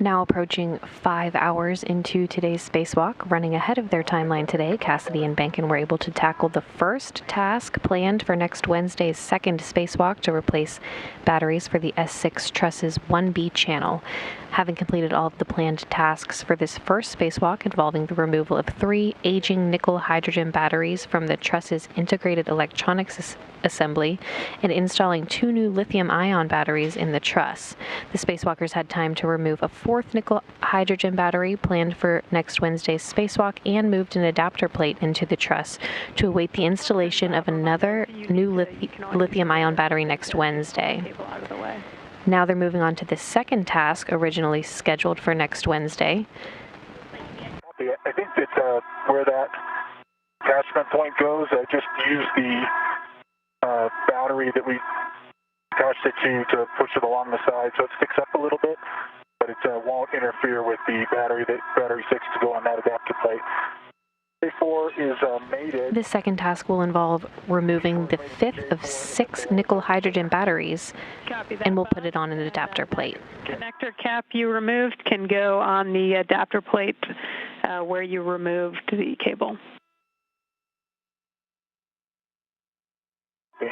Now approaching 5 hours into today's spacewalk, running ahead of their timeline today, Cassidy and Bankin were able to tackle the first task planned for next Wednesday's second spacewalk to replace batteries for the S6 Truss's 1B channel. Having completed all of the planned tasks for this first spacewalk involving the removal of 3 aging nickel-hydrogen batteries from the truss's integrated electronics assembly and installing 2 new lithium-ion batteries in the truss, the spacewalkers had time to remove a 4th nickel-hydrogen battery planned for next Wednesday's spacewalk and moved an adapter plate into the truss to await the installation of another new lithium-ion battery next Wednesday. Now they're moving on to the second task, originally scheduled for next Wednesday. I think that where that attachment point goes, I just use the battery that we attached it to push it along the side so it sticks up a little bit, but it won't interfere with the battery 6 to go on that adapter plate. A4 is mated. The second task will involve removing the 5th of 6 nickel-hydrogen batteries, and we'll put it on an adapter plate. Connector cap you removed can go on the adapter plate where you removed the cable. Okay.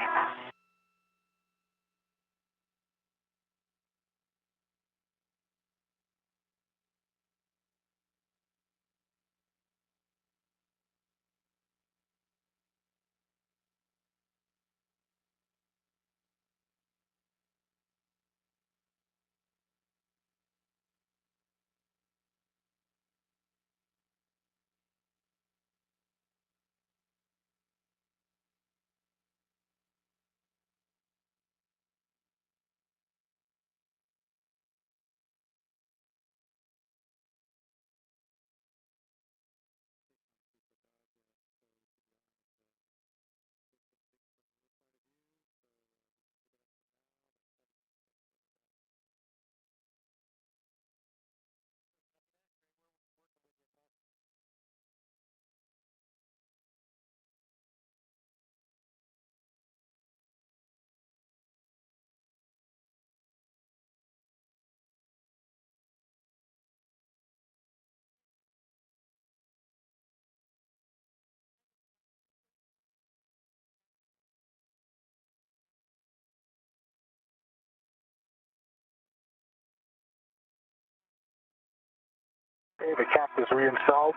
Okay, the cap is reinstalled.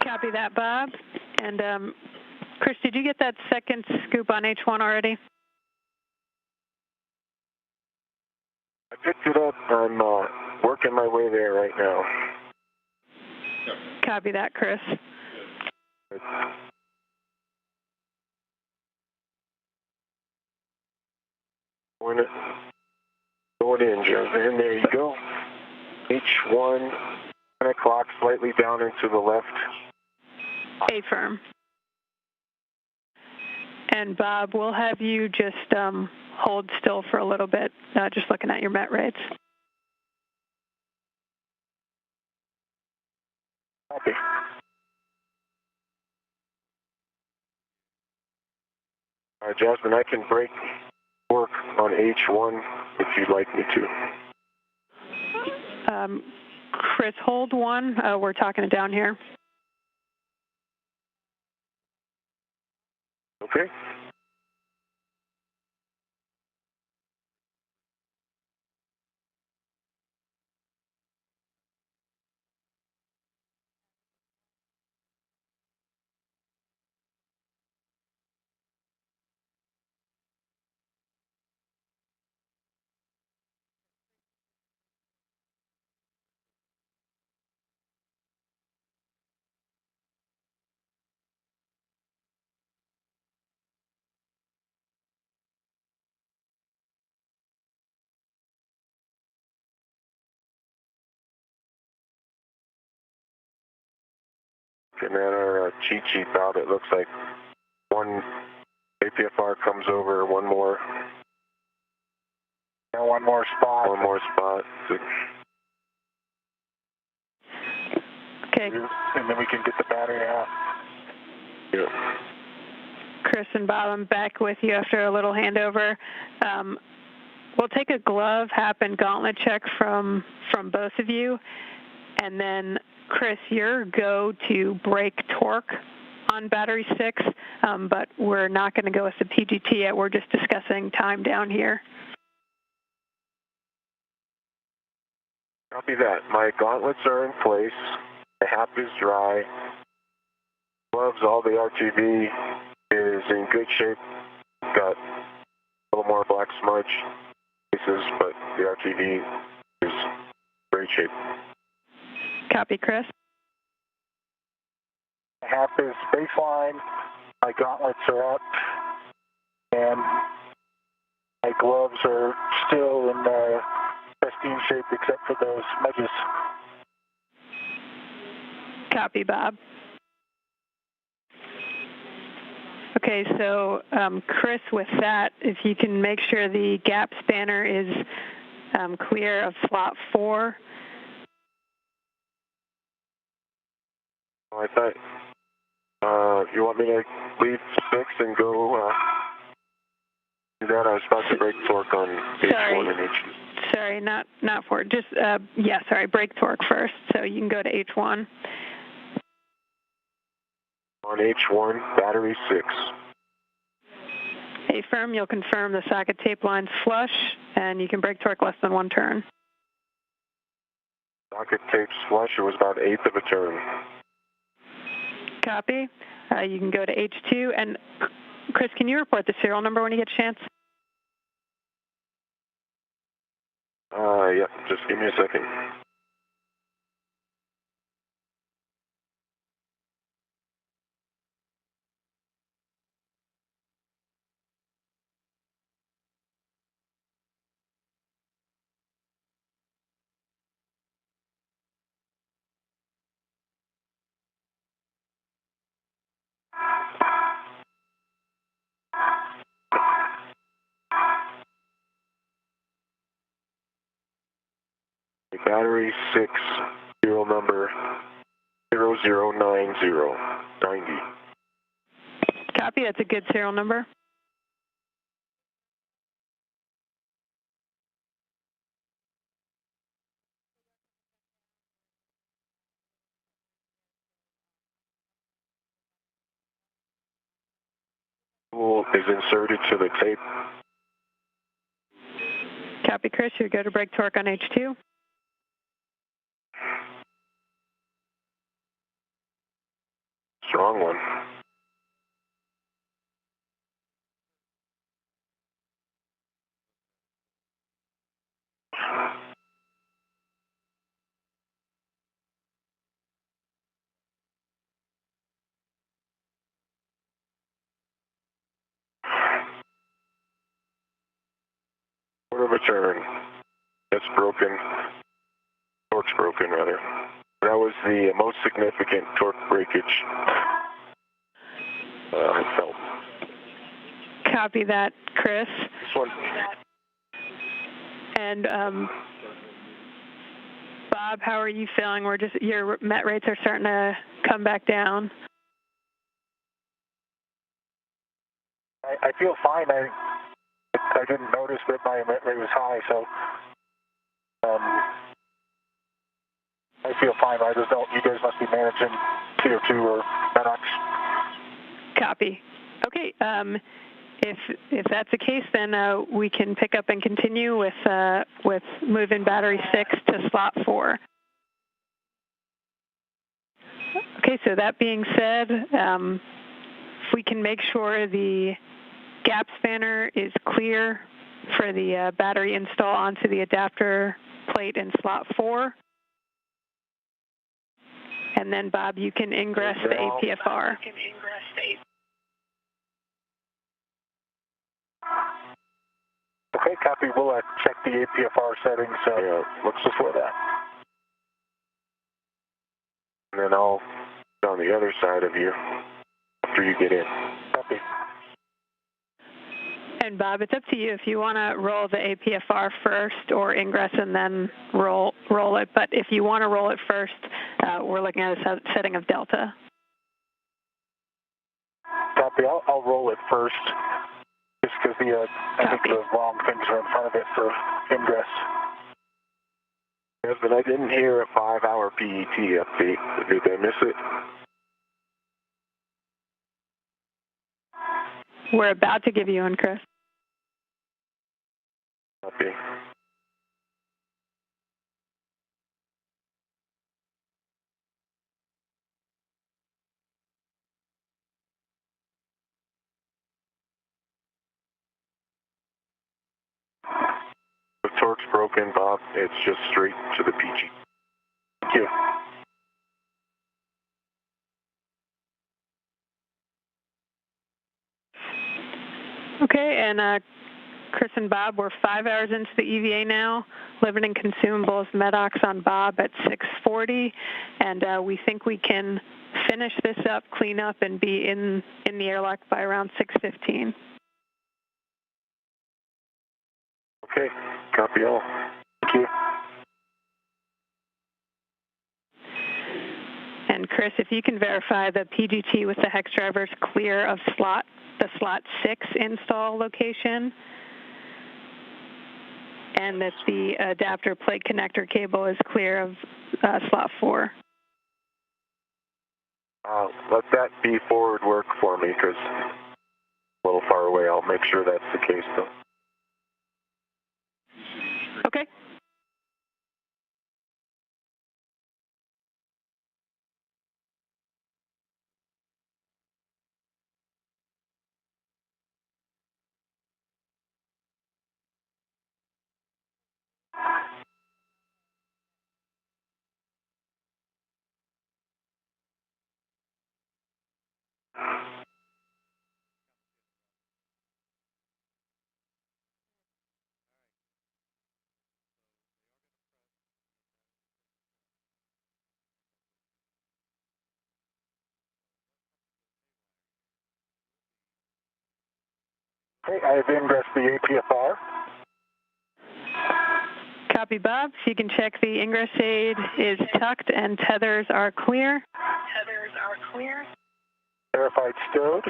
Copy that, Bob. And Chris, did you get that second scoop on H1 already? I picked it up. I'm working my way there right now. Copy that, Chris. Going in, Jasmine. There you go. H1, 10 o'clock, slightly down and to the left. A-firm. And Bob, we'll have you just hold still for a little bit, just looking at your met rates. Copy. Jasmine, I can break work on H1 if you'd like me to. Chris, hold one. We're talking it down here. Okay. And then our cheat sheet, Bob, it looks like one APFR comes over, one more. And one more spot. One more spot. Okay. And then we can get the battery out. Yeah. Chris and Bob, I'm back with you after a little handover. We'll take a glove, hap, and gauntlet check from both of you, and then Chris, your go to break torque on battery 6, but we're not going to go with the PGT yet. We're just discussing time down here. Copy that. My gauntlets are in place. The hap is dry. Gloves, all the RTV is in good shape. Got a little more black smudge pieces, but the RTV is great shape. Copy, Chris. Hap is baseline. My gauntlets are up, and my gloves are still in pristine shape except for those smudges. Copy, Bob. Okay, so Chris, with that, if you can make sure the gap spanner is clear of slot 4. Oh, I thought you want me to leave 6 and go do that? I was about to break torque on H1 and H2. Sorry, not 4. Just, yeah, sorry, break torque first. So you can go to H1. On H1, battery 6. A firm, you'll confirm the socket tape line's flush, and you can break torque less than 1 turn. Socket tape's flush, it was about 1/8 of a turn. Copy. You can go to H2, and Chris, can you report the serial number when you get a chance? Yeah, just give me a second. Battery 6, serial number 009090. Copy, that's a good serial number. Tool is inserted to the tape. Copy, Chris, you go to break torque on H2. Strong one. Quarter of a turn. That's broken. Torque's broken, rather. That was the most significant torque breakage I felt. Copy that, Chris. This one. And Bob, how are you feeling? Your met rates are starting to come back down. I feel fine. I didn't notice that my met rate was high, so I feel fine. I just don't. You guys must be managing CO2 or NOx. Copy. Okay. If that's the case, then we can pick up and continue with moving battery 6 to slot 4. Okay. So that being said, if we can make sure the gap spanner is clear for the battery install onto the adapter plate in slot 4. And then, Bob, you can ingress the APFR. Okay, copy. We'll check the APFR settings. Looks before that. And then I'll be on the other side of you after you get in. Copy. And Bob, it's up to you if you want to roll the APFR first or ingress and then roll it. But if you want to roll it first, we're looking at a setting of delta. Copy. I'll roll it first, just because I think the wrong things are in front of it for ingress. Yes, but I didn't hear a 5-hour PET update. Did I miss it? We're about to give you one, Chris. Copy. The torque's broken, Bob. It's just straight to the PG. Thank you. Okay, and Chris and Bob, we're 5 hours into the EVA now. Living and consumables, MEDOX on Bob at 640, and we think we can finish this up, clean up, and be in the airlock by around 6:15. Okay, copy all. Thank you. And Chris, if you can verify the PGT with the hex drivers clear of the slot 6 install location, and that the adapter plate connector cable is clear of slot 4. Let that be forward work for me, because a little far away. I'll make sure that's the case, though. Okay. Okay, I have ingressed the APFR. Copy, Bob. So you can check the ingress aid is tucked and tethers are clear. Verified stowed.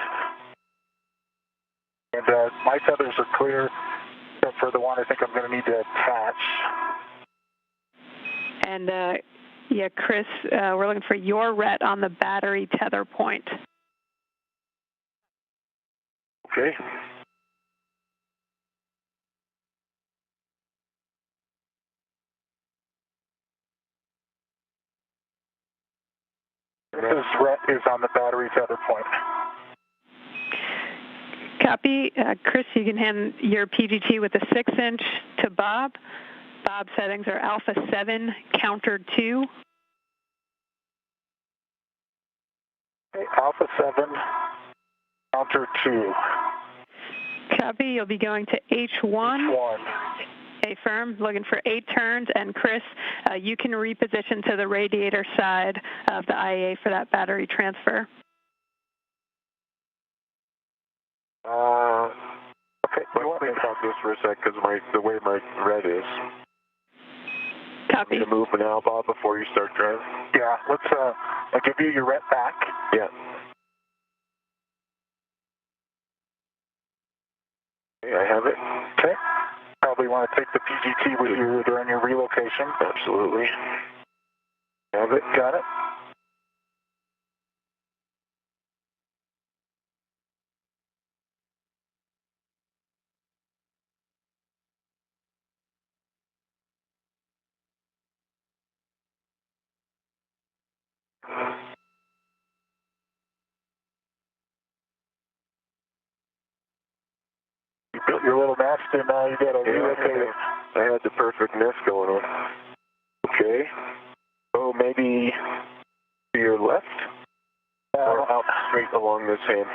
And my tethers are clear, except for the one I think I'm going to need to attach. And yeah, Chris, we're looking for your ret on the battery tether point. Okay. This ret is on the battery tether point. Copy. Chris, you can hand your PGT with a 6-inch to Bob. Bob's settings are alpha 7, counter 2. Okay, alpha 7, counter 2. Copy. You'll be going to H1. Affirm, looking for 8 turns. And Chris, you can reposition to the radiator side of the IAA for that battery transfer. Well, think about this for a sec, because the way my red is. Copy. You move now, Bob, before you start driving? Yeah, let's, I'll give you your red back. Yeah. Okay, I have it. Okay. Probably want to take the PGT with you during your relocation. Absolutely. Have it. Got it. You built your little nest and now you got to relocate it. I had the perfect nest going on. Okay. So maybe to your left? Or out straight along this hand?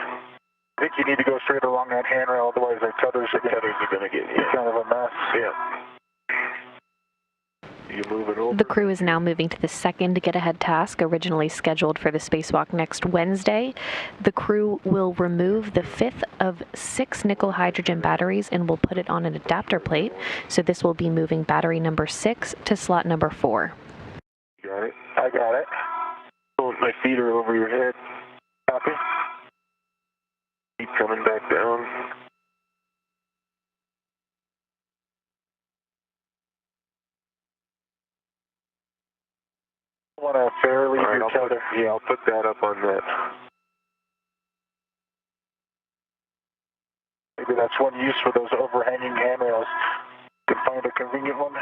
I think you need to go straight along that handrail, otherwise our tethers are going to get kind of a mess. Yeah. You moving over? The crew is now moving to the second get-ahead task, originally scheduled for the spacewalk next Wednesday. The crew will remove the fifth of 6 nickel hydrogen batteries and will put it on an adapter plate. So this will be moving battery number 6 to slot number 4. Got it? I got it. Oh, my feet are over your head. Copy. Keep coming back down. I want to fairly All right, your tether. I'll put that up on that. Maybe that's one use for those overhanging handrails. You can find a convenient one.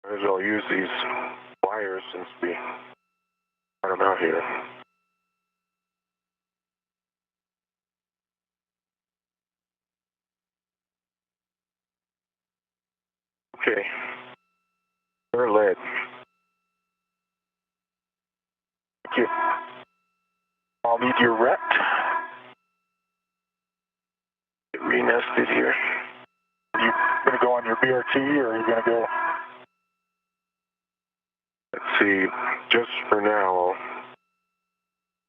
Might as well use these wires since we got them out here. Okay. They're lead. Thank you. I'll need your rect. Get re-nested here. Are you going to go on your BRT or are you going to go? Let's see, just for now.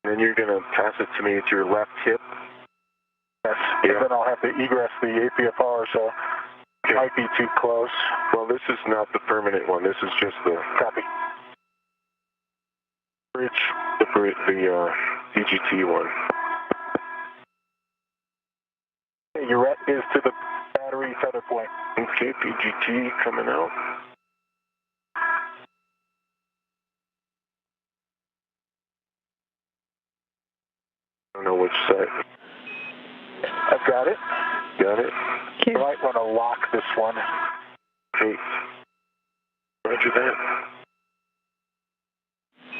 Then you're going to pass it to me at your left hip. Yes. Yeah. And then I'll have to egress the APFR, so it might be too close. Well, this is not the permanent one. This is just the Copy. bridge, the CGT one. Okay, your ret is to the battery tether point. Okay, PGT coming out. I don't know which side. I've got it. Got it? Okay. You might want to lock this one. Okay. Roger that.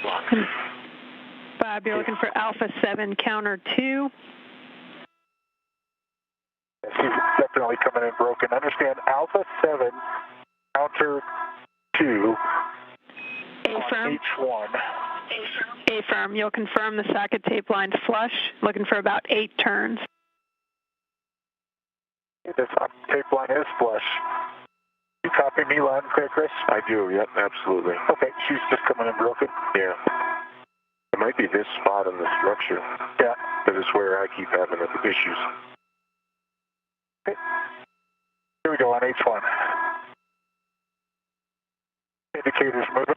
Lock. Bob, you're looking for Alpha 7 counter 2. Yes, he's definitely coming in broken. Understand Alpha 7 counter 2 A-firm. H1. A-firm, you'll confirm the socket tape line flush, looking for about 8 turns. This tape line is flush. You copy me loud and clear, Chris? I do, yep, absolutely. Okay, she's just coming in broken. Yeah. It might be this spot on the structure. Yeah. Because it's where I keep having the issues. Okay. Here we go on H1. Indicators moving.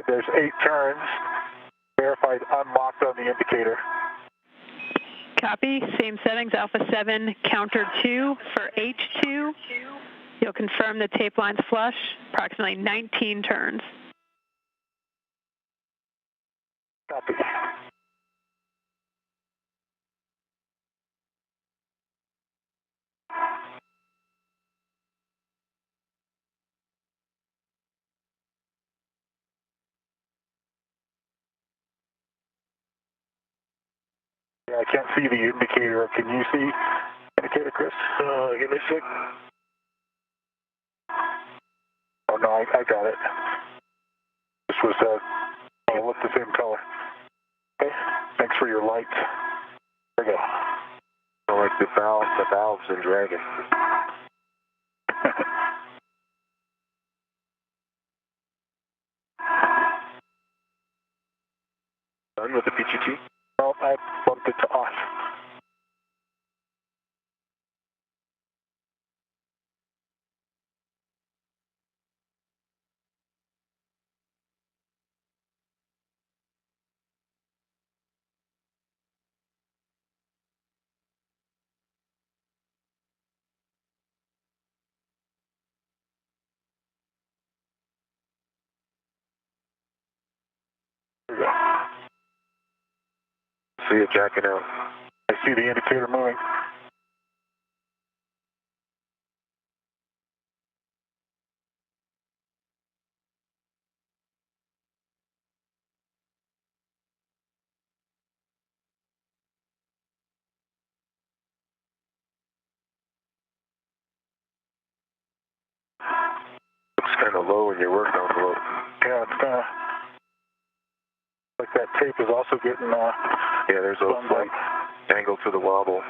There's 8 turns. Verified unlocked on the indicator. Copy, same settings, Alpha 7 counter 2 for H2. You'll confirm the tape line's flush, approximately 19 turns. Copy. Yeah, I can't see the indicator. Can you see indicator, Chris? Give me a sec. Oh, no, I got it. This was, it looked the same color. Okay, thanks for your light. There we go. I like the valves in Dragon. Done with the PGT? No, I bumped it to off. There we go. See it jacking out. I see the indicator moving. Looks kind of low in your work envelope. Yeah, it's kind of like that tape is also getting, yeah, there's a slight angle to the wobble.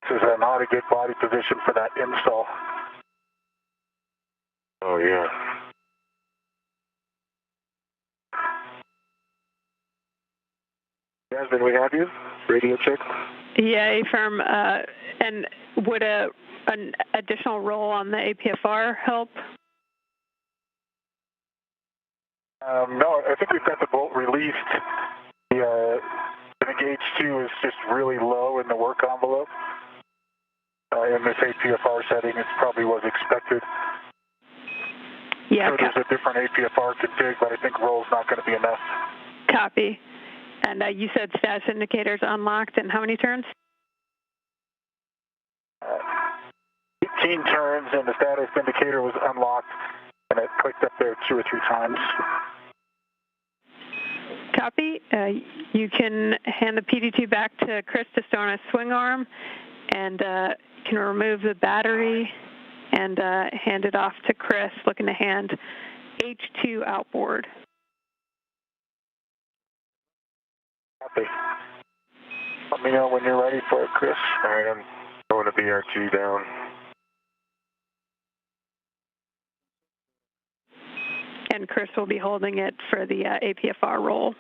this is not a good body position for that install. Oh, yeah. Jasmine, we have you? Radio check? Yeah, affirm. And would an additional roll on the APFR help? No, I think we've got the bolt released. The gauge 2 is just really low in the work envelope. In this APFR setting, it probably was expected. Yeah, so there's a different APFR config, but I think roll's not going to be enough. Copy. And you said status indicators unlocked, and how many turns? 18 turns, and the status indicator was unlocked, and it clicked up there 2 or 3 times. Copy. You can hand the PD2 back to Chris to store on a swing arm, and can remove the battery and hand it off to Chris, looking to hand H2 outboard. Copy. Let me know when you're ready for it, Chris. All right, I'm throwing a BRT down. And Chris will be holding it for the APFR roll.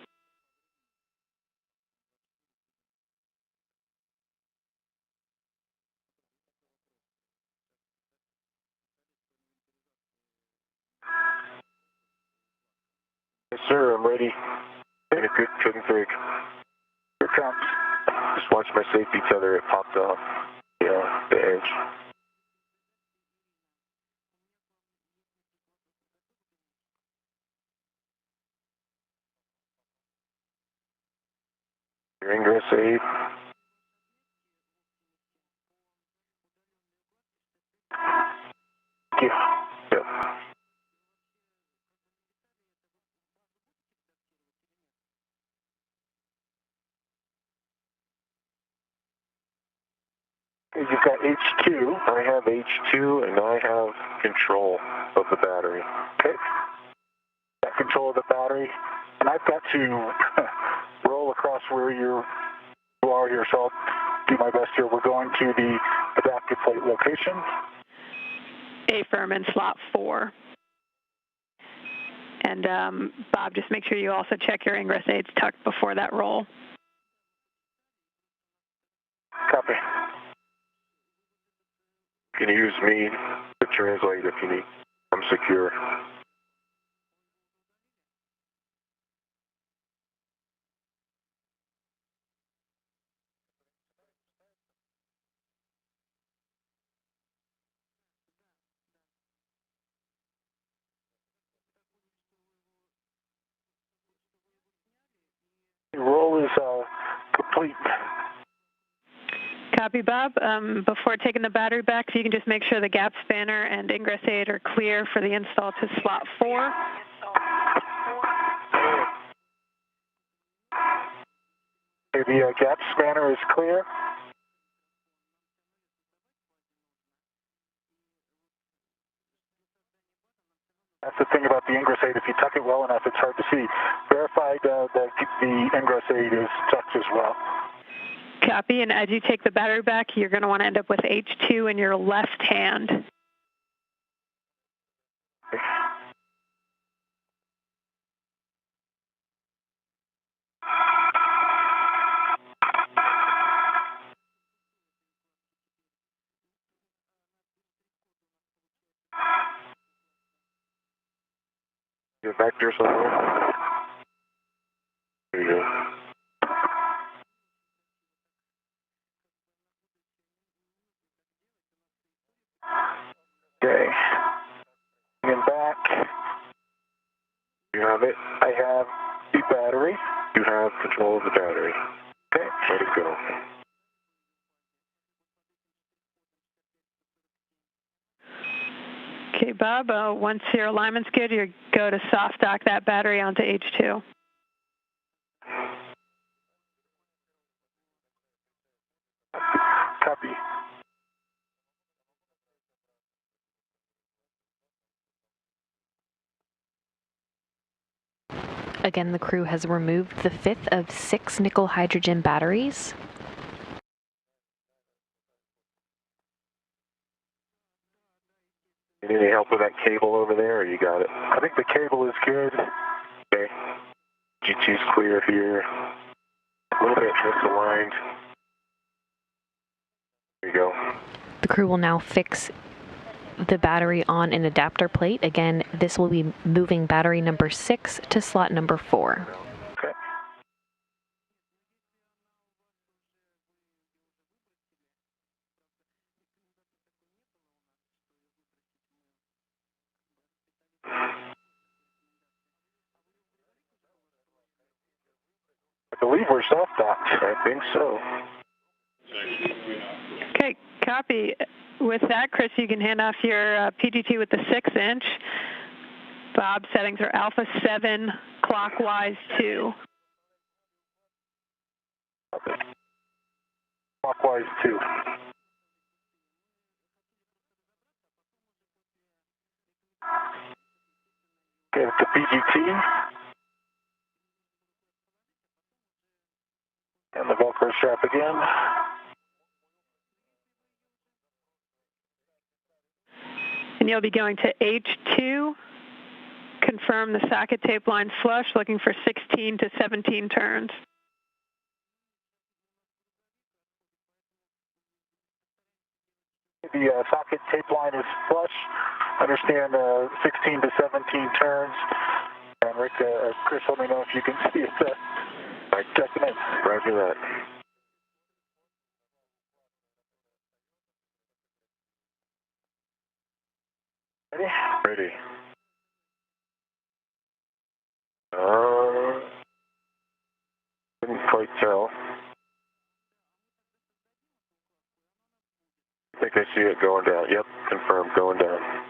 Yes, sir, I'm ready. And it couldn't break. Here it comes. Just watch my safety tether, it popped off. Yeah, the edge. Your ingress aid. Yeah. Yep. You've got H2. I have H2 and I have control of the battery. Okay. Got control of the battery. And I've got to roll across where you are here, so I'll do my best here. We're going to the adaptive plate location. Affirm in slot 4. And Bob, just make sure you also check your ingress aids tucked before that roll. Copy. You can use me to translate if you need. I'm secure. The roll is complete. Copy, Bob. Before taking the battery back, if you can just make sure the gap spanner and ingress aid are clear for the install to slot 4. The gap spanner is clear. That's the thing about the ingress aid. If you tuck it well enough, it's hard to see. Verified that the ingress aid is tucked as well. Copy, and as you take the battery back, you're going to want to end up with H2 in your left hand. Your vector somewhere. There you go. Okay. And back. You have it? I have the battery. You have control of the battery. Okay. Let it go. Okay, Bob, once your alignment's good, you go to soft dock that battery onto H2. Copy. Again, the crew has removed the 5th of 6 nickel hydrogen batteries. You need any help with that cable over there, or you got it? I think the cable is good. Okay. GT's clear here. A little bit misaligned. There you go. The crew will now fix the battery on an adapter plate. Again, this will be moving battery number 6 to slot number 4. Okay. I believe we're soft docked. I think so. Okay, copy. With that, Chris, you can hand off your PGT with the 6-inch. Bob, settings are alpha 7, clockwise 2. Okay. Clockwise 2. Okay, with the PGT. And the Velcro strap again. And you'll be going to H2, confirm the socket tape line flush, looking for 16 to 17 turns. The socket tape line is flush. Understand 16 to 17 turns. And Rick, Chris, let me know if you can see it. Checking in. Roger that. Ready? Ready. Couldn't quite tell. I think I see it going down. Yep, confirmed, going down.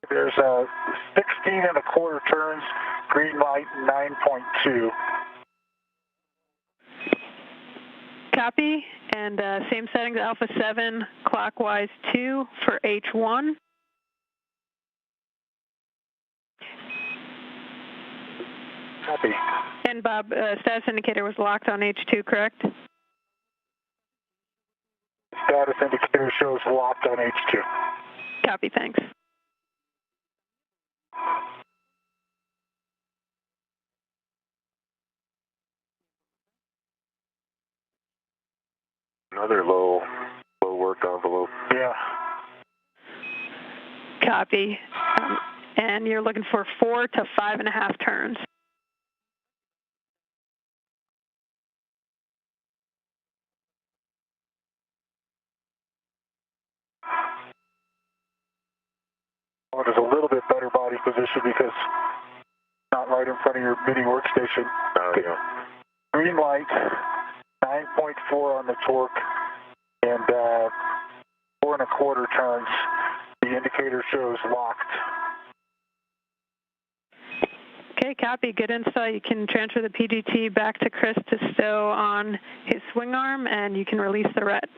There's 16 1/4 turns, green light 9.2. Copy, and same settings, Alpha 7, clockwise 2 for H1. Copy. And Bob, status indicator was locked on H2, correct? Status indicator shows locked on H2. Copy, thanks. Another low work envelope. Yeah. Copy. And you're looking for 4 to 5.5 turns. Well, it is a little bit better body position because it's not right in front of your mini workstation. Yeah. Green light, 9.4 on the torque, and 4 1/4 turns. The indicator shows locked. Okay, copy. Good install. You can transfer the PGT back to Chris to stow on his swing arm, and you can release the ret.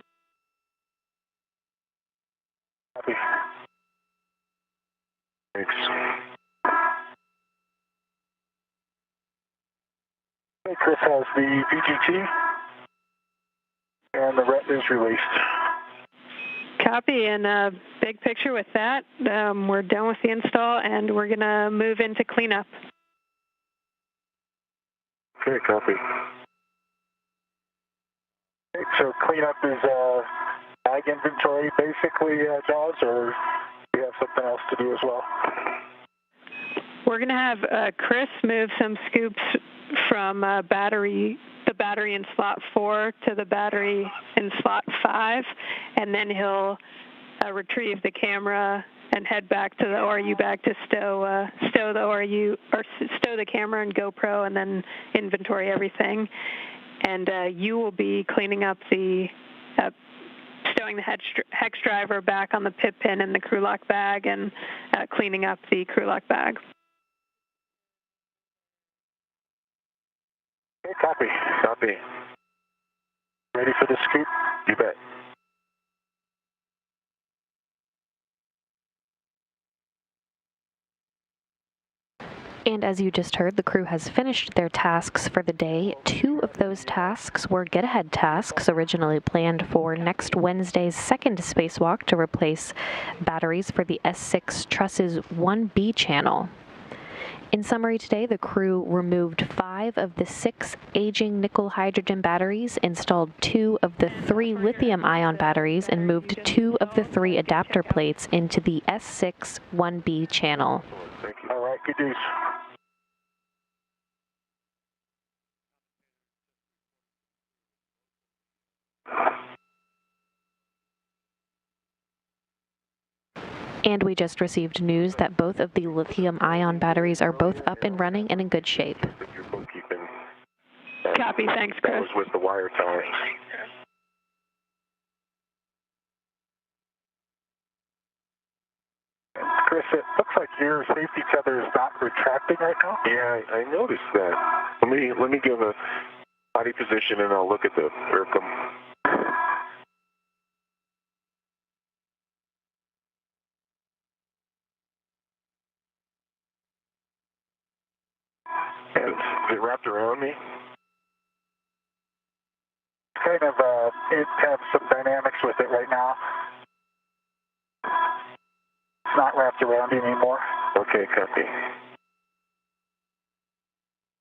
Copy. Thanks. Okay, Chris has the PGT, and the ret is released. Copy, and big picture with that. We're done with the install, and we're going to move into cleanup. Okay, copy. Okay, so cleanup is bag inventory, basically, Jaws, or do you have something else to do as well? We're going to have Chris move some scoops from the battery in slot 4 to the battery in slot 5, and then he'll retrieve the camera and head back to the ORU bag to stow the ORU, or stow the camera and GoPro, and then inventory everything. And you will be cleaning up the stowing the hex driver back on the pit pin in the crew lock bag, and cleaning up the crew lock bag. Okay, copy. Copy. Ready for the scoop? You bet. And as you just heard, the crew has finished their tasks for the day. 2 of those tasks were get-ahead tasks originally planned for next Wednesday's second spacewalk to replace batteries for the S6 Truss's 1B channel. In summary today, the crew removed 5 of the 6 aging nickel-hydrogen batteries, installed 2 of the 3 lithium-ion batteries, and moved 2 of the 3 adapter plates into the S6 1B channel. Thank you. All right, good news. And we just received news that both of the lithium-ion batteries are both up and running and in good shape. Your bookkeeping. Copy, thanks, Chris. That was with the wire tower. Chris, it looks like your safety tether is not retracting right now. Yeah, I noticed that. Let me give a body position, and I'll look at the Ircum. Is it wrapped around me? Kind of, it has some dynamics with it right now. It's not wrapped around you anymore. Okay, copy.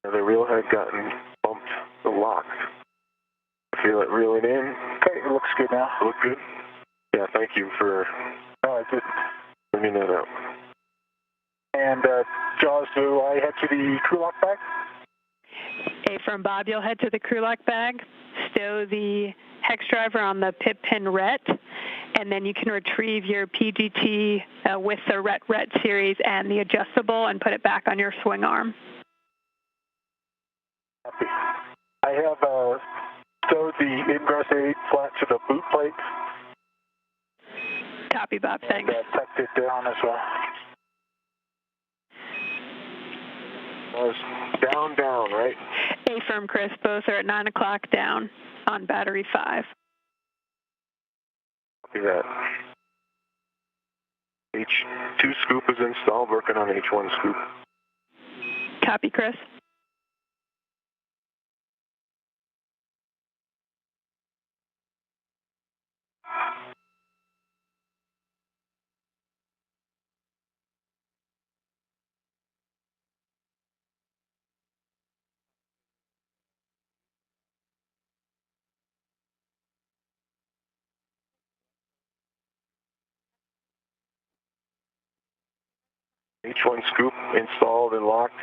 The reel had gotten bumped, locked. Feel it reeling in. Okay, it looks good now. Look good? Yeah, thank you for bringing that up. And Jaws, do I head to the crew lock bag? Hey, from Bob, you'll head to the crew lock bag, stow the hex driver on the pit pin ret, and then you can retrieve your PGT with the ret series and the adjustable and put it back on your swing arm. Copy. I have stowed the ingress 8 flat to the boot plate. Copy, Bob, thanks. And tucked it down as well. Down, right? A firm, Chris. Both are at 9 o'clock down. on battery 5. Copy that. H2 scoop is installed, working on H1 scoop. Copy, Chris. H1 scoop installed and locked.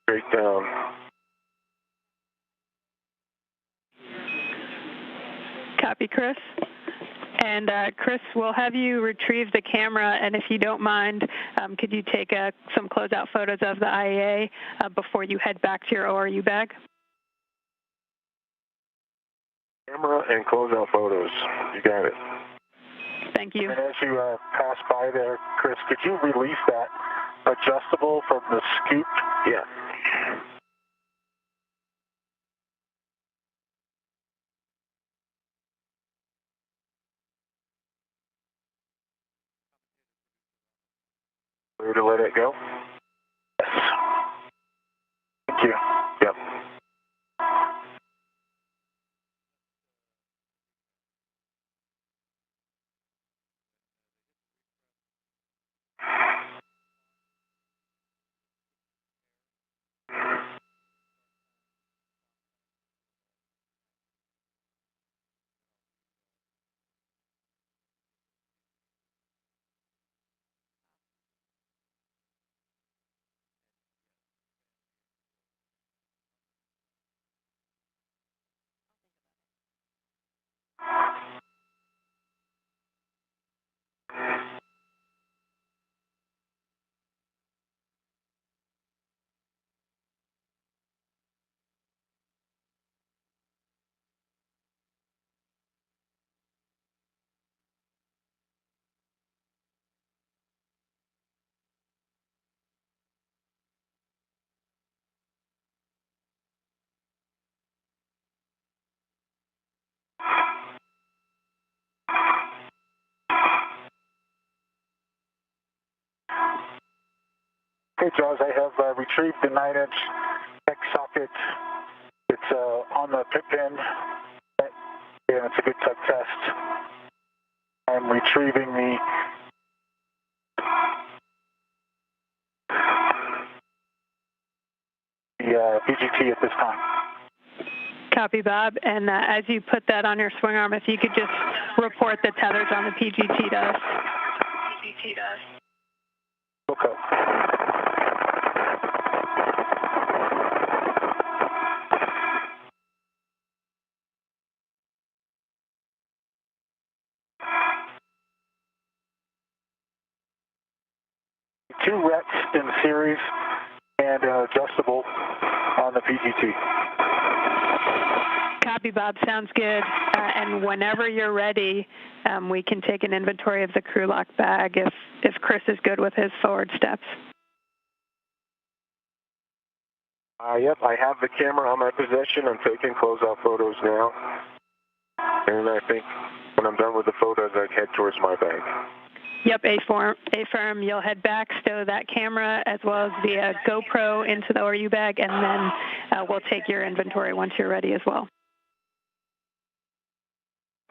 Straight down. Copy, Chris. And Chris, we'll have you retrieve the camera, and if you don't mind, could you take some closeout photos of the IAA before you head back to your ORU bag? Camera and closeout photos. You got it. Thank you. And as you pass by there, Chris, could you release that adjustable from the scoop? Yeah. Clear to let it go? Yes. Thank you. Yep. Okay, Jaws, I have retrieved the 9-inch X socket. It's on the pit pin, and it's a good tug test. I'm retrieving the BGT at this time. Copy, Bob. And as you put that on your swing arm, if you could just report the tethers on the PGT to us. Okay. Two rets in series and adjustable on the PGT. Copy, Bob. Sounds good. And whenever you're ready, we can take an inventory of the crew lock bag if Chris is good with his forward steps. Yep, I have the camera on my possession. I'm taking closeout photos now. And I think when I'm done with the photos, I head towards my bag. Yep, A-firm, you'll head back, stow that camera as well as the GoPro into the ORU bag, and then we'll take your inventory once you're ready as well.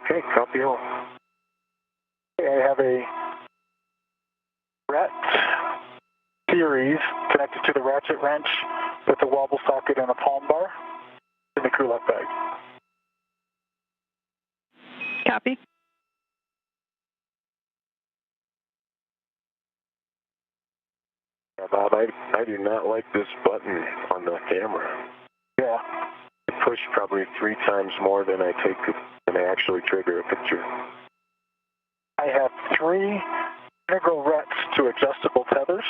Okay, copy all. Okay, I have a ret series connected to the ratchet wrench with a wobble socket and a palm bar in the crew lock bag. Copy. Yeah, Bob, I do not like this button on the camera. Yeah. I push probably 3 times more than I actually trigger a picture. I have 3 integral rets to adjustable tethers.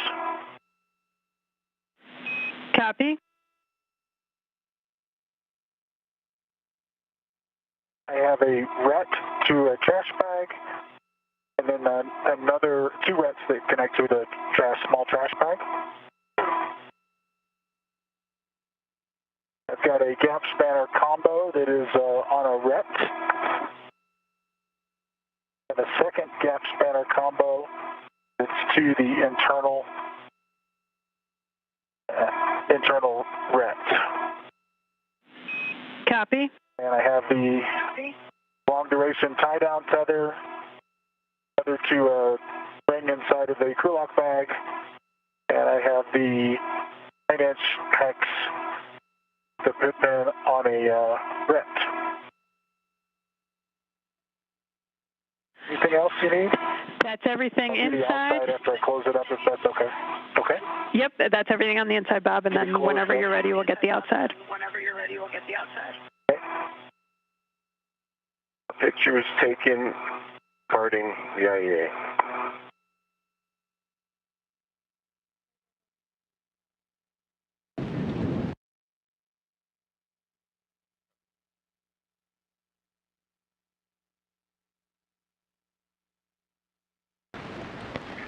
Copy. I have a ret to a trash bag, and then another 2 rets that connect to the small trash bag. That's got a gap spanner combo that is on a RET. And a second gap spanner combo that's to the internal RET. Copy. And I have the long duration tie down tether to bring inside of the crew lock bag. And I have the 9-inch hex, the pit pin on a RET. Anything else you need? That's everything inside. The outside after I close it up, if that's okay. Okay. Yep, that's everything on the inside, Bob, and then whenever you're ready, we'll get the outside. Okay. Pictures taken parting the IEA.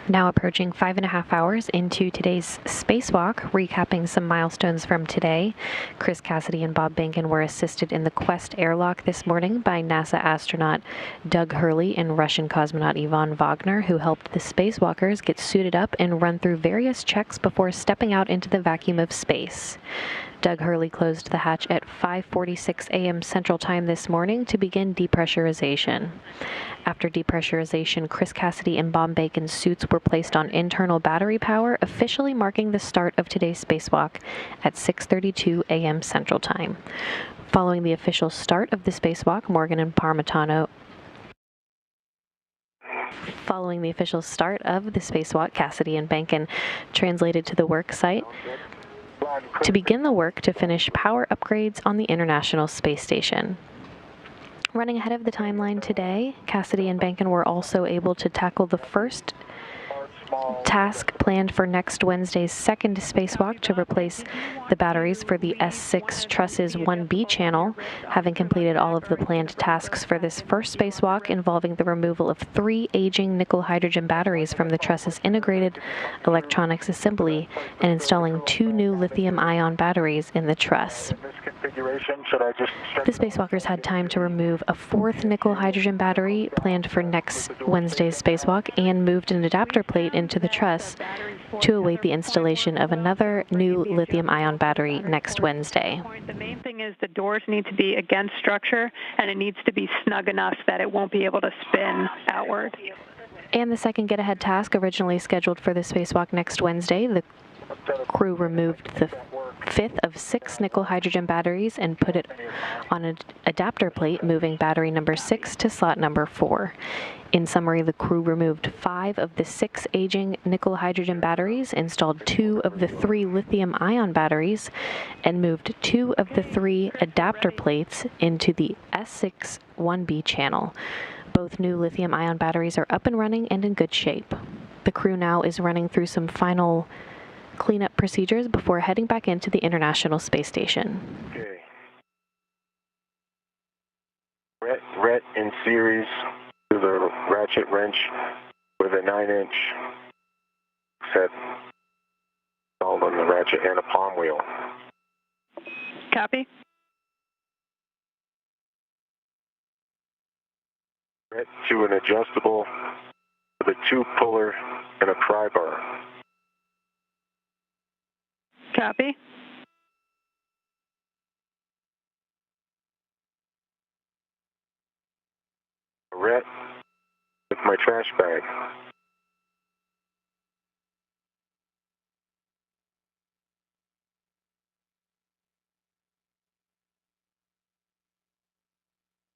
Now approaching 5.5 hours into today's spacewalk, recapping some milestones from today. Chris Cassidy and Bob Behnken were assisted in the Quest airlock this morning by NASA astronaut Doug Hurley and Russian cosmonaut Ivan Wagner, who helped the spacewalkers get suited up and run through various checks before stepping out into the vacuum of space. Doug Hurley closed the hatch at 5:46 a.m. Central Time this morning to begin depressurization. After depressurization, Chris Cassidy and Bob Behnken's suits were placed on internal battery power, officially marking the start of today's spacewalk at 6:32 a.m. Central Time. Following the official start of the spacewalk, Cassidy and Behnken translated to the work site to begin the work to finish power upgrades on the International Space Station. Running ahead of the timeline today, Cassidy and Behnken were also able to tackle the first task planned for next Wednesday's second spacewalk to replace the batteries for the S6 Truss's 1B channel, having completed all of the planned tasks for this first spacewalk involving the removal of 3 aging nickel-hydrogen batteries from the Truss's integrated electronics assembly and installing 2 new lithium-ion batteries in the truss. The spacewalkers had time to remove a 4th nickel-hydrogen battery planned for next Wednesday's spacewalk and moved an adapter plate into the truss to await the installation of another new lithium-ion battery next Wednesday. The main thing is the doors need to be against structure, and it needs to be snug enough that it won't be able to spin outward. And the second get-ahead task, originally scheduled for the spacewalk next Wednesday, the crew removed the 5th of 6 nickel-hydrogen batteries and put it on an adapter plate, moving battery number 6 to slot number 4. In summary, the crew removed 5 of the 6 aging nickel-hydrogen batteries, installed 2 of the 3 lithium-ion batteries, and moved 2 of the 3 adapter plates into the S6 1B channel. Both new lithium-ion batteries are up and running and in good shape. The crew now is running through some final cleanup procedures before heading back into the International Space Station. Okay. RET in series to the ratchet wrench with a 9-inch set installed on the ratchet and a palm wheel. Copy. RET to an adjustable with a 2-puller and a pry bar. Copy. RET with my trash bag.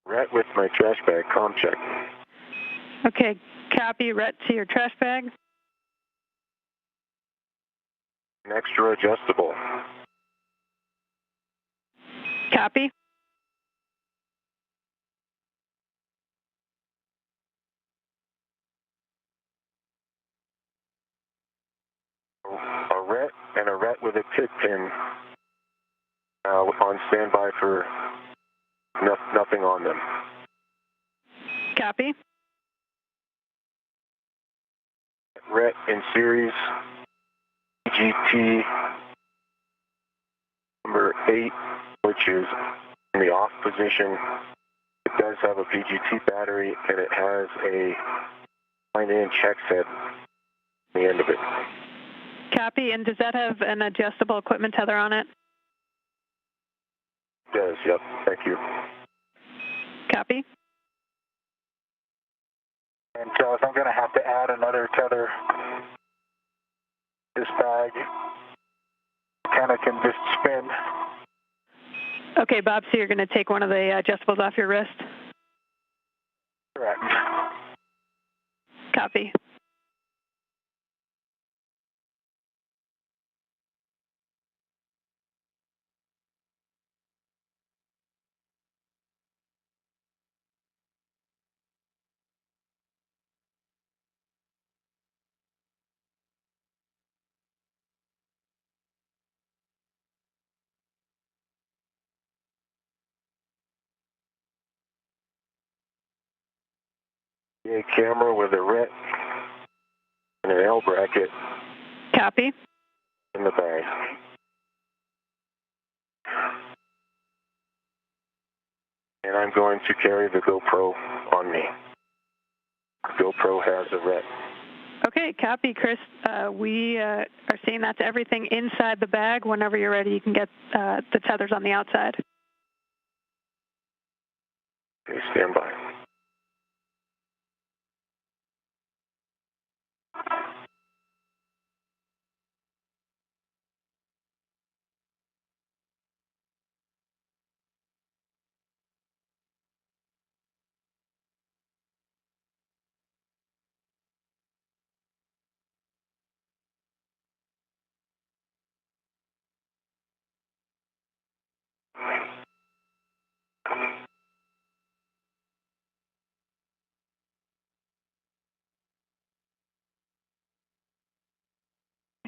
RET with my trash bag, comm check. Okay, copy. RET to your trash bag. An extra adjustable. Copy. A RET and a RET with a pit pin on standby for nothing on them. Copy. RET in series GT number 8 which is in the off position. It does have a VGT battery, and it has a 9-inch hex head at the end of it. Copy, and does that have an adjustable equipment tether on it? It does, yep, thank you. Copy. And Charles, I'm going to have to add another tether. This bag kind of can just spin. Okay, Bob, so you're going to take one of the adjustables off your wrist? Correct. Copy. A camera with a RET and an L bracket. Copy. In the bag. And I'm going to carry the GoPro on me. The GoPro has a RET. Okay, copy, Chris. We are seeing that to everything inside the bag. Whenever you're ready, you can get the tethers on the outside. Okay, stand by.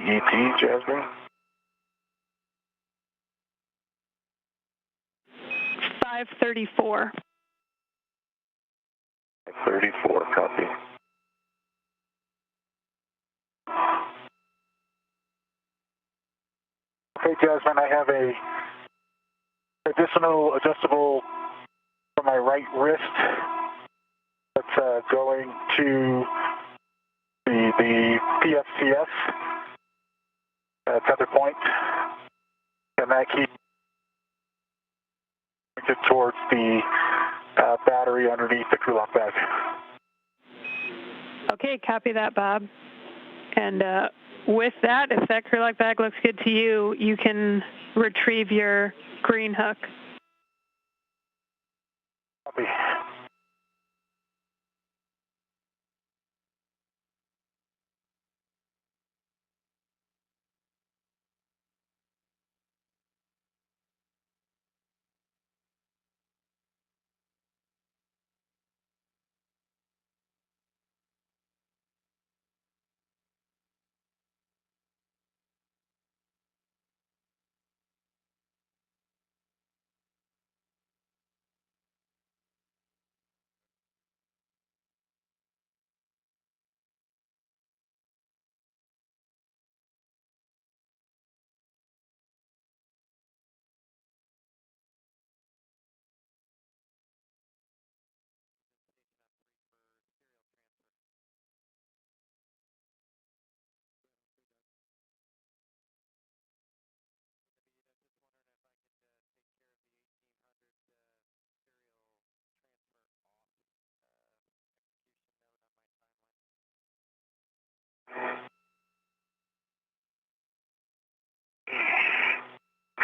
ET, Jasmine? 534. 34, copy. Okay, Jasmine, I have a additional adjustable for my right wrist that's going to the PFCS tether point, and that keeps pointed towards the battery underneath the crew lock bag. Okay, copy that, Bob. And with that, if that crew lock bag looks good to you, you can retrieve your green hook. Copy.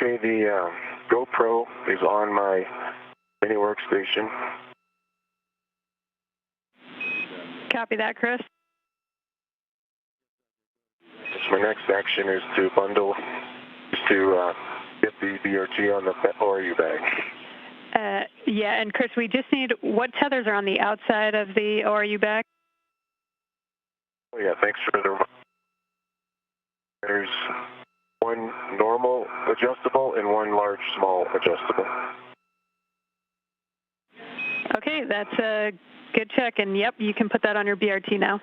Okay, the GoPro is on my mini workstation. Copy that, Chris. So my next action is to bundle, get the BRT on the ORU bag. Yeah, and Chris, we just need, what tethers are on the outside of the ORU bag? Oh yeah, thanks for the. There's one normal adjustable and one large small adjustable. Okay, that's a good check, and yep, you can put that on your BRT now.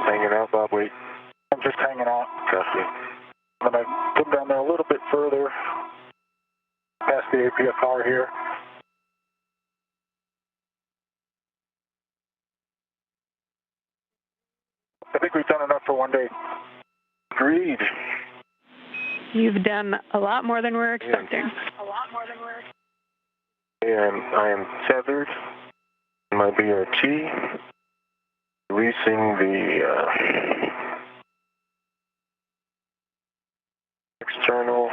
hanging out, Bob? Wait. I'm just hanging out. Copy. I'm going to come down there a little bit further, past the APFR here. I think we've done enough for one day. Agreed. You've done a lot more than we're expecting. And I am tethered in my BRT, releasing the external.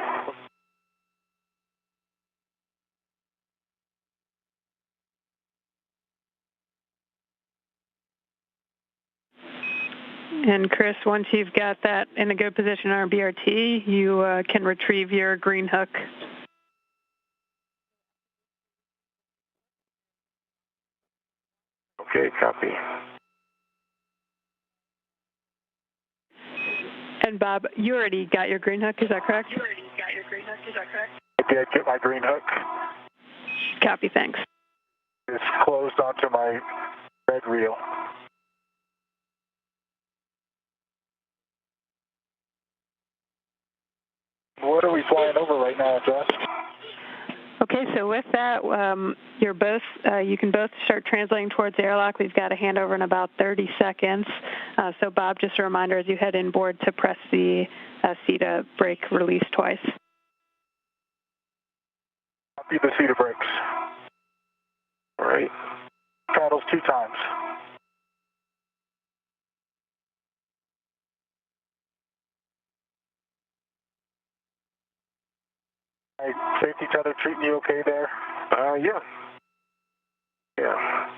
And Chris, once you've got that in a good position on our BRT, you can retrieve your green hook. Okay, copy. And Bob, you already got your green hook, is that correct? I did get my green hook. Copy, thanks. It's closed onto my red reel. What are we flying over right now, Jess? Okay, so with that, you can both start translating towards the airlock. We've got a handover in about 30 seconds. So Bob, just a reminder as you head inboard to press the CETA brake release twice. Copy the CETA brakes. All right. Paddles 2 times. Safety tether treating you okay there? Yeah. Yeah.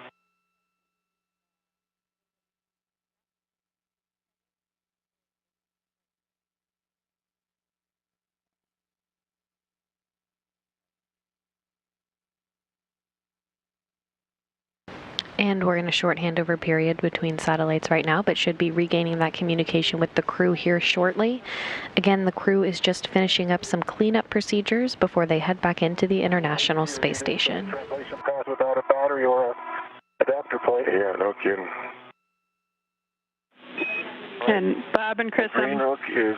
And we're in a short handover period between satellites right now, but should be regaining that communication with the crew here shortly. Again, the crew is just finishing up some cleanup procedures before they head back into the International Space Station. Translation pass without a battery or a adapter plate. Yeah, no kidding. And Bob and Chris, Green hook is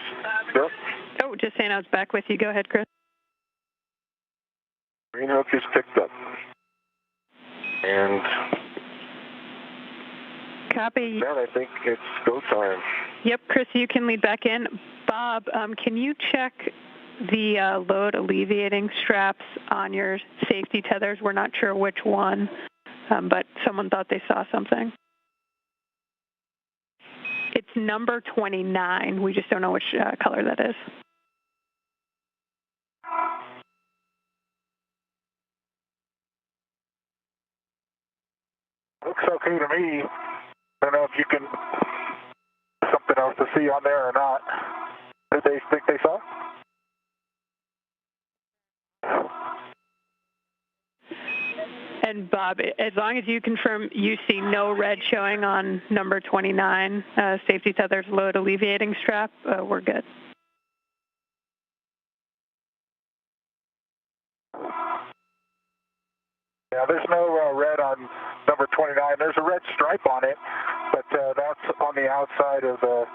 yep. Oh, just saying I was back with you. Go ahead, Chris. Green hook is picked up. And copy. that, I think it's go time. Yep, Chris, you can lead back in. Bob, can you check the load alleviating straps on your safety tethers? We're not sure which one, but someone thought they saw something. It's number 29. We just don't know which color that is. Looks okay to me. I don't know if you can something else to see on there or not. Did they think they saw? And Bob, as long as you confirm you see no red showing on number 29, safety tethers load alleviating strap, we're good. Yeah, there's no red on number 29. There's a red stripe on it, but that's on the outside of the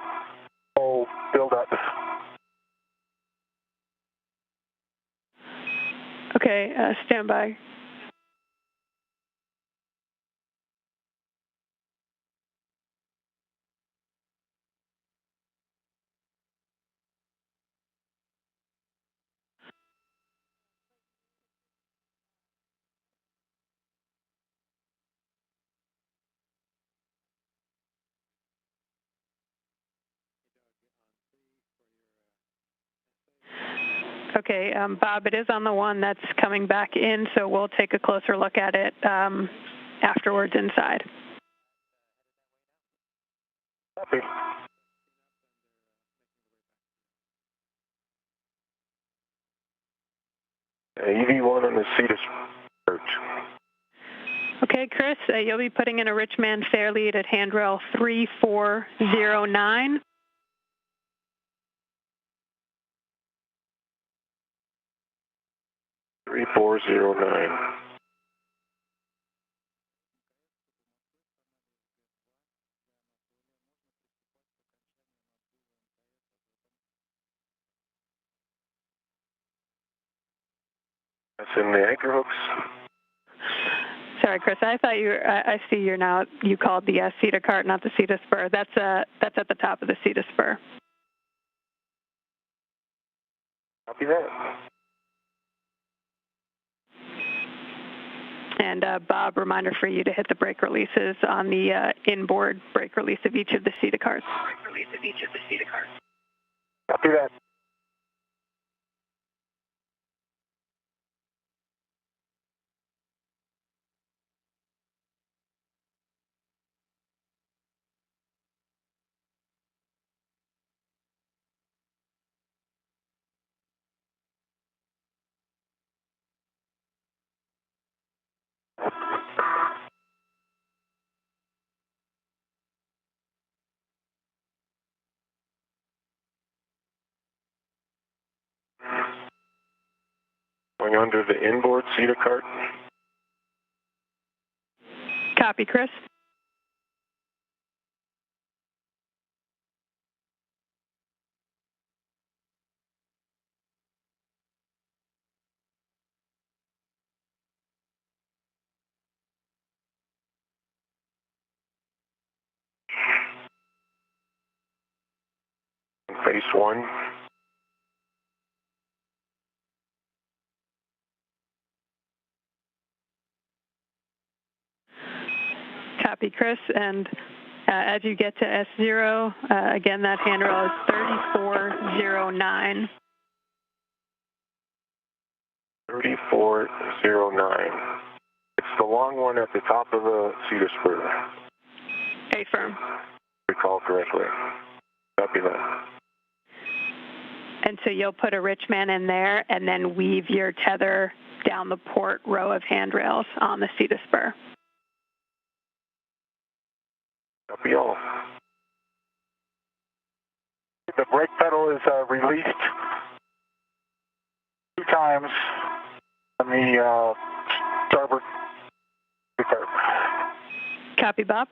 whole buildup. Okay, stand by. Okay, Bob, it is on the one that's coming back in, so we'll take a closer look at it afterwards inside. Copy. EV1 on the seat is search. Okay, Chris, you'll be putting in a rich man fair lead at handrail 3409. Three 409. That's in the anchor hooks. Sorry, Chris. I thought I see you're now. You called the CETA cart, not the CETA spur. That's at the top of the CETA spur. Copy that. And Bob, reminder for you to hit the brake releases on the inboard brake release of each of the CETA carts. Copy that. Going under the inboard CETA cart. Copy, Chris. Phase 1. Copy, Chris. And as you get to S0, again, that handrail is 3409. 3409. It's the long one at the top of the CETA spur. A-firm. Recall correctly. Copy that. And so you'll put a rich man in there and then weave your tether down the port row of handrails on the CETA spur. Copy all. The brake pedal is released 2 times on the starboard cart. Copy, Bob.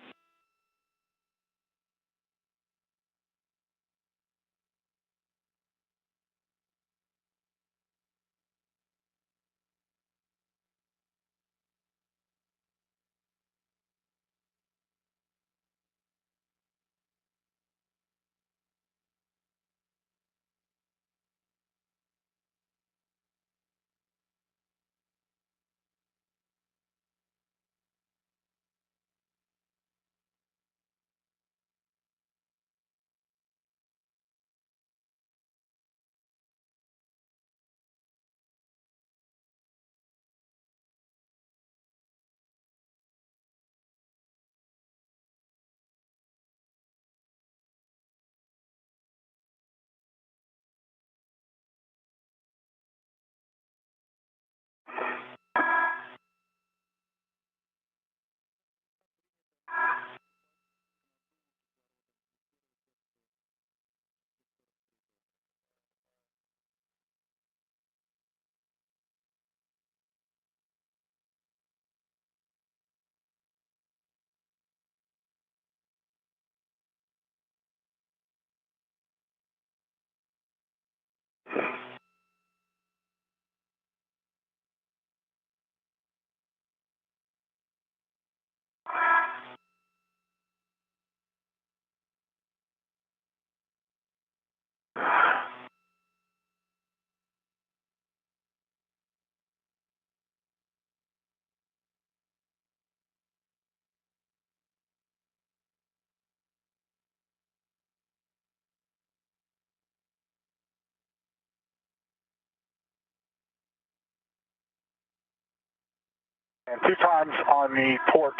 And 2 times on the port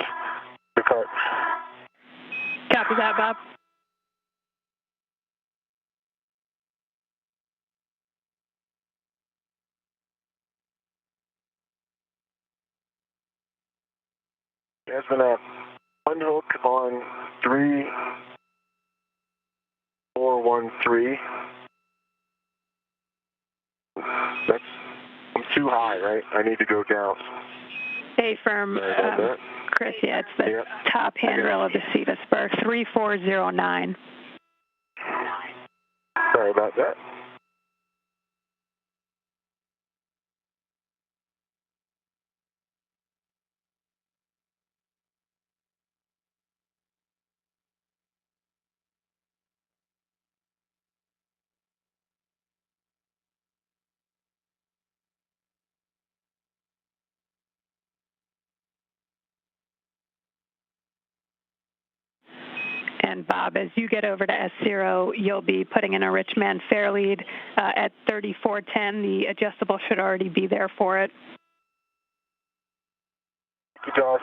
cart. Copy that, Bob. There's been a unhook on 3413. I'm too high, right? I need to go down. A-firm, Chris, yeah, it's the top handrail of the CETA spur, 3409. Sorry about that. And Bob, as you get over to S0, you'll be putting in a rich man fair lead at 3410. The adjustable should already be there for it. Thank you, Josh.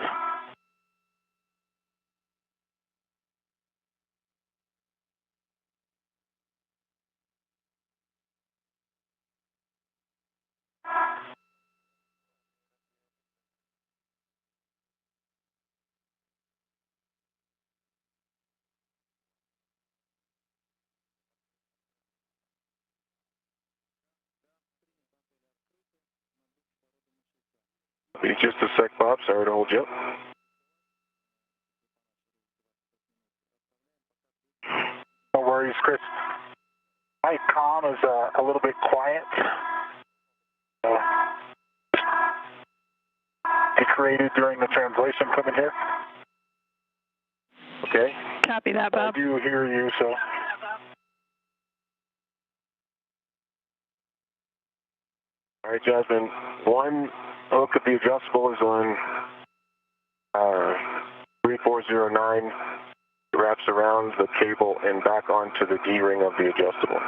Be just a sec, Bob. Sorry to hold you up. No worries, Chris. My comm is a little bit quiet. It created during the translation coming here. Okay. Copy that, Bob. I do hear you, so. All right, Jasmine. One hook of the adjustable is on 3409. It wraps around the cable and back onto the D-ring of the adjustable.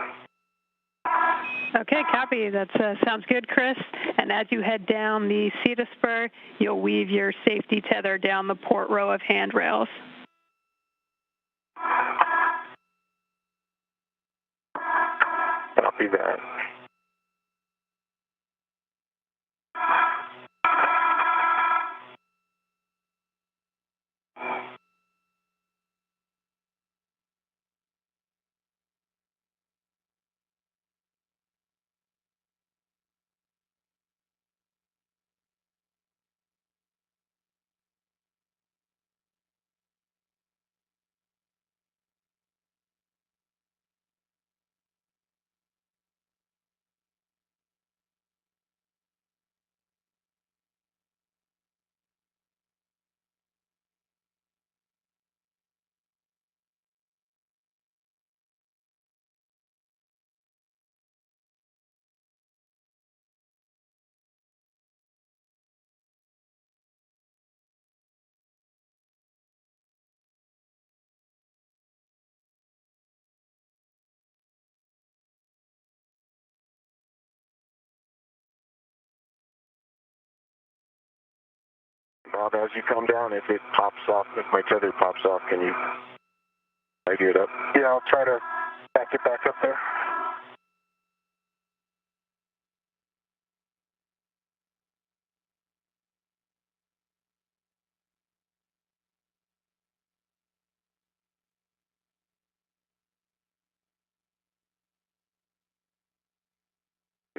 Okay, copy. That sounds good, Chris. And as you head down the CETA spur, you'll weave your safety tether down the port row of handrails. Copy that. Bob, as you come down, if it pops off, if my tether pops off, can you tidy it up? Yeah, I'll try to back it back up there.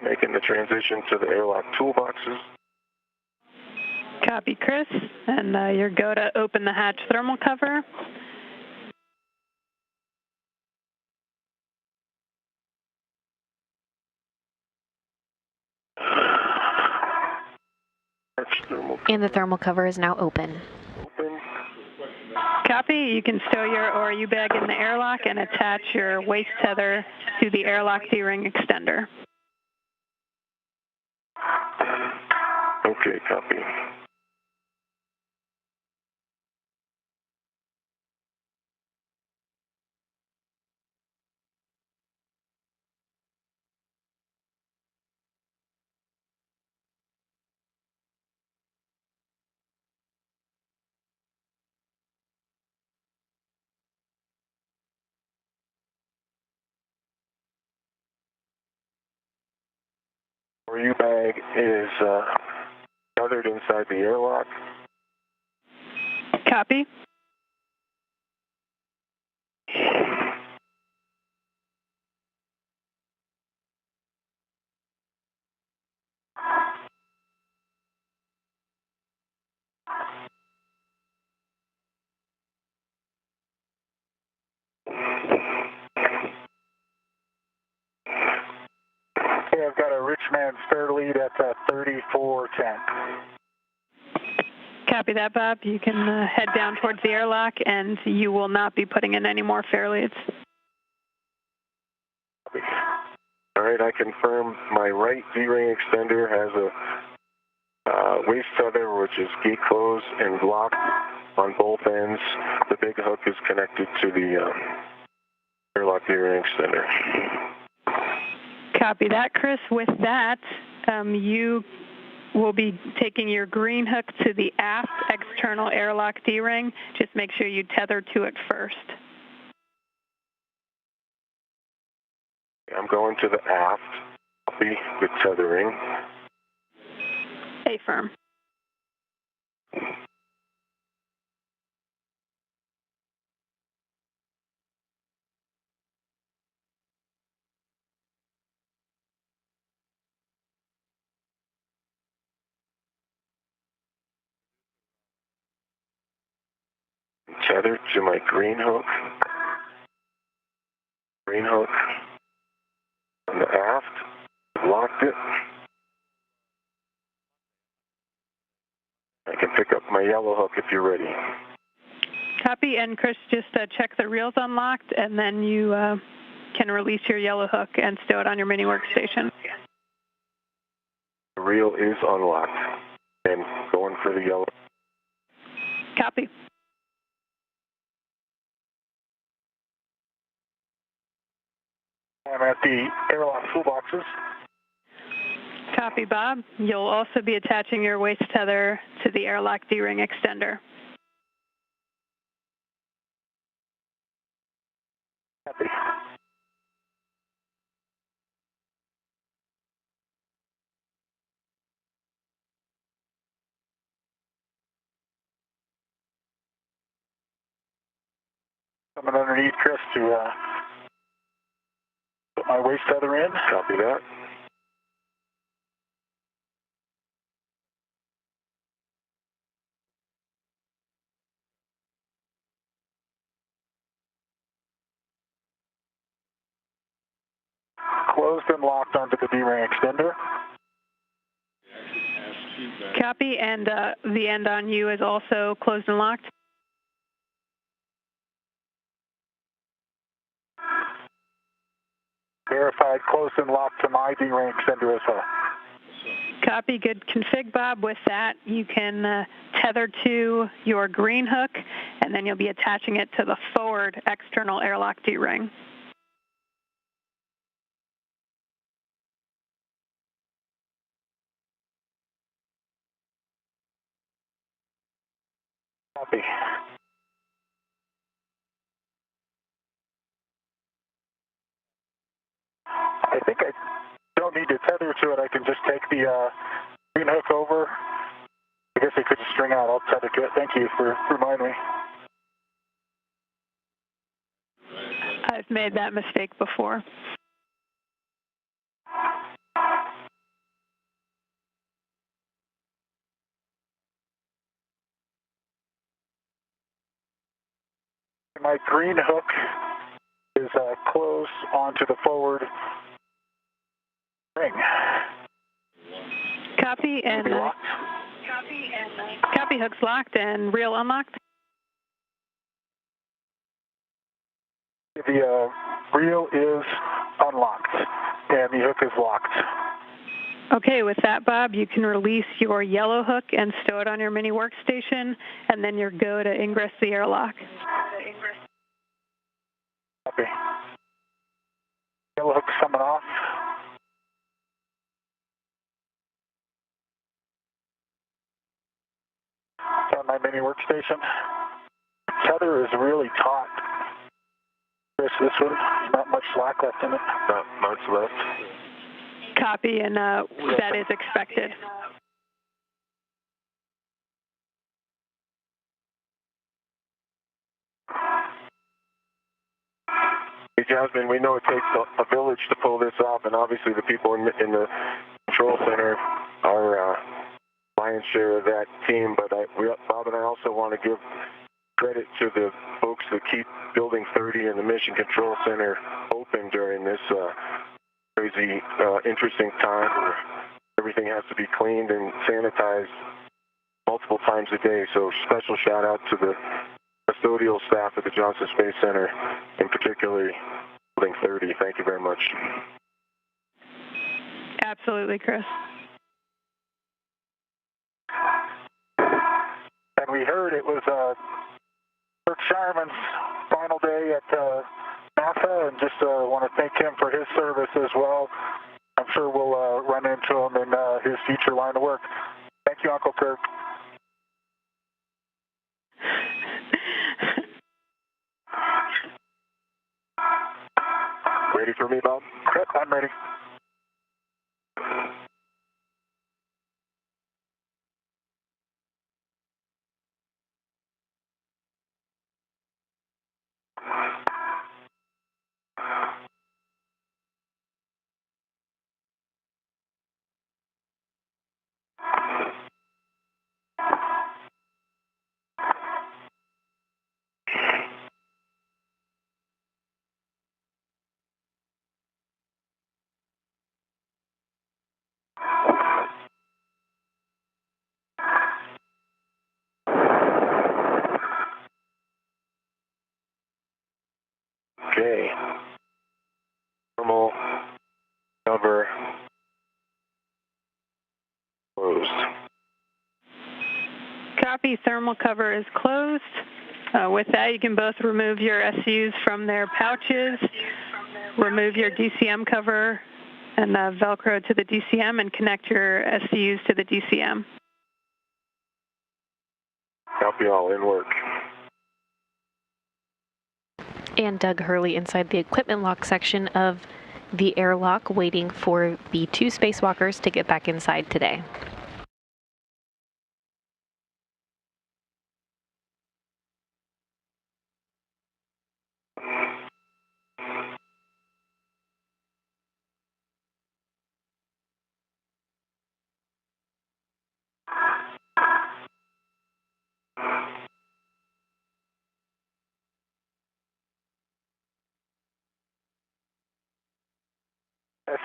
Making the transition to the airlock toolboxes. Copy, Chris. And your go to open the hatch thermal cover. And the thermal cover is now open. Copy. You can stow your ORU bag in the airlock and attach your waist tether to the airlock D-ring extender. Okay, copy. ORU bag is tethered inside the airlock. Copy. Okay, I've got a rich man spare lead at 3410. Copy that, Bob. You can head down towards the airlock, and you will not be putting in any more fair leads. All right, I confirm my right D-ring extender has a waist tether, which is gate closed and locked on both ends. The big hook is connected to the airlock D-ring extender. Copy that, Chris. With that, you will be taking your green hook to the aft external airlock D-ring. Just make sure you tether to it first. I'm going to the aft. Copy with tethering. Affirm. Tether to my green hook. Green hook on the aft. Locked it. I can pick up my yellow hook if you're ready. Copy, and Chris, just check the reel's unlocked, and then you can release your yellow hook and stow it on your mini workstation. The reel is unlocked and going for the yellow. Copy. I'm at the airlock toolboxes. Copy, Bob. You'll also be attaching your waist tether to the airlock D-ring extender. Copy. Coming underneath Chris to put my waist tether in. Copy that. Closed and locked onto the D-ring extender. Copy, and the end on you is also closed and locked. Verified, closed and locked to my D-ring extender as well. Copy, good config, Bob. With that, you can tether to your green hook, and then you'll be attaching it to the forward external airlock D-ring. Copy. I think I don't need to tether to it. I can just take the green hook over. I guess I could just string out. I'll tether to it. Thank you for reminding me. I've made that mistake before. My green hook is close onto the forward ring. Copy, and copy, hook's locked and reel unlocked. The reel is unlocked and the hook is locked. Okay, with that, Bob, you can release your yellow hook and stow it on your mini workstation, and then you're go to ingress the airlock. Copy. Yellow hook's coming off. On my mini workstation. Tether is really taut. Chris, this one, not much slack left in it. Not much left. Copy, and that is expected. Hey, Jasmine, we know it takes a village to pull this off, and obviously the people in the control center are lion's share of that team, but Bob and I also want to give credit to the folks that keep Building 30 and the Mission Control Center open during this crazy, interesting time where everything has to be cleaned and sanitized multiple times a day. So special shout out to the custodial staff at the Johnson Space Center, in particular Building 30. Thank you very much. Absolutely, Chris. And we heard it was Kirk Shireman's final day at NASA, and just want to thank him for his service as well. I'm sure we'll run into him in his future line of work. Thank you, Uncle Kirk. Ready for me, Bob? I'm ready. Okay. Thermal cover closed. Copy. Thermal cover is closed. With that, you can both remove your SUs from their pouches, remove your DCM cover, and Velcro to the DCM, and connect your SUs to the DCM. Copy all, in work. And Doug Hurley inside the equipment lock section of the airlock, waiting for the 2 spacewalkers to get back inside today.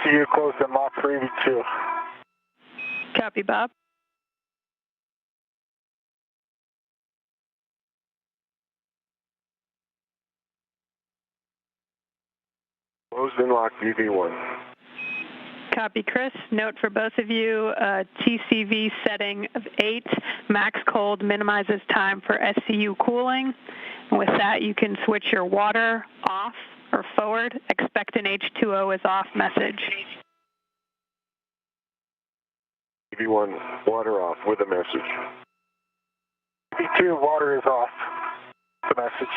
SCU closed and locked for EV2. Copy, Bob. Closed and locked, EV1. Copy, Chris. Note for both of you, TCV setting of 8. Max cold minimizes time for SCU cooling. And with that, you can switch your water off or forward. Expect an H2O is off message. EV1, water off with a message. EV2, water is off. The message.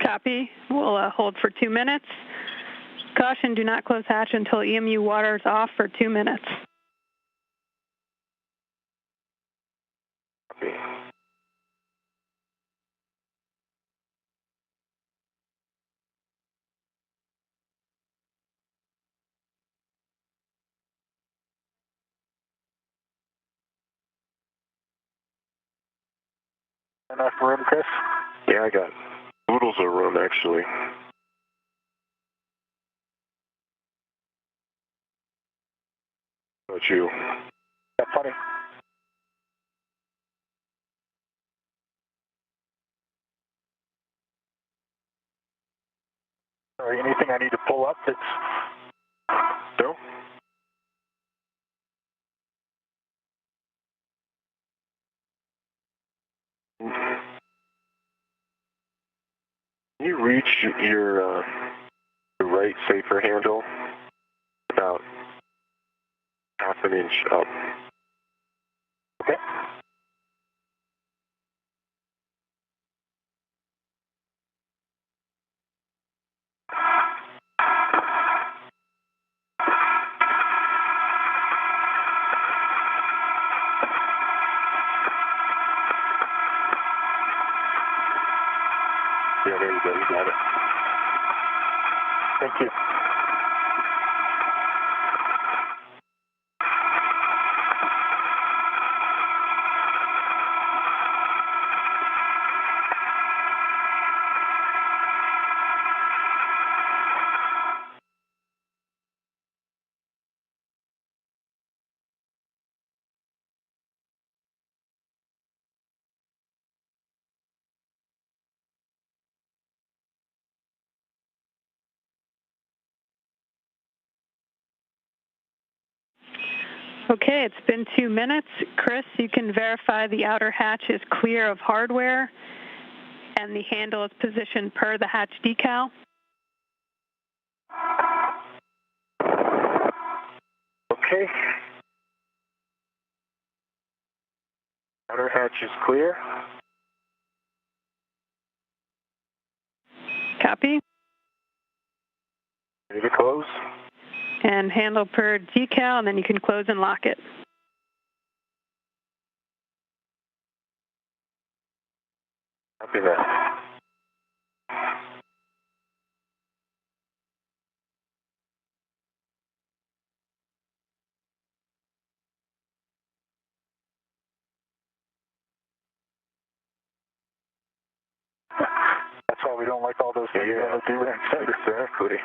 Copy. We'll hold for 2 minutes. Caution, do not close hatch until EMU water is off for 2 minutes. Copy. Enough room, Chris? Yeah, I got oodles of room, actually. How about you? That's funny. Sorry, anything I need to pull up that's... No? Can you reach your right safer handle about half an inch up? Okay. Yeah, there you go, you got it. Thank you. Okay, it's been 2 minutes. Chris, you can verify the outer hatch is clear of hardware and the handle is positioned per the hatch decal. Okay. Outer hatch is clear. Copy. Ready to close. And handle per decal, and then you can close and lock it. Copy that. That's why we don't like all those things on the DRAM center. Exactly.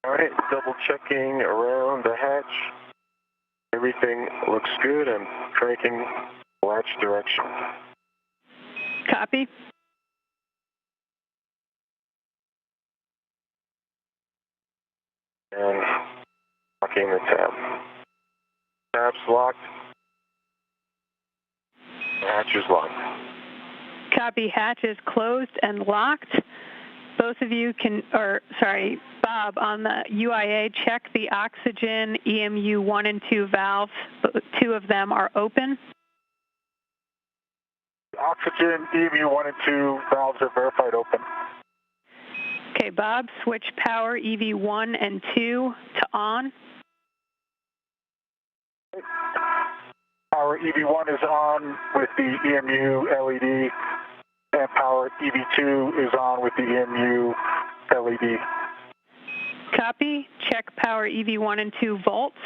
All right, double checking around the hatch. Everything looks good. I'm cranking latch direction. Copy. And locking the tab. Tab's locked. Hatch is locked. Copy. Hatch is closed and locked. Both of you can, or sorry, Bob, on the UIA, check the oxygen EMU 1 and 2 valves. 2 of them are open. Oxygen EMU 1 and 2 valves are verified open. Okay, Bob, switch power EV1 and 2 to on. Power EV1 is on with the EMU LED, and power EV2 is on with the EMU LED. Copy. Check power EV1 and 2 volts.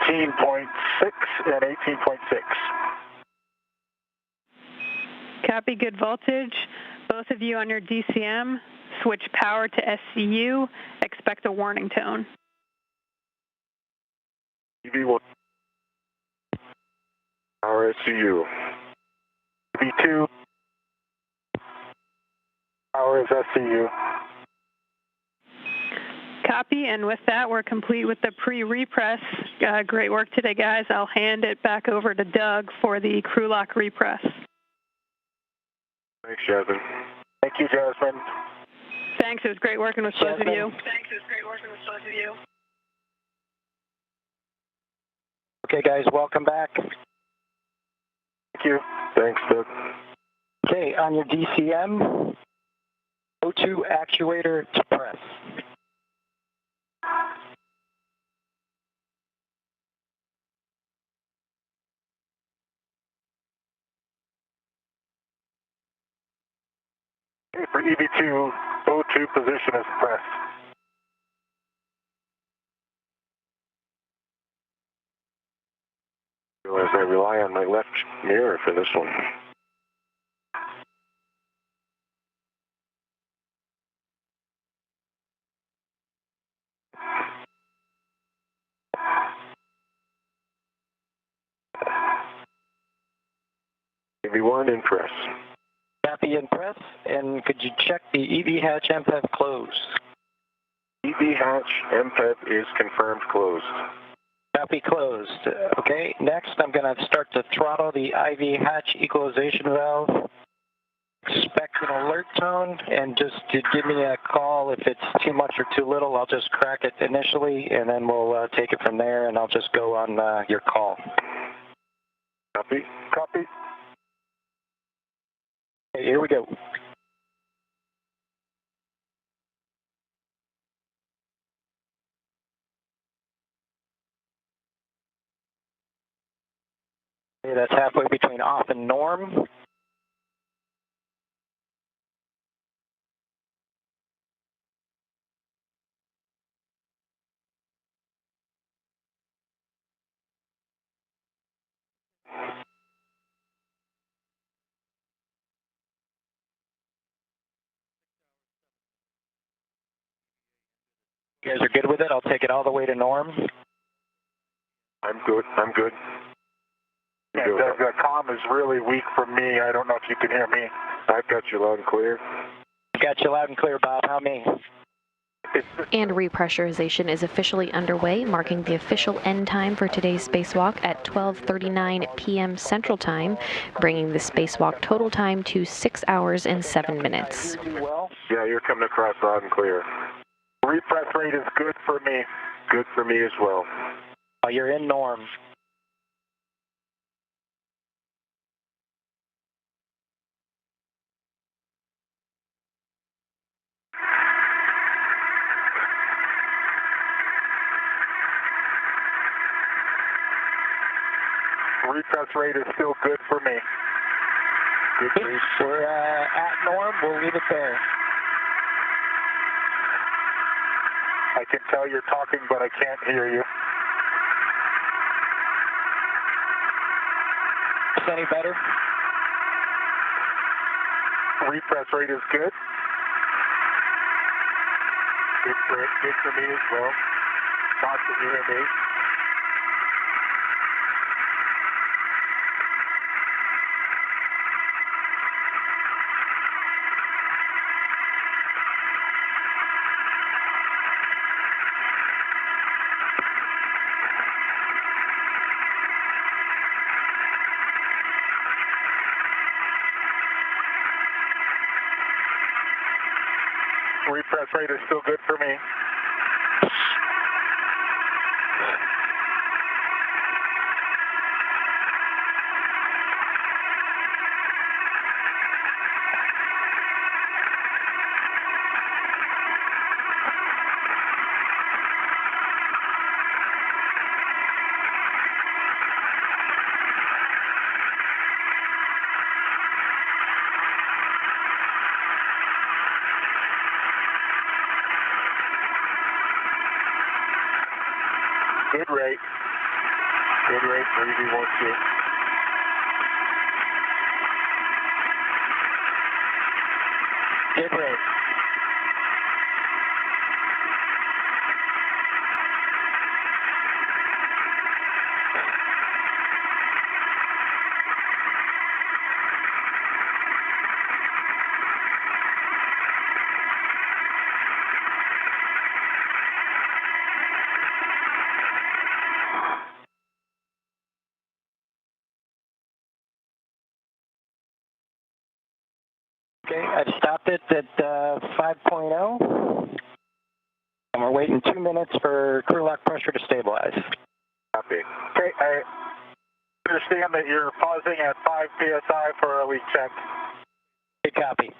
18.6 and 18.6. Copy. Good voltage. Both of you on your DCM, switch power to SCU. Expect a warning tone. EV1. Power SCU. EV2. Power is SCU. Copy, and with that, we're complete with the pre-repress. Great work today, guys. I'll hand it back over to Doug for the crew lock repress. Thanks, Jasmine. Thank you, Jasmine. Thanks, it was great working with both of you. Okay, guys, welcome back. Thank you. Thanks, Doug. Okay, on your DCM, go to actuator to press. Okay, for EV2, O2 position is pressed. Realize I rely on my left mirror for this one. EV1 in press. Copy in press, and could you check the EV hatch MPEV closed? EV hatch MPEV is confirmed closed. Copy closed. Okay, next I'm going to start to throttle the IV hatch equalization valve. Expect an alert tone, and just to give me a call if it's too much or too little. I'll just crack it initially, and then we'll take it from there, and I'll just go on your call. Copy. Copy. Okay, here we go. Okay, that's halfway between off and norm. You guys are good with it? I'll take it all the way to norm. I'm good. I'm good. Yeah, the comm is really weak for me. I don't know if you can hear me. I've got you loud and clear. Got you loud and clear, Bob. How me? And repressurization is officially underway, marking the official end time for today's spacewalk at 12:39 p.m. Central Time, bringing the spacewalk total time to 6 hours and 7 minutes. Yeah, you're coming across loud and clear. Repress rate is good for me. Good for me as well. You're in norm. Repress rate is still good for me. Good. We're at norm. We'll leave it there. I can tell you're talking, but I can't hear you. Is any better? Repress rate is good. Good for me as well. Talk to you and me. Repress rate is still good for me. Good rate. Good rate for EV12. Good rate. Okay, I've stopped it at 5.0, and we're waiting 2 minutes for crew lock pressure to stabilize. Copy. Okay, I understand that you're pausing at 5 psi for a leak check. Good copy.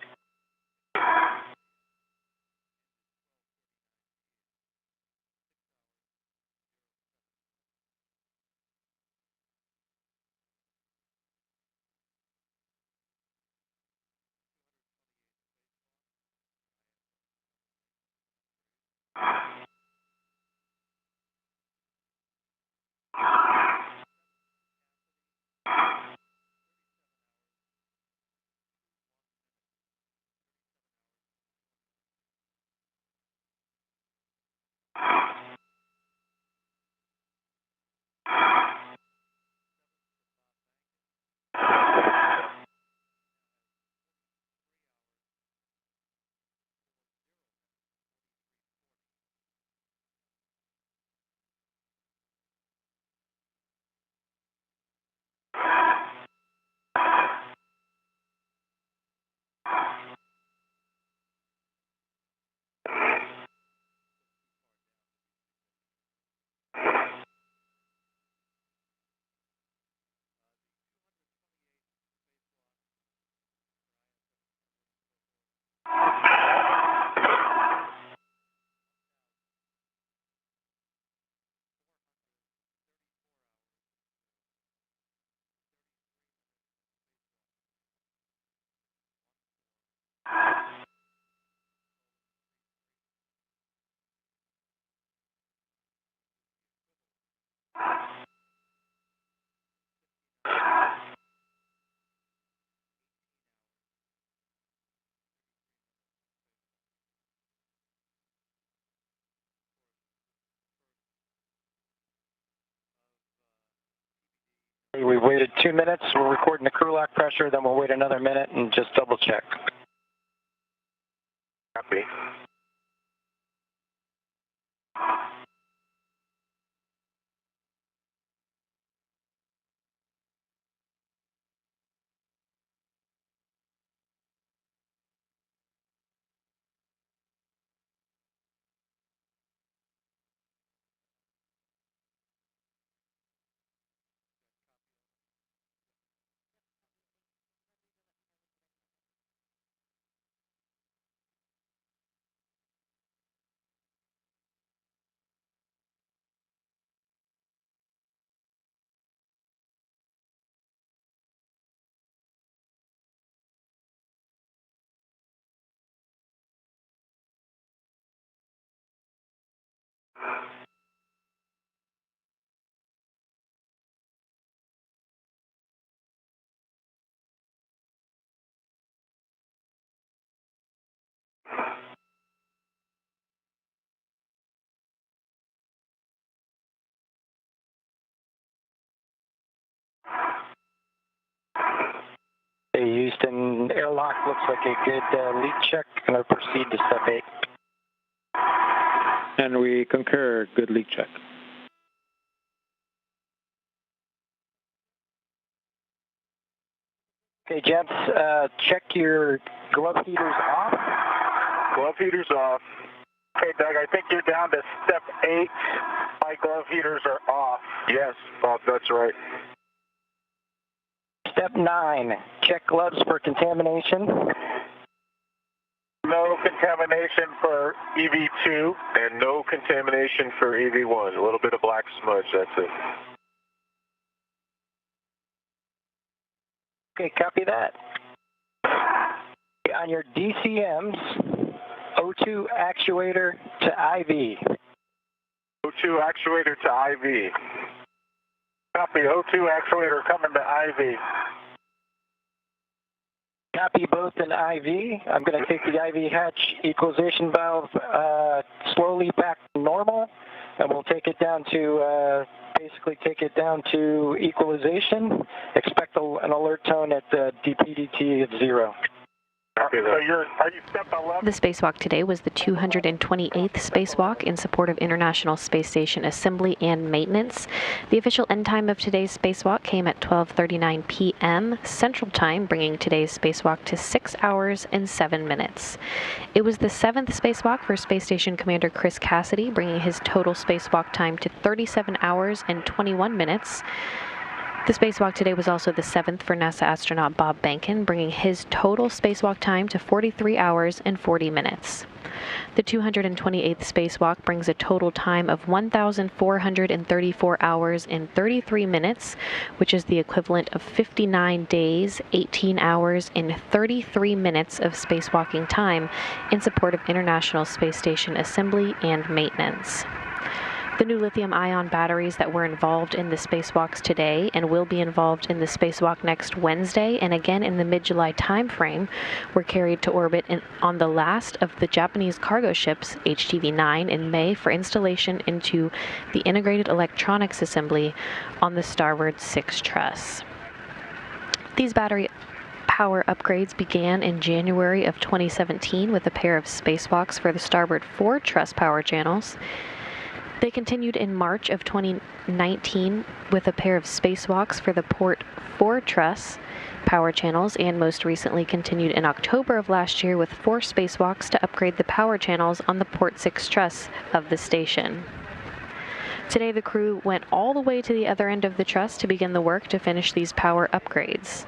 We've waited 2 minutes. We're recording the crew lock pressure, then we'll wait another minute and just double check. Copy. Hey, Houston, airlock looks like a good leak check. I'm going to proceed to step 8. And we concur, good leak check. Okay, gents, check your glove heaters off. Glove heaters off. Okay, Doug, I think you're down to step 8. My glove heaters are off. Yes, Bob, that's right. Step 9, check gloves for contamination. No contamination for EV2. And no contamination for EV1. A little bit of black smudge, that's it. Okay, copy that. On your DCMs, O2 actuator to IV. O2 actuator to IV. Copy, O2 actuator coming to IV. Copy both in IV. I'm going to take the IV hatch equalization valve slowly back to normal, and we'll take it down to, basically take it down to equalization. Expect an alert tone at DPDT at 0. So are you step 11? The spacewalk today was the 228th spacewalk in support of International Space Station assembly and maintenance. The official end time of today's spacewalk came at 12:39 p.m. Central Time, bringing today's spacewalk to 6 hours and 7 minutes. It was the 7th spacewalk for Space Station Commander Chris Cassidy, bringing his total spacewalk time to 37 hours and 21 minutes. The spacewalk today was also the 7th for NASA astronaut Bob Behnken, bringing his total spacewalk time to 43 hours and 40 minutes. The 228th spacewalk brings a total time of 1,434 hours and 33 minutes, which is the equivalent of 59 days, 18 hours, and 33 minutes of spacewalking time in support of International Space Station assembly and maintenance. The new lithium-ion batteries that were involved in the spacewalks today and will be involved in the spacewalk next Wednesday and again in the mid-July timeframe were carried to orbit on the last of the Japanese cargo ships, HTV-9, in May for installation into the integrated electronics assembly on the starboard 6 truss. These battery power upgrades began in January of 2017 with a pair of spacewalks for the starboard 4 truss power channels. They continued in March of 2019 with a pair of spacewalks for the port 4 truss power channels, and most recently continued in October of last year with 4 spacewalks to upgrade the power channels on the port 6 truss of the station. Today the crew went all the way to the other end of the truss to begin the work to finish these power upgrades.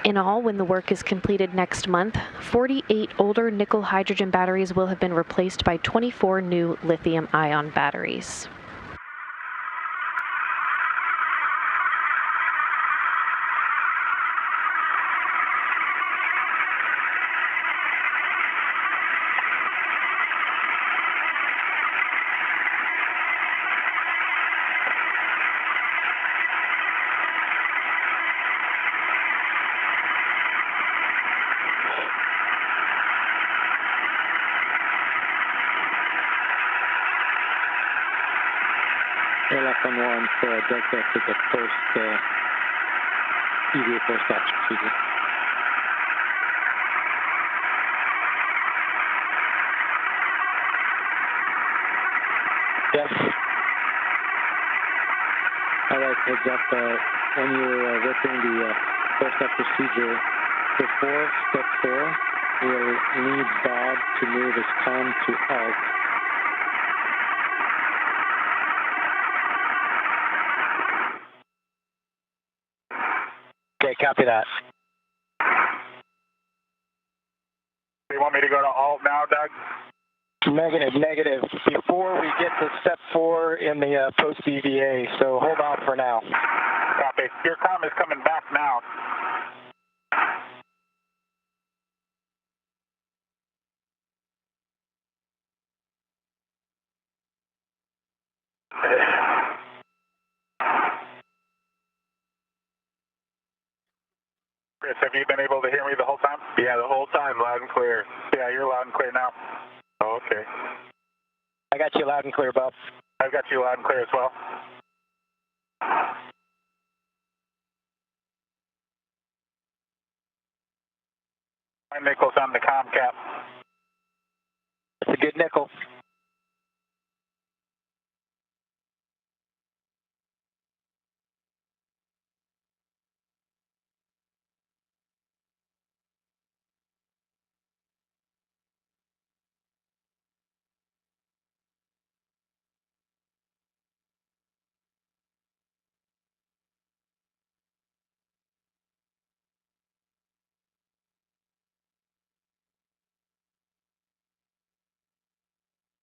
In all, when the work is completed next month, 48 older nickel-hydrogen batteries will have been replaced by 24 new lithium-ion batteries. Airlock on 1 for Delta to the post EVA post-ops procedure. Yes. All right, heads up. When you're working the post-op procedure, before step 4, we'll need Bob to move his comm to alt. Okay, copy that. You want me to go to alt now, Doug? Negative. Before we get to step 4 in the post-EVA, so hold on for now. Copy. Your comm is coming back now. Chris, have you been able to hear me the whole time? Yeah, the whole time, loud and clear. Yeah, you're loud and clear now. Oh, okay. I got you loud and clear, Bob. I've got you loud and clear as well. My nickel's on the comm cap. That's a good nickel.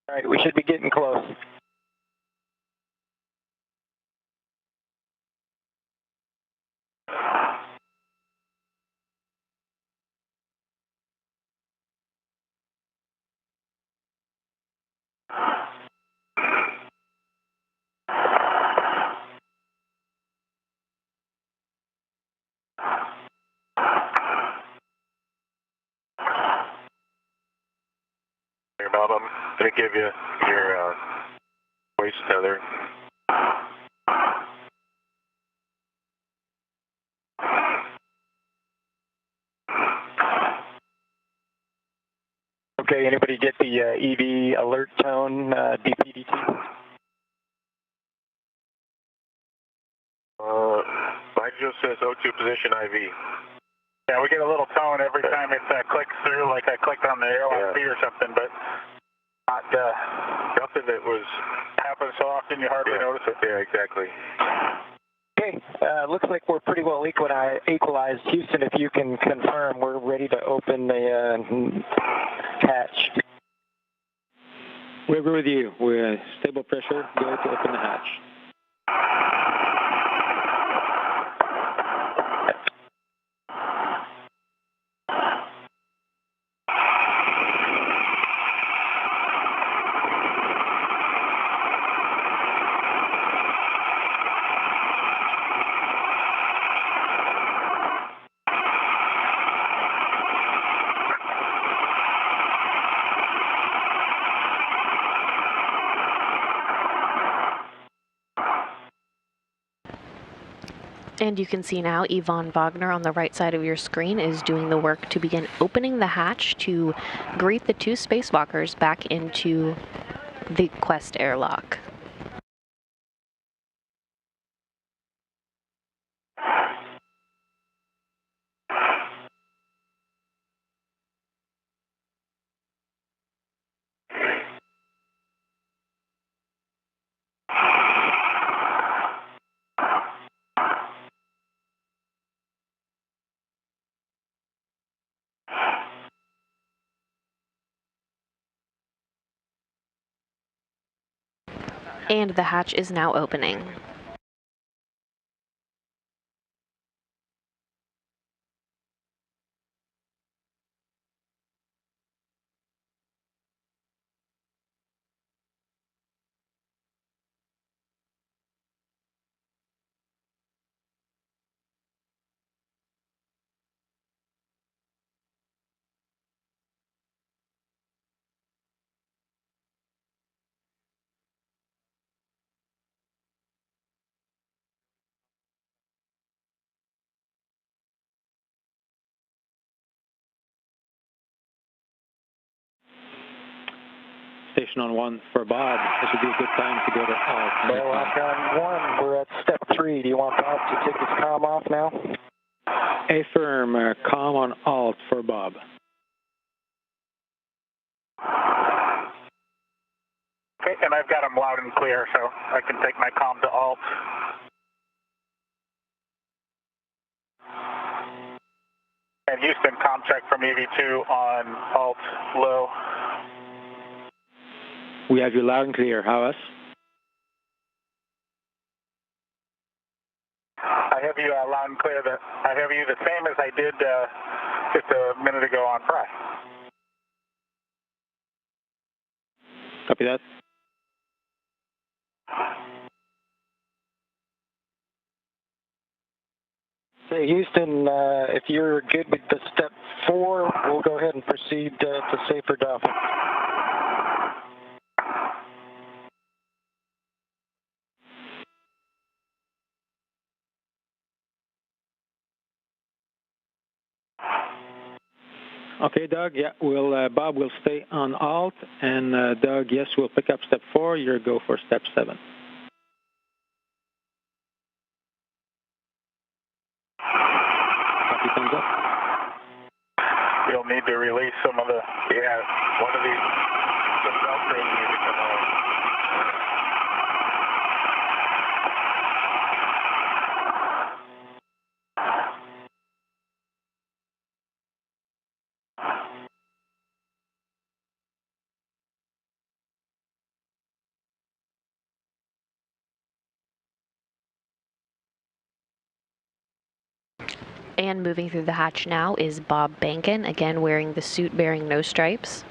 All right, we should be getting close. Here, Bob, I'm going to give you your waist tether. Okay, anybody get the EV alert tone DPDT? Mine just says O2 position IV. Yeah, we get a little tone every time it clicks through, like I clicked on the airlock key or something, but not nothing that was happens so often you hardly notice it. Yeah, exactly. Okay, looks like we're pretty well equalized. Houston, if you can confirm, we're ready to open the hatch. We agree with you. We're stable pressure. Go to open the hatch. And you can see now Yvonne Wagner on the right side of your screen is doing the work to begin opening the hatch to greet the two spacewalkers back into the Quest airlock. And the hatch is now opening. Station on 1 for Bob. This would be a good time to go to alt. Airlock on 1, we're at step 3. Do you want Bob to take his comm off now? Affirm, comm on alt for Bob. Okay, and I've got them loud and clear, so I can take my comm to alt. And Houston, comm check from EV2 on alt low. We have you loud and clear. How us? I have you loud and clear. I have you the same as I did just a minute ago on Fry. Copy that. Hey, Houston, if you're good with the step 4, we'll go ahead and proceed to safer doffing. Okay, Doug, yeah, Bob will stay on alt, and Doug, yes, we'll pick up step 4. You'll go for step 7. Copy, thumbs up. You'll need to release some of the, one of these, the Velcro need to come on. And moving through the hatch now is Bob Bankin, again wearing the suit bearing no stripes.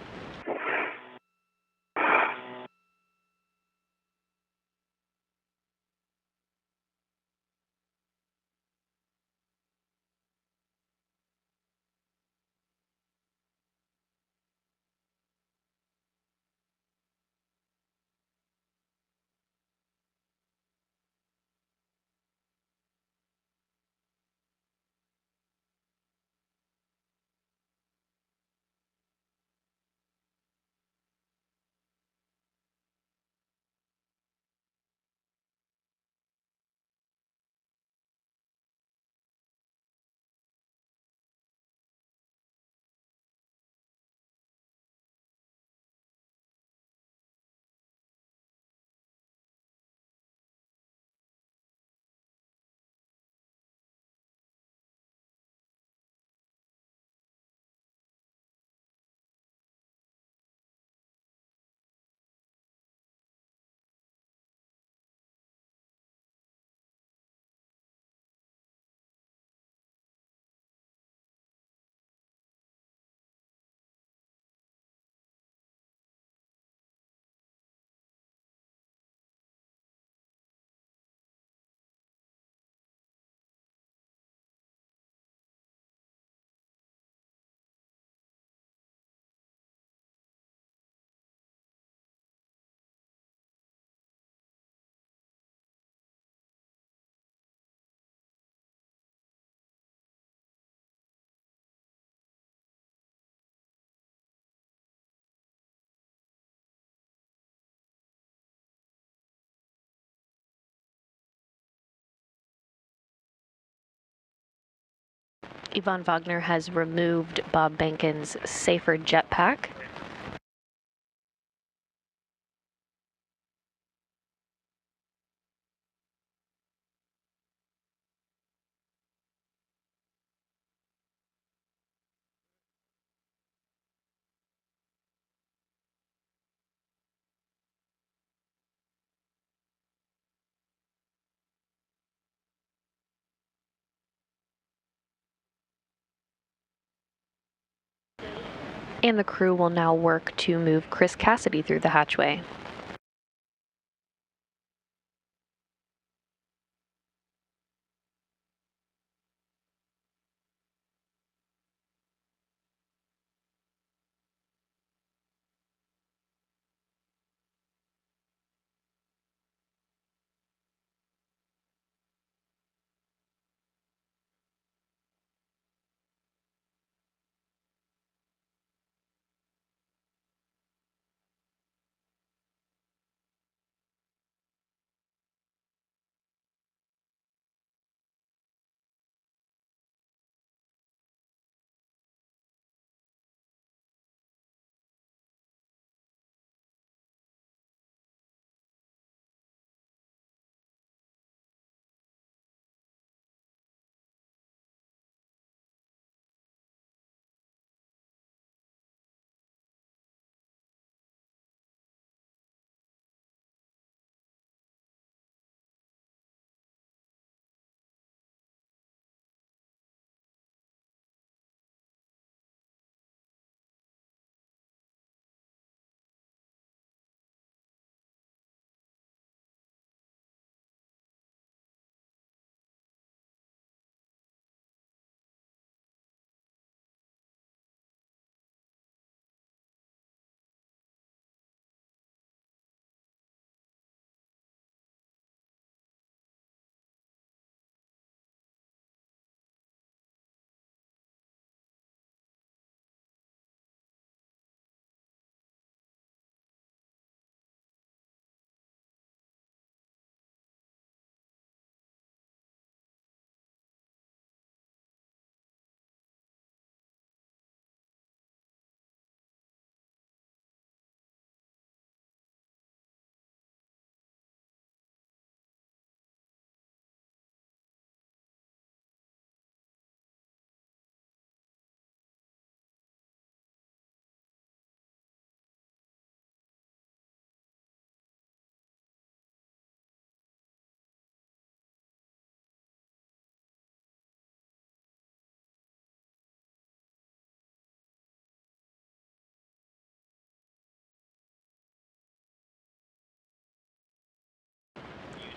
Yvonne Wagner has removed Bob Bankin's safer jetpack. And the crew will now work to move Chris Cassidy through the hatchway.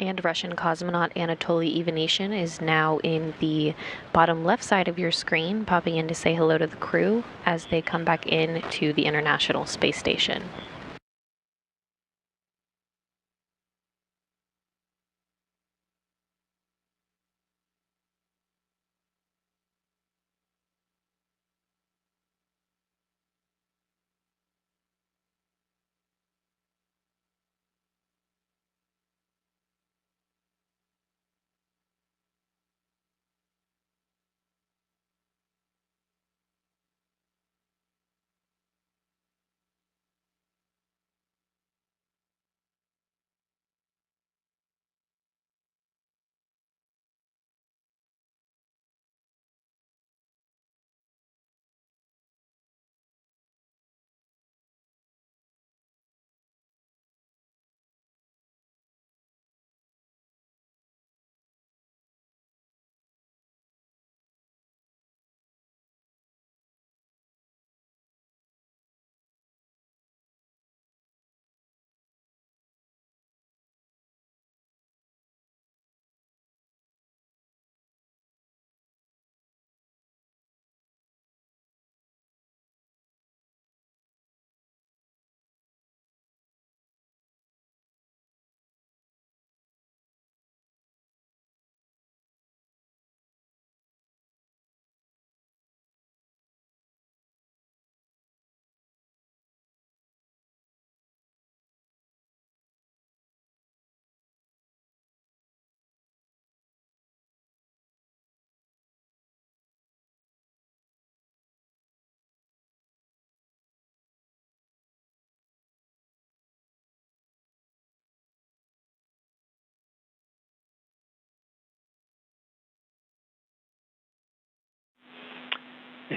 And Russian cosmonaut Anatoly Ivanishin is now in the bottom left side of your screen, popping in to say hello to the crew as they come back in to the International Space Station.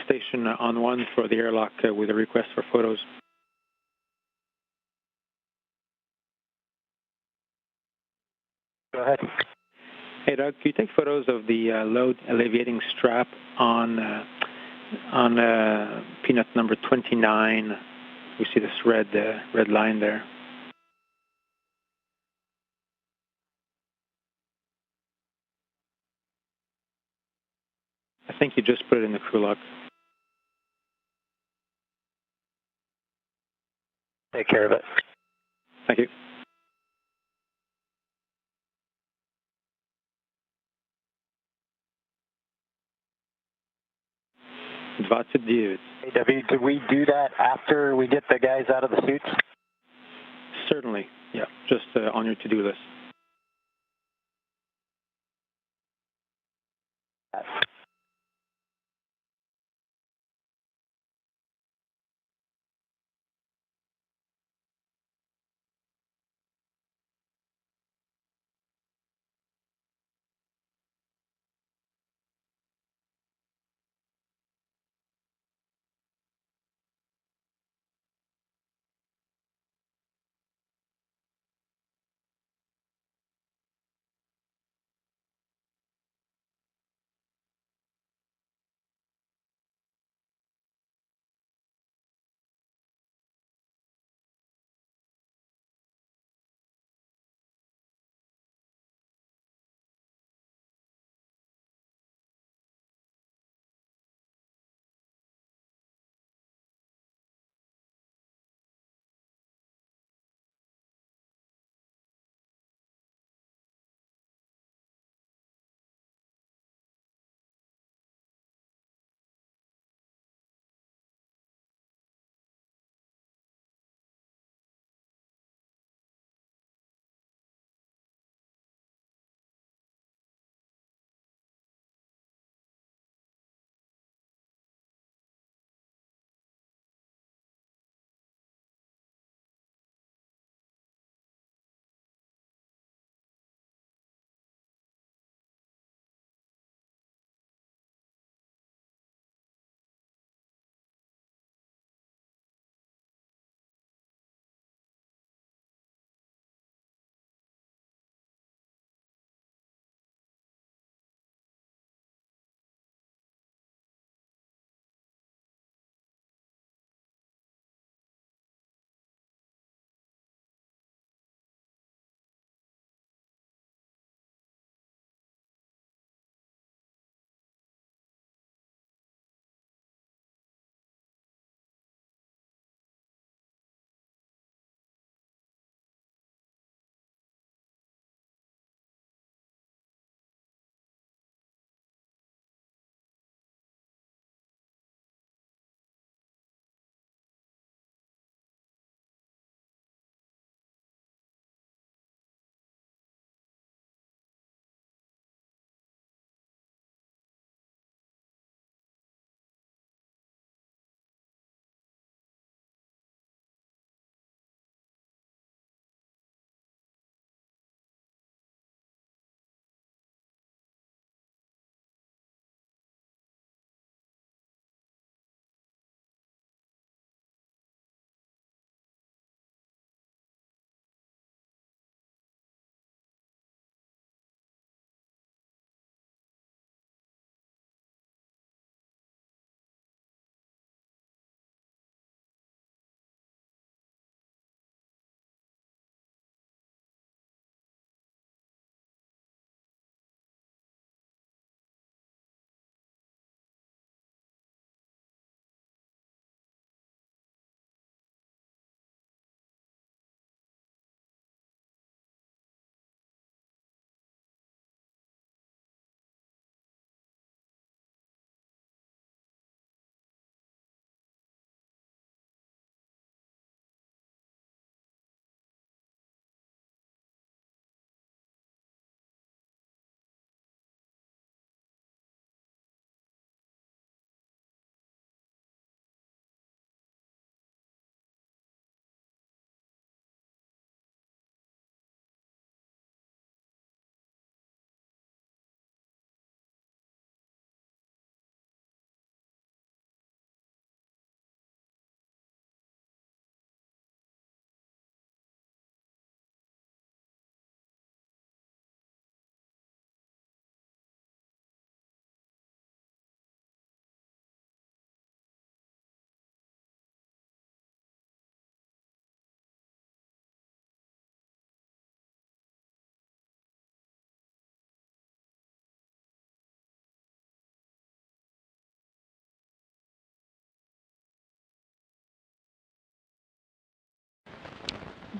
Station on 1 for the airlock with a request for photos. Go ahead. Hey Doug, can you take photos of the load alleviating strap on peanut number 29? We see this red line there. I think you just put it in the crew lock. Take care of it. Thank you. 29. Hey, W, did we do that after we get the guys out of the suits? Certainly, yeah, just on your to-do list.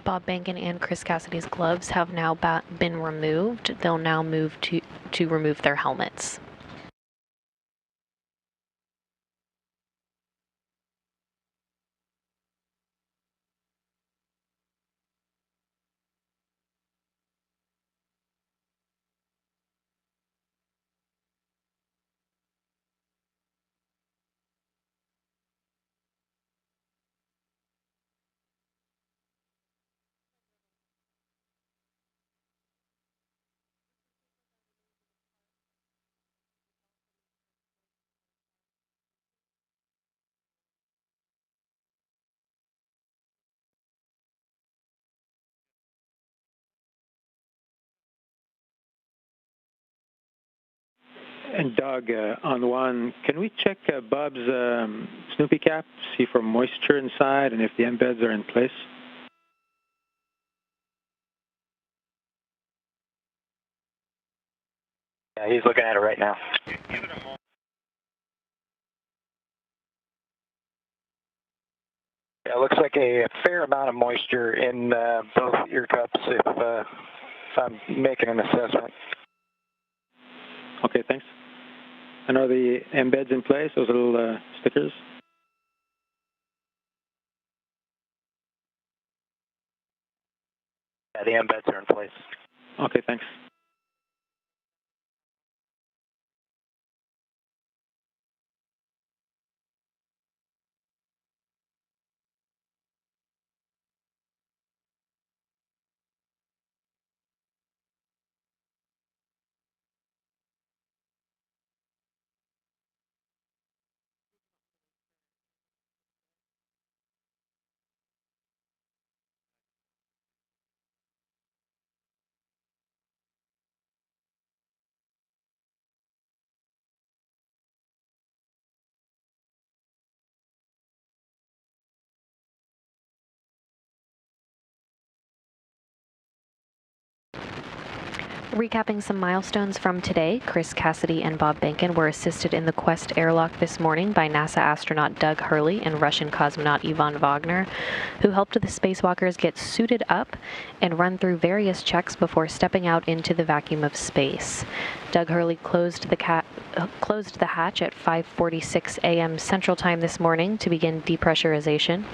Bob Bankin and Chris Cassidy's gloves have now been removed. They'll now move to remove their helmets. And Doug, on one, can we check Bob's Snoopy cap, see for moisture inside and if the embeds are in place? Yeah, he's looking at it right now. Yeah, it looks like a fair amount of moisture in both ear cups if I'm making an assessment. Okay, thanks. And are the embeds in place, those little stickers? Yeah, the embeds are in place. Okay, thanks. Recapping some milestones from today, Chris Cassidy and Bob Bankin were assisted in the Quest airlock this morning by NASA astronaut Doug Hurley and Russian cosmonaut Ivan Wagner, who helped the spacewalkers get suited up and run through various checks before stepping out into the vacuum of space. Doug Hurley closed the hatch at 5:46 a.m. Central Time this morning to begin depressurization.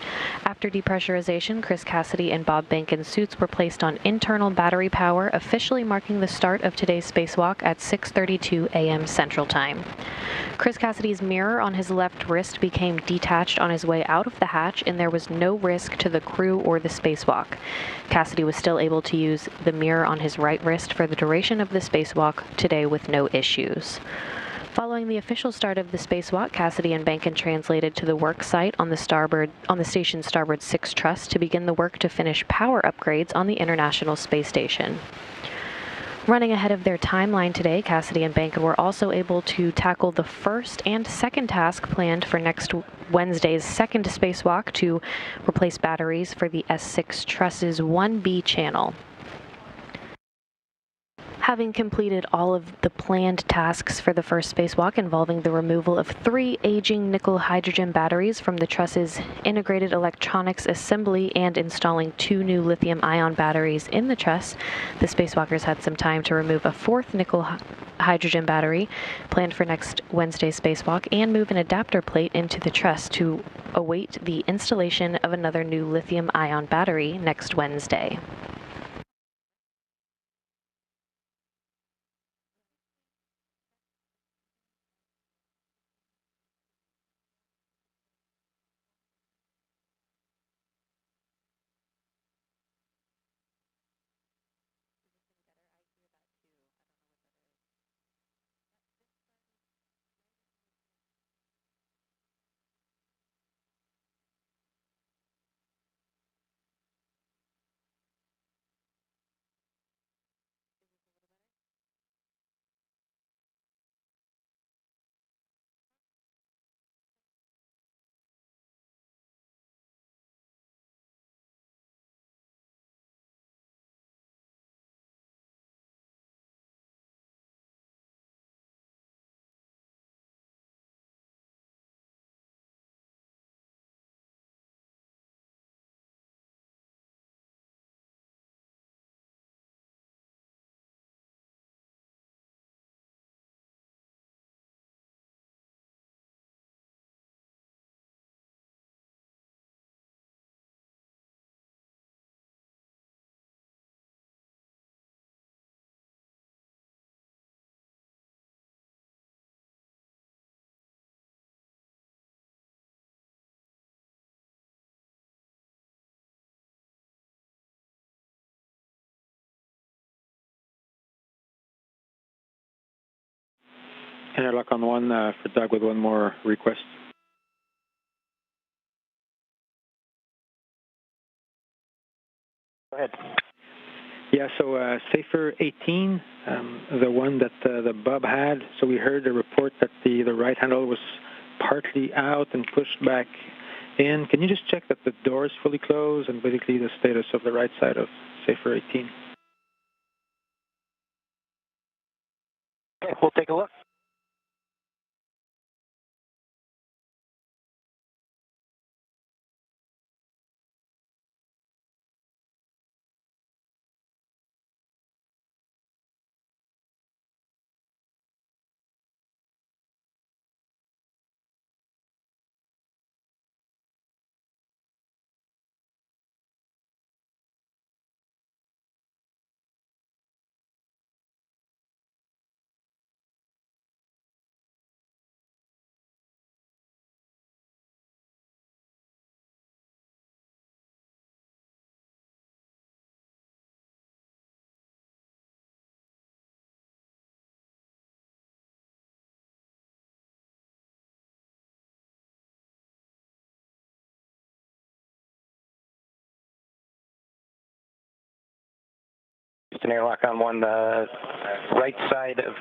After depressurization, Chris Cassidy and Bob Bankin's suits were placed on internal battery power, officially marking the start of today's spacewalk at 6:32 a.m. Central Time. Chris Cassidy's mirror on his left wrist became detached on his way out of the hatch, and there was no risk to the crew or the spacewalk. Cassidy was still able to use the mirror on his right wrist for the duration of the spacewalk today with no issues. Following the official start of the spacewalk, Cassidy and Bankin translated to the work site on the station's starboard 6 truss to begin the work to finish power upgrades on the International Space Station. Running ahead of their timeline today, Cassidy and Bankin were also able to tackle the first and second task planned for next Wednesday's second spacewalk to replace batteries for the S6 truss's 1B channel. Having completed all of the planned tasks for the first spacewalk involving the removal of 3 aging nickel-hydrogen batteries from the truss's integrated electronics assembly and installing 2 new lithium-ion batteries in the truss, the spacewalkers had some time to remove a 4th nickel-hydrogen battery planned for next Wednesday's spacewalk and move an adapter plate into the truss to await the installation of another new lithium-ion battery next Wednesday. Airlock on 1 for Doug with one more request. Go ahead. Yeah, so Safer 18, the one that the Bob had, so we heard a report that the right handle was partly out and pushed back in. Can you just check that the door is fully closed and basically the status of the right side of Safer 18? Okay, we'll take a look. Just an airlock on 1. The right side of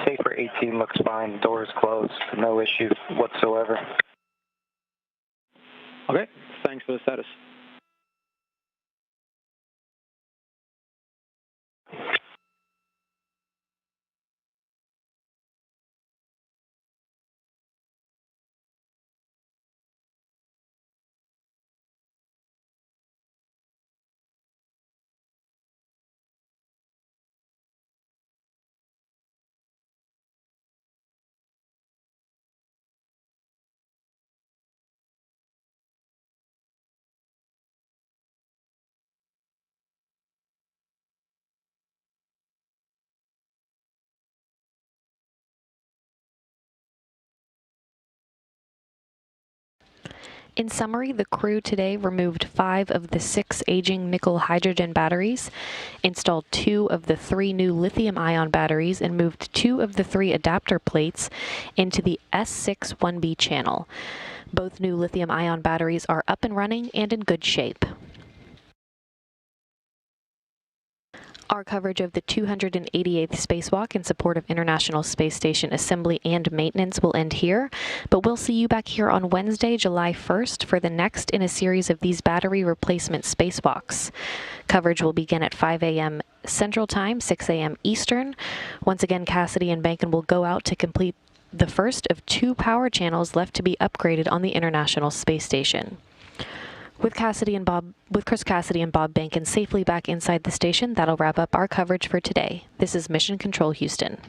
Safer 18 looks fine. Door is closed. No issue whatsoever. Okay, thanks for the status. In summary, the crew today removed 5 of the 6 aging nickel hydrogen batteries, installed 2 of the 3 new lithium-ion batteries, and moved 2 of the 3 adapter plates into the S6 1B channel. Both new lithium-ion batteries are up and running and in good shape. Our coverage of the 288th Spacewalk in support of International Space Station assembly and maintenance will end here, but we'll see you back here on Wednesday, July 1st for the next in a series of these battery replacement spacewalks. Coverage will begin at 5 a.m. Central Time, 6 a.m. Eastern. Once again, Cassidy and Bankin will go out to complete the first of 2 power channels left to be upgraded on the International Space Station. With Chris Cassidy and Bob Bankin safely back inside the station, that'll wrap up our coverage for today. This is Mission Control Houston.